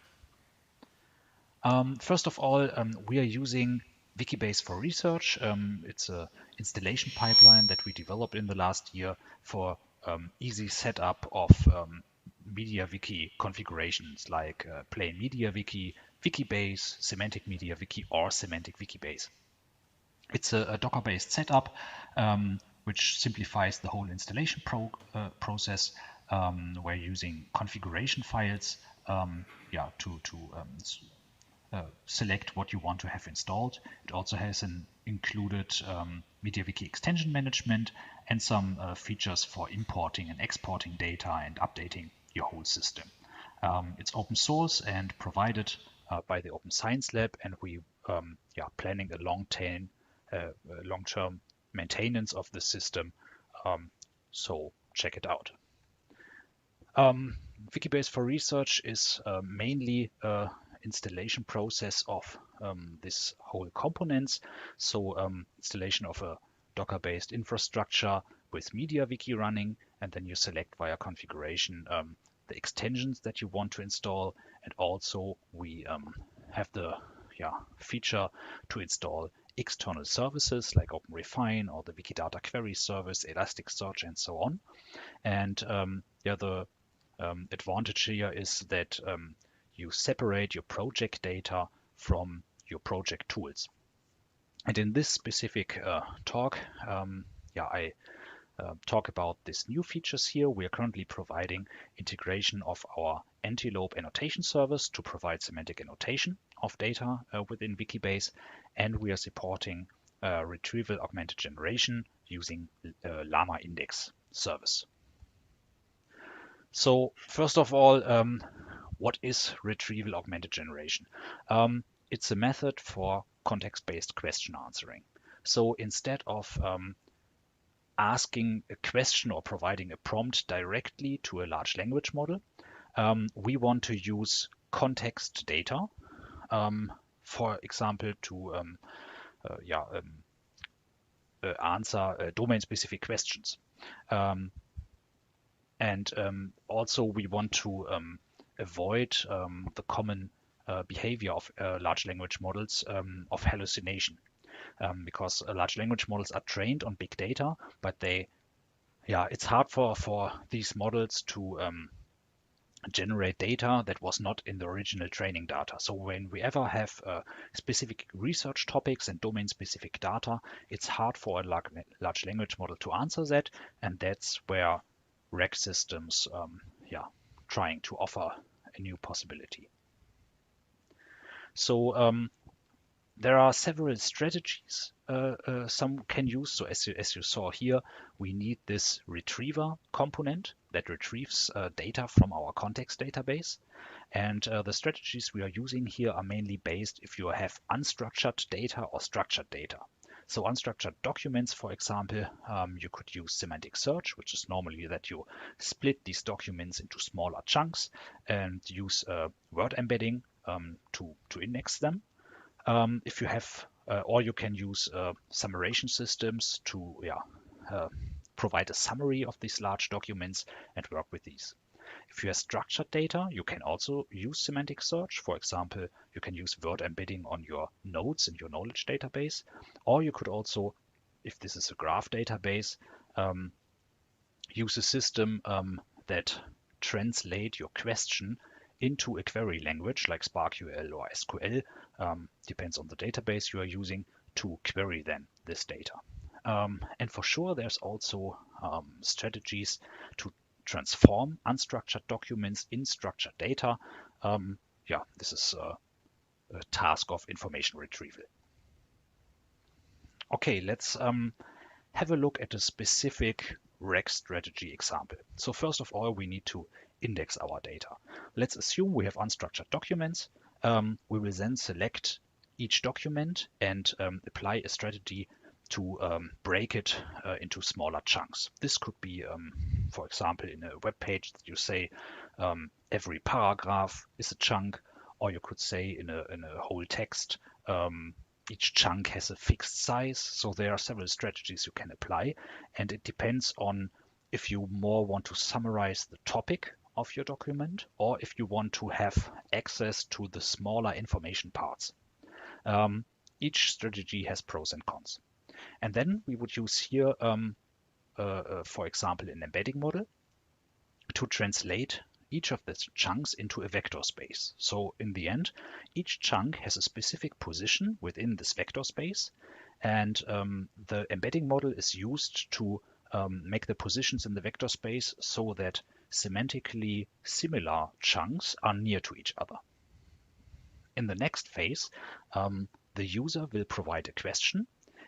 First of all, we are using Wikibase for research. It's an installation pipeline that we developed in the last year for easy setup of MediaWiki configurations like plain MediaWiki, Wikibase, Semantic MediaWiki, or Semantic Wikibase. It's a Docker-based setup which simplifies the whole installation process. We're using configuration files to select what you want to have installed. It also has an included MediaWiki extension management and some features for importing and exporting data and updating your whole system. It's open source and provided by the Open Science Lab, and we planning a long-term maintenance of the system. So check it out. Wikibase for research is mainly installation process of this whole components. So installation of a Docker-based infrastructure with MediaWiki running, and then you select via configuration the extensions that you want to install. And also we have the feature to install external services like OpenRefine or the Wikidata Query Service, Elasticsearch, and so on. And the advantage here is that you separate your project data from your project tools. And in this specific talk, I talk about these new features here. We are currently providing integration of our antelope annotation service to provide semantic annotation of data within Wikibase, and we are supporting retrieval augmented generation using Llama Index service. So first of all, what is retrieval augmented generation? It's a method for context-based question answering. So instead of asking a question or providing a prompt directly to a large language model, we want to use context data, for example, to answer domain-specific questions. And also we want to avoid the common behavior of large language models of hallucination, because large language models are trained on big data, but it's hard for these models to generate data that was not in the original training data. So when we ever have specific research topics and domain-specific data, it's hard for a large language model to answer that, and that's where RAG systems trying to offer a new possibility. So there are several strategies some can use. So as you saw here, we need this retriever component that retrieves data from our context database. And the strategies we are using here are mainly based if you have unstructured data or structured data. So unstructured documents, for example, you could use semantic search, which is normally that you split these documents into smaller chunks and use word embedding to index them. If you have, or you can use summarization systems to provide a summary of these large documents and work with these. If you have structured data, you can also use semantic search. For example, you can use word embedding on your nodes in your knowledge database. Or you could also, if this is a graph database, use a system that translate your question into a query language like SparkQL or SQL, depends on the database you are using, to query then this data. And for sure, there's also strategies to transform unstructured documents in structured data. This is a task of information retrieval. Okay, let's have a look at a specific RAG strategy example. So first of all, we need to index our data. Let's assume we have unstructured documents. We will then select each document and apply a strategy to break it into smaller chunks. This could be, for example, in a web page that you say every paragraph is a chunk, or you could say in a whole text each chunk has a fixed size. So there are several strategies you can apply, and it depends on if you more want to summarize the topic of your document or if you want to have access to the smaller information parts. Each strategy has pros and cons. And then we would use here, for example, an embedding model to translate each of the chunks into a vector space. So in the end, each chunk has a specific position within this vector space, and the embedding model is used to make the positions in the vector space so that semantically similar chunks are near to each other. In the next phase, the user will provide a question,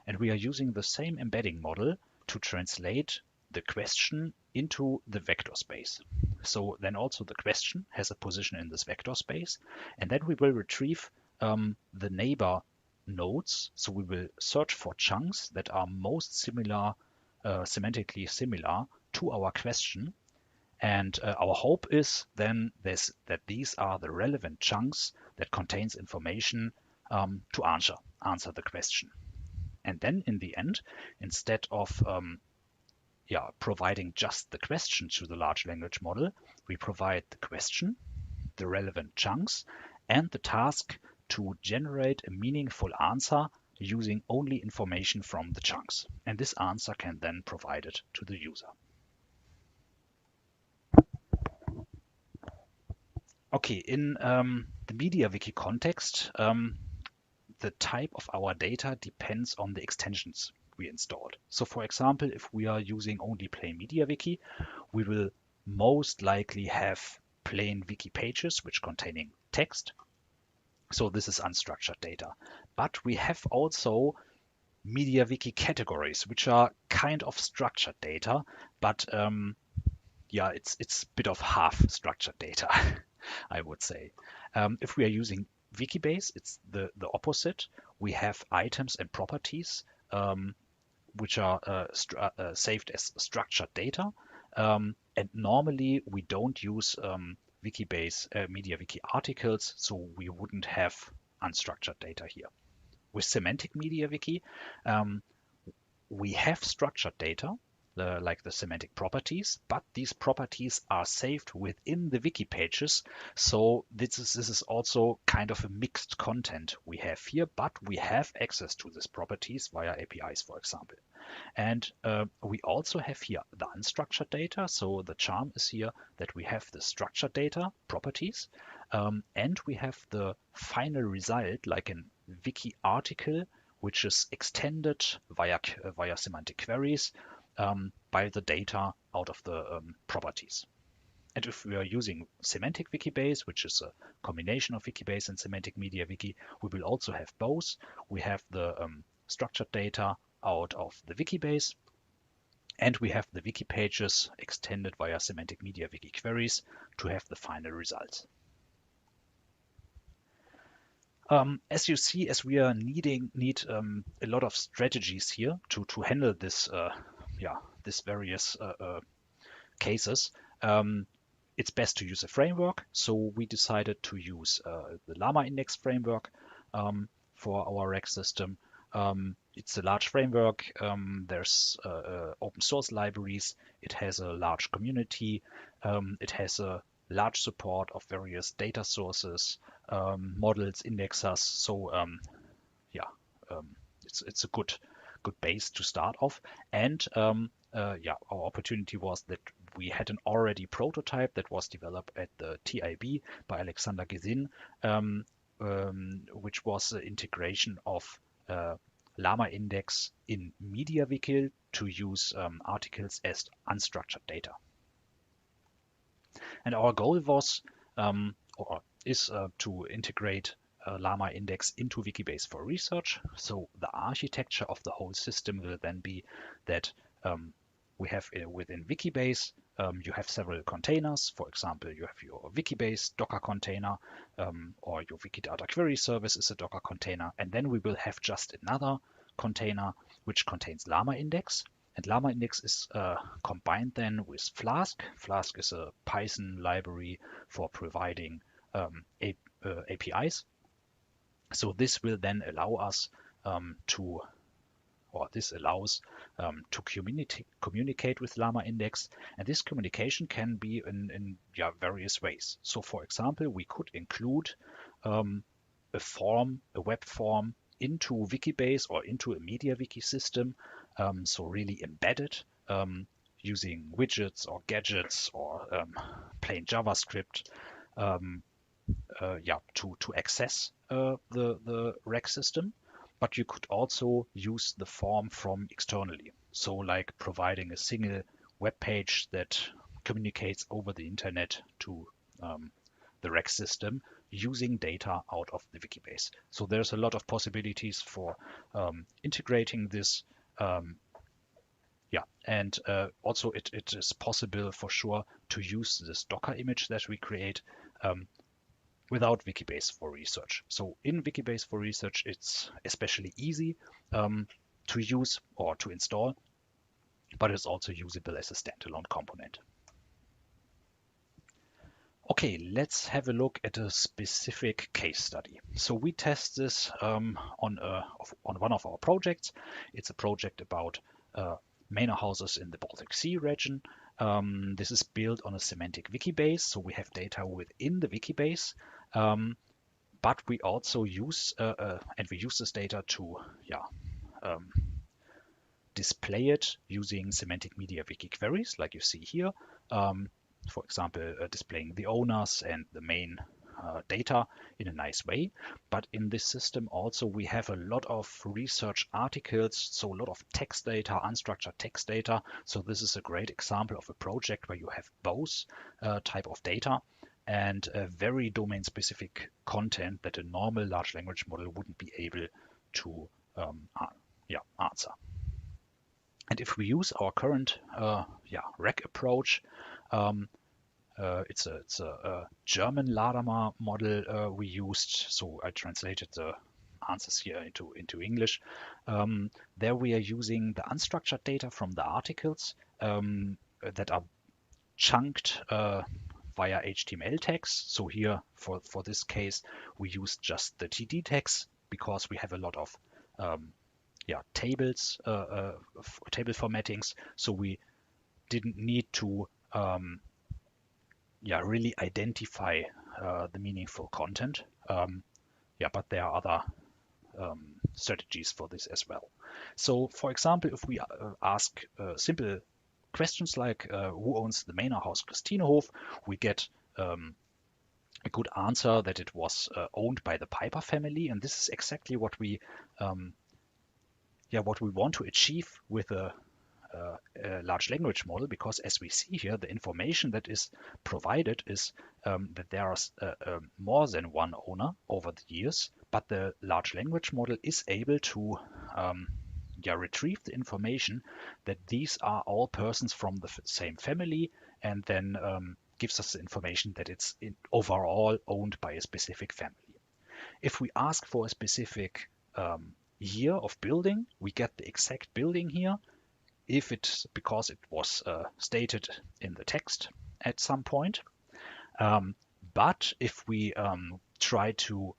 and we are using the same embedding model to translate the question into the vector space. So then also the question has a position in this vector space, and then we will retrieve the neighbor nodes. So we will search for chunks that are most similar, semantically similar to our question. And our hope is then that these are the relevant chunks that contains information to answer the question. And then in the end, instead of providing just the question to the large language model, we provide the question, the relevant chunks, and the task to generate a meaningful answer using only information from the chunks. And this answer can then provide it to the user. Okay, in the MediaWiki context, the type of our data depends on the extensions we installed. So for example, if we are using only plain MediaWiki, we will most likely have plain wiki pages which containing text. So this is unstructured data. But we have also MediaWiki categories, which are kind of structured data, but it's a bit of half structured data, I would say. If we are using Wikibase, it's the opposite. We have items and properties which are saved as structured data. And normally we don't use Wikibase MediaWiki articles, so we wouldn't have unstructured data here. With Semantic MediaWiki, we have structured data, like the semantic properties, but these properties are saved within the wiki pages. So this is also kind of a mixed content we have here, but we have access to these properties via APIs, for example. And we also have here the unstructured data. So the charm is here that we have the structured data properties, and we have the final result, like a wiki article, which is extended via semantic queries by the data out of the properties. And if we are using Semantic Wikibase, which is a combination of Wikibase and Semantic MediaWiki, we will also have both. We have the structured data out of the Wikibase, and we have the wiki pages extended via Semantic MediaWiki queries to have the final results. As you see, as we are need a lot of strategies here to handle this this various cases, it's best to use a framework. So we decided to use the Llama Index framework for our RAG system. It's a large framework. There's open source libraries. It has a large community. It has a large support of various data sources, models, indexers. So it's a good base to start off. And our opportunity was that we had an already prototype that was developed at the TIB by Alexander Gezin, which was the integration of Llama Index in MediaWiki to use articles as unstructured data. And our goal was to integrate Llama Index into Wikibase for research. So the architecture of the whole system will then be that we have within Wikibase, you have several containers. For example, you have your Wikibase Docker container, or your Wikidata query service is a Docker container. And then we will have just another container which contains llama index. And llama index is combined then with Flask. Flask is a Python library for providing APIs. So this will then allow us to communicate with llama index, and this communication can be in various ways. So for example, we could include a web form into Wikibase or into a MediaWiki system, so really embedded using widgets or gadgets or plain JavaScript to access the rec system. But you could also use the form from externally. So like providing a single web page that communicates over the internet to the rec system using data out of the Wikibase. So there's a lot of possibilities for integrating this. And also it is possible for sure to use this Docker image that we create without Wikibase for research. So in Wikibase for research, it's especially easy to use or to install, but it's also usable as a standalone component. Okay, let's have a look at a specific case study. So we test this on one of our projects. It's a project about manor houses in the Baltic Sea region. This is built on a semantic Wikibase, so we have data within the Wikibase, but we also use this data to display it using semantic MediaWiki queries, like you see here. For example, displaying the owners and the main data in a nice way. But in this system also we have a lot of research articles, so a lot of text data, unstructured text data. So this is a great example of a project where you have both type of data and a very domain-specific content that a normal large language model wouldn't be able to answer. And if we use our current rec approach, it's a German Ladama model we used. So I translated the answers here into English. There we are using the unstructured data from the articles that are chunked via HTML tags. So here for this case, we use just the TD tags because we have a lot of tables, table formattings. So we didn't need to really identify the meaningful content. But there are other strategies for this as well. So for example, if we ask simple questions like who owns the manor house Christinehof, we get a good answer that it was owned by the Piper family, and this is exactly what we want to achieve with a large language model, because as we see here, the information that is provided is that there are more than one owner over the years, but the large language model is able to retrieve the information that these are all persons from the same family, and then gives us the information that it's overall owned by a specific family. If we ask for a specific year of building, we get the exact building here, because it was stated in the text at some point. But if we try to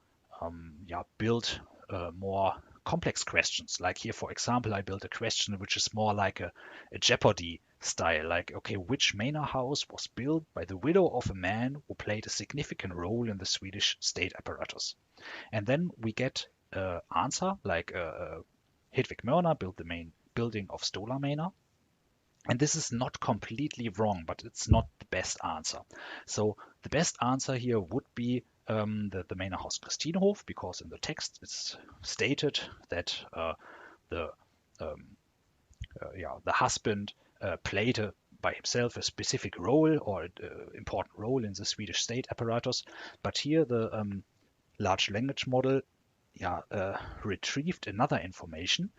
build more complex questions, like here, for example, I built a question which is more like a Jeopardy style, like, okay, which manor house was built by the widow of a man who played a significant role in the Swedish state apparatus? And then we get an answer like Hedvig Mörner built the main building of Stola Manor. And this is not completely wrong, but it's not the best answer. So the best answer here would be the manor house Christinehof, because in the text it's stated that the husband played by himself a specific role or important role in the Swedish state apparatus. But here the large language model retrieved another information.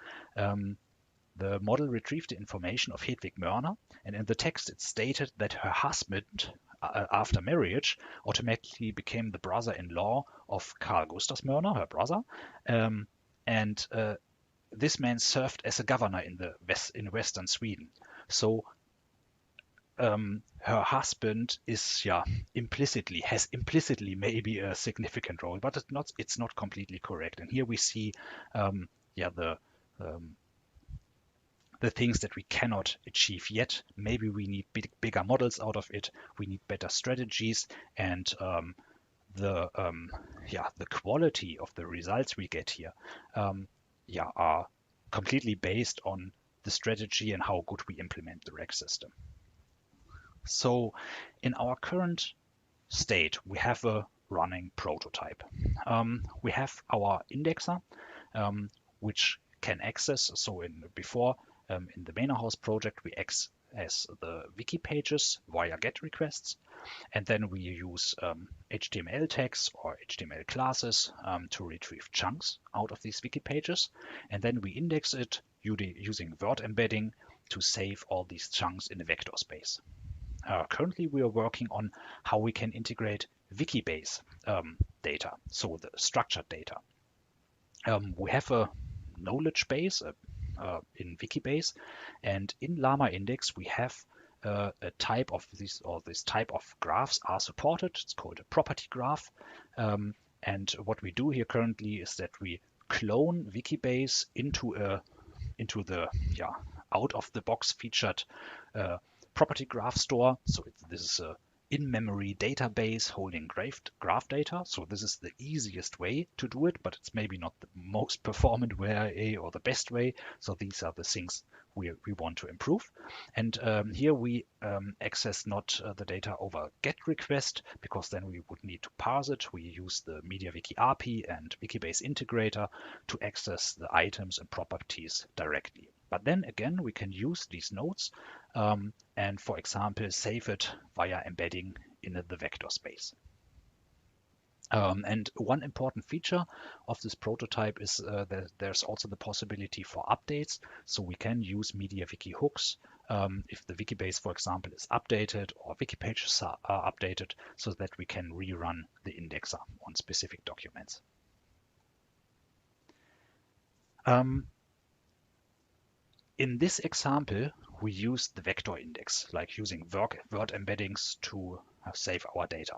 The model retrieved the information of Hedvig Mörner, and in the text it stated that her husband, after marriage, automatically became the brother-in-law of Carl Gustaf Mörner, her brother, and this man served as a governor in Western Sweden. So her husband is has implicitly maybe a significant role, but it's not completely correct. And here we see the things that we cannot achieve yet. Maybe we need bigger models out of it. We need better strategies, and the quality of the results we get here are completely based on the strategy and how good we implement the REC system. So in our current state, we have a running prototype. We have our indexer, which can access, so in the Menahouse project, we access the wiki pages via GET requests, and then we use HTML tags or HTML classes to retrieve chunks out of these wiki pages, and then we index it using word embedding to save all these chunks in a vector space. Currently, we are working on how we can integrate Wikibase data, so the structured data. We have a knowledge base in Wikibase, and in Llama Index we have a type of this type of graphs are supported. It's called a property graph, and what we do here currently is that we clone Wikibase into the out-of-the-box featured property graph store. So this is a in-memory database holding graph data. So this is the easiest way to do it, but it's maybe not the most performant way or the best way. So these are the things we want to improve. And here we access not the data over GET request, because then we would need to parse it. We use the MediaWiki API and Wikibase integrator to access the items and properties directly. But then again, we can use these nodes and, for example, save it via embedding in the vector space. And one important feature of this prototype is that there's also the possibility for updates. So we can use MediaWiki hooks if the Wikibase, for example, is updated or wiki pages are updated, so that we can rerun the indexer on specific documents. In this example, we use the vector index, like using word embeddings to save our data.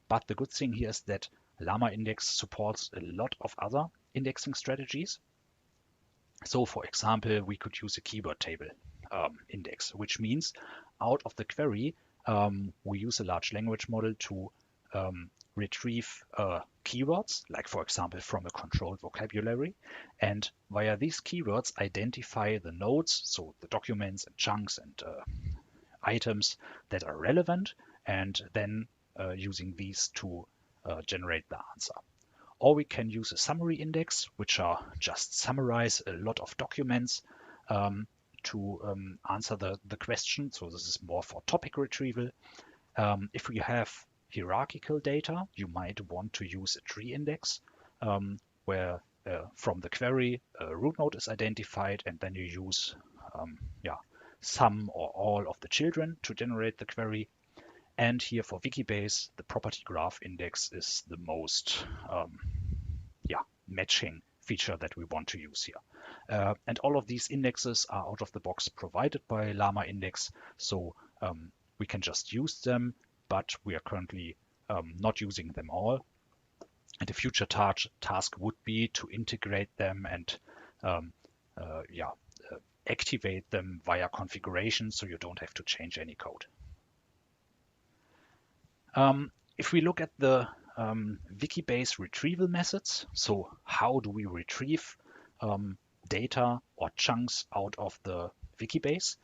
But the good thing here is that Llama Index supports a lot of other indexing strategies. So, for example, we could use a keyword table index, which means out of the query, we use a large language model to retrieve keywords, like, for example, from a controlled vocabulary, and via these keywords identify the nodes, so the documents and chunks and items that are relevant, and then using these to generate the answer. Or we can use a summary index, which are just summarize a lot of documents to answer the question. So this is more for topic retrieval. If we have hierarchical data, you might want to use a tree index, where from the query a root node is identified, and then you use some or all of the children to generate the query. And here for Wikibase, the property graph index is the most matching feature that we want to use here. And all of these indexes are out of the box provided by Llama Index, so we can just use them, but we are currently not using them all. And the future task would be to integrate them and activate them via configuration, so you don't have to change any code. If we look at the Wikibase retrieval methods, so how do we retrieve data or chunks out of the Wikibase?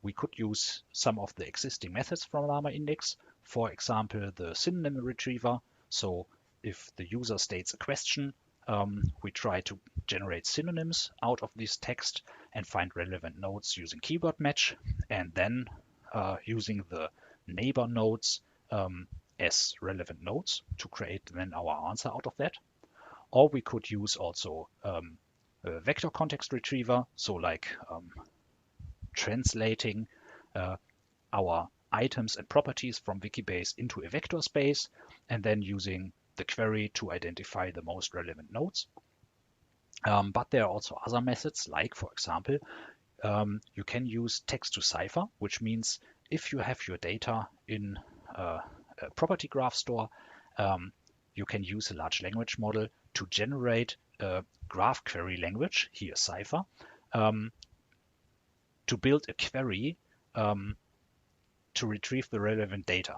We could use some of the existing methods from Llama Index, for example, the synonym retriever. So if the user states a question, we try to generate synonyms out of this text and find relevant nodes using keyword match, and then using the neighbor nodes as relevant nodes to create then our answer out of that. Or we could use also a vector context retriever, so like translating our items and properties from Wikibase into a vector space, and then using the query to identify the most relevant nodes. But there are also other methods, like, for example, you can use text to cipher, which means if you have your data in a property graph store, you can use a large language model to generate a graph query language, here cipher, to build a query to retrieve the relevant data.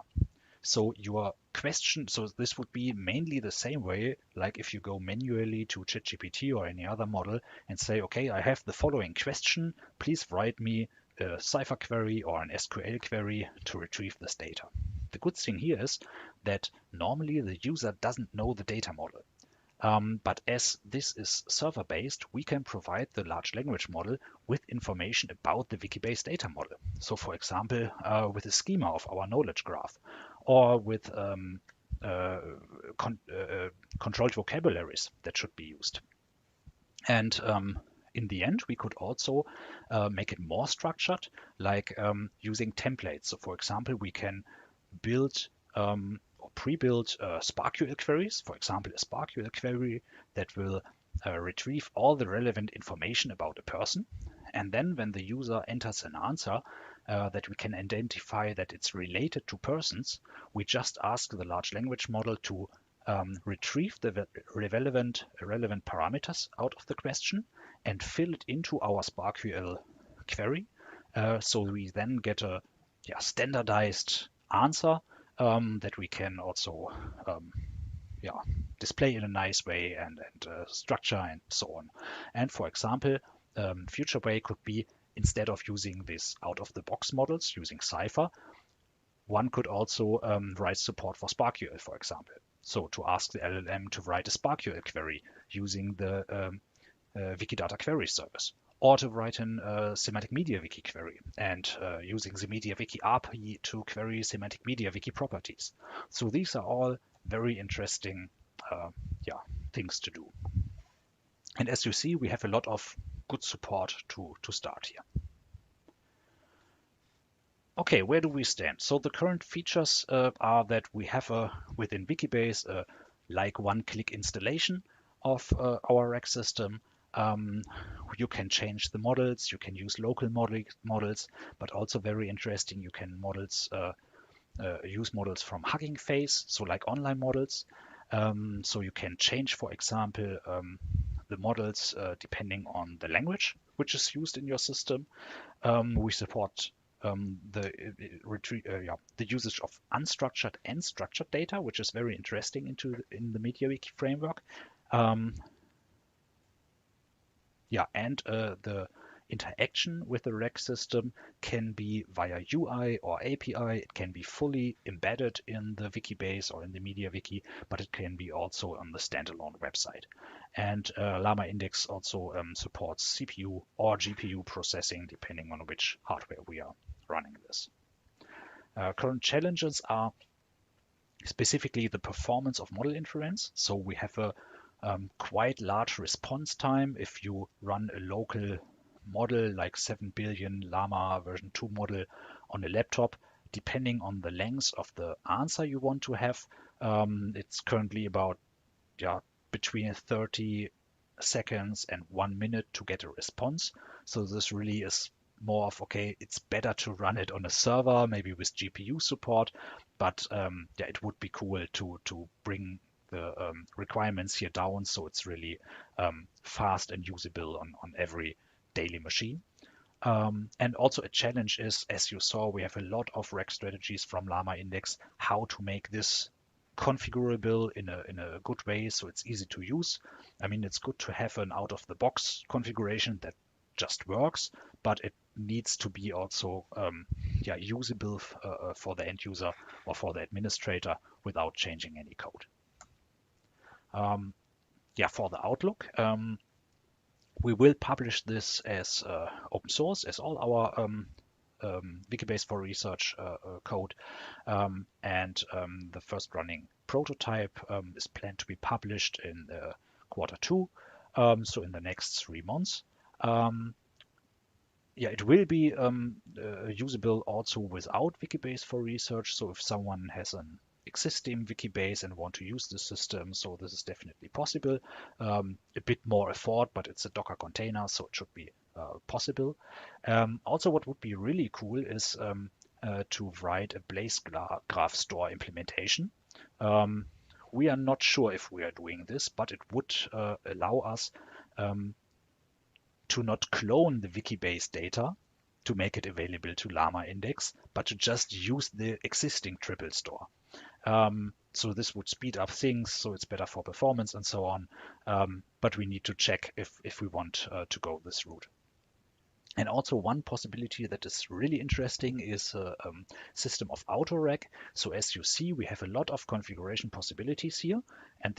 So your question, so this would be mainly the same way, like if you go manually to ChatGPT or any other model and say, okay, I have the following question, please write me a Cipher query or an SQL query to retrieve this data. The good thing here is that normally the user doesn't know the data model. But as this is server-based, we can provide the large language model with information about the Wikibase data model. So for example, with a schema of our knowledge graph, or with controlled vocabularies that should be used. And in the end, we could also make it more structured, like using templates. So for example, we can build or pre-build SparkQL queries, for example, a SparkQL query that will retrieve all the relevant information about a person. And then when the user enters an answer that we can identify that it's related to persons, we just ask the large language model to retrieve the relevant parameters out of the question and fill it into our SparkQL query. So we then get a standardized answer that we can also display in a nice way and structure and so on. And for example, future way could be, instead of using these out-of-the-box models using Cipher, one could also write support for SparkQL, for example. So to ask the LLM to write a SparkQL query using the Wikidata query service, or to write a semantic MediaWiki query and using the MediaWiki API to query semantic MediaWiki properties. So these are all very interesting things to do. And as you see, we have a lot of good support to start here. Okay, where do we stand? So the current features are that we have within Wikibase like one-click installation of our rack system. You can change the models, you can use local models, but also very interesting, you can use models from Hugging Face, so like online models. So you can change, for example, the models depending on the language which is used in your system. We support the usage of unstructured and structured data, which is very interesting in the MediaWiki framework. And the interaction with the rack system can be via UI or API. It can be fully embedded in the Wikibase or in the MediaWiki, but it can be also on the standalone website. And Llama Index also supports CPU or GPU processing, depending on which hardware we are running this. Current challenges are specifically the performance of model inference. So we have a quite large response time if you run a local model like 7 billion Llama version 2 model on a laptop. Depending on the length of the answer you want to have, it's currently about between 30 seconds and 1 minute to get a response. So this really is more of, okay, it's better to run it on a server, maybe with GPU support, but it would be cool to bring the requirements here down so it's really fast and usable on every daily machine. And also a challenge is, as you saw, we have a lot of rack strategies from Llama Index, how to make this configurable in a good way so it's easy to use. I mean, it's good to have an out-of-the-box configuration that just works, but it needs to be also usable for the end user or for the administrator without changing any code. For the Outlook, we will publish this as open source, as all our Wikibase for Research code. And the first running prototype is planned to be published in Q2, so in the next 3 months. It will be usable also without Wikibase for Research. So if someone has an existing Wikibase and want to use the system. So this is definitely possible. A bit more effort, but it's a Docker container, so it should be possible. Also, what would be really cool is to write a Blaze graph store implementation. We are not sure if we are doing this, but it would allow us to not clone the Wikibase data to make it available to Llama Index, but to just use the existing triple store. So this would speed up things, so it's better for performance and so on. But we need to check if we want to go this route. And also one possibility that is really interesting is a system of auto-rec. So as you see, we have a lot of configuration possibilities here, and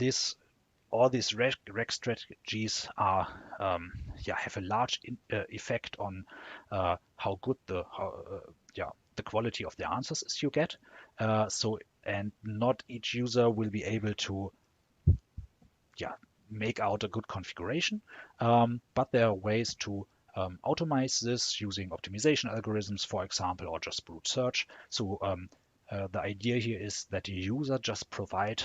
all these rec strategies are have a large effect on how good the quality of the answers is you get. And not each user will be able to make out a good configuration, but there are ways to automate this using optimization algorithms, for example, or just brute search. So the idea here is that the user just provide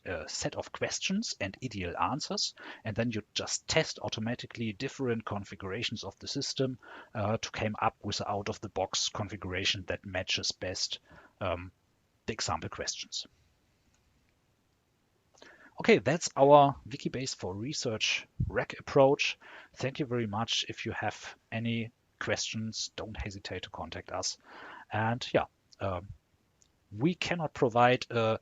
a set of questions and ideal answers, and then you just test automatically different configurations of the system to come up with an out-of-the-box configuration that matches best the example questions. Okay, that's our Wikibase for Research rec approach. Thank you very much. If you have any questions, don't hesitate to contact us. And we cannot provide a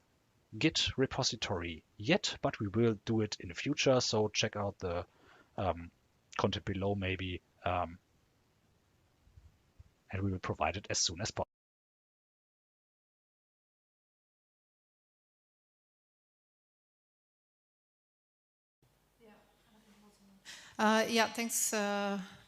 Git repository yet, but we will do it in the future. So check out the content below maybe, and we will provide it as soon as possible. Thanks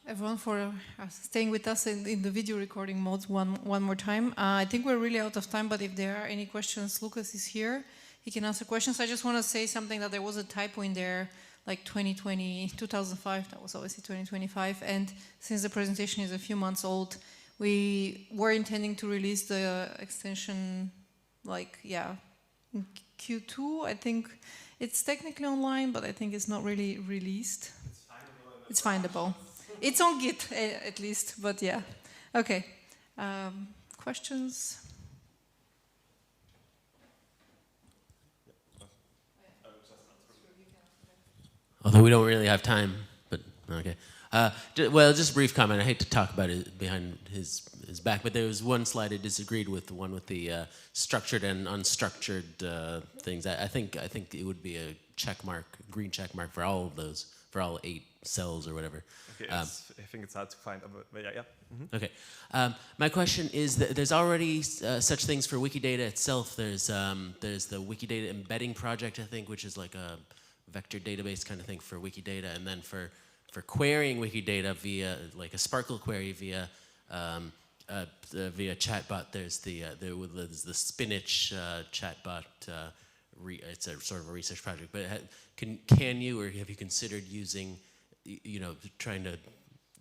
everyone for staying with us in the video recording mode one more time. I think we're really out of time, but if there are any questions, Lucas is here. He can answer questions. I just want to say something, that there was a typo in there, like 2005, that was obviously 2025. And since the presentation is a few months old, we were intending to release the extension in Q2. I think it's technically online, but I think it's not really released. It's findable. It's on Git at least, but yeah. Okay. Questions? Although we don't really have time, but okay. Well, just a brief comment. I hate to talk about it behind his back, but there was one slide I disagreed with, the one with the structured and unstructured things. I think it would be a check mark, green check mark for all of those, for all 8 cells or whatever. Okay, I think it's hard to find, but yeah. Mm-hmm. Okay. My question is that there's already such things for Wikidata itself. There's the Wikidata embedding project, I think, which is like a vector database kind of thing for Wikidata, and then for querying Wikidata via like a Sparkle query via chatbot. There's the Spinach chatbot. It's a sort of a research project, but can you, or have you considered using, trying to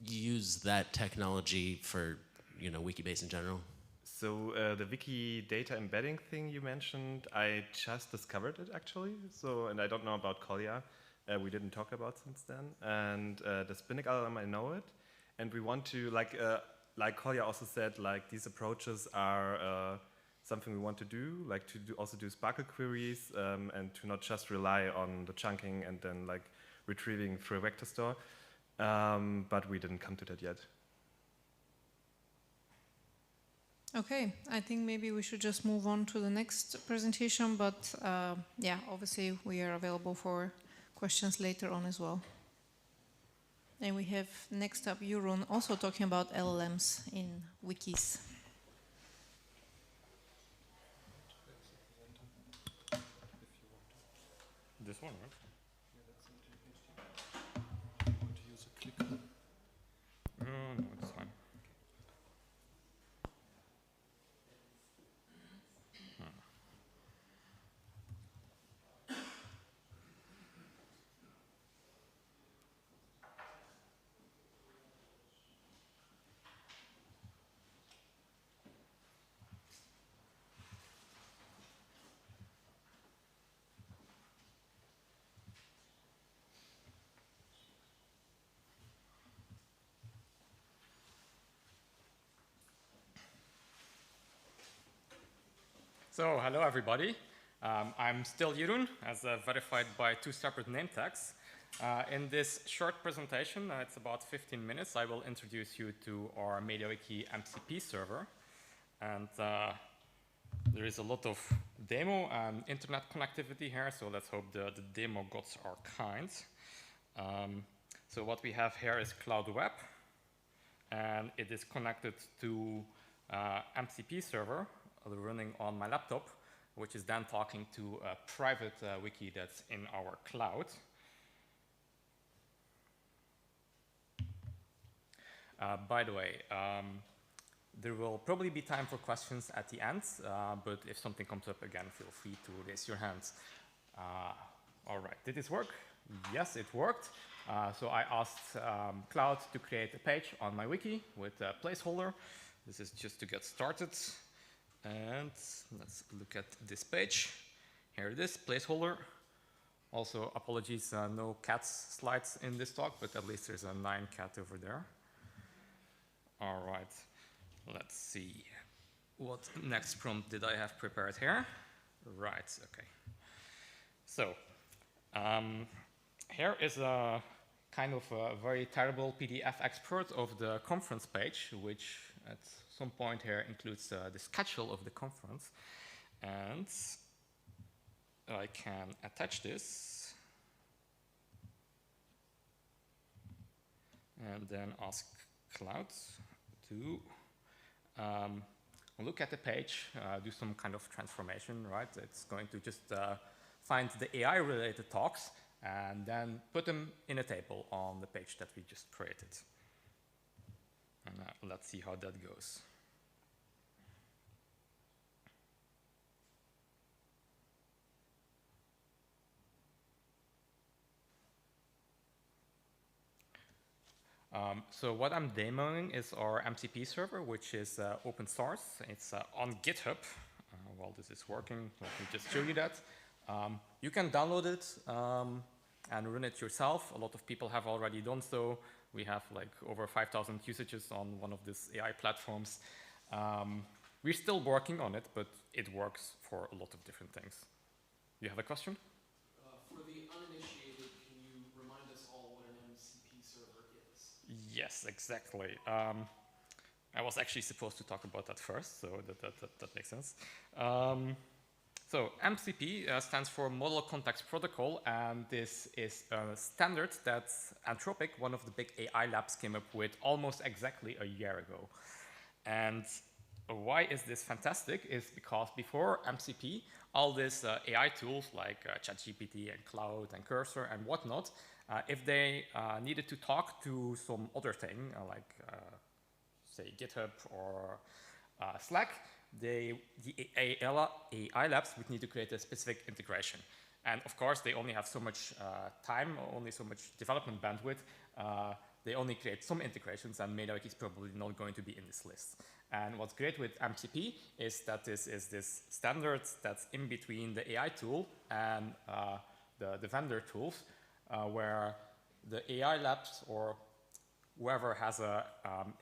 use that technology for, Wikibase in general? So the Wikidata embedding thing you mentioned, I just discovered it actually. So, and I don't know about Collier. We didn't talk about since then. And the Spinach LLM, I know it. And we want to, like Collier also said, like these approaches are something we want to do, like to also do Sparkle queries and to not just rely on the chunking and then like retrieving through a vector store. But we didn't come to that yet. Okay, I think maybe we should just move on to the next presentation, but obviously we are available for questions later on as well. And we have next up Jeroen also talking about LLMs in wikis. This one, right? Want to use a clicker? No, it's fine. So, hello everybody. I'm still Jeroen, as verified by 2 separate name tags. In this short presentation, it's about 15 minutes, I will introduce you to our MediaWiki MCP server. And there is a lot of demo and internet connectivity here, so let's hope the demo gods are kind. So what we have here is Cloud Web, and it is connected to MCP server running on my laptop, which is then talking to a private wiki that's in our cloud. By the way, there will probably be time for questions at the end, but if something comes up again, feel free to raise your hands. All right, did this work? Yes, it worked. So I asked Cloud to create a page on my wiki with a placeholder. This is just to get started. And let's look at this page. Here it is, placeholder. Also, apologies, no cats slides in this talk, but at least there's a 9 cat over there. All right, let's see. What next prompt did I have prepared here? Right, okay. So, here is a kind of a very terrible PDF export of the conference page, which at some point here includes the schedule of the conference. And I can attach this and then ask Cloud to look at the page, do some kind of transformation, right? It's going to just find the AI-related talks and then put them in a table on the page that we just created. And let's see how that goes. So what I'm demoing is our MCP server, which is open source. It's on GitHub. While this is working, let me just show you that. You can download it and run it yourself. A lot of people have already done so. We have like over 5,000 usages on one of these AI platforms. We're still working on it, but it works for a lot of different things. You have a question? For the uninitiated, can you remind us all what an MCP server is? Yes, exactly. I was actually supposed to talk about that first, so that makes sense. So MCP stands for Model Context Protocol, and this is a standard that Anthropic, one of the big AI labs, came up with almost exactly a year ago. And why is this fantastic is because before MCP, all these AI tools like ChatGPT and Cloud and Cursor and whatnot, if they needed to talk to some other thing, like say GitHub or Slack, the AI labs would need to create a specific integration. And of course, they only have so much time, only so much development bandwidth. They only create some integrations, and MediaWiki is probably not going to be in this list. And what's great with MCP is that this is this standard that's in between the AI tool and the vendor tools, where the AI labs or whoever has a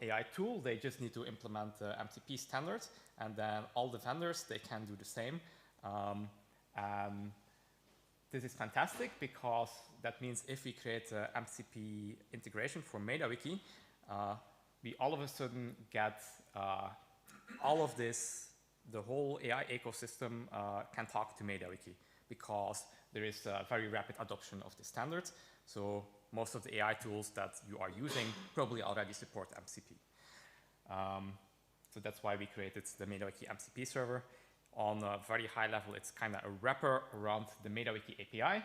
AI tool, they just need to implement the MCP standards, and then all the vendors, they can do the same. And this is fantastic because that means if we create an MCP integration for MediaWiki, we all of a sudden get all of this, the whole AI ecosystem can talk to MediaWiki because there is a very rapid adoption of the standards. So most of the AI tools that you are using probably already support MCP. So that's why we created the MediaWiki MCP server. On a very high level, it's kind of a wrapper around the MediaWiki API,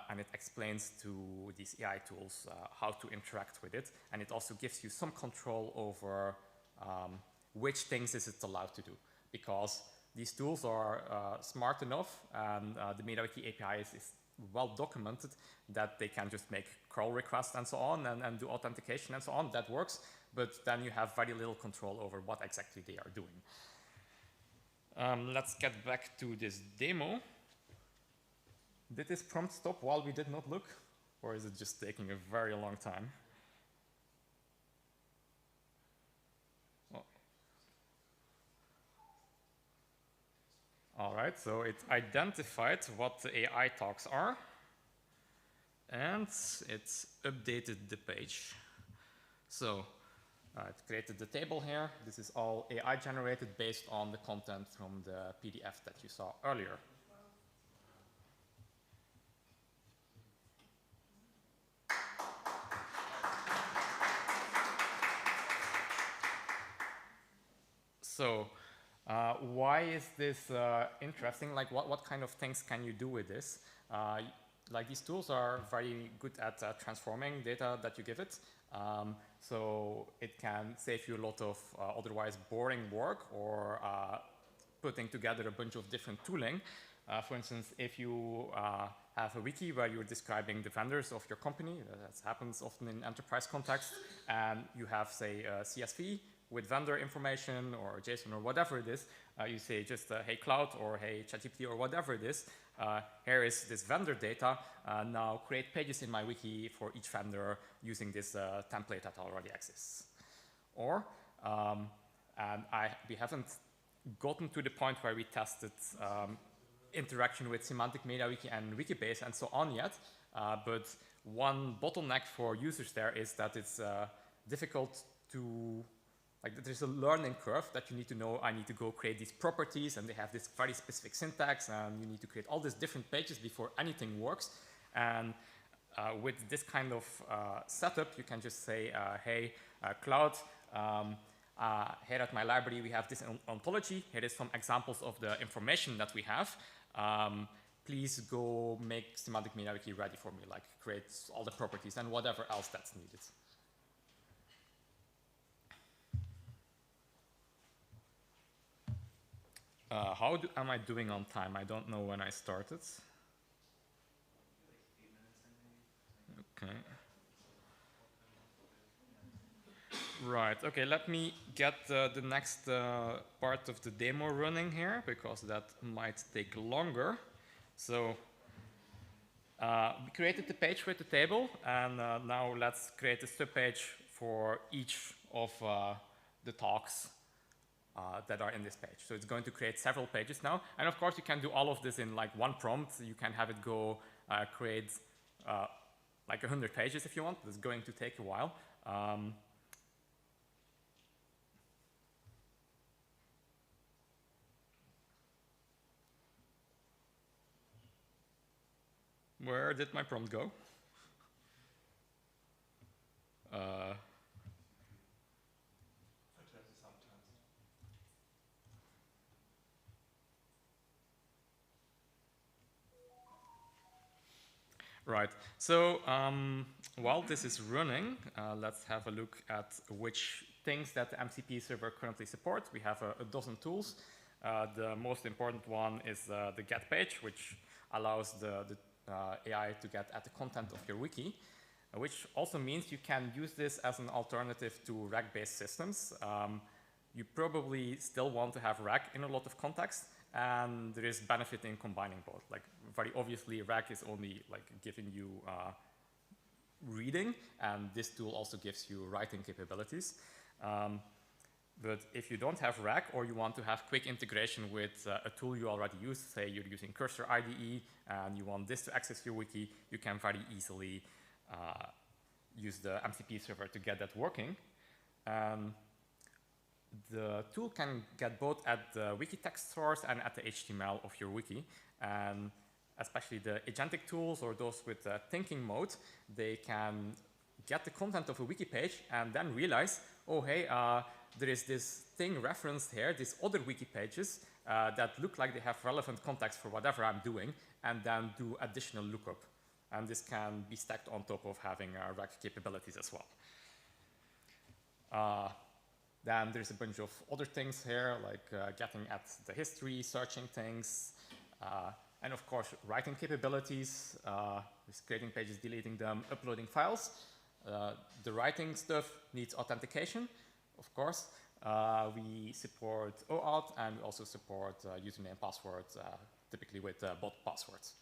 and it explains to these AI tools how to interact with it. And it also gives you some control over which things is it allowed to do, because these tools are smart enough, and the MediaWiki API is well documented that they can just make curl requests and so on and do authentication and so on. That works, but then you have very little control over what exactly they are doing. Let's get back to this demo. Did this prompt stop while we did not look? Or is it just taking a very long time? All right, so it identified what the AI talks are, and it's updated the page. So it created the table here. This is all AI generated based on the content from the PDF that you saw earlier. So why is this interesting? Like what kind of things can you do with this? Like these tools are very good at transforming data that you give it. So it can save you a lot of otherwise boring work, or putting together a bunch of different tooling. For instance, if you have a wiki where you're describing the vendors of your company, that happens often in enterprise context, and you have, say, a CSV with vendor information or JSON or whatever it is, you say just, hey Cloud, or hey ChatGPT, or whatever it is, here is this vendor data, now create pages in my wiki for each vendor using this template that already exists. Or, and we haven't gotten to the point where we tested interaction with Semantic, MediaWiki, and Wikibase and so on yet, but one bottleneck for users there is that it's difficult to, like, there's a learning curve that you need to know. I need to go create these properties, and they have this very specific syntax, and you need to create all these different pages before anything works. And with this kind of setup, you can just say, hey, Cloud, here at my library, we have this ontology. Here is some examples of the information that we have. Please go make Semantic MediaWiki ready for me, like create all the properties and whatever else that's needed. How am I doing on time? I don't know when I started. Okay. Right, okay, let me get the next part of the demo running here, because that might take longer. So, we created the page with the table, and now let's create a subpage for each of the talks that are in this page. So it's going to create several pages now. And of course, you can do all of this in like one prompt. You can have it go create like 100 pages if you want. It's going to take a while. Where did my prompt go? Right, so while this is running, let's have a look at which things that the MCP server currently supports. We have a dozen tools. The most important one is the get page, which allows the AI to get at the content of your wiki, which also means you can use this as an alternative to RAG-based systems. You probably still want to have RAG in a lot of context, and there is benefit in combining both. Like, very obviously, RAG is only like giving you reading, and this tool also gives you writing capabilities. But if you don't have RAG, or you want to have quick integration with a tool you already use, say you're using Cursor IDE, and you want this to access your wiki, you can very easily use the MCP server to get that working. The tool can get both at the wiki text source and at the HTML of your wiki. And especially the agentic tools, or those with thinking mode, they can get the content of a wiki page and then realize, oh, hey, there is this thing referenced here, these other wiki pages that look like they have relevant context for whatever I'm doing, and then do additional lookup. And this can be stacked on top of having RAG capabilities as well. Then there's a bunch of other things here, like getting at the history, searching things, and of course, writing capabilities, just creating pages, deleting them, uploading files. The writing stuff needs authentication, of course. We support OAuth, and we also support username, password, typically with bot passwords.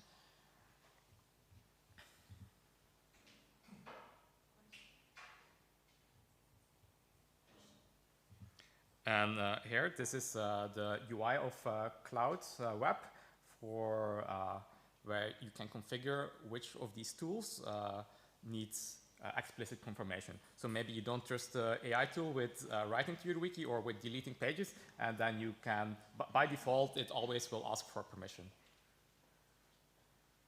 And here, this is the UI of Cloud Web for where you can configure which of these tools needs explicit confirmation. So maybe you don't trust the AI tool with writing to your wiki or with deleting pages, and then you can, by default, it always will ask for permission.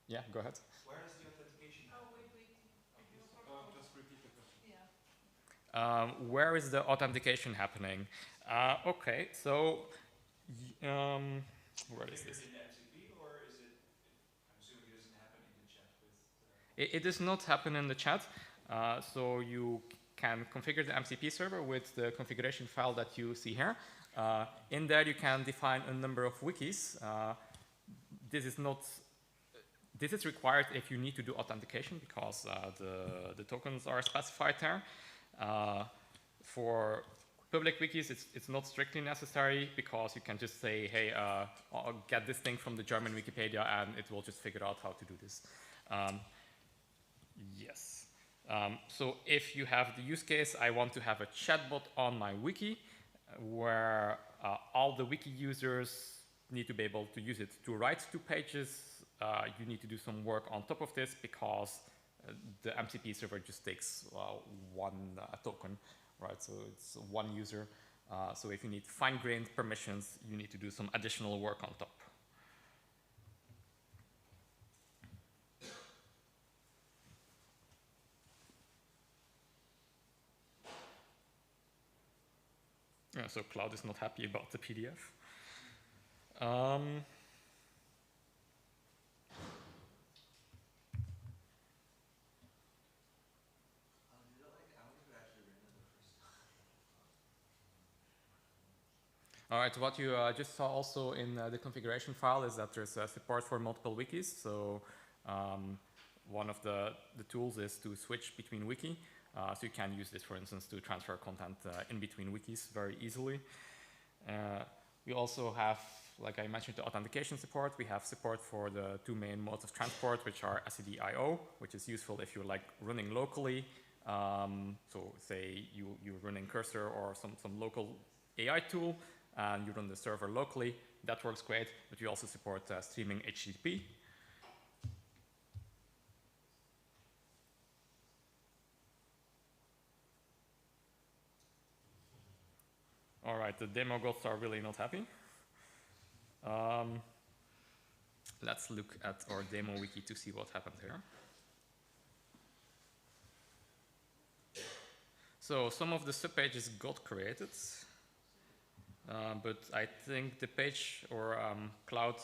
Yeah, go ahead. Where is the authentication? Oh, wait. Just repeat the question. Yeah. Where is the authentication happening? Okay, so where is this? In MCP, or is it? I'm assuming it doesn't happen in the chat with. It does not happen in the chat. So you can configure the MCP server with the configuration file that you see here. In there, you can define a number of wikis. This is required if you need to do authentication because the tokens are specified there. For public wikis, it's not strictly necessary because you can just say, hey, I'll get this thing from the German Wikipedia and it will just figure out how to do this. Yes. So if you have the use case, I want to have a chatbot on my wiki where all the wiki users need to be able to use it. To write 2 pages, you need to do some work on top of this because the MCP server just takes one token, right? So it's one user. So if you need fine-grained permissions, you need to do some additional work on top. Yeah, so Cloud is not happy about the PDF. All right, what you just saw also in the configuration file is that there's support for multiple wikis. So one of the tools is to switch between wiki. So you can use this, for instance, to transfer content in between wikis very easily. We also have, like I mentioned, the authentication support. We have support for the 2 main modes of transport, which are SCD-IO, which is useful if you're like running locally. So say you're running Cursor or some local AI tool, and you run the server locally. That works great, but we also support streaming HTTP. All right, the demo gods are really not happy. Let's look at our demo wiki to see what happened here. So some of the subpages got created, but I think the page or Cloud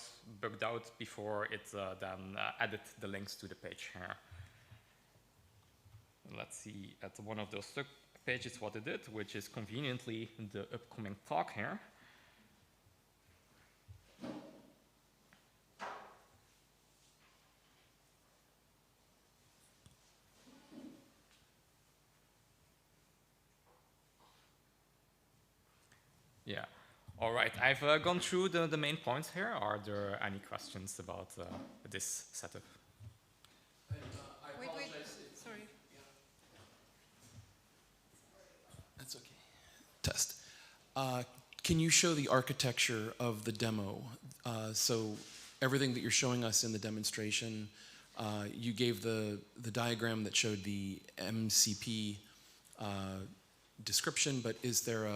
bugged out before it then added the links to the page here. Let's see at one of those subpages what it did, which is conveniently the upcoming talk here. Yeah. All right. I've gone through the main points here. Are there any questions about this setup? Wait. Sorry. That's okay. Test. Can you show the architecture of the demo? So everything that you're showing us in the demonstration, you gave the diagram that showed the MCP description, but is there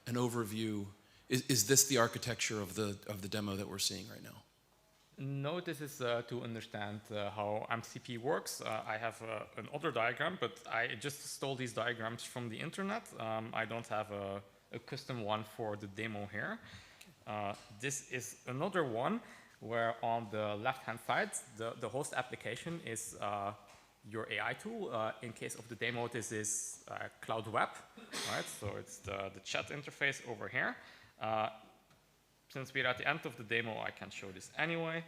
an overview? Is this the architecture of the demo that we're seeing right now? No, this is to understand how MCP works. I have another diagram, but I just stole these diagrams from the internet. I don't have a custom one for the demo here. This is another one where on the left-hand side, the host application is your AI tool. In case of the demo, this is Cloud Web, right? So it's the chat interface over here. Since we're at the end of the demo, I can show this anyway.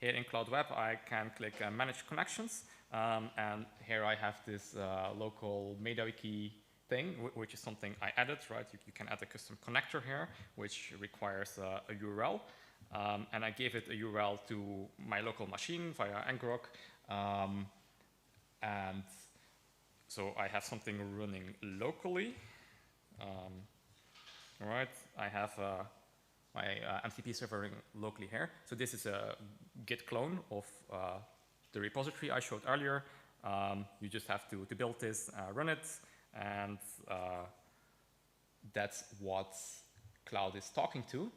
Here in Cloud Web, I can click Manage Connections. And here I have this local MediaWiki thing, which is something I added, right? You can add a custom connector here, which requires a URL. And I gave it a URL to my local machine via ngrok. And so I have something running locally. All right, I have my MCP server locally here. So this is a Git clone of the repository I showed earlier. You just have to build this, run it, and that's what Cloud is talking to.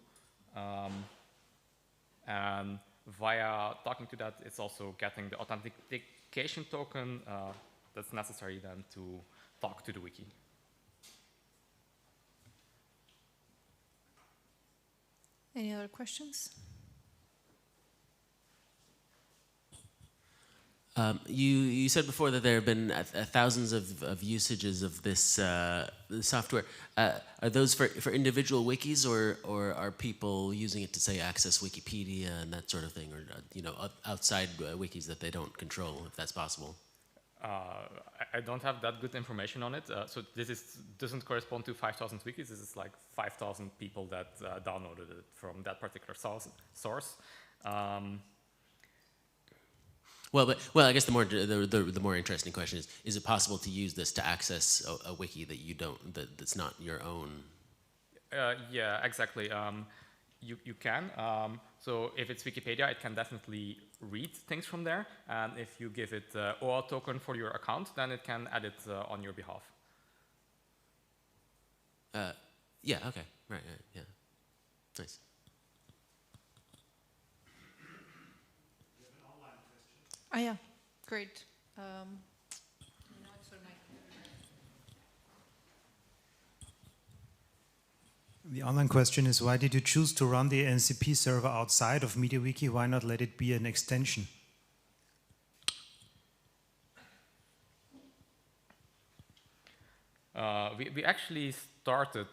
And via talking to that, it's also getting the authentication token that's necessary then to talk to the wiki. Any other questions? You said before that there have been thousands of usages of this software. Are those for individual wikis, or are people using it to, say, access Wikipedia and that sort of thing, or outside wikis that they don't control, if that's possible? I don't have that good information on it. So this doesn't correspond to 5,000 wikis. This is like 5,000 people that downloaded it from that particular source. Well, I guess the more interesting question is it possible to use this to access a wiki that you don't, that's not your own? Yeah, exactly. You can. So if it's Wikipedia, it can definitely read things from there. And if you give it OAuth token for your account, then it can add it on your behalf. Yeah, okay, right, yeah. Nice. Oh, yeah, great. The online question is, why did you choose to run the MCP server outside of MediaWiki? Why not let it be an extension? We actually started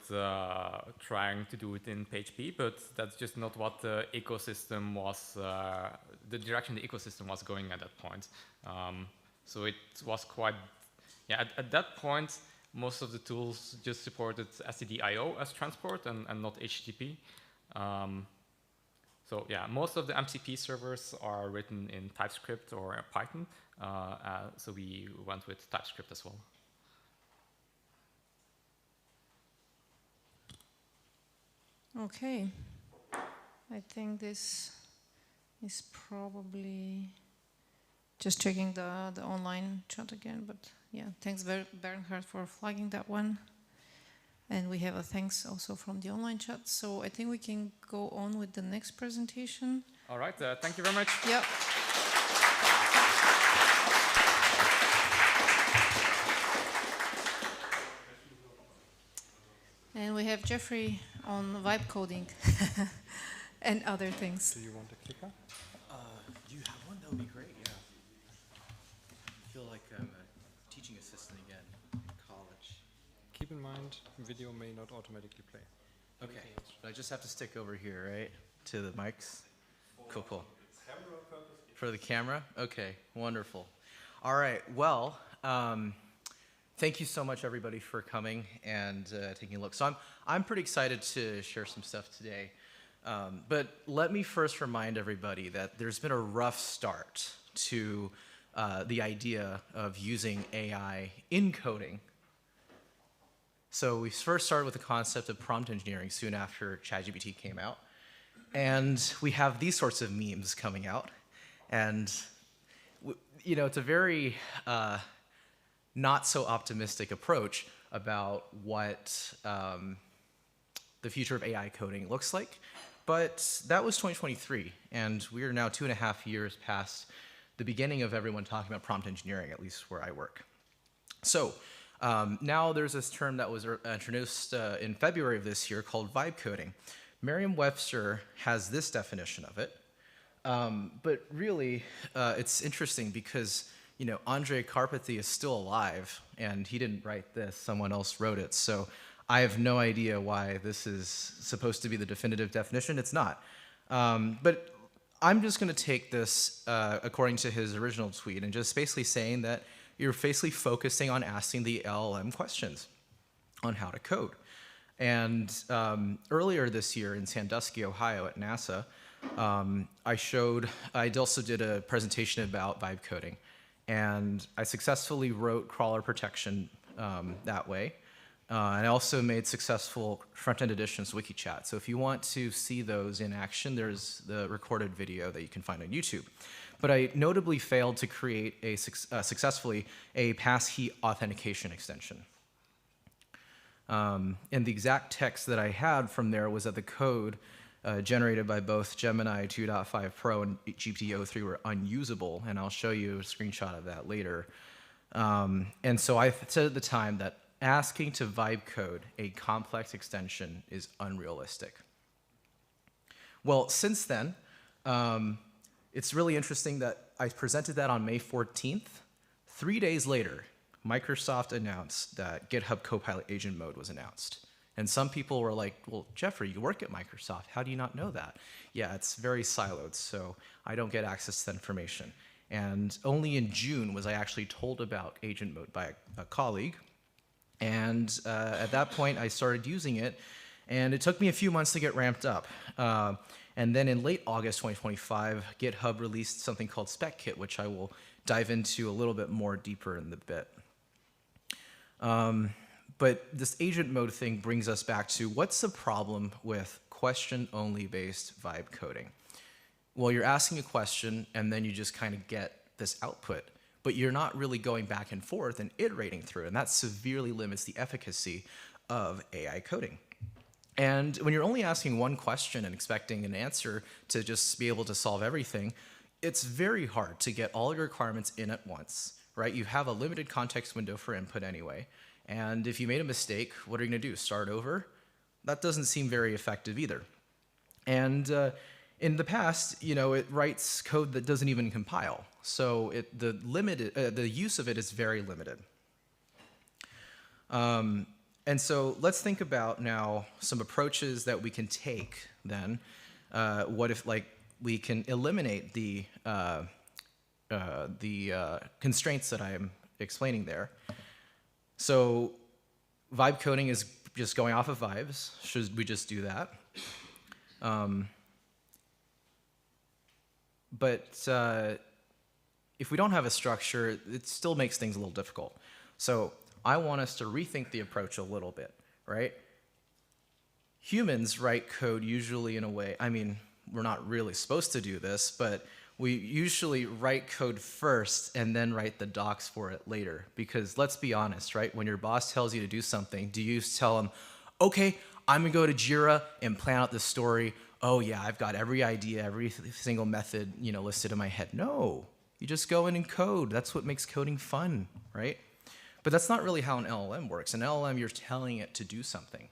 trying to do it in PHP, but that's just not what the ecosystem was, the direction the ecosystem was going at that point. So it was quite, yeah, at that point, most of the tools just supported std.io as transport and not HTTP. So yeah, most of the MCP servers are written in TypeScript or Python. So we went with TypeScript as well. Okay, I think this is probably just checking the online chat again, but yeah, thanks Bernhard for flagging that one. And we have a thanks also from the online chat. So I think we can go on with the next presentation. All right, thank you very much. Yep. And we have Jeffrey on vibe coding and other things. Do you want a clicker? Do you have one? That would be great, yeah. I feel like I'm a teaching assistant again in college. Keep in mind, video may not automatically play. Okay, but I just have to stick over here, right? To the mics? Cool, cool. For the camera? Okay, wonderful. All right, well, thank you so much, everybody, for coming and taking a look. So I'm pretty excited to share some stuff today. But let me first remind everybody that there's been a rough start to the idea of using AI in coding. So we first started with the concept of prompt engineering soon after ChatGPT came out. And we have these sorts of memes coming out. And, you know, it's a very not so optimistic approach about what the future of AI coding looks like. But that was 2023, and we are now 2.5 years past the beginning of everyone talking about prompt engineering, at least where I work. So now there's this term that was introduced in February of this year called vibe coding. Merriam-Webster has this definition of it, but really it's interesting because Andrej Karpathy is still alive, and he didn't write this, someone else wrote it. So I have no idea why this is supposed to be the definitive definition. It's not. But I'm just going to take this according to his original tweet and just basically saying that you're basically focusing on asking the LLM questions on how to code. And earlier this year in Sandusky, Ohio at NASA, I also did a presentation about vibe coding. And I successfully wrote crawler protection that way. And I also made successful front-end editions of WikiChat. So if you want to see those in action, there's the recorded video that you can find on YouTube. But I notably failed to create successfully a passkey authentication extension. And the exact text that I had from there was that the code generated by both Gemini 2.5 Pro and GPT-o3 were unusable, and I'll show you a screenshot of that later. And so I said at the time that asking to vibe code a complex extension is unrealistic. Well, since then, it's really interesting that I presented that on May 14th. 3 days later, Microsoft announced that GitHub Copilot Agent Mode was announced. And some people were like, well, Jeffrey, you work at Microsoft. How do you not know that? Yeah, it's very siloed, so I don't get access to that information. And only in June was I actually told about Agent Mode by a colleague. And at that point, I started using it. And it took me a few months to get ramped up. And then in late August 2025, GitHub released something called SpecKit, which I will dive into a little bit more deeper in the bit. But this agent mode thing brings us back to what's the problem with question-only based vibe coding? Well, you're asking a question and then you just kind of get this output, but you're not really going back and forth and iterating through it, and that severely limits the efficacy of AI coding. And when you're only asking one question and expecting an answer to just be able to solve everything, it's very hard to get all your requirements in at once, right? You have a limited context window for input anyway. And if you made a mistake, what are you going to do? Start over? That doesn't seem very effective either. And in the past, it writes code that doesn't even compile. So the use of it is very limited. And so let's think about now some approaches that we can take then. What if we can eliminate the constraints that I am explaining there? So vibe coding is just going off of vibes. Should we just do that? But if we don't have a structure, it still makes things a little difficult. So I want us to rethink the approach a little bit, right? Humans write code usually in a way, I mean, we're not really supposed to do this, but we usually write code first and then write the docs for it later. Because let's be honest, right? When your boss tells you to do something, do you tell them, okay, I'm gonna go to Jira and plan out the story. Oh yeah, I've got every idea, every single method, listed in my head. No, you just go in and code. That's what makes coding fun, right? But that's not really how an LLM works. An LLM, you're telling it to do something.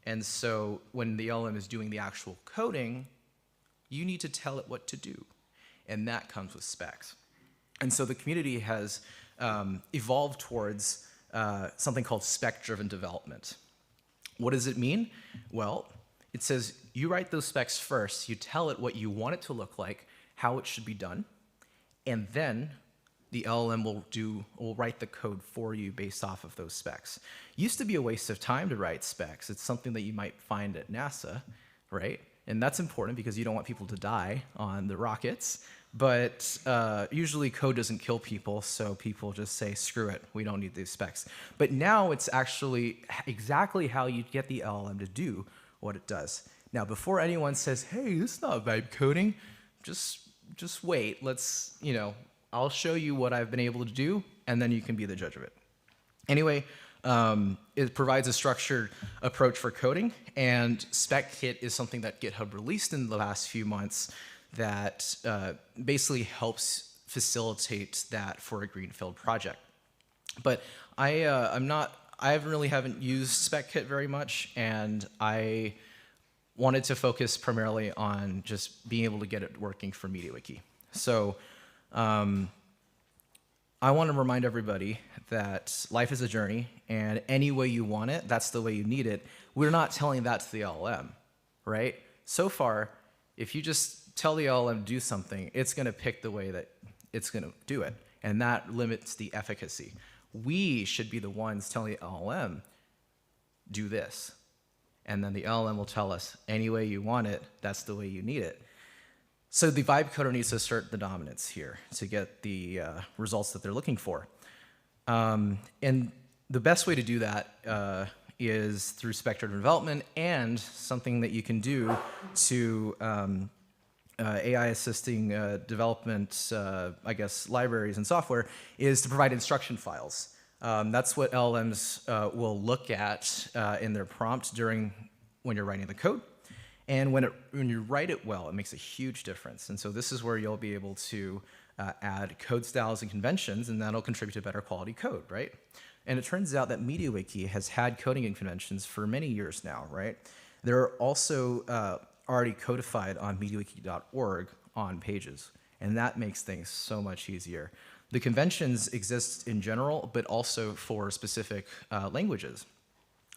And so when the LLM is doing the actual coding, you need to tell it what to do. And that comes with specs. And so the community has evolved towards something called spec-driven development. What does it mean? Well, it says you write those specs first, you tell it what you want it to look like, how it should be done, and then the LLM will write the code for you based off of those specs. Used to be a waste of time to write specs. It's something that you might find at NASA, right? And that's important because you don't want people to die on the rockets. But usually code doesn't kill people, so people just say, screw it, we don't need these specs. But now it's actually exactly how you get the LLM to do what it does. Now, before anyone says, hey, this is not vibe coding, just wait. Let's, I'll show you what I've been able to do, and then you can be the judge of it. Anyway, it provides a structured approach for coding, and SpecKit is something that GitHub released in the last few months that basically helps facilitate that for a greenfield project. But I haven't used SpecKit very much, and I wanted to focus primarily on just being able to get it working for MediaWiki. So I want to remind everybody that life is a journey, and any way you want it, that's the way you need it. We're not telling that to the LLM, right? So far, if you just tell the LLM to do something, it's going to pick the way that it's going to do it, and that limits the efficacy. We should be the ones telling the LLM, do this. And then the LLM will tell us, any way you want it, that's the way you need it. So the vibe coder needs to assert the dominance here to get the results that they're looking for. And the best way to do that is through spectrum development, and something that you can do to AI assisting development, I guess, libraries and software, is to provide instruction files. That's what LLMs will look at in their prompt when you're writing the code. And when you write it well, it makes a huge difference. And so this is where you'll be able to add code styles and conventions, and that'll contribute to better quality code, right? And it turns out that MediaWiki has had coding and conventions for many years now, right? They're also already codified on MediaWiki.org on pages, and that makes things so much easier. The conventions exist in general, but also for specific languages.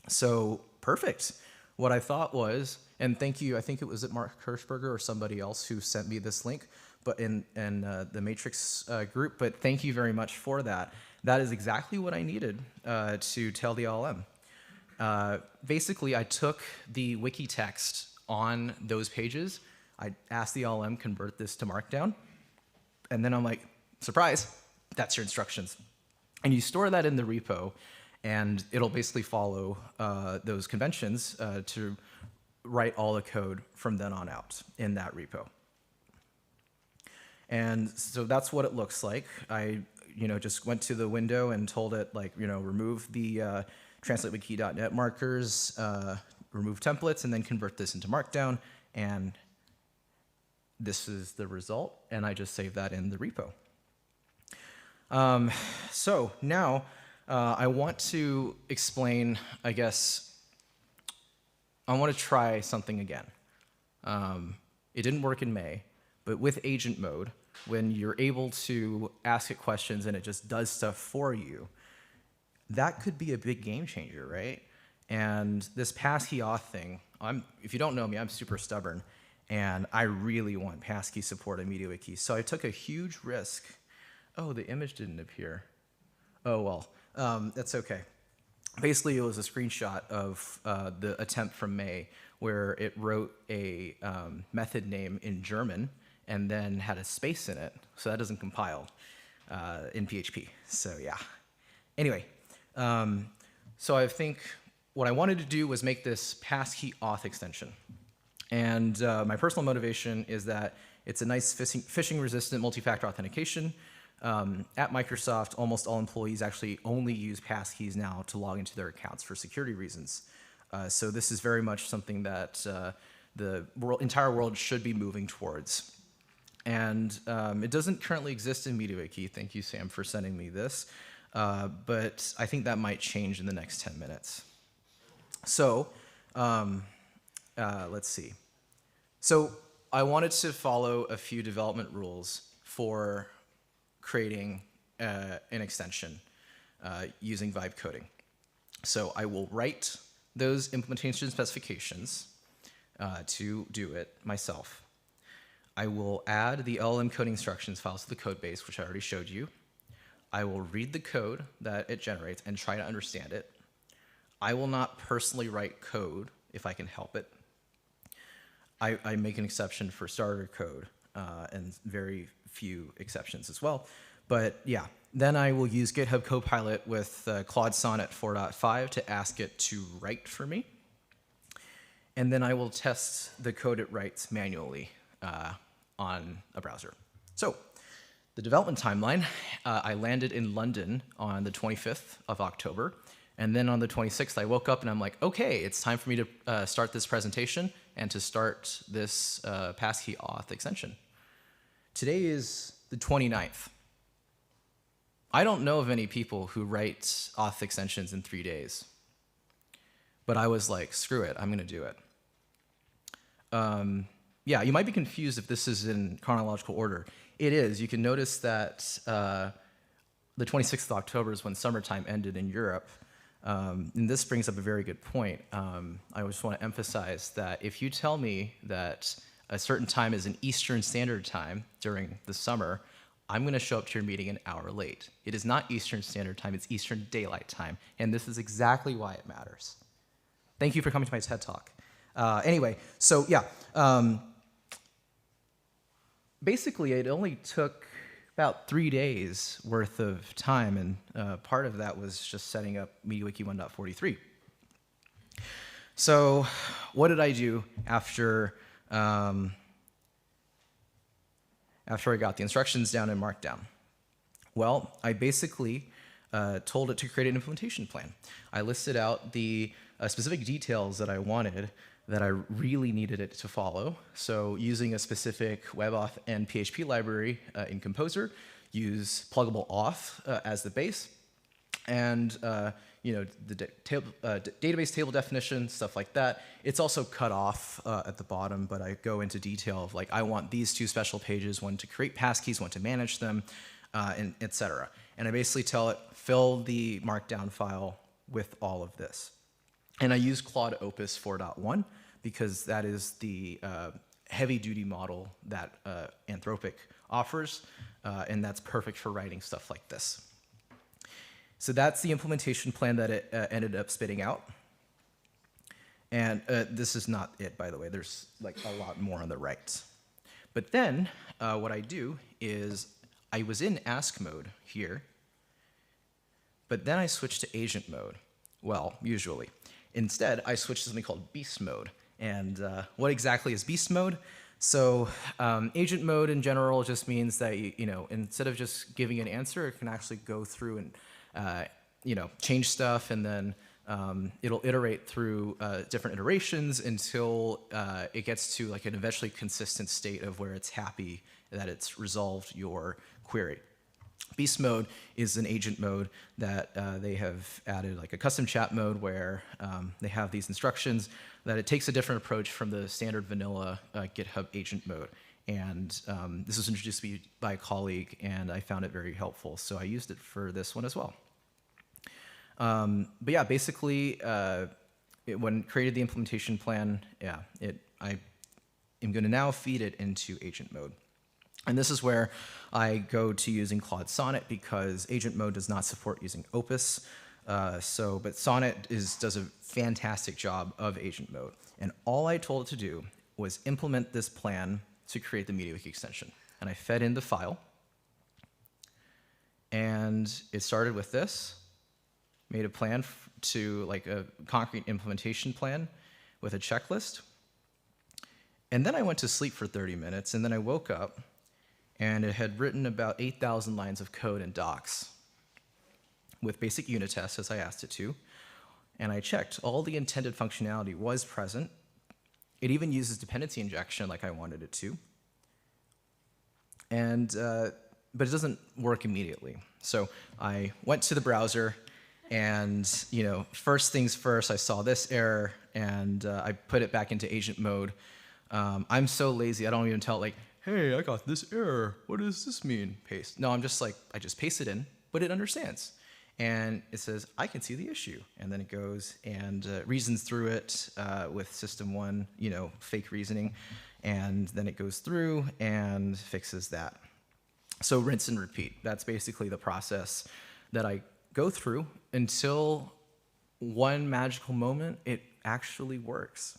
So perfect. What I thought was, and thank you, I think it was at Mark Kirschberger or somebody else who sent me this link, but in the Matrix group, but thank you very much for that. That is exactly what I needed to tell the LLM. Basically, I took the wiki text on those pages, I asked the LLM, convert this to Markdown, and then I'm like, surprise, that's your instructions. And you store that in the repo, and it'll basically follow those conventions to write all the code from then on out in that repo. And so that's what it looks like. I just went to the window and told it, remove the translatewiki.net markers, remove templates, and then convert this into Markdown. And this is the result, and I just saved that in the repo. So now I want to explain, I guess, I want to try something again. It didn't work in May, but with agent mode, when you're able to ask it questions and it just does stuff for you, that could be a big game changer, right? And this passkey auth thing, if you don't know me, I'm super stubborn, and I really want passkey support in MediaWiki. So I took a huge risk. Oh, the image didn't appear. Oh, well, that's okay. Basically, it was a screenshot of the attempt from May where it wrote a method name in German and then had a space in it, so that doesn't compile in PHP. So yeah. Anyway, so I think what I wanted to do was make this passkey auth extension. And my personal motivation is that it's a nice phishing-resistant multi-factor authentication. At Microsoft, almost all employees actually only use passkeys now to log into their accounts for security reasons. So this is very much something that the entire world should be moving towards. And it doesn't currently exist in MediaWiki. Thank you, Sam, for sending me this. But I think that might change in the next 10 minutes. So let's see. So I wanted to follow a few development rules for creating an extension using vibe coding. So I will write those implementation specifications to do it myself. I will add the LLM coding instructions files to the code base, which I already showed you. I will read the code that it generates and try to understand it. I will not personally write code if I can help it. I make an exception for starter code and very few exceptions as well. But yeah, then I will use GitHub Copilot with Claude Sonnet 4.5 to ask it to write for me. And then I will test the code it writes manually on a browser. So the development timeline, I landed in London on the 25th of October. And then on the 26th, I woke up and I'm like, okay, it's time for me to start this presentation and to start this passkey auth extension. Today is the 29th. I don't know of any people who write auth extensions in 3 days. But I was like, screw it, I'm gonna do it. Yeah, you might be confused if this is in chronological order. It is. You can notice that the 26th of October is when summertime ended in Europe. And this brings up a very good point. I just want to emphasize that if you tell me that a certain time is an Eastern Standard Time during the summer, I'm going to show up to your meeting an hour late. It is not Eastern Standard Time, it's Eastern Daylight Time. And this is exactly why it matters. Thank you for coming to my TED Talk. Anyway, so yeah. Basically, it only took about 3 days worth of time, and part of that was just setting up MediaWiki 1.43. So what did I do after I got the instructions down in Markdown? Well, I basically told it to create an implementation plan. I listed out the specific details that I wanted that I really needed it to follow. So using a specific WebAuth and PHP library in Composer, use pluggable auth as the base, and the database table definition, stuff like that. It's also cut off at the bottom, but I go into detail of like, I want these two special pages, one to create passkeys, one to manage them, and etc. And I basically tell it, fill the Markdown file with all of this. And I use Claude Opus 4.1 because that is the heavy-duty model that Anthropic offers, and that's perfect for writing stuff like this. So that's the implementation plan that it ended up spitting out. And this is not it, by the way. There's like a lot more on the right. But then what I do is I was in ask mode here, but then I switched to agent mode. Well, usually. Instead, I switched to something called beast mode. And what exactly is beast mode? So agent mode in general just means that instead of just giving an answer, it can actually go through and change stuff, and then it'll iterate through different iterations until it gets to like an eventually consistent state of where it's happy that it's resolved your query. Beast mode is an agent mode that they have added like a custom chat mode where they have these instructions that it takes a different approach from the standard vanilla GitHub agent mode. And this was introduced to me by a colleague, and I found it very helpful. So I used it for this one as well. But yeah, basically, when created the implementation plan, I am going to now feed it into agent mode. And this is where I go to using Claude Sonnet because agent mode does not support using Opus. But Sonnet does a fantastic job of agent mode. And all I told it to do was implement this plan to create the MediaWiki extension. And I fed in the file. And it started with this, made a plan to like a concrete implementation plan with a checklist. And then I went to sleep for 30 minutes, and then I woke up, and it had written about 8,000 lines of code in docs with basic unit tests, as I asked it to. And I checked. All the intended functionality was present. It even uses dependency injection like I wanted it to. And, but it doesn't work immediately. So I went to the browser, and first things first, I saw this error, and I put it back into agent mode. I'm so lazy, I don't even tell it like, hey, I got this error. What does this mean? Paste. No, I'm just like, I just paste it in, but it understands. And it says, I can see the issue. And then it goes and reasons through it with system one, fake reasoning. And then it goes through and fixes that. So rinse and repeat. That's basically the process that I go through until one magical moment, it actually works.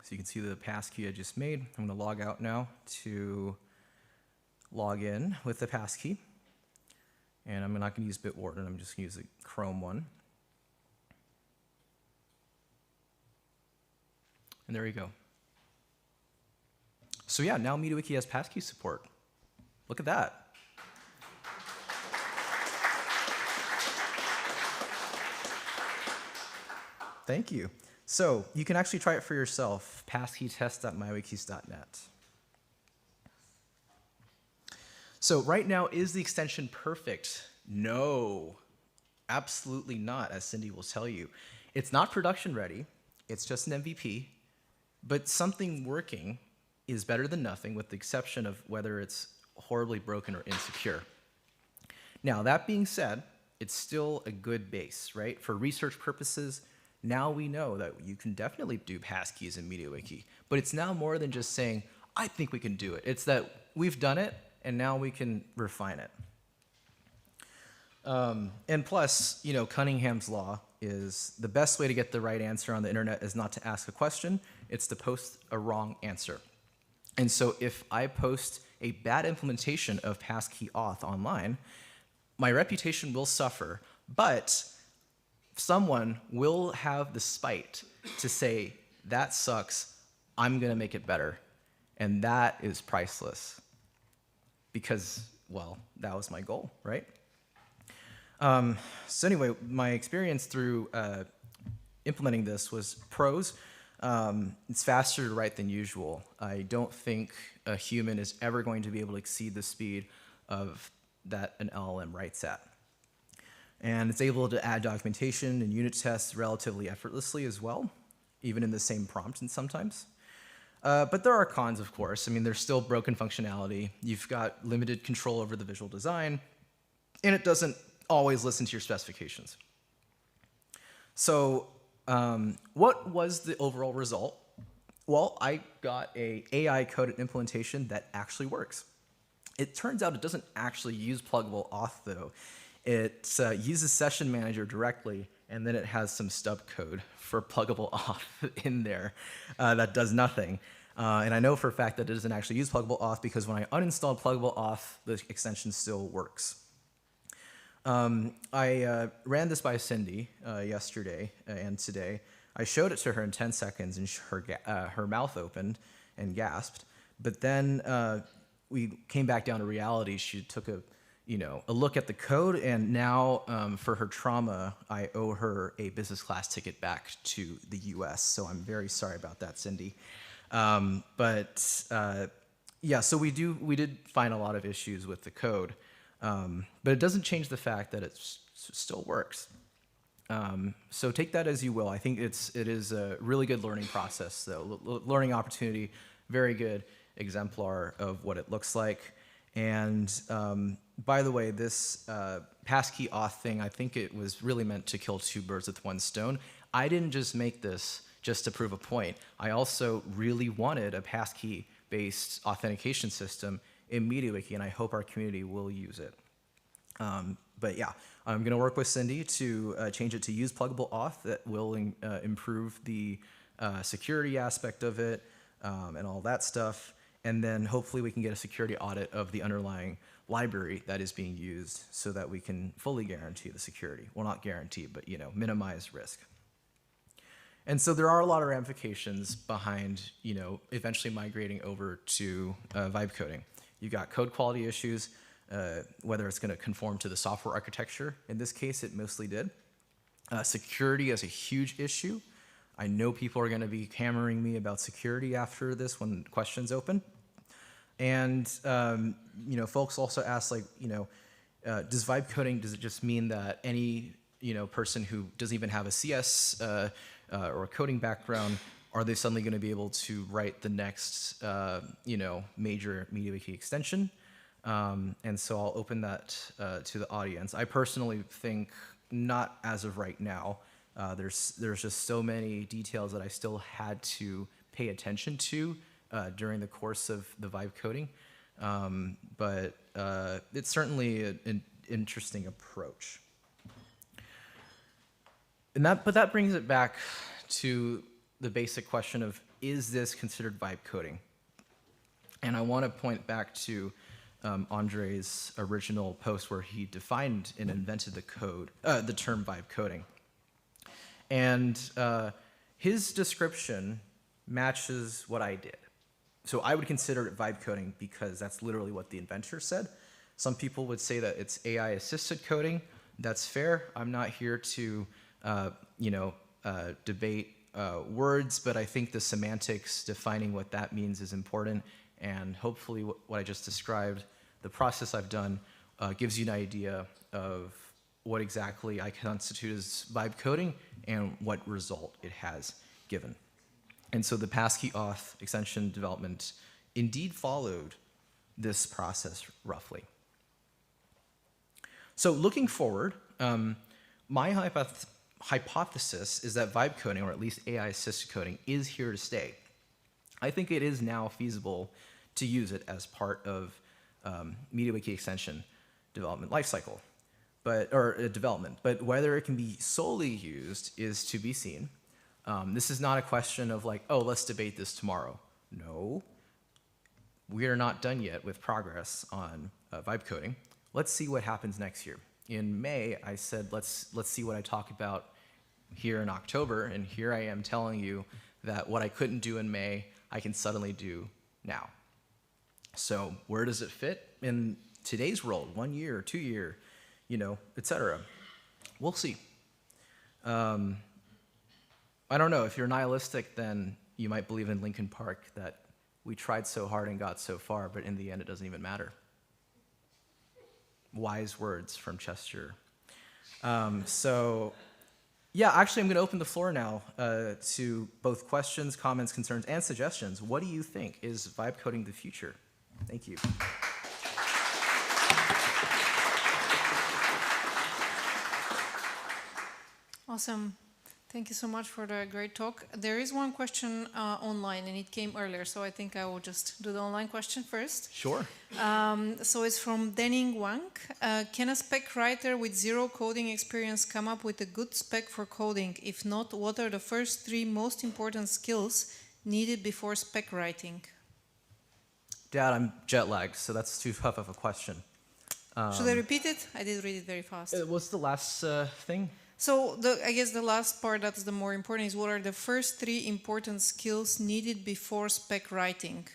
So you can see the passkey I just made. I'm going to log out now to log in with the passkey. And I'm not going to use Bitwarden. I'm just going to use the Chrome one. And there you go. So yeah, now MediaWiki has passkey support. Look at that. Thank you. So you can actually try it for yourself, passkeytest.mywikis.net. So right now, is the extension perfect? No, absolutely not, as Cindy will tell you. It's not production ready, it's just an MVP, but something working is better than nothing with the exception of whether it's horribly broken or insecure. Now, that being said, it's still a good base, right? For research purposes, now we know that you can definitely do passkeys in MediaWiki, but it's now more than just saying, I think we can do it. It's that we've done it, and now we can refine it. And plus, Cunningham's law is the best way to get the right answer on the internet is not to ask a question, it's to post a wrong answer. And so if I post a bad implementation of passkey auth online, my reputation will suffer, but someone will have the spite to say, that sucks, I'm gonna make it better. And that is priceless. Because, well, that was my goal, right? So anyway, my experience through implementing this was pros. It's faster to write than usual. I don't think a human is ever going to be able to exceed the speed of that an LLM writes at. And it's able to add documentation and unit tests relatively effortlessly as well, even in the same prompt and sometimes. But there are cons, of course. I mean, there's still broken functionality. You've got limited control over the visual design, and it doesn't always listen to your specifications. So what was the overall result? Well, I got a AI-coded implementation that actually works. It turns out it doesn't actually use pluggable auth, though. It uses Session Manager directly, and then it has some stub code for pluggable auth in there that does nothing. And I know for a fact that it doesn't actually use pluggable auth because when I uninstalled pluggable auth, the extension still works. I ran this by Cindy yesterday and today. I showed it to her in 10 seconds, and her mouth opened and gasped. But then we came back down to reality. She took a look at the code, and now for her trauma, I owe her a business class ticket back to the US. So I'm very sorry about that, Cindy. Yeah, so we did find a lot of issues with the code, but it doesn't change the fact that it still works. So take that as you will. I think it is a really good learning process, though. Learning opportunity, very good exemplar of what it looks like. And by the way, this passkey auth thing, I think it was really meant to kill two birds with one stone. I didn't just make this just to prove a point. I also really wanted a passkey-based authentication system in MediaWiki, and I hope our community will use it. But yeah, I'm going to work with Cindy to change it to use pluggable auth. That will improve the security aspect of it and all that stuff. And then hopefully we can get a security audit of the underlying library that is being used so that we can fully guarantee the security. Well, not guarantee, but minimize risk. And so there are a lot of ramifications behind eventually migrating over to vibe coding. You've got code quality issues, whether it's going to conform to the software architecture. In this case, it mostly did. Security is a huge issue. I know people are going to be hammering me about security after this when questions open. And folks also ask, does vibe coding, does it just mean that any person who doesn't even have a CS or a coding background, are they suddenly going to be able to write the next major MediaWiki extension? And so I'll open that to the audience. I personally think not as of right now. There's just so many details that I still had to pay attention to during the course of the vibe coding. But it's certainly an interesting approach. But that brings it back to the basic question of, is this considered vibe coding? And I want to point back to Andre's original post where he defined and invented the term vibe coding. And his description matches what I did. So I would consider it vibe coding because that's literally what the inventor said. Some people would say that it's AI-assisted coding. That's fair. I'm not here to debate words, but I think the semantics defining what that means is important. And hopefully what I just described, the process I've done, gives you an idea of what exactly I constitute as vibe coding and what result it has given. And so the passkey auth extension development indeed followed this process roughly. So looking forward, my hypothesis is that vibe coding, or at least AI-assisted coding, is here to stay. I think it is now feasible to use it as part of MediaWiki extension development lifecycle. or development. But whether it can be solely used is to be seen. This is not a question of like, oh, let's debate this tomorrow. No, we are not done yet with progress on vibe coding. Let's see what happens next year. In May, I said, let's see what I talk about here in October, and here I am telling you that what I couldn't do in May, I can suddenly do now. So where does it fit in today's world? 1 year, 2 year, etc. We'll see. I don't know, if you're nihilistic, then you might believe in Linkin Park that we tried so hard and got so far, but in the end it doesn't even matter. Wise words from Chester. So yeah, actually I'm gonna open the floor now to both questions, comments, concerns, and suggestions. What do you think? Is vibe coding the future? Thank you. Awesome. Thank you so much for the great talk. There is one question online, and it came earlier, so I think I will just do the online question first. Sure. So it's from Denning Wang. Can a spec writer with zero coding experience come up with a good spec for coding? If not, what are the first 3 most important skills needed before spec writing? Dad, I'm jet lagged, so that's too tough of a question. Should I repeat it? I did read it very fast. What's the last thing? So I guess the last part that's the more important is what are the first 3 important skills needed before spec writing?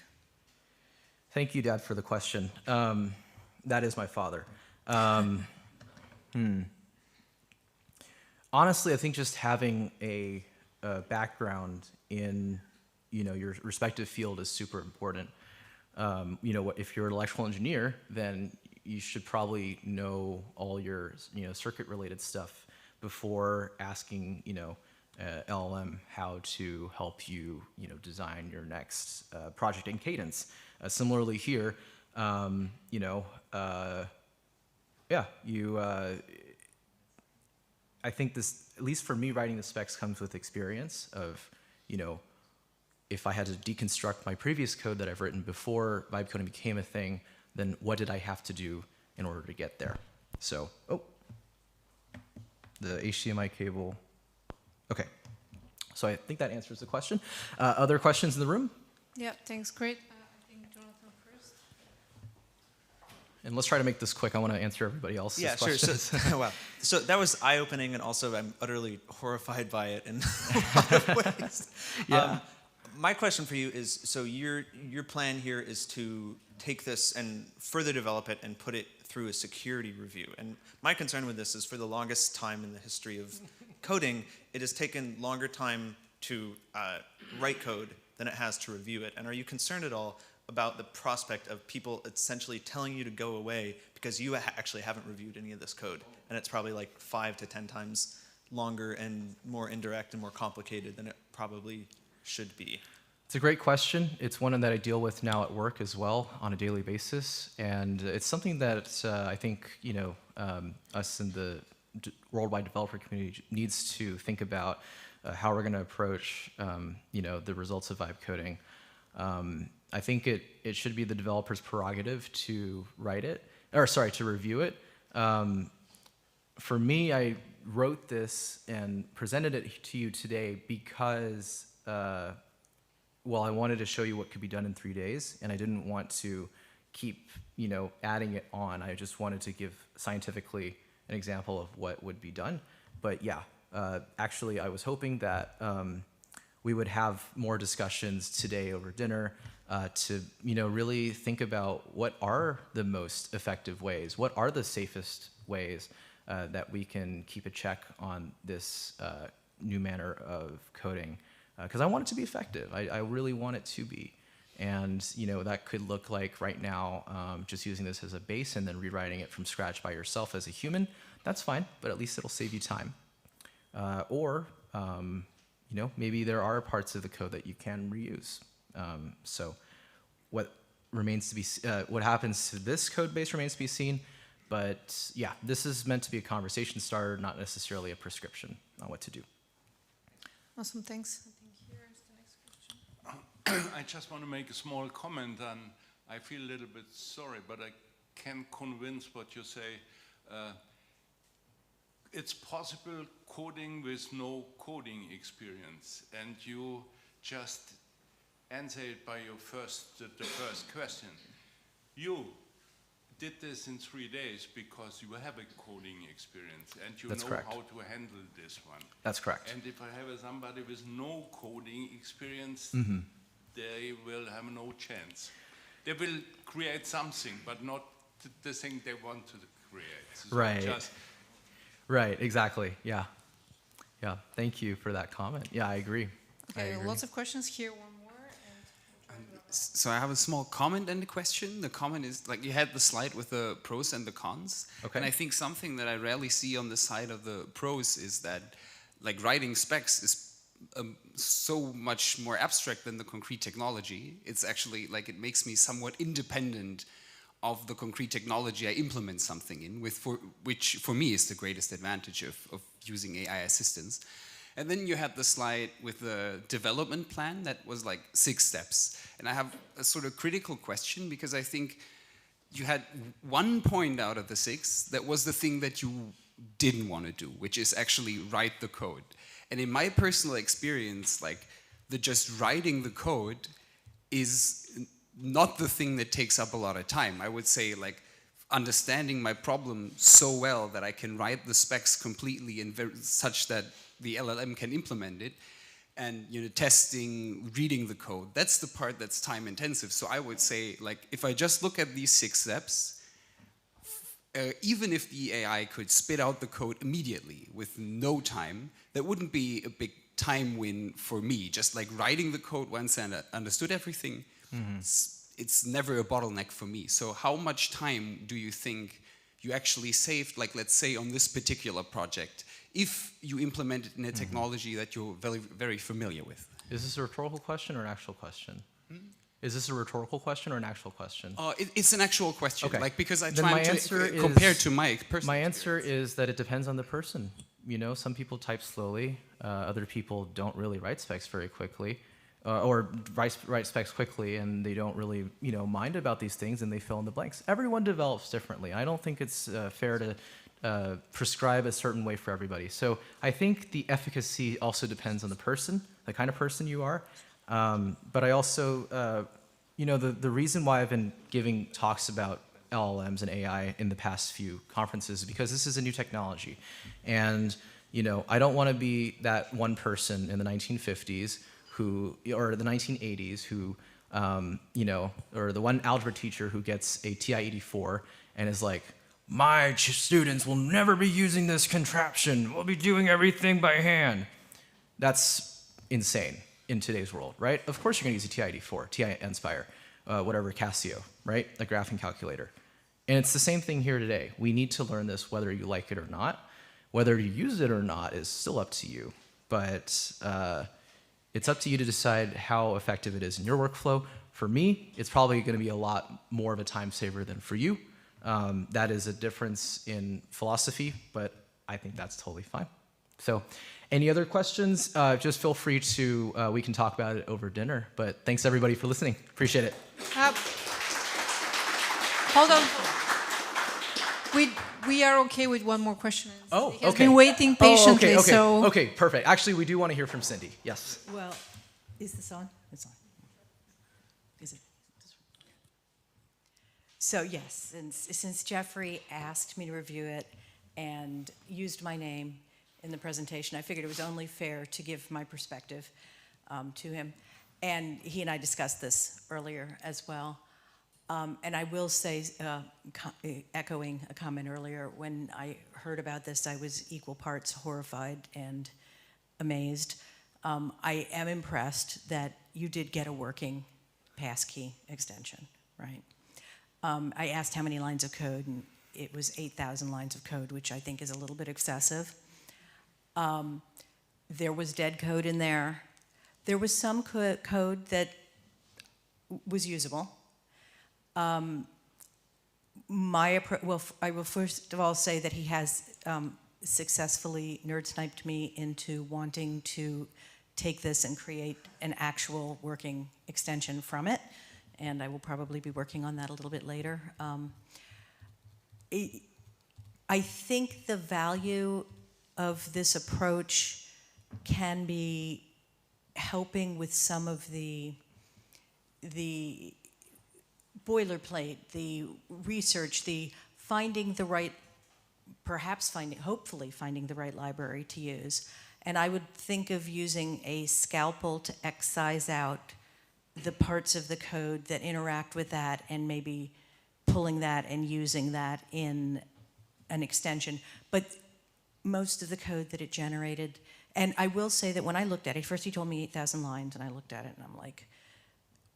Thank you, Dad, for the question. That is my father. Honestly, I think just having a background in your respective field is super important. If you're an electrical engineer, then you should probably know all your circuit-related stuff before asking LLM how to help you design your next project in Cadence. Similarly here, I think this, at least for me, writing the specs comes with experience of if I had to deconstruct my previous code that I've written before vibe coding became a thing, then what did I have to do in order to get there? So, the HDMI cable. Okay, so I think that answers the question. Other questions in the room? Yeah, thanks, great. I think Jonathan first. And let's try to make this quick. I want to answer everybody else's questions. Sure. Wow. So that was eye-opening, and also I'm utterly horrified by it in a lot of ways. Yeah. My question for you is, so your plan here is to take this and further develop it and put it through a security review. And my concern with this is, for the longest time in the history of coding, it has taken longer time to write code than it has to review it. And are you concerned at all about the prospect of people essentially telling you to go away because you actually haven't reviewed any of this code? And it's probably like 5 to 10 times longer and more indirect and more complicated than it probably should be. It's a great question. It's one that I deal with now at work as well on a daily basis, and it's something that I think us in the worldwide developer community needs to think about how we're going to approach the results of vibe coding. I think it should be the developer's prerogative to review it. For me, I wrote this and presented it to you today because I wanted to show you what could be done in 3 days, and I didn't want to keep, adding it on. I just wanted to give scientifically an example of what would be done. But yeah, actually, I was hoping that we would have more discussions today over dinner to, really think about what are the most effective ways, what are the safest ways that we can keep a check on this new manner of coding. Because I want it to be effective. I really want it to be. And that could look like right now just using this as a base and then rewriting it from scratch by yourself as a human. That's fine, but at least it'll save you time. Or maybe there are parts of the code that you can reuse. So what remains to be, what happens to this code base remains to be seen. But yeah, this is meant to be a conversation starter, not necessarily a prescription on what to do. Awesome, thanks. I just want to make a small comment, and I feel a little bit sorry, but I can convince what you say. it's possible coding with no coding experience, and you just answer it by your the first question. You did this in 3 days because you have a coding experience and you That's know correct. how to handle this one. That's correct. And if I have somebody with no coding experience, they will have no chance. They will create something, but not the thing they want to create. So Right. just Right, exactly. Yeah. Yeah. Thank you for that comment. Yeah, I agree. I Okay, agree. lots of questions here. One more. So I have a small comment and a question. The comment is, like, you had the slide with the pros and the cons. Okay. And I think something that I rarely see on the side of the pros is that, like, writing specs is so much more abstract than the concrete technology. It's actually, like, it makes me somewhat independent of the concrete technology I implement something in, which for me is the greatest advantage of using AI assistance. And then you had the slide with the development plan that was like 6 steps. And I have a sort of critical question, because I think you had one point out of the 6 that was the thing that you didn't want to do, which is actually write the code. And in my personal experience, like, the just writing the code is not the thing that takes up a lot of time. I would say, like, understanding my problem so well that I can write the specs completely and such that the LLM can implement it, and, you know, testing, reading the code, that's the part that's time intensive. So I would say, like, if I just look at these 6 steps, even if the AI could spit out the code immediately with no time, that wouldn't be a big time win for me. Just like writing the code once and understood everything, it's never a bottleneck for me. So how much time do you think you actually saved, like, let's say on this particular project, if you implement it in a technology that you're very, very familiar with? Is this a rhetorical question or an actual question? Is this a rhetorical question or an actual question? It's an actual question. Okay. Like, because I Then try my to answer compare is- to my personal My answer is that it depends on the person. You know, some people type slowly. Other people don't really write specs very quickly, or write specs quickly, and they don't really, you know, mind about these things, and they fill in the blanks. Everyone develops differently. I don't think it's fair to prescribe a certain way for everybody. So I think the efficacy also depends on the person, the kind of person you are. But I also, you know, the reason why I've been giving talks about LLMs and AI in the past few conferences is because this is a new technology. And, you know, I don't want to be that one person in the 1950s who, or the 1980s who, you know, or the one algebra teacher who gets a TI-84 and is like, my students will never be using this contraption. We'll be doing everything by hand. That's insane in today's world, right? Of course you're going to use a TI-84, TI-Nspire, whatever, Casio, right? A graphing calculator. And it's the same thing here today. We need to learn this whether you like it or not. Whether you use it or not is still up to you. But it's up to you to decide how effective it is in your workflow. For me, it's probably going to be a lot more of a time saver than for you. That is a difference in philosophy, but I think that's totally fine. So any other questions? Just feel free to, we can talk about it over dinner. But thanks everybody for listening. Appreciate it. Hold on. We are okay with one more question. Oh, He has okay. been waiting patiently, okay, okay. so. Okay, perfect. Actually, we do want to hear from Cindy. Yes. Well, is this on? It's on. Is it? So yes, since Jeffrey asked me to review it and used my name in the presentation, I figured it was only fair to give my perspective to him. And he and I discussed this earlier as well. And I will say, echoing a comment earlier, when I heard about this, I was equal parts horrified and amazed. I am impressed that you did get a working passkey extension, right? I asked how many lines of code, and it was 8,000 lines of code, which I think is a little bit excessive. There was dead code in there. There was some code that was usable. Well, I will first of all say that he has successfully nerd-sniped me into wanting to take this and create an actual working extension from it, and I will probably be working on that a little bit later. I think the value of this approach can be helping with some of the boilerplate, the research, the finding the right, hopefully finding the right library to use. And I would think of using a scalpel to excise out the parts of the code that interact with that and maybe pulling that and using that in an extension. But most of the code that it generated, and I will say that when I looked at it, first he told me 8,000 lines, and I looked at it and I'm like,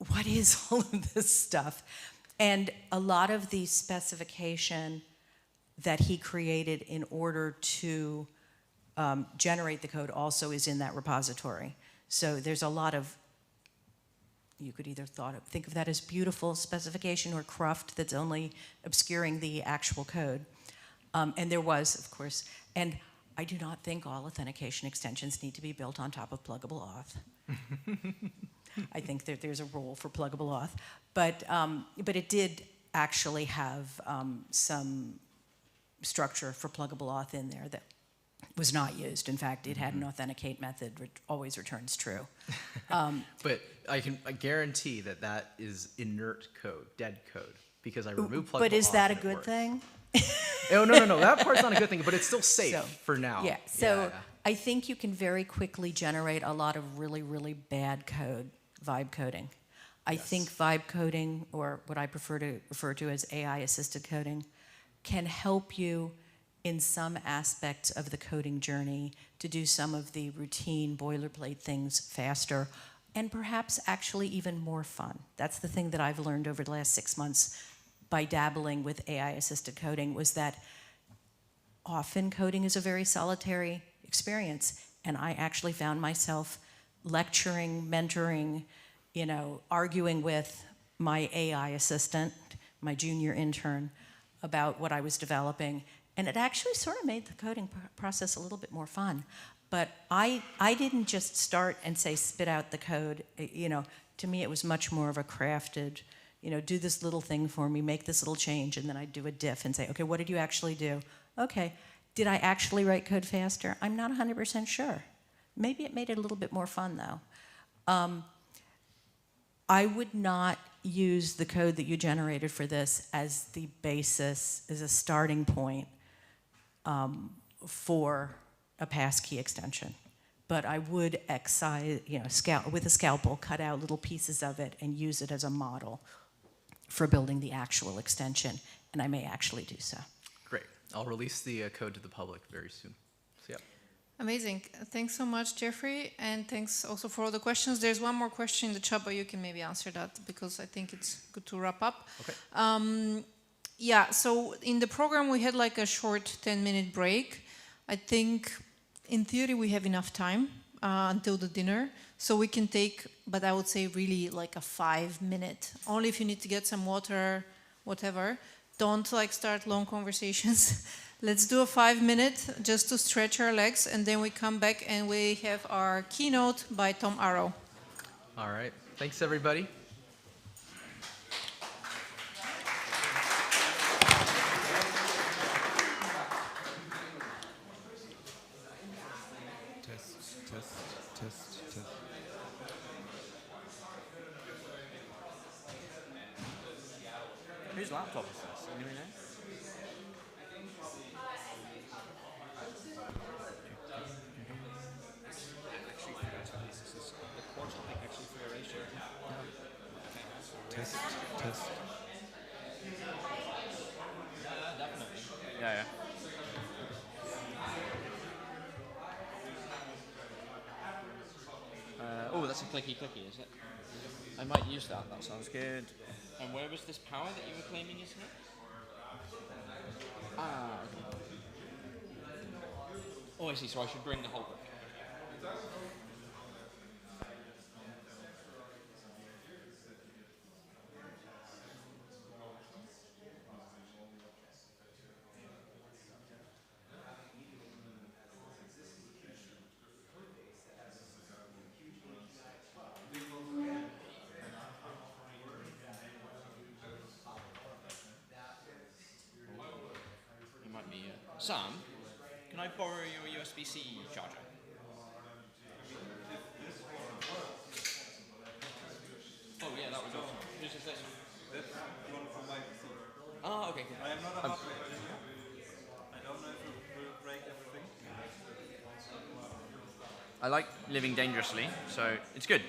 what is all of this stuff? And a lot of the specification that he created in order to generate the code also is in that repository. So there's a lot of, you could either think of that as beautiful specification or cruft that's only obscuring the actual code. And there was, of course, and I do not think all authentication extensions need to be built on top of pluggable auth. I think that there's a role for pluggable auth, but it did actually have some structure for pluggable auth in there that was not used. In fact, it had an authenticate method which always returns true. But I guarantee that is inert code, dead code, because I removed pluggable But is auth that a and it good worked. thing? Oh, no, that part's not a good thing, but it's still safe for now. Yeah, so I think you can very quickly generate a lot of really, really bad code, vibe coding. I think vibe coding, or what I prefer to refer to as AI-assisted coding, can help you in some aspects of the coding journey to do some of the routine boilerplate things faster and perhaps actually even more fun. That's the thing that I've learned over the last 6 months by dabbling with AI-assisted coding, was that often coding is a very solitary experience, and I actually found myself lecturing, mentoring, arguing with my AI assistant, my junior intern, about what I was developing, and it actually sort of made the coding process a little bit more fun. But I didn't just start and say, spit out the code. To me it was much more of a crafted, do this little thing for me, make this little change, and then I'd do a diff and say, okay, what did you actually do? Okay, did I actually write code faster? I'm not 100% sure. Maybe it made it a little bit more fun, though. I would not use the code that you generated for this as the basis, as a starting point for a passkey extension. But I would excise, with a scalpel, cut out little pieces of it and use it as a model for building the actual extension, and I may actually do so. Great. I'll release the code to the public very soon. So, yeah. Amazing. Thanks so much, Jeffrey, and thanks also for all the questions. There's one more question in the chat, but you can maybe answer that because I think it's good to wrap up. Okay. Yeah, so in the program we had like a short 10-minute break. I think in theory we have enough time until the dinner, so we can take, but I would say really like a 5-minute, only if you need to get some water, whatever. Don't start long conversations. Let's do a 5-minute just to stretch our legs, and then we come back and we have our keynote by Tom Arrow. All right. Thanks, everybody. Test. Whose laptop is this? Anybody know? Test. Definitely. Yeah. Oh, that's a clicky, is it? I might use that. That sounds good. And where was this power that you were claiming is here? Okay. Oh, I see. So I should bring the whole brick. It might be. Sam, can Can I borrow your USB-C charger? Oh yeah, that was awesome. This is this. That's one from my PC. Oh, okay, cool. I am not a hardware engineer. I don't know if it will break everything. I like living dangerously, so it's good.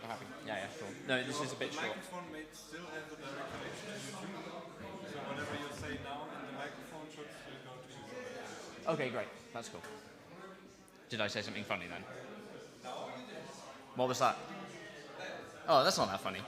I'm happy. Yeah, cool. No, this is a bit the short. microphone may still have a direct connection to YouTube. So whatever you say now in the microphone should still go to YouTube. Okay, great. That's cool. Did I say something funny then? What was that? Oh, that's not that funny.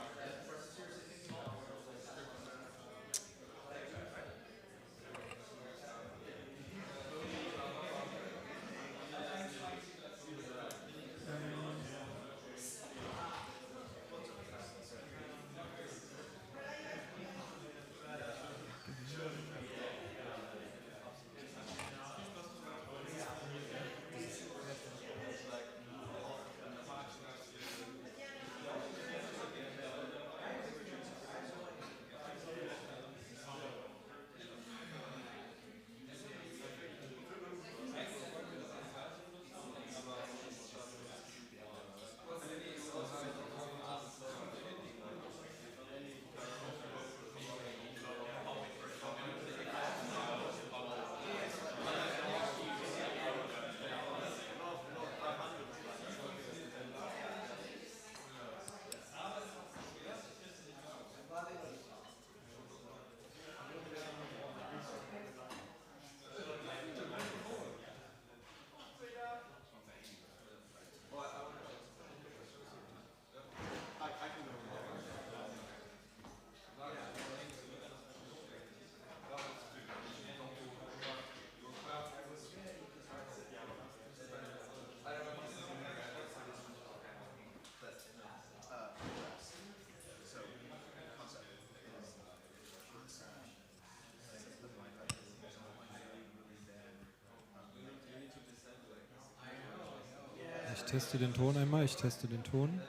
Ich teste den Ton einmal, ich teste den Ton.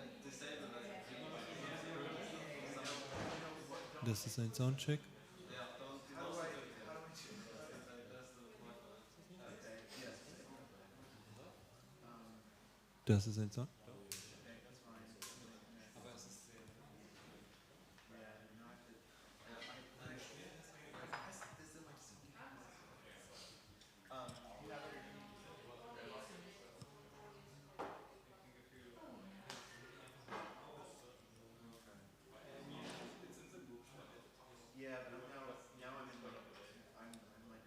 Das ist ein Soundcheck. Das ist ein Sound. Yeah, but now I'm in like I'm like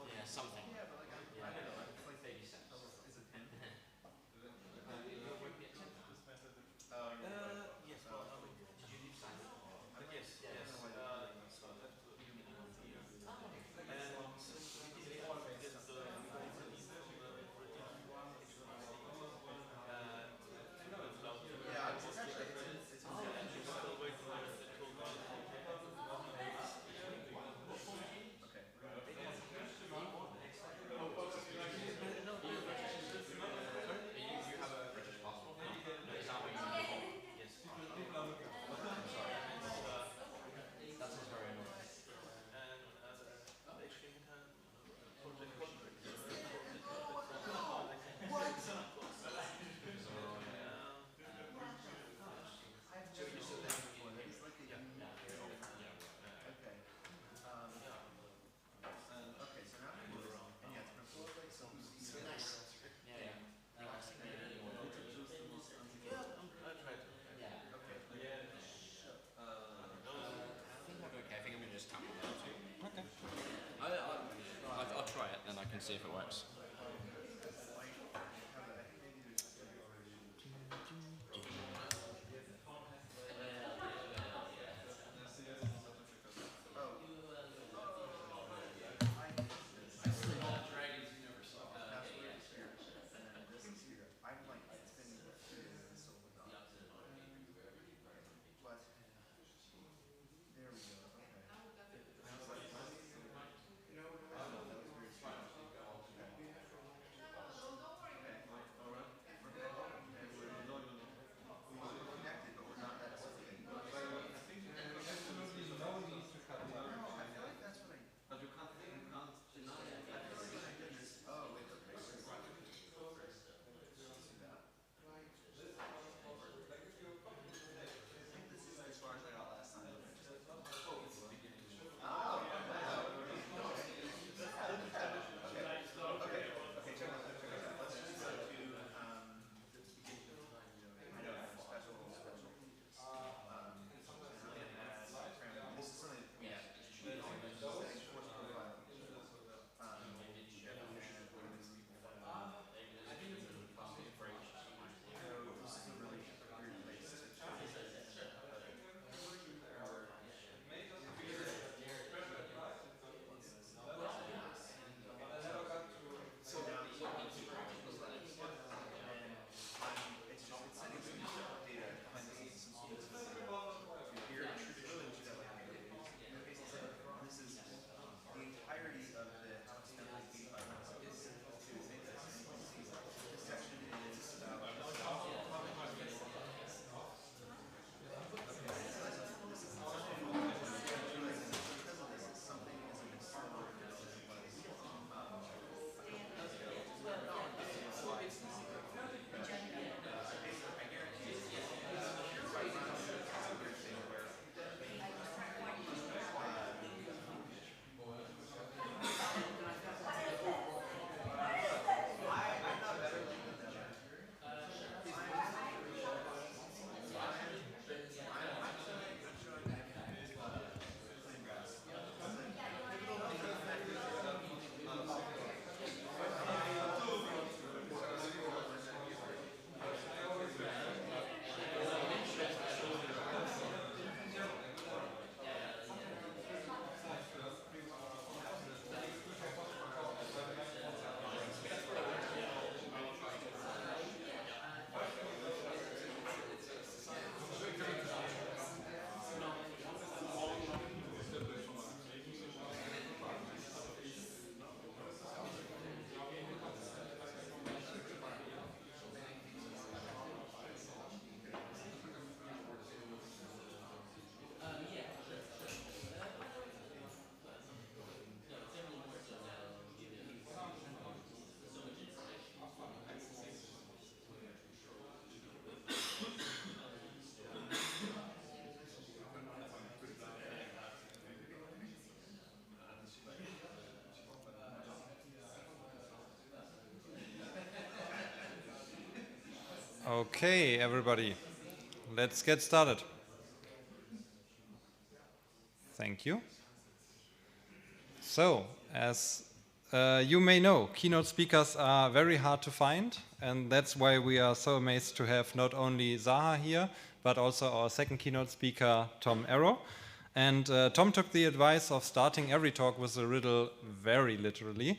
Yeah, something. Yeah, but like I don't know. It's like baby steps. Is it 10? Yes. Well, did you leave silent? Yes. Yes. I'll try it, then I can see if it works. Okay, everybody, let's get started. Thank you. So, as you may know, keynote speakers are very hard to find, and that's why we are so amazed to have not only Zaha here, but also our second keynote speaker, Tom Arrow. And Tom took the advice of starting every talk with a riddle very literally.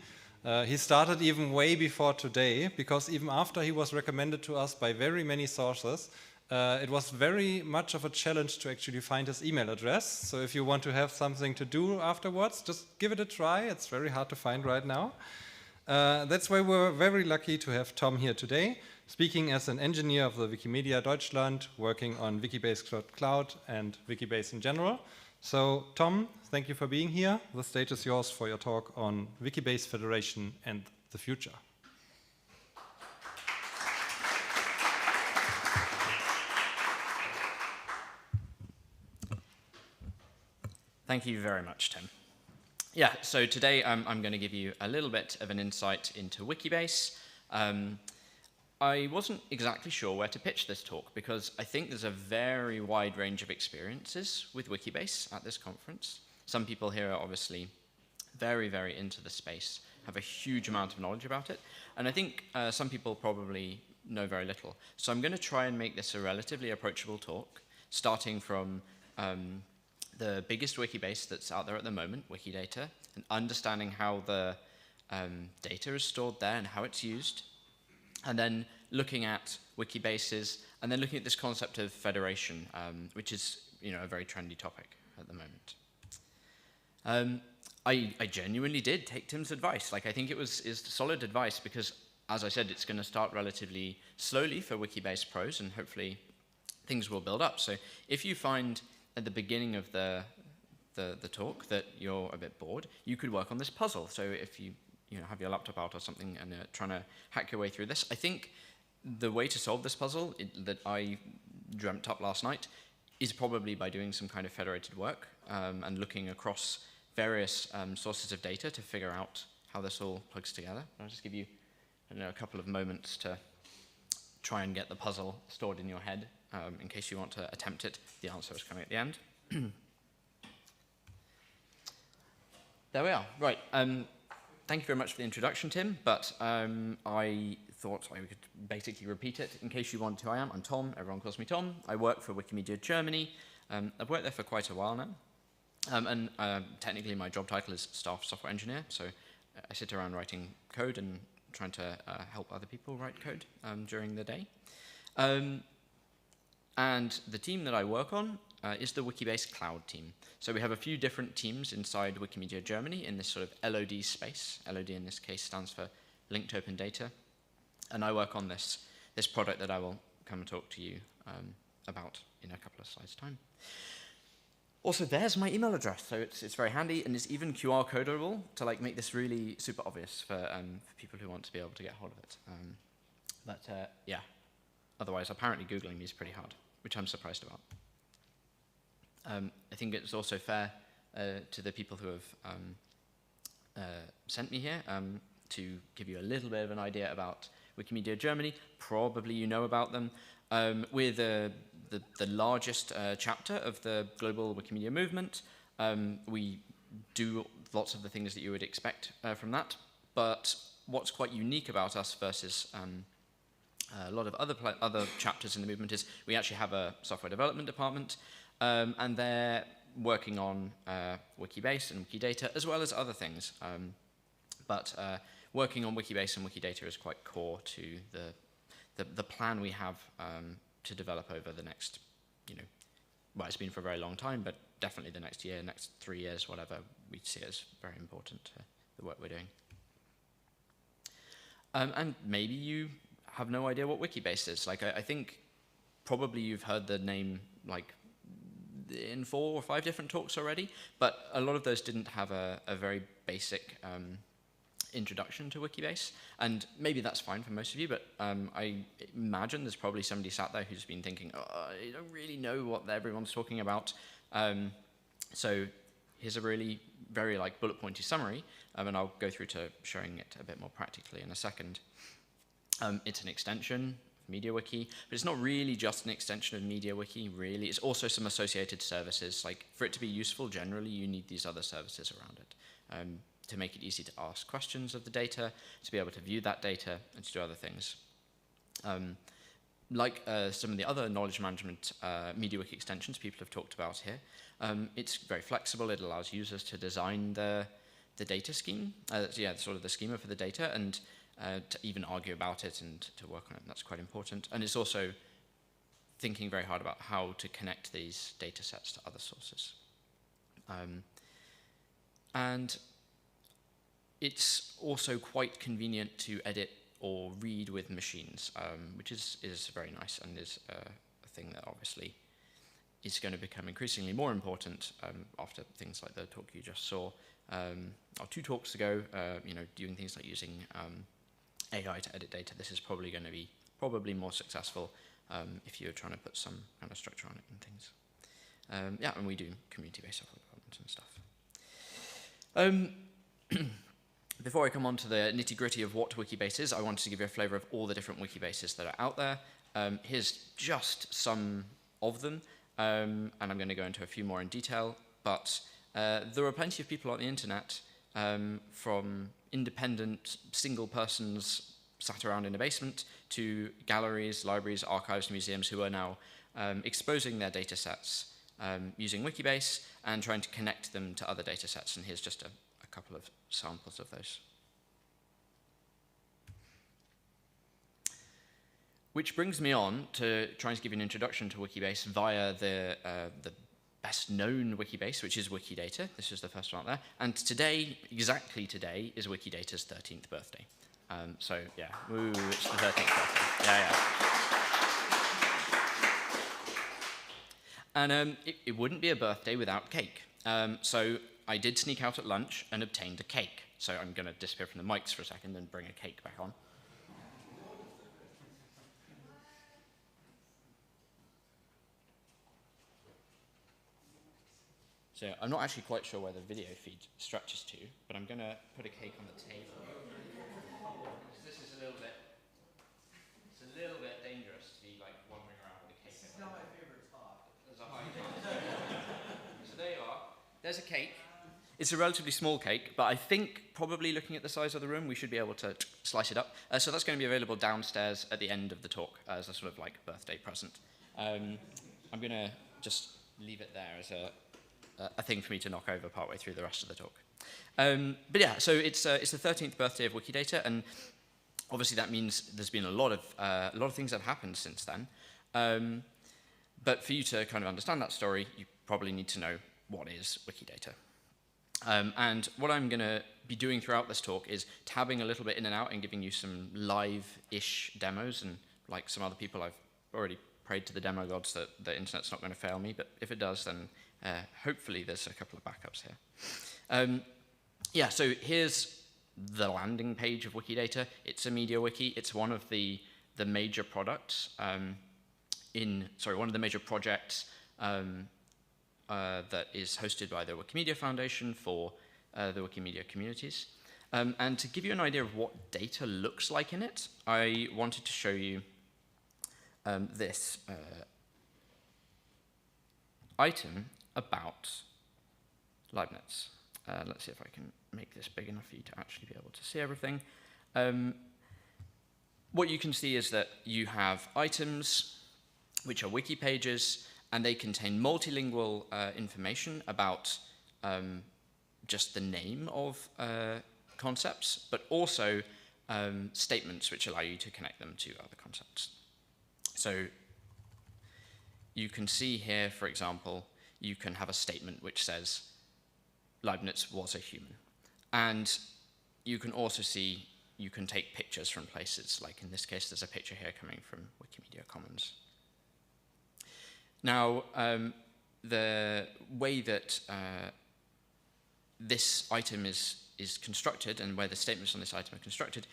He started even way before today, because even after he was recommended to us by very many sources, it was very much of a challenge to actually find his email address. So if you want to have something to do afterwards, just give it a try. It's very hard to find right now. That's why we're very lucky to have Tom here today, speaking as an engineer of the Wikimedia Deutschland, working on Wikibase Cloud and Wikibase in general. So Tom, thank you for being here. The stage is yours for your talk on Wikibase Federation and the future. Thank you very much, Tim. Yeah, so today I'm going to give you a little bit of an insight into Wikibase. I wasn't exactly sure where to pitch this talk because I think there's a very wide range of experiences with Wikibase at this conference. Some people here are obviously very, very into the space, have a huge amount of knowledge about it, and I think some people probably know very little. So I'm going to try and make this a relatively approachable talk, starting from the biggest Wikibase that's out there at the moment, Wikidata, and understanding how the data is stored there and how it's used, and then looking at Wikibases, and then looking at this concept of federation, which is a very trendy topic at the moment. I genuinely did take Tim's advice. I think it is solid advice because, as I said, it's going to start relatively slowly for Wikibase pros, and hopefully things will build up. So if you find at the beginning of the talk that you're a bit bored, you could work on this puzzle. So if you have your laptop out or something and trying to hack your way through this, I think the way to solve this puzzle that I dreamt up last night is probably by doing some kind of federated work and looking across various sources of data to figure out how this all plugs together. I'll just give you a couple of moments to try and get the puzzle stored in your head in case you want to attempt it. The answer is coming at the end. There we are. Right. Thank you very much for the introduction, Tim, but I thought I could basically repeat it in case you want who I am. I'm Tom. Everyone calls me Tom. I work for Wikimedia Germany. I've worked there for quite a while now. And technically my job title is staff software engineer, so I sit around writing code and trying to help other people write code during the day. And the team that I work on is the Wikibase Cloud team. So we have a few different teams inside Wikimedia Germany in this sort of LOD space. LOD in this case stands for Linked Open Data. And I work on this product that I will come and talk to you about in a couple of slides' time. Also, there's my email address, so it's very handy, and it's even QR codeable to make this really super obvious for people who want to be able to get hold of it. Yeah, otherwise, apparently Googling me is pretty hard, which I'm surprised about. I think it's also fair to the people who have sent me here to give you a little bit of an idea about Wikimedia Germany. Probably you know about them. We're the largest chapter of the global Wikimedia movement. We do lots of the things that you would expect from that, but what's quite unique about us versus a lot of other chapters in the movement is we actually have a software development department, and they're working on Wikibase and Wikidata as well as other things. But working on Wikibase and Wikidata is quite core to the plan we have to develop over the next, well, it's been for a very long time, but definitely the next year, next 3 years, whatever, we see it as very important to the work we're doing. And maybe you have no idea what Wikibase is. I think probably you've heard the name in 4 or 5 different talks already, but a lot of those didn't have a very basic introduction to Wikibase, and maybe that's fine for most of you, but I imagine there's probably somebody sat there who's been thinking, I don't really know what everyone's talking about. So here's a really very bullet pointy summary, and I'll go through to showing it a bit more practically in a second. It's an extension MediaWiki, but it's not really just an extension of MediaWiki, really. It's also some associated services. Like, for it to be useful, generally, you need these other services around it to make it easy to ask questions of the data, to be able to view that data, and to do other things. Like some of the other knowledge management MediaWiki extensions people have talked about here, it's very flexible. It allows users to design the data scheme, sort of the schema for the data, and to even argue about it and to work on it. That's quite important. And it's also thinking very hard about how to connect these data sets to other sources. And it's also quite convenient to edit or read with machines, which is very nice and is a thing that obviously is going to become increasingly more important after things like the talk you just saw, or 2 talks ago, doing things like using AI to edit data. This is probably going to be more successful if you're trying to put some kind of structure on it and things. And we do community-based software development and stuff. Before I come on to the nitty-gritty of what Wikibase is, I wanted to give you a flavor of all the different Wikibases that are out there. Here's just some of them, and I'm going to go into a few more in detail, but there are plenty of people on the internet, from independent single persons sat around in a basement to galleries, libraries, archives, museums who are now exposing their data sets using Wikibase and trying to connect them to other data sets. And here's just a couple of samples of those. Which brings me on to trying to give you an introduction to Wikibase via the best known Wikibase, which is Wikidata. This is the first one out there. And today, exactly today, is Wikidata's 13th birthday. So yeah, woo, it's the 13th birthday. Yeah. And it wouldn't be a birthday without cake. So I did sneak out at lunch and obtained a cake. So I'm going to disappear from the mics for a second and bring a cake back on. So I'm not actually quite sure where the video feed stretches to, but I'm going to put a cake on the table. This is a little bit dangerous to be like wandering around with a cake. This is not my favorite talk. There's a high chance. So there you are. There's a cake. It's a relatively small cake, but I think probably looking at the size of the room, we should be able to slice it up. So that's going to be available downstairs at the end of the talk as a sort of like birthday present. I'm going to just leave it there as a thing for me to knock over partway through the rest of the talk. But yeah, so it's the 13th birthday of Wikidata, and obviously that means there's been a lot of things that have happened since then. But for you to kind of understand that story, you probably need to know what is Wikidata. And what I'm going to be doing throughout this talk is tabbing a little bit in and out and giving you some live-ish demos. And like some other people, I've already prayed to the demo gods that the internet's not going to fail me. But if it does, then hopefully there's a couple of backups here. Yeah, so here's the landing page of Wikidata. It's a MediaWiki. It's one of the major products one of the major projects that is hosted by the Wikimedia Foundation for the Wikimedia communities. And to give you an idea of what data looks like in it, I wanted to show you this item about Leibniz. Let's see if I can make this big enough for you to actually be able to see everything. What you can see is that you have items, which are wiki pages, and they contain multilingual information about just the name of concepts, but also statements which allow you to connect them to other concepts. So you can see here, for example, you can have a statement which says Leibniz was a human. And you can also see, you can take pictures from places, like in this case, there's a picture here coming from Wikimedia Commons. Now, the way that this item is constructed and where the statements on this item are constructed,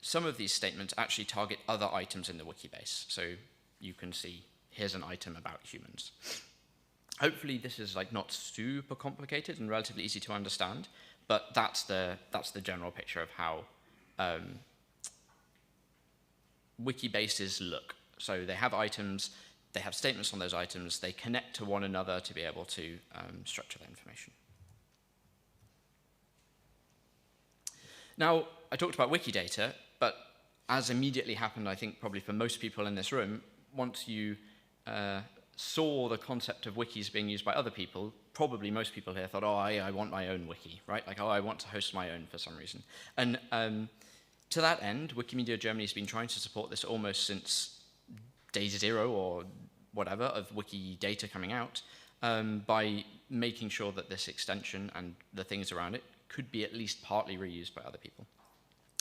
some of these statements actually target other items in the Wikibase. So you can see, here's an item about humans. Hopefully this is like not super complicated and relatively easy to understand, but that's the general picture of how wiki bases look. So they have items, they have statements on those items, they connect to one another to be able to structure that information. Now, I talked about Wikidata, but as immediately happened, I think probably for most people in this room, once you saw the concept of wikis being used by other people, probably most people here thought, oh, I want my own wiki, right? Like, oh, I want to host my own for some reason. And to that end, Wikimedia Germany has been trying to support this almost since day zero or whatever of Wikidata coming out by making sure that this extension and the things around it could be at least partly reused by other people.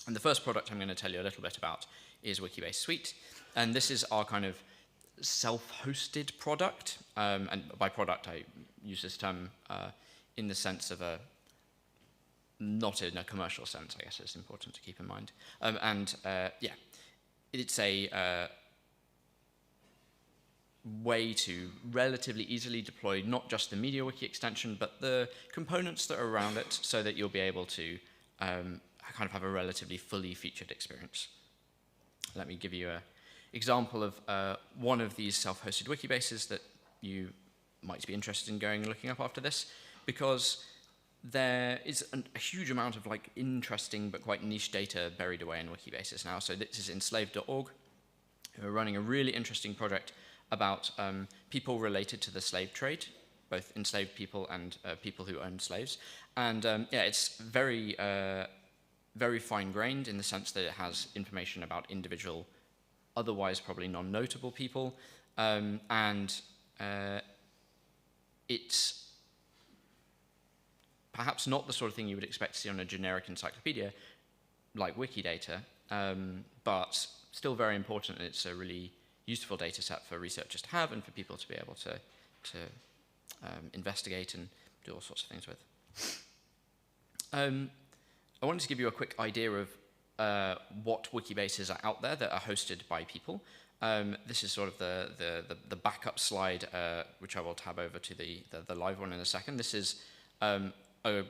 And the first product I'm going to tell you a little bit about is Wikibase Suite. And this is our kind of self-hosted product. And by product, I use this term in the sense of not in a commercial sense, I guess it's important to keep in mind. Yeah, it's a way to relatively easily deploy not just the MediaWiki extension, but the components that are around it so that you'll be able to kind of have a relatively fully featured experience. Let me give you an example of one of these self-hosted Wikibases that you might be interested in going and looking up after this, because there is a huge amount of like interesting but quite niche data buried away in Wikibases now. So this is enslaved.org, who are running a really interesting project about people related to the slave trade, both enslaved people and people who owned slaves. And yeah, it's very, very fine-grained in the sense that it has information about individual, otherwise probably non-notable people. It's perhaps not the sort of thing you would expect to see on a generic encyclopedia like Wikidata, but still very important, and it's a really useful data set for researchers to have and for people to be able to investigate and do all sorts of things with. I wanted to give you a quick idea of what Wikibases are out there that are hosted by people. This is sort of the backup slide, which I will tab over to the live one in a second. This is a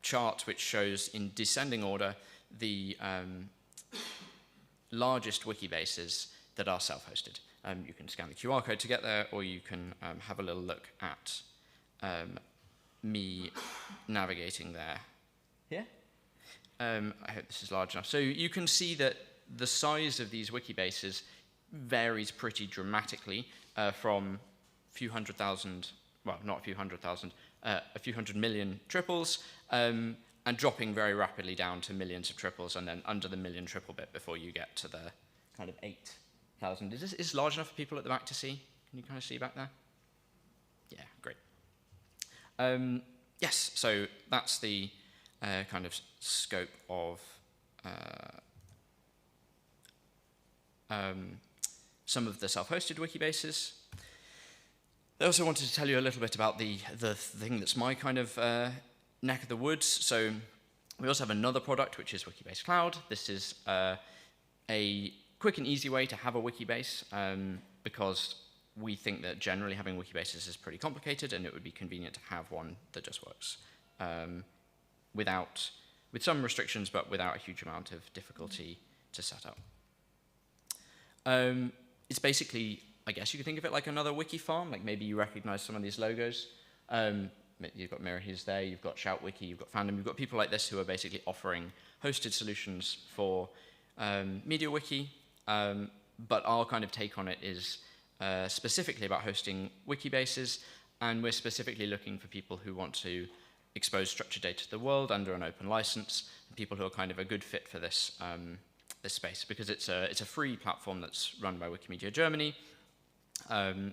chart which shows in descending order the largest Wikibases that are self-hosted. You can scan the QR code to get there, or you can have a little look at me navigating there. Here? I hope this is large enough. So you can see that the size of these Wikibases varies pretty dramatically from a few hundred thousand, well, not a few hundred thousand, a few hundred million triples, and dropping very rapidly down to millions of triples, and then under the million triple bit before you get to the kind of 8,000. Is this large enough for people at the back to see? Can you kind of see back there? Yeah, great. Yes, so that's the kind of scope of some of the self-hosted Wikibases. I also wanted to tell you a little bit about the thing that's my kind of neck of the woods. So we also have another product, which is Wikibase Cloud. This is a quick and easy way to have a Wikibase because we think that generally having Wikibases is pretty complicated, and it would be convenient to have one that just works with some restrictions, but without a huge amount of difficulty to set up. It's basically, I guess you could think of it like another wiki farm. Like maybe you recognize some of these logos. You've got Mira who's there, you've got ShoutWiki, you've got Fandom, you've got people like this who are basically offering hosted solutions for MediaWiki, but our kind of take on it is specifically about hosting Wikibases, and we're specifically looking for people who want to expose structured data to the world under an open license, and people who are kind of a good fit for this this space, because it's a free platform that's run by Wikimedia Germany, yeah,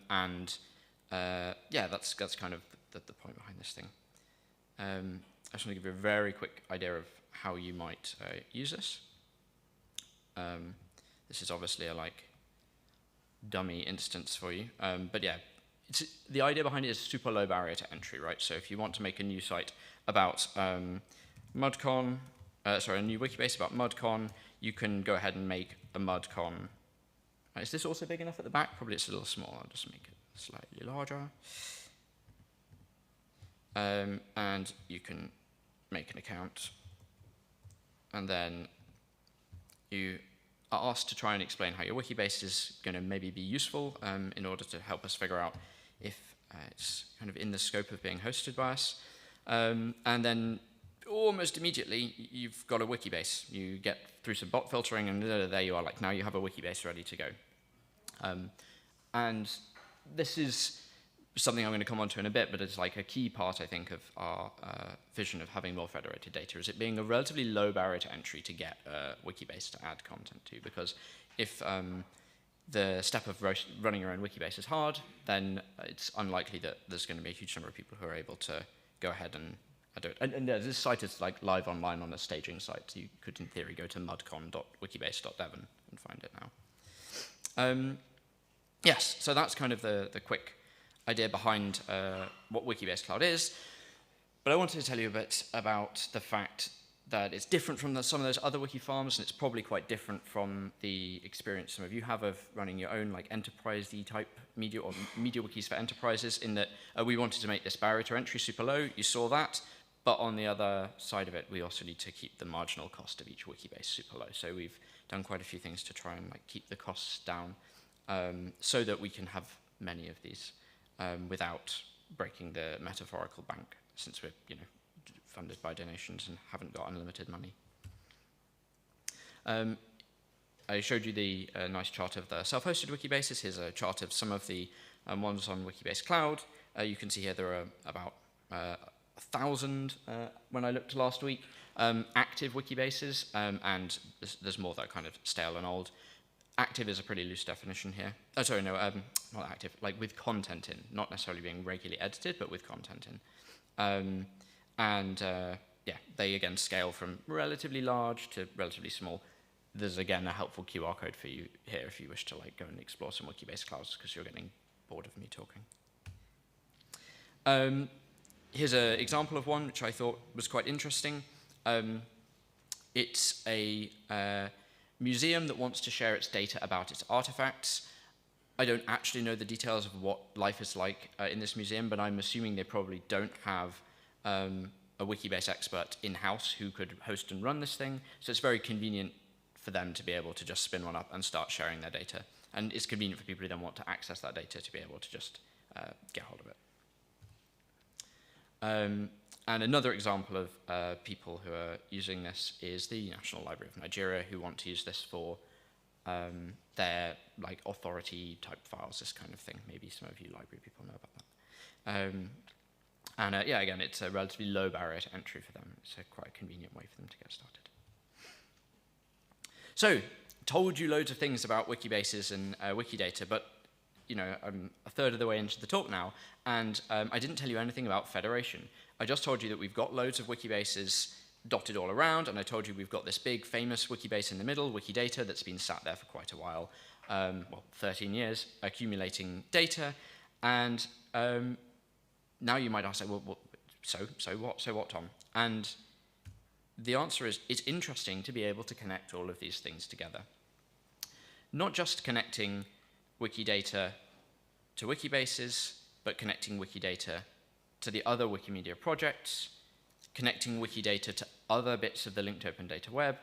that's kind of the point behind this thing. I just want to give you a very quick idea of how you might use this. This is obviously a dummy instance for you, but yeah, the idea behind it is super low barrier to entry, right? So if you want to make a new site about MUDCon, a new Wikibase about MUDCon, you can go ahead and make a MUDCon. Is this also big enough at the back? Probably it's a little small. I'll just make it slightly larger. And you can make an account, and then you are asked to try and explain how your Wikibase is going to maybe be useful in order to help us figure out if it's kind of in the scope of being hosted by us. And then almost immediately, you've got a Wikibase. You get through some bot filtering, and there you are. Like, now you have a Wikibase ready to go. And this is something I'm going to come on to in a bit, but it's like a key part, I think, of our vision of having more federated data, is it being a relatively low barrier to entry to get a Wikibase to add content to. Because if the step of running your own Wikibase is hard, then it's unlikely that there's going to be a huge number of people who are able to go ahead and do it. And this site is like live online on a staging site, so you could, in theory, go to MUDCon.wikibase.dev and find it now. Yes, so that's kind of the quick idea behind what Wikibase Cloud is. But I wanted to tell you a bit about the fact that it's different from some of those other wiki farms, and it's probably quite different from the experience some of you have of running your own like enterprise-y type media or media wikis for enterprises, in that we wanted to make this barrier to entry super low. You saw that. But on the other side of it, we also need to keep the marginal cost of each Wikibase super low. So we've done quite a few things to try and like keep the costs down, so that we can have many of these without breaking the metaphorical bank, since we're funded by donations and haven't got unlimited money. I showed you the nice chart of the self-hosted Wikibases. Here's a chart of some of the ones on Wikibase Cloud. You can see here there are about 1,000 when I looked last week, active Wikibases, and there's more that are kind of stale and old. Active is a pretty loose definition here. Oh, sorry, no, not active, like with content in, not necessarily being regularly edited, but with content in. Yeah, they again scale from relatively large to relatively small. There's again a helpful QR code for you here if you wish to like go and explore some Wikibase clouds because you're getting bored of me talking. Here's an example of one which I thought was quite interesting. It's a museum that wants to share its data about its artifacts. I don't actually know the details of what life is like in this museum, but I'm assuming they probably don't have a Wikibase expert in-house who could host and run this thing. So it's very convenient for them to be able to just spin one up and start sharing their data. And it's convenient for people who then want to access that data to be able to just get hold of it. And another example of people who are using this is the National Library of Nigeria, who want to use this for their like authority type files, this kind of thing. Maybe some of you library people know about that. Yeah, again, it's a relatively low barrier to entry for them. It's quite a convenient way for them to get started. So, told you loads of things about Wikibases and Wikidata, but I'm a third of the way into the talk now, and I didn't tell you anything about federation. I just told you that we've got loads of Wikibases dotted all around, and I told you we've got this big famous Wikibase in the middle, Wikidata, that's been sat there for quite a while, 13 years, accumulating data, and now you might ask, well, so what, Tom? And the answer is, it's interesting to be able to connect all of these things together. Not just connecting Wikidata to Wikibases, but connecting Wikidata to the other Wikimedia projects, connecting Wikidata to other bits of the linked open data web,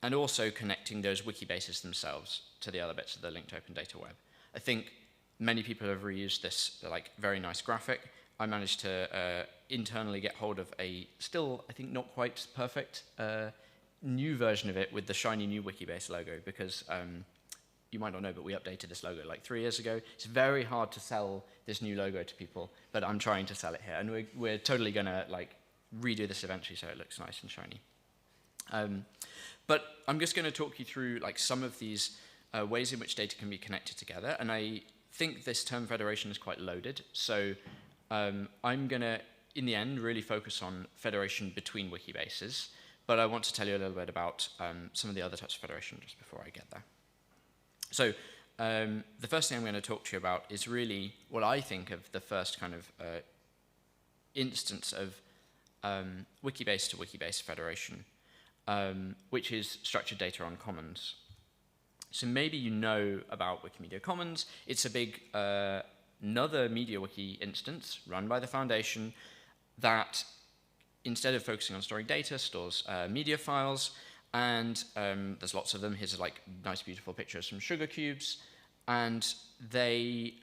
and also connecting those Wikibases themselves to the other bits of the linked open data web. I think many people have reused this like very nice graphic. I managed to internally get hold of a still, I think, not quite perfect new version of it with the shiny new Wikibase logo, because you might not know, but we updated this logo like 3 years ago. It's very hard to sell this new logo to people, but I'm trying to sell it here, and we're totally gonna like redo this eventually so it looks nice and shiny. But I'm just gonna talk you through like some of these ways in which data can be connected together, and I think this term federation is quite loaded, so I'm gonna, in the end, really focus on federation between Wikibases, but I want to tell you a little bit about some of the other types of federation just before I get there. So the first thing I'm going to talk to you about is really what I think of the first kind of instance of Wikibase to Wikibase federation, which is structured data on commons. So maybe you know about Wikimedia Commons. It's a big another MediaWiki instance run by the foundation that, instead of focusing on storing data, stores media files. And there's lots of them. Here's like nice, beautiful pictures from sugar cubes. And they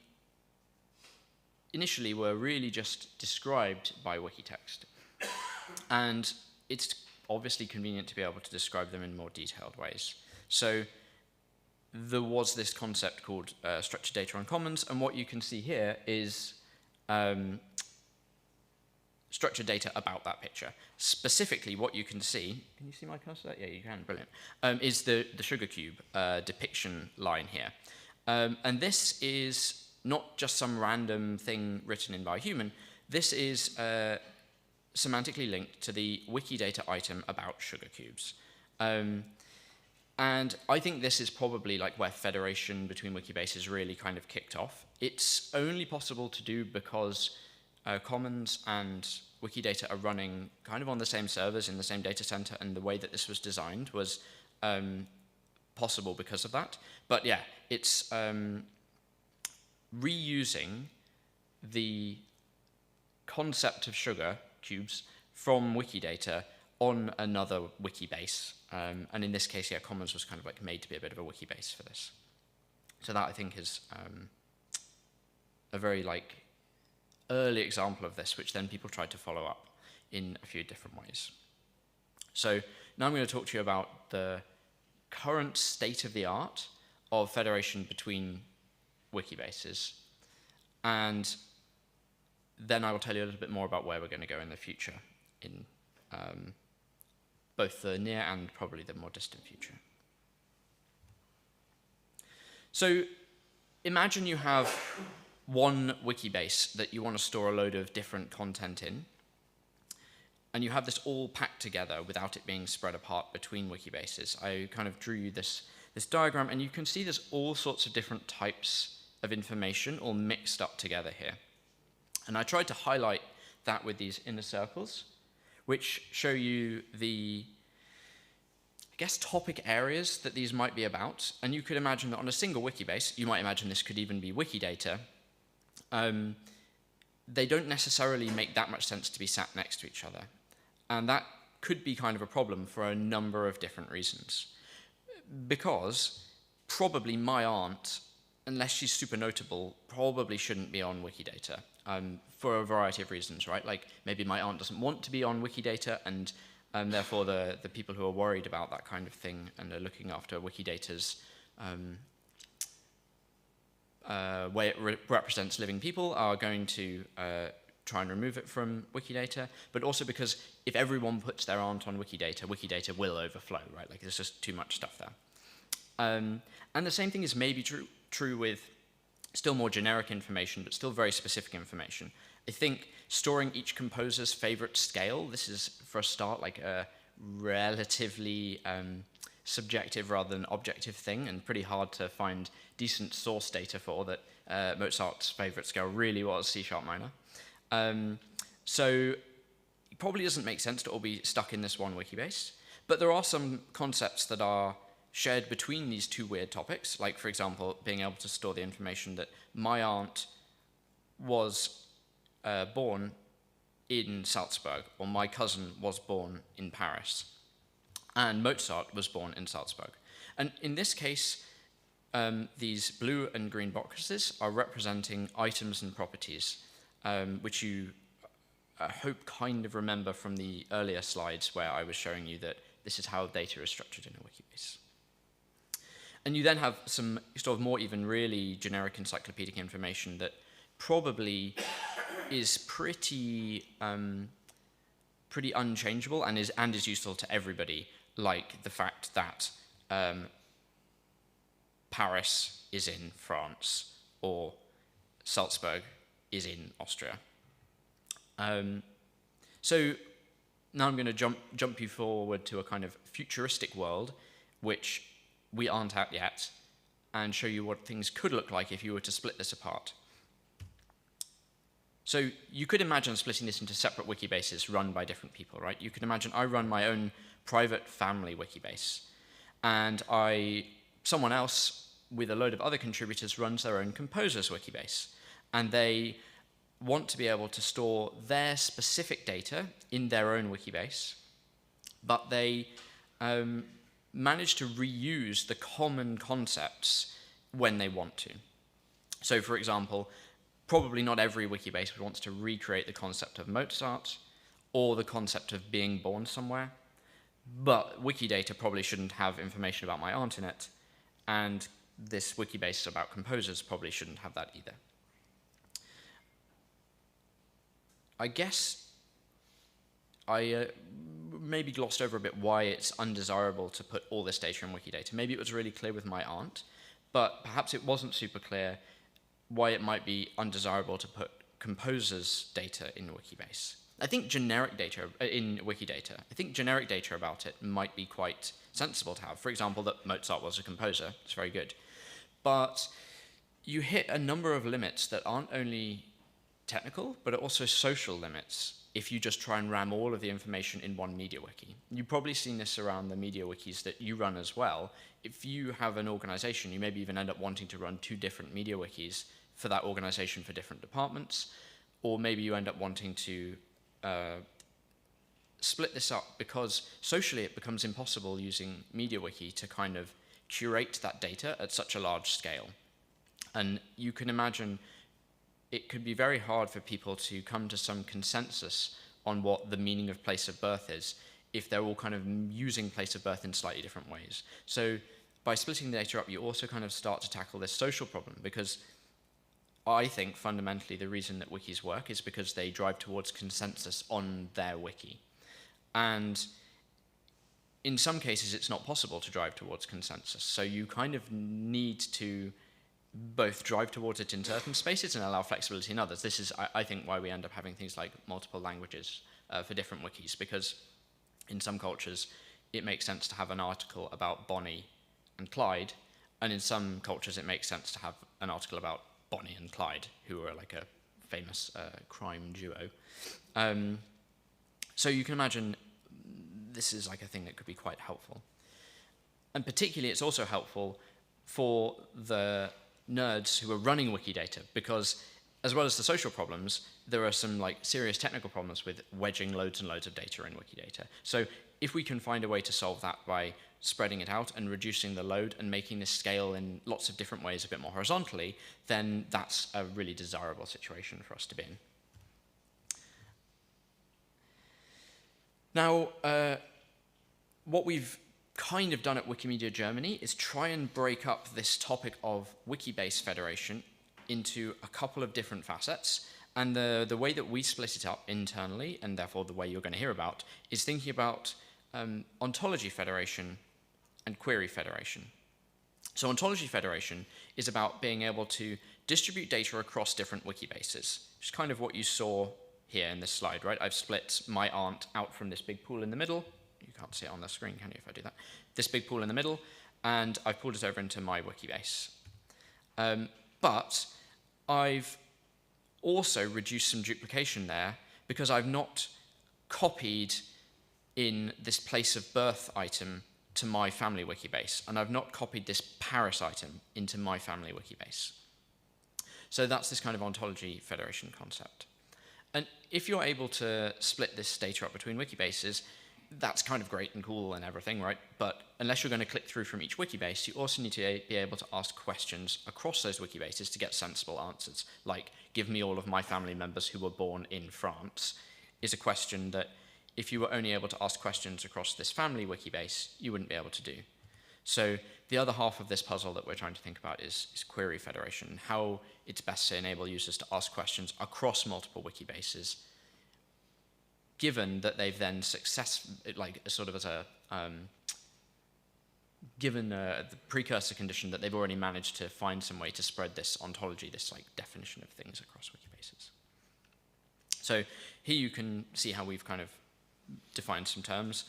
initially were really just described by Wikitext. And it's obviously convenient to be able to describe them in more detailed ways. So there was this concept called structured data on commons, and what you can see here is structured data about that picture. Specifically, what you can see you see my cursor? Yeah, you can, brilliant, is the sugar cube depiction line here. And this is not just some random thing written in by a human. This is semantically linked to the Wikidata item about sugar cubes. And I think this is probably like where federation between Wikibases really kind of kicked off. It's only possible to do because Commons and Wikidata are running kind of on the same servers in the same data center, and the way that this was designed was possible because of that. But yeah, it's reusing the concept of sugar cubes from Wikidata on another Wikibase. And in this case, yeah, Commons was kind of like made to be a bit of a Wikibase for this. So that, I think, is a very like early example of this, which then people tried to follow up in a few different ways. So now I'm going to talk to you about the current state of the art of federation between Wikibases, and then I will tell you a little bit more about where we're going to go in the future, in both the near and probably the more distant future. So imagine you have one Wikibase that you want to store a load of different content in, and you have this all packed together without it being spread apart between Wikibases. I kind of drew you this diagram, and you can see there's all sorts of different types of information all mixed up together here. And I tried to highlight that with these inner circles, which show you the, I guess, topic areas that these might be about. And you could imagine that on a single Wikibase, you might imagine this could even be Wikidata. They don't necessarily make that much sense to be sat next to each other. And that could be kind of a problem for a number of different reasons. Because probably my aunt, unless she's super notable, probably shouldn't be on Wikidata for a variety of reasons, right? Like maybe my aunt doesn't want to be on Wikidata, and therefore the people who are worried about that kind of thing and are looking after Wikidata's way it represents living people are going to try and remove it from Wikidata, but also because if everyone puts their aunt on Wikidata, Wikidata will overflow, right? Like there's just too much stuff there. And the same thing is maybe true with still more generic information, but still very specific information. I think storing each composer's favorite scale, this is, for a start, like a relatively subjective rather than objective thing, and pretty hard to find decent source data for that Mozart's favorite scale really was C-sharp minor. So it probably doesn't make sense to all be stuck in this one Wikibase, but there are some concepts that are shared between these two weird topics, like, for example, being able to store the information that my aunt was born in Salzburg, or my cousin was born in Paris, and Mozart was born in Salzburg. And in this case, these blue and green boxes are representing items and properties, which you hope kind of remember from the earlier slides where I was showing you that this is how data is structured in a Wikibase. And you then have some sort of more even really generic encyclopedic information that probably is pretty unchangeable and is useful to everybody, like the fact that Paris is in France or Salzburg is in Austria. So now I'm going to jump you forward to a kind of futuristic world, which we aren't at yet, and show you what things could look like if you were to split this apart. So you could imagine splitting this into separate Wikibases run by different people, right? You could imagine I run my own private family Wikibase, and someone else with a load of other contributors runs their own composers Wikibase, and they want to be able to store their specific data in their own Wikibase, but they manage to reuse the common concepts when they want to. So, for example, probably not every Wikibase wants to recreate the concept of Mozart or the concept of being born somewhere, but Wikidata probably shouldn't have information about my aunt in it, and this Wikibase about composers probably shouldn't have that either. I guess I maybe glossed over a bit why it's undesirable to put all this data in Wikidata. Maybe it was really clear with my aunt, but perhaps it wasn't super clear why it might be undesirable to put composers' data in Wikibase. I think generic data in Wikidata, I think generic data about it might be quite sensible to have. For example, that Mozart was a composer, it's very good. But you hit a number of limits that aren't only technical, but also social limits if you just try and ram all of the information in one MediaWiki. You've probably seen this around the MediaWikis that you run as well. If you have an organization, you maybe even end up wanting to run 2 different MediaWikis for that organization for different departments, or maybe you end up wanting to split this up because socially it becomes impossible using MediaWiki to kind of curate that data at such a large scale. And you can imagine it could be very hard for people to come to some consensus on what the meaning of place of birth is if they're all kind of using place of birth in slightly different ways. So by splitting the data up, you also kind of start to tackle this social problem, because I think fundamentally the reason that wikis work is because they drive towards consensus on their wiki. And in some cases, it's not possible to drive towards consensus. So you kind of need to both drive towards it in certain spaces and allow flexibility in others. This is, I think, why we end up having things like multiple languages for different wikis, because in some cultures, it makes sense to have an article about Bonnie and Clyde, and in some cultures, it makes sense to have an article about Bonnie and Clyde, who are like a famous crime duo. So you can imagine this is like a thing that could be quite helpful. And particularly, it's also helpful for the nerds who are running Wikidata, because as well as the social problems, there are some like serious technical problems with wedging loads and loads of data in Wikidata. So if we can find a way to solve that by spreading it out and reducing the load and making this scale in lots of different ways a bit more horizontally, then that's a really desirable situation for us to be in. Now, what we've kind of done at Wikimedia Germany is try and break up this topic of Wikibase federation into a couple of different facets. And the way that we split it up internally, and therefore the way you're going to hear about, is thinking about ontology federation and query federation. So ontology federation is about being able to distribute data across different Wikibases, which is kind of what you saw here in this slide, right? I've split my aunt out from this big pool in the middle. You can't see it on the screen, can you, if I do that? This big pool in the middle, and I've pulled it over into my Wikibase. But I've also reduced some duplication there because I've not copied in this place of birth item to my family Wikibase, and I've not copied this Paris item into my family Wikibase. So that's this kind of ontology federation concept. And if you're able to split this data up between Wikibases, that's kind of great and cool and everything, right? But unless you're going to click through from each Wikibase, you also need to be able to ask questions across those Wikibases to get sensible answers. Like, give me all of my family members who were born in France, is a question that if you were only able to ask questions across this family Wikibase, you wouldn't be able to do. So the other half of this puzzle that we're trying to think about is query federation, how it's best to enable users to ask questions across multiple Wikibases, given that they've then given the precursor condition that they've already managed to find some way to spread this ontology, this like definition of things across Wikibases. So here you can see how we've kind of defined some terms,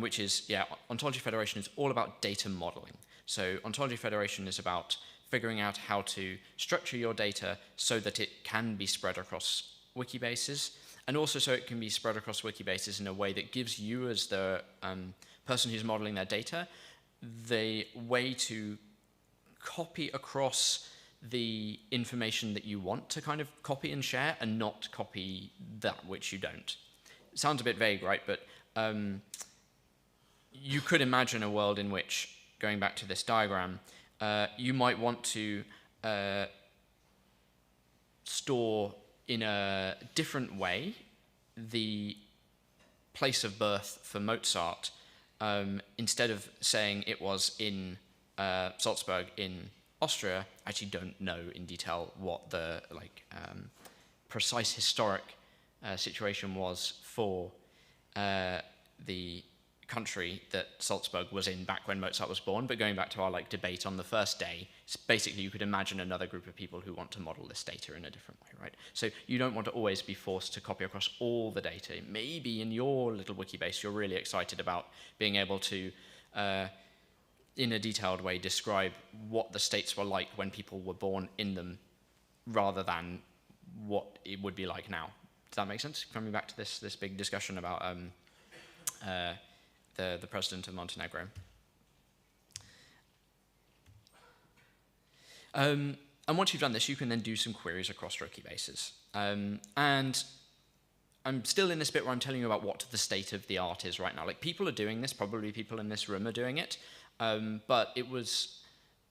which is, yeah, ontology federation is all about data modeling. So ontology federation is about figuring out how to structure your data so that it can be spread across Wikibases, and also so it can be spread across Wikibases in a way that gives you, as the person who's modeling their data, the way to copy across the information that you want to kind of copy and share, and not copy that which you don't. It sounds a bit vague, right? But you could imagine a world in which, going back to this diagram, you might want to store in a different way the place of birth for Mozart, instead of saying it was in Salzburg in Austria. I actually don't know in detail what the precise historic situation was for the country that Salzburg was in back when Mozart was born, but going back to our debate on the first day, it's basically you could imagine another group of people who want to model this data in a different way, right? So you don't want to always be forced to copy across all the data. Maybe in your little wiki base you're really excited about being able to, in a detailed way, describe what the states were like when people were born in them, rather than what it would be like now. Does that make sense? Coming back to this big discussion about the president of Montenegro. And once you've done this, you can then do some queries across wiki bases. And I'm still in this bit where I'm telling you about what the state of the art is right now. Like, people are doing this, probably people in this room are doing it, but it was,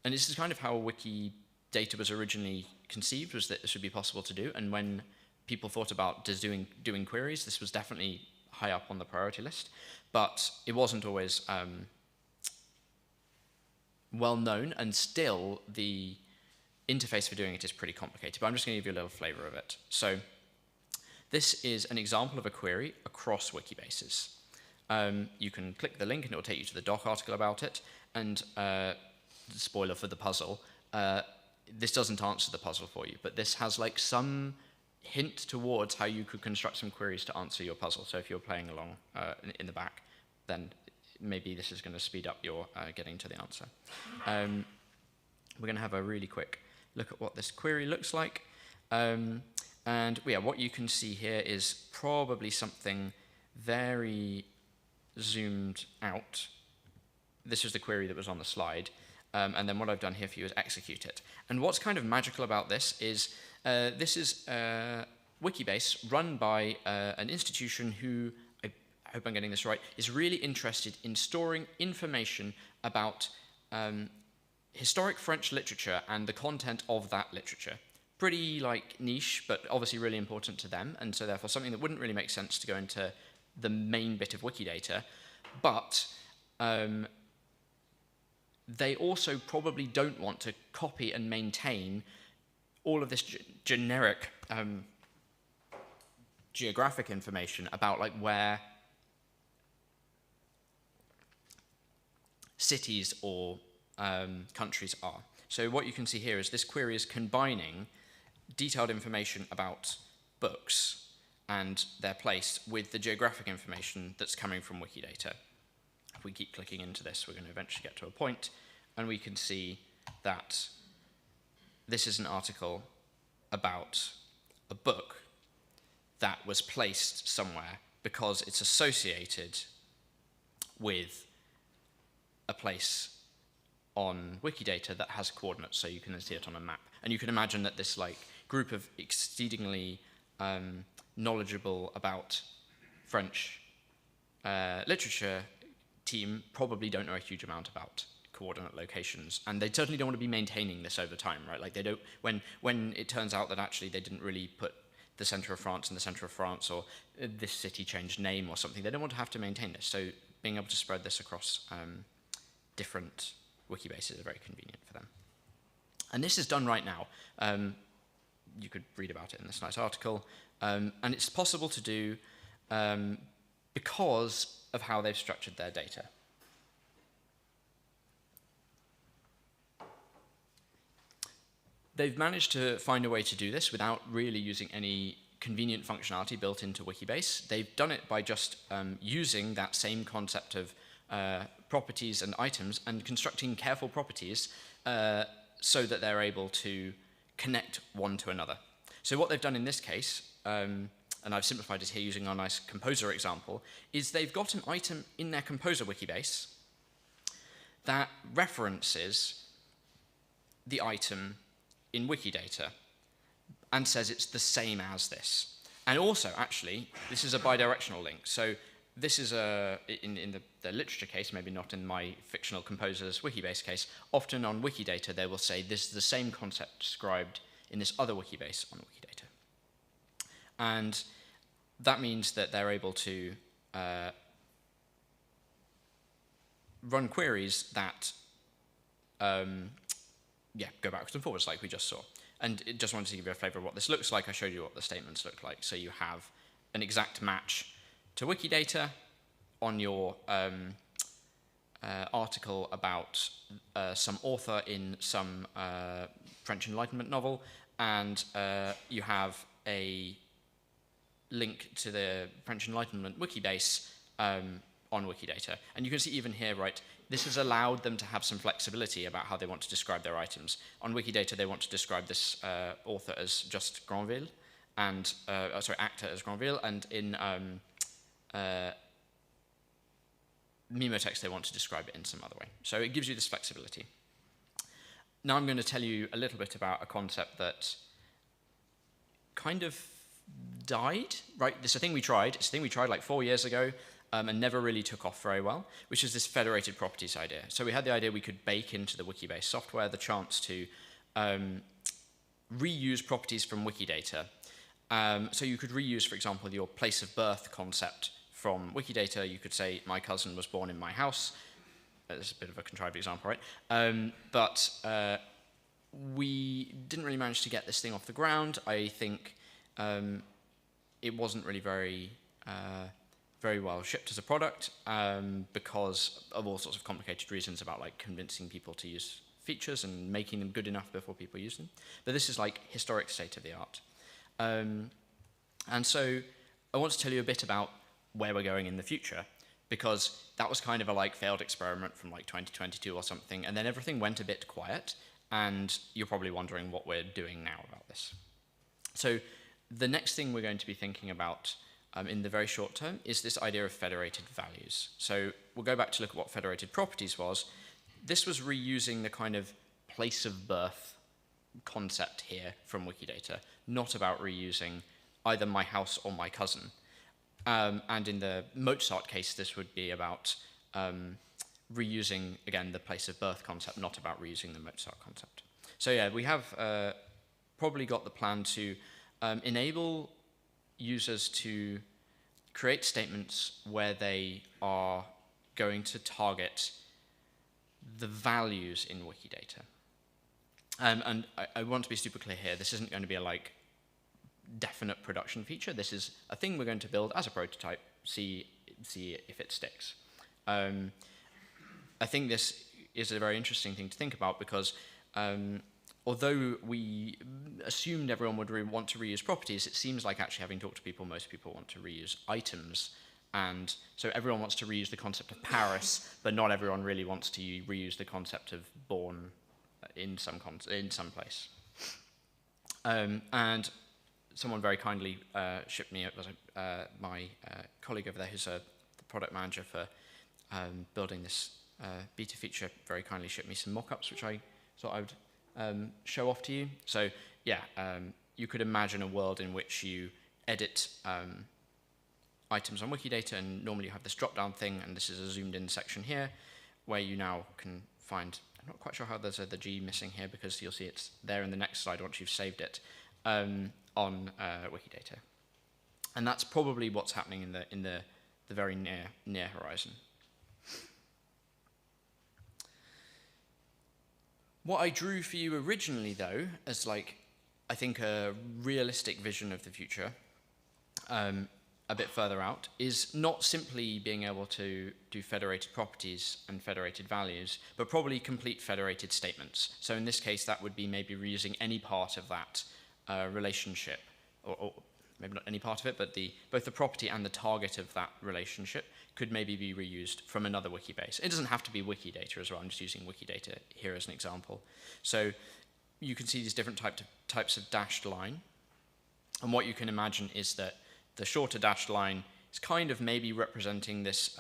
and this is kind of how wiki data was originally conceived, was that this would be possible to do. And when people thought about doing queries, this was definitely high up on the priority list, but it wasn't always well known, and still the interface for doing it is pretty complicated, but I'm just going to give you a little flavor of it. So this is an example of a query across Wikibases. You can click the link and it will take you to the doc article about it, and spoiler for the puzzle, this doesn't answer the puzzle for you, but this has like some hint towards how you could construct some queries to answer your puzzle. So if you're playing along in the back, then maybe this is going to speed up your getting to the answer. We're going to have a really quick look at what this query looks like. And yeah, what you can see here is probably something very zoomed out. This is the query that was on the slide. And then what I've done here for you is execute it. And what's kind of magical about this is Wikibase run by an institution who, I hope I'm getting this right, is really interested in storing information about historic French literature and the content of that literature. Pretty like niche, but obviously really important to them, and so therefore something that wouldn't really make sense to go into the main bit of Wikidata, but they also probably don't want to copy and maintain all of this generic geographic information about like where cities or countries are. So what you can see here is this query is combining detailed information about books and their place with the geographic information that's coming from Wikidata. If we keep clicking into this, we're going to eventually get to a point, and we can see that this is an article about a book that was placed somewhere because it's associated with a place on Wikidata that has coordinates, so you can see it on a map. And you can imagine that this like group of exceedingly knowledgeable about French literature team probably don't know a huge amount about coordinate locations, and they certainly don't want to be maintaining this over time, right? Like they don't, when it turns out that actually they didn't really put the center of France in the center of France, or this city changed name or something, they don't want to have to maintain this. So being able to spread this across different Wikibases is very convenient for them. And this is done right now. You could read about it in this nice article. And it's possible to do because of how they've structured their data. They've managed to find a way to do this without really using any convenient functionality built into Wikibase. They've done it by just using that same concept of properties and items and constructing careful properties so that they're able to connect one to another. So what they've done in this case, and I've simplified it here using our nice Composer example, is they've got an item in their Composer Wikibase that references the item in Wikidata and says it's the same as this. And also, actually, this is a bidirectional link. So this is in the literature case, maybe not in my fictional composer's Wikibase case, often on Wikidata they will say this is the same concept described in this other Wikibase on Wikidata. And that means that they're able to run queries that go backwards and forwards like we just saw. And it just wanted to give you a flavor of what this looks like. I showed you what the statements look like. So you have an exact match to Wikidata on your article about some author in some French Enlightenment novel, and you have a link to the French Enlightenment Wikibase on Wikidata. And you can see even here, right, this has allowed them to have some flexibility about how they want to describe their items. On Wikidata, they want to describe this author as just Granville, and actor as Granville, and in Memotext, they want to describe it in some other way. So it gives you this flexibility. Now I'm going to tell you a little bit about a concept that kind of died, right? This is a thing we tried. It's a thing we tried like 4 years ago and never really took off very well, which is this federated properties idea. So we had the idea we could bake into the Wikibase software the chance to reuse properties from Wikidata. So you could reuse, for example, your place of birth concept from Wikidata. You could say, my cousin was born in my house. That's a bit of a contrived example, right? But we didn't really manage to get this thing off the ground. I think it wasn't really very well shipped as a product because of all sorts of complicated reasons about like convincing people to use features and making them good enough before people use them. But this is like historic state of the art. And so I want to tell you a bit about where we're going in the future, because that was kind of a like failed experiment from like 2022 or something, and then everything went a bit quiet, and you're probably wondering what we're doing now about this. So the next thing we're going to be thinking about in the very short term is this idea of federated values. So we'll go back to look at what federated properties was. This was reusing the kind of place of birth concept here from Wikidata, not about reusing either my house or my cousin. And in the Mozart case, this would be about reusing, again, the place of birth concept, not about reusing the Mozart concept. So yeah, we have probably got the plan to enable users to create statements where they are going to target the values in Wikidata. And I want to be super clear here, this isn't going to be a like definite production feature. This is a thing we're going to build as a prototype, see if it sticks. I think this is a very interesting thing to think about because although we assumed everyone would want to reuse properties, it seems like actually having talked to people, most people want to reuse items. And so everyone wants to reuse the concept of Paris, but not everyone really wants to reuse the concept of born in some place. And someone very kindly shipped me, it was my colleague over there who's the product manager for building this beta feature, very kindly shipped me some mock-ups, which I thought I would show off to you. So yeah, you could imagine a world in which you edit items on Wikidata, and normally you have this drop-down thing, and this is a zoomed-in section here, where you now can find, I'm not quite sure how there's the G missing here, because you'll see it's there in the next slide once you've saved it, on Wikidata. And that's probably what's happening in the very near horizon. What I drew for you originally, though, as like, I think a realistic vision of the future, a bit further out, is not simply being able to do federated properties and federated values, but probably complete federated statements. So in this case, that would be maybe reusing any part of that relationship, or maybe not any part of it, but both the property and the target of that relationship could maybe be reused from another Wikibase. It doesn't have to be Wikidata as well. I'm just using Wikidata here as an example. So you can see these different types of dashed line. And what you can imagine is that the shorter dashed line is kind of maybe representing this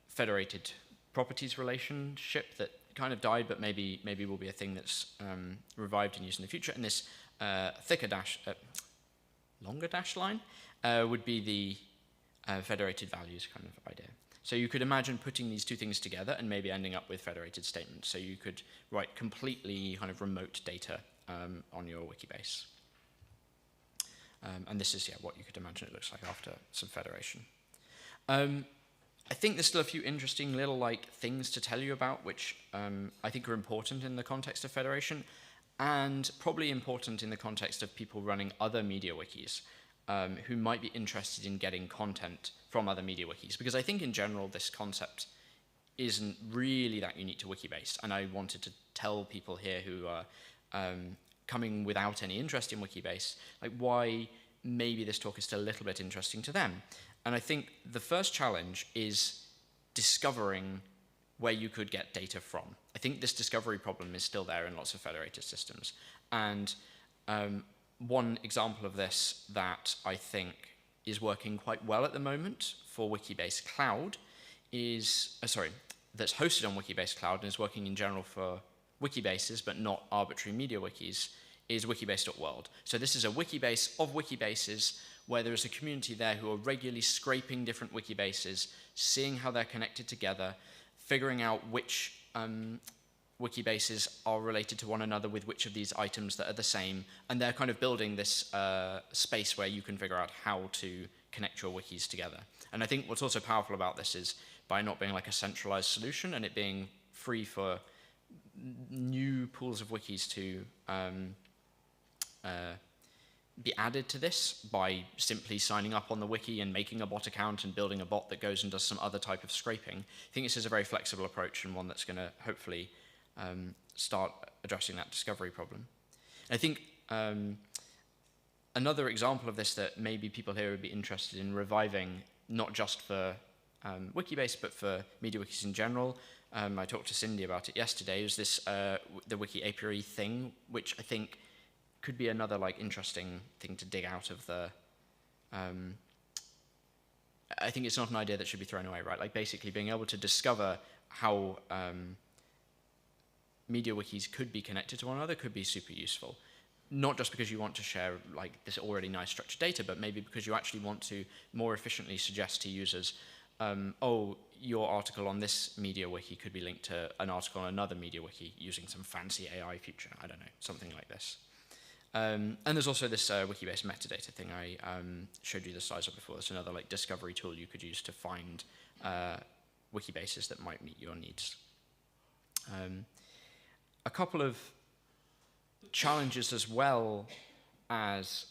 federated properties relationship that kind of died, but maybe will be a thing that's revived and used in the future. And this thicker longer dashed line would be federated values kind of idea. So you could imagine putting these two things together and maybe ending up with federated statements. So you could write completely kind of remote data on your Wikibase. And this is what you could imagine it looks like after some federation. I think there's still a few interesting little things to tell you about, which I think are important in the context of federation, and probably important in the context of people running other MediaWikis who might be interested in getting content from other MediaWikis. Because I think in general this concept isn't really that unique to Wikibase, and I wanted to tell people here who are coming without any interest in Wikibase, why maybe this talk is still a little bit interesting to them. And I think the first challenge is discovering where you could get data from. I think this discovery problem is still there in lots of federated systems. And one example of this that I think is working quite well at the moment for Wikibase Cloud is, that's hosted on Wikibase Cloud and is working in general for Wikibases, but not arbitrary MediaWikis, is wikibase.world. So this is a Wikibase of Wikibases where there is a community there who are regularly scraping different Wikibases, seeing how they're connected together, figuring out which Wikibases are related to one another with which of these items that are the same, and they're kind of building this space where you can figure out how to connect your wikis together. And I think what's also powerful about this is by not being a centralized solution and it being free for new pools of wikis to be added to this by simply signing up on the wiki and making a bot account and building a bot that goes and does some other type of scraping. I think this is a very flexible approach and one that's going to hopefully start addressing that discovery problem. I think another example of this that maybe people here would be interested in reviving, not just for Wikibase, but for MediaWikis in general. I talked to Cindy about it yesterday. It was this the Wiki apiary thing, which I think could be another interesting thing to dig out of the. I think it's not an idea that should be thrown away, right? Basically being able to discover how MediaWikis could be connected to one another could be super useful. Not just because you want to share this already nice structured data, but maybe because you actually want to more efficiently suggest to users, oh, your article on this MediaWiki could be linked to an article on another MediaWiki using some fancy AI feature. I don't know, something like this. And there's also this Wikibase metadata thing I showed you the slides of before. There's another discovery tool you could use to find Wikibases that might meet your needs. A couple of challenges as well as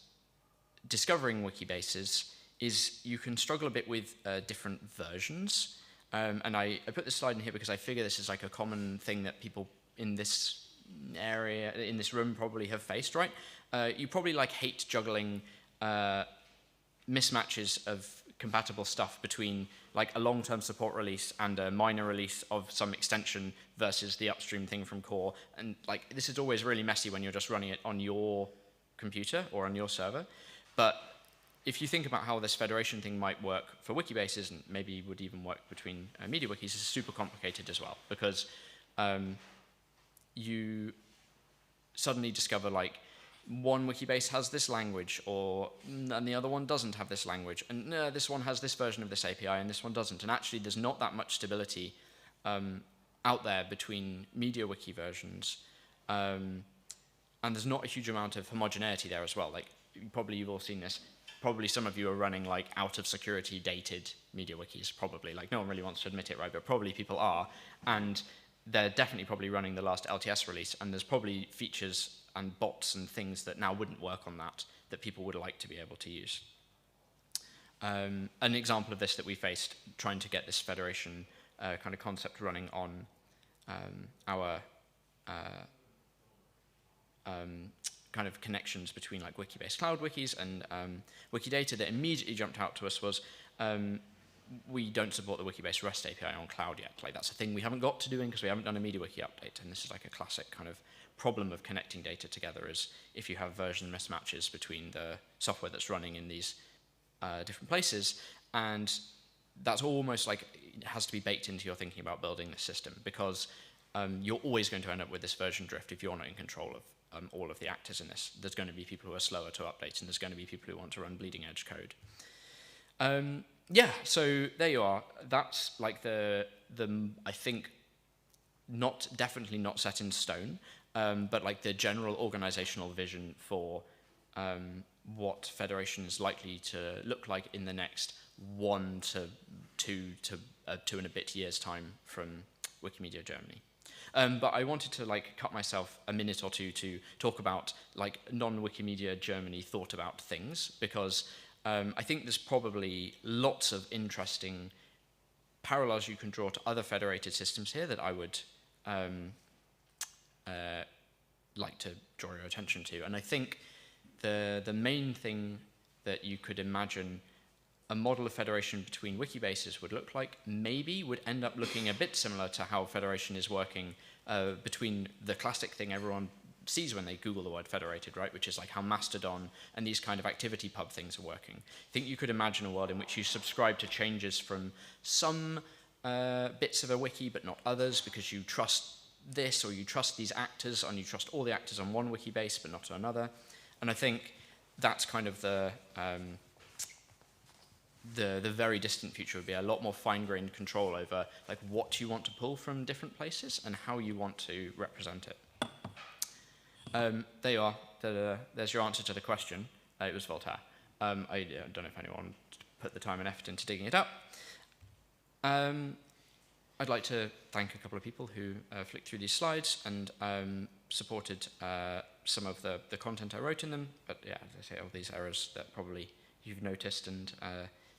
discovering Wikibases is you can struggle a bit with different versions. And I put this slide in here because I figure this is a common thing that people in this area, in this room probably have faced, right? You probably hate juggling mismatches of compatible stuff between a long-term support release and a minor release of some extension versus the upstream thing from core. And this is always really messy when you're just running it on your computer or on your server. But if you think about how this federation thing might work for Wikibases and maybe would even work between MediaWikis, it's super complicated as well because you suddenly discover one Wikibase has this language and the other one doesn't have this language, and this one has this version of this API and this one doesn't, and actually there's not that much stability out there between MediaWiki versions, and there's not a huge amount of homogeneity there as well. Probably you've all seen this. Probably some of you are running out of security dated MediaWikis, probably. No one really wants to admit it, right? But probably people are, and they're definitely probably running the last LTS release, and there's probably features and bots and things that now wouldn't work on that people would like to be able to use. An example of this that we faced trying to get this federation kind of concept running on our kind of connections between Wikibase Cloud Wikis and Wikidata that immediately jumped out to us was we don't support the Wikibase REST API on cloud yet. That's a thing we haven't got to doing because we haven't done a MediaWiki update, and this is a classic kind of problem of connecting data together is if you have version mismatches between the software that's running in these different places, and that's almost it has to be baked into your thinking about building the system because you're always going to end up with this version drift if you're not in control of all of the actors in this. There's going to be people who are slower to update, and there's going to be people who want to run bleeding edge code. Yeah, so there you are. That's like the I think definitely not set in stone, but like the general organizational vision for what Federation is likely to look like in the next 1 to 2 and a bit years time from Wikimedia Germany. But I wanted to like cut myself a minute or two to talk about like non-Wikimedia Germany thought about things, because I think there's probably lots of interesting parallels you can draw to other federated systems here that I would like to draw your attention to. And I think the main thing that you could imagine a model of federation between Wikibases would look like maybe would end up looking a bit similar to how federation is working between the classic thing everyone sees when they Google the word federated, right? Which is like how Mastodon and these kind of activity pub things are working. I think you could imagine a world in which you subscribe to changes from some bits of a wiki but not others, because you trust this or you trust these actors and you trust all the actors on one wiki base but not on another. And I think that's kind of the very distant future would be a lot more fine-grained control over like what you want to pull from different places and how you want to represent it. There you are. There's your answer to the question. It was Voltaire. I don't know if anyone put the time and effort into digging it up. I'd like to thank a couple of people who flicked through these slides and supported some of the content I wrote in them. But yeah, as I say, all these errors that probably you've noticed and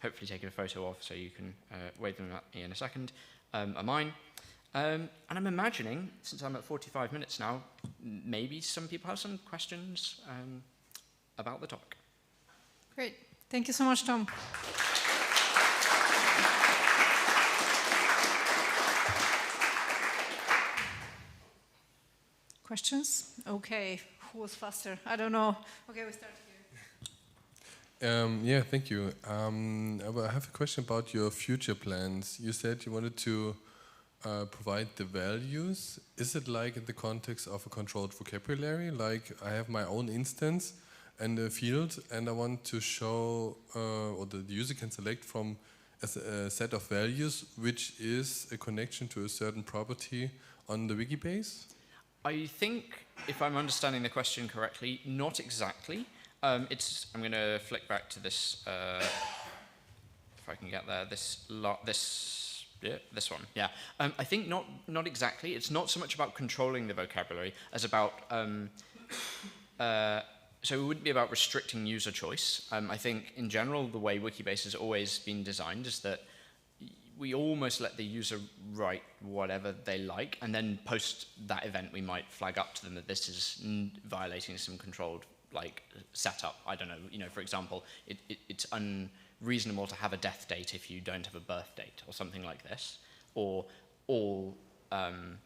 hopefully taken a photo of so you can wave them at me in a second are mine. And I'm imagining, since I'm at 45 minutes now, maybe some people have some questions about the talk. Great. Thank you so much, Tom. Questions? Okay. Who was faster? I don't know. Okay, we start here. Yeah, thank you. I have a question about your future plans. You said you wanted to provide the values. Is it like in the context of a controlled vocabulary? Like I have my own instance and a field and I want to show, or the user can select from a set of values which is a connection to a certain property on the Wikibase? I think, if I'm understanding the question correctly, not exactly. I'm going to flick back to this, if I can get there, this one, yeah. I think not exactly. It's not so much about controlling the vocabulary as about, so it wouldn't be about restricting user choice. I think, in general, the way Wikibase has always been designed is that we almost let the user write whatever they like, and then post that event we might flag up to them that this is violating some controlled like setup. I don't know, for example, it's unreasonable to have a death date if you don't have a birth date or something like this. Or all, I'm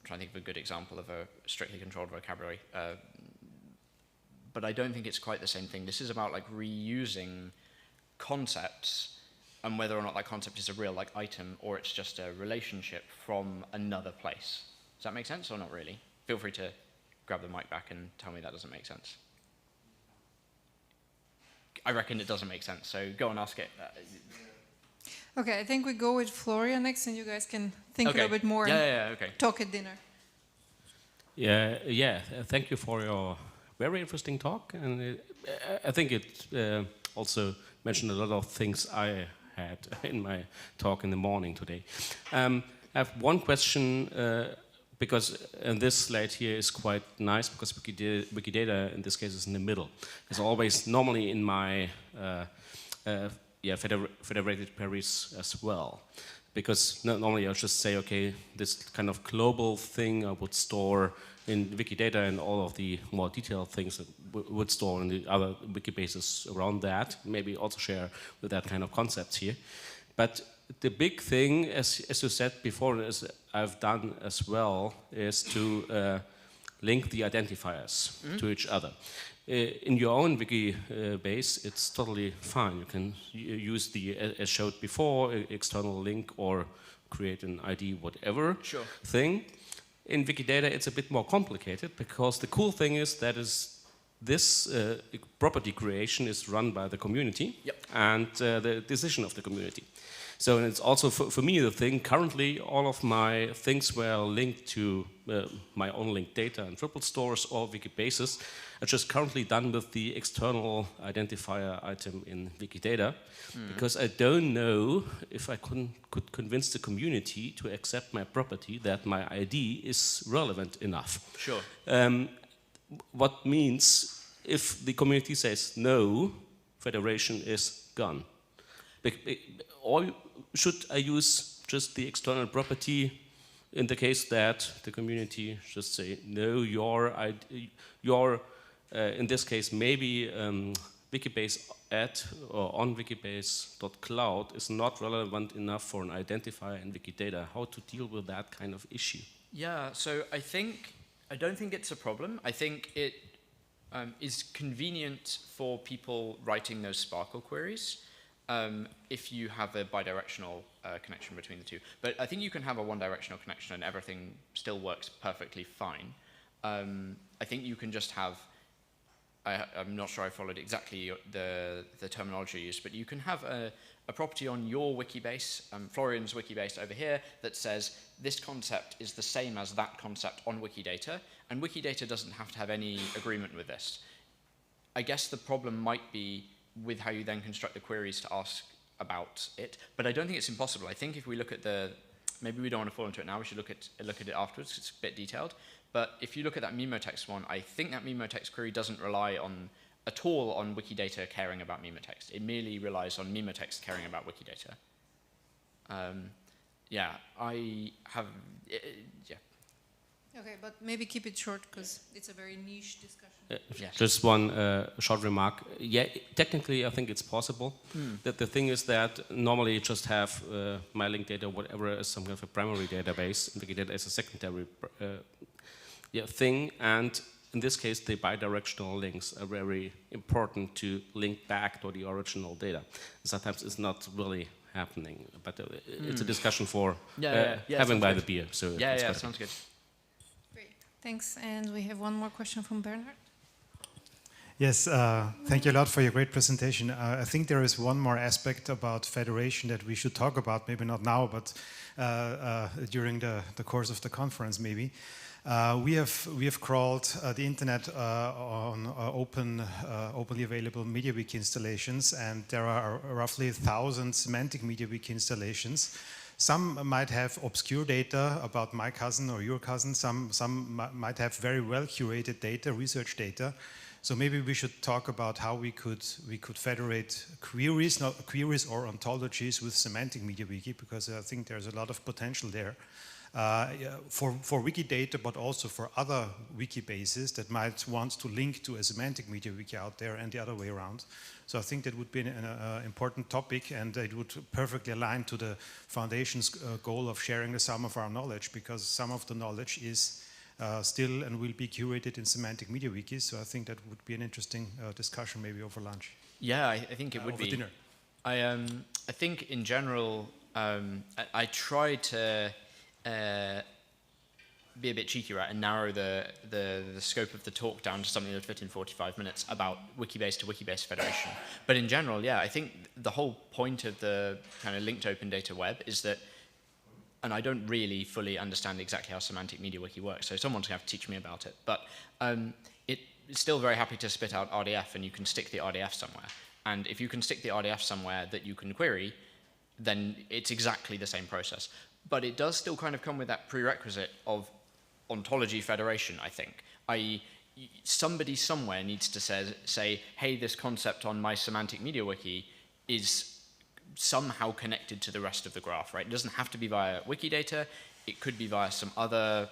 trying to think of a good example of a strictly controlled vocabulary. But I don't think it's quite the same thing. This is about like reusing concepts and whether or not that concept is a real like item or it's just a relationship from another place. Does that make sense or not really? Feel free to grab the mic back and tell me that doesn't make sense. I reckon it doesn't make sense, so go and ask it. Okay, I think we go with Floria next, and you guys can think a little bit more and okay. talk at dinner. Yeah. Thank you for your very interesting talk, and I think it also mentioned a lot of things I had in my talk in the morning today. I have one question. Because this slide here is quite nice because Wikidata in this case is in the middle. It's always normally in my federated queries as well. Because normally I'll just say, okay, this kind of global thing I would store in Wikidata and all of the more detailed things that would store in the other Wikibases around that. Maybe also share with that kind of concepts here. But the big thing, as you said before, as I've done as well, is to link the identifiers to each other. In your own Wikibase, it's totally fine. You can use the, as showed before, external link or create an ID, whatever thing. In Wikidata, it's a bit more complicated because the cool thing is that is this property creation is run by the community and the decision of the community. So and it's also for me the thing, currently all of my things were linked to my own linked data and Drupal stores or Wikibases are just currently done with the external identifier item in Wikidata because I don't know if I could convince the community to accept my property that my ID is relevant enough. Sure. What means if the community says no, federation is gone. Or should I use just the external property in the case that the community just say no, your in this case maybe Wikibase at or on wikibase.cloud is not relevant enough for an identifier in Wikidata. How to deal with that kind of issue? Yeah, so I don't think it's a problem. I think it is convenient for people writing those Sparkle queries if you have a bidirectional connection between the two. But I think you can have a one-directional connection and everything still works perfectly fine. I think you can just have, I'm not sure I followed exactly the terminology used, but you can have a property on your Wikibase, Florian's Wikibase over here, that says this concept is the same as that concept on Wikidata, and Wikidata doesn't have to have any agreement with this. I guess the problem might be with how you then construct the queries to ask about it, but I don't think it's impossible. I think if we look at maybe we don't want to fall into it now, we should look at it afterwards, it's a bit detailed, but if you look at that MemoText one, I think that MemoText query doesn't rely at all on Wikidata caring about MemoText. It merely relies on MemoText caring about Wikidata. Yeah, I have, yeah. Okay, but maybe keep it short because it's a very niche discussion. Yes. Just one short remark. Yeah, technically I think it's possible. That the thing is that normally you just have my linked data, whatever, as some kind of a primary database, and Wikidata is a secondary thing, and in this case the bidirectional links are very important to link back to the original data. Sometimes it's not really happening, but it's a discussion for having by the beer. So yeah, sounds good. Great, thanks. And we have one more question from Bernhard. Yes, thank you a lot for your great presentation. I think there is one more aspect about federation that we should talk about, maybe not now, but during the course of the conference maybe. We have crawled the internet on openly available MediaWiki installations, and there are roughly 1,000 semantic MediaWiki installations. Some might have obscure data about my cousin or your cousin. Some might have very well curated data, research data. So maybe we should talk about how we could federate queries, not queries or ontologies with semantic MediaWiki, because I think there's a lot of potential there. For Wikidata, but also for other Wikibases that might want to link to a semantic MediaWiki out there and the other way around. So I think that would be an important topic, and it would perfectly align to the Foundation's goal of sharing the sum of our knowledge, because some of the knowledge is still and will be curated in semantic MediaWiki. So I think that would be an interesting discussion maybe over lunch. Yeah, I think it would be. Dinner. I think in general, I try to be a bit cheeky, right, and narrow the scope of the talk down to something that would fit in 45 minutes about Wikibase to Wikibase Federation. But in general, yeah, I think the whole point of the kind of linked open data web is that, and I don't really fully understand exactly how semantic MediaWiki works, so someone's going to have to teach me about it, but it's still very happy to spit out RDF, and you can stick the RDF somewhere. And if you can stick the RDF somewhere that you can query, then it's exactly the same process. But it does still kind of come with that prerequisite of ontology federation, I think. I.e., somebody somewhere needs to say, hey, this concept on my semantic MediaWiki is somehow connected to the rest of the graph, right? It doesn't have to be via Wikidata. It could be via some other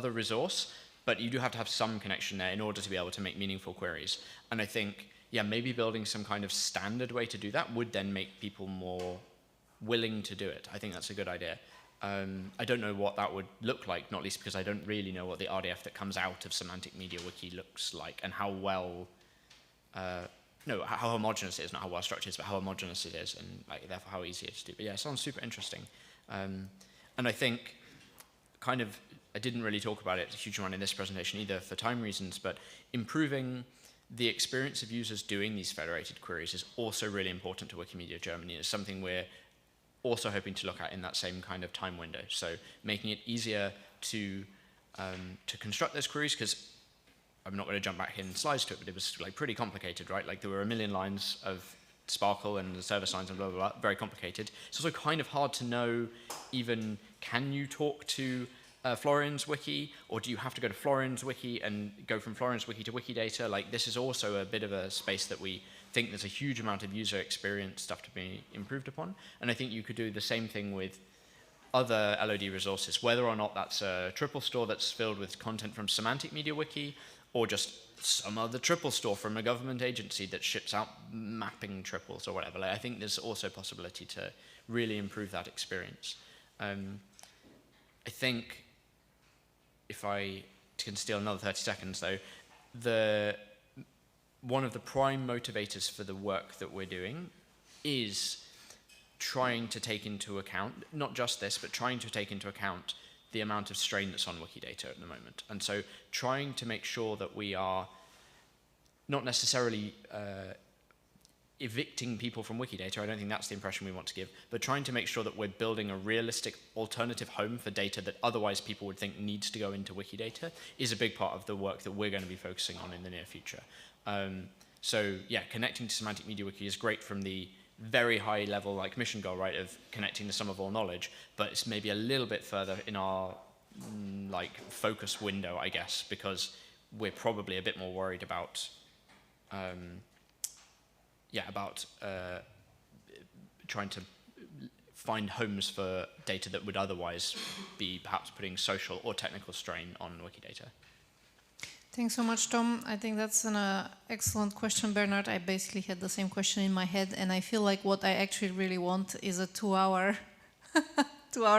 resource, but you do have to have some connection there in order to be able to make meaningful queries. And I think, yeah, maybe building some kind of standard way to do that would then make people more willing to do it. I think that's a good idea. I don't know what that would look like, not least because I don't really know what the RDF that comes out of semantic MediaWiki looks like, and how well, how homogeneous it is, not how well structured it is, but how homogeneous it is, and therefore how easy it is to do. But yeah, it sounds super interesting. And I think kind of I didn't really talk about it a huge amount in this presentation either for time reasons, but improving the experience of users doing these federated queries is also really important to Wikimedia Germany. It's something we're also hoping to look at in that same kind of time window. So making it easier to construct those queries, because I'm not going to jump back in slides to it, but it was like pretty complicated, right? Like there were a million lines of Sparkle and the service lines and blah, blah, blah, very complicated. It's also kind of hard to know even, can you talk to Florian's wiki, or do you have to go to Florian's wiki and go from Florian's wiki to Wikidata? Like this is also a bit of a space that we think there's a huge amount of user experience stuff to be improved upon. And I think you could do the same thing with other LOD resources, whether or not that's a triple store that's filled with content from Semantic MediaWiki, or just some other triple store from a government agency that ships out mapping triples or whatever. Like, I think there's also a possibility to really improve that experience. I think, if I can steal another 30 seconds though, one of the prime motivators for the work that we're doing is trying to take into account, not just this, but trying to take into account the amount of strain that's on Wikidata at the moment. And so trying to make sure that we are not necessarily evicting people from Wikidata, I don't think that's the impression we want to give, but trying to make sure that we're building a realistic alternative home for data that otherwise people would think needs to go into Wikidata is a big part of the work that we're going to be focusing on in the near future. So yeah, connecting to Semantic MediaWiki is great from the very high level like mission goal, right, of connecting the sum of all knowledge, but it's maybe a little bit further in our like focus window, I guess, because we're probably a bit more worried about trying to find homes for data that would otherwise be perhaps putting social or technical strain on Wikidata. Thanks so much, Tom. I think that's an excellent question, Bernard. I basically had the same question in my head, and I feel like what I actually really want is a 2-hour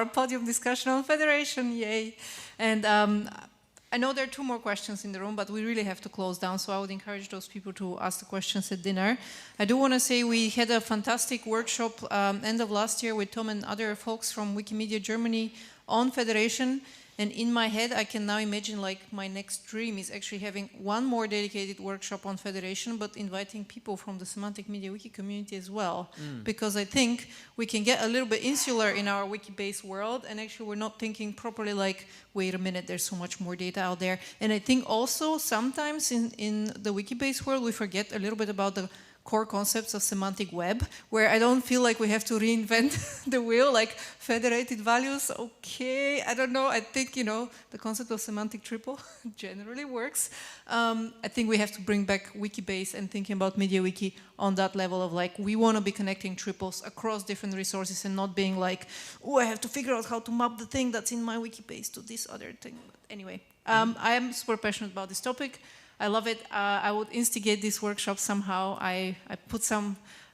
podium discussion on federation, yay. And I know there are 2 more questions in the room, but we really have to close down, so I would encourage those people to ask the questions at dinner. I do want to say we had a fantastic workshop end of last year with Tom and other folks from Wikimedia Germany on federation. And in my head, I can now imagine like my next dream is actually having one more dedicated workshop on federation, but inviting people from the Semantic MediaWiki community as well. Because I think we can get a little bit insular in our wiki-based world, and actually we're not thinking properly like, wait a minute, there's so much more data out there. And I think also sometimes in the wiki-based world, we forget a little bit about the core concepts of semantic web, where I don't feel like we have to reinvent the wheel, like federated values, okay, I don't know, I think, you know, the concept of semantic triple generally works. I think we have to bring back Wikibase and thinking about MediaWiki on that level of like, we want to be connecting triples across different resources and not being like, oh, I have to figure out how to map the thing that's in my Wikibase to this other thing. But anyway, I am super passionate about this topic. I love it. I would instigate this workshop somehow. I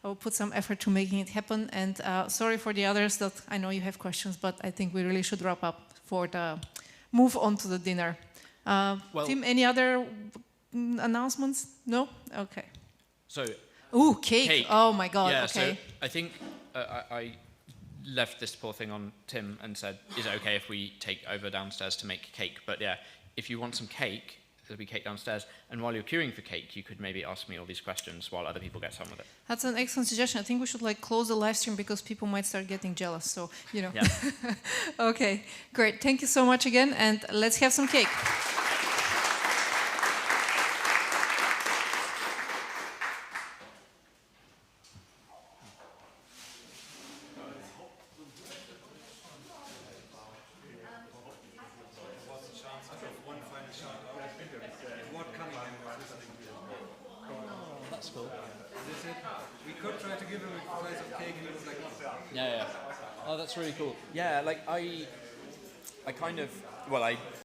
will put some effort to making it happen. And sorry for the others that I know you have questions, but I think we really should wrap up for the move on to the dinner. Well, Tim, any other announcements? No? Okay. So. Ooh, cake. Oh my God. Yeah, okay. So I think I left this poor thing on Tim and said, is it okay if we take over downstairs to make cake? But yeah, if you want some cake, there'll be cake downstairs, and while you're queuing for cake, you could maybe ask me all these questions while other people get some with it. That's an excellent suggestion. I think we should like close the live stream because people might start getting jealous. So, you know. Yeah. Okay, great. Thank you so much again, and let's have some cake. Yeah. Oh, that's really cool. Yeah, like I kind of, well, I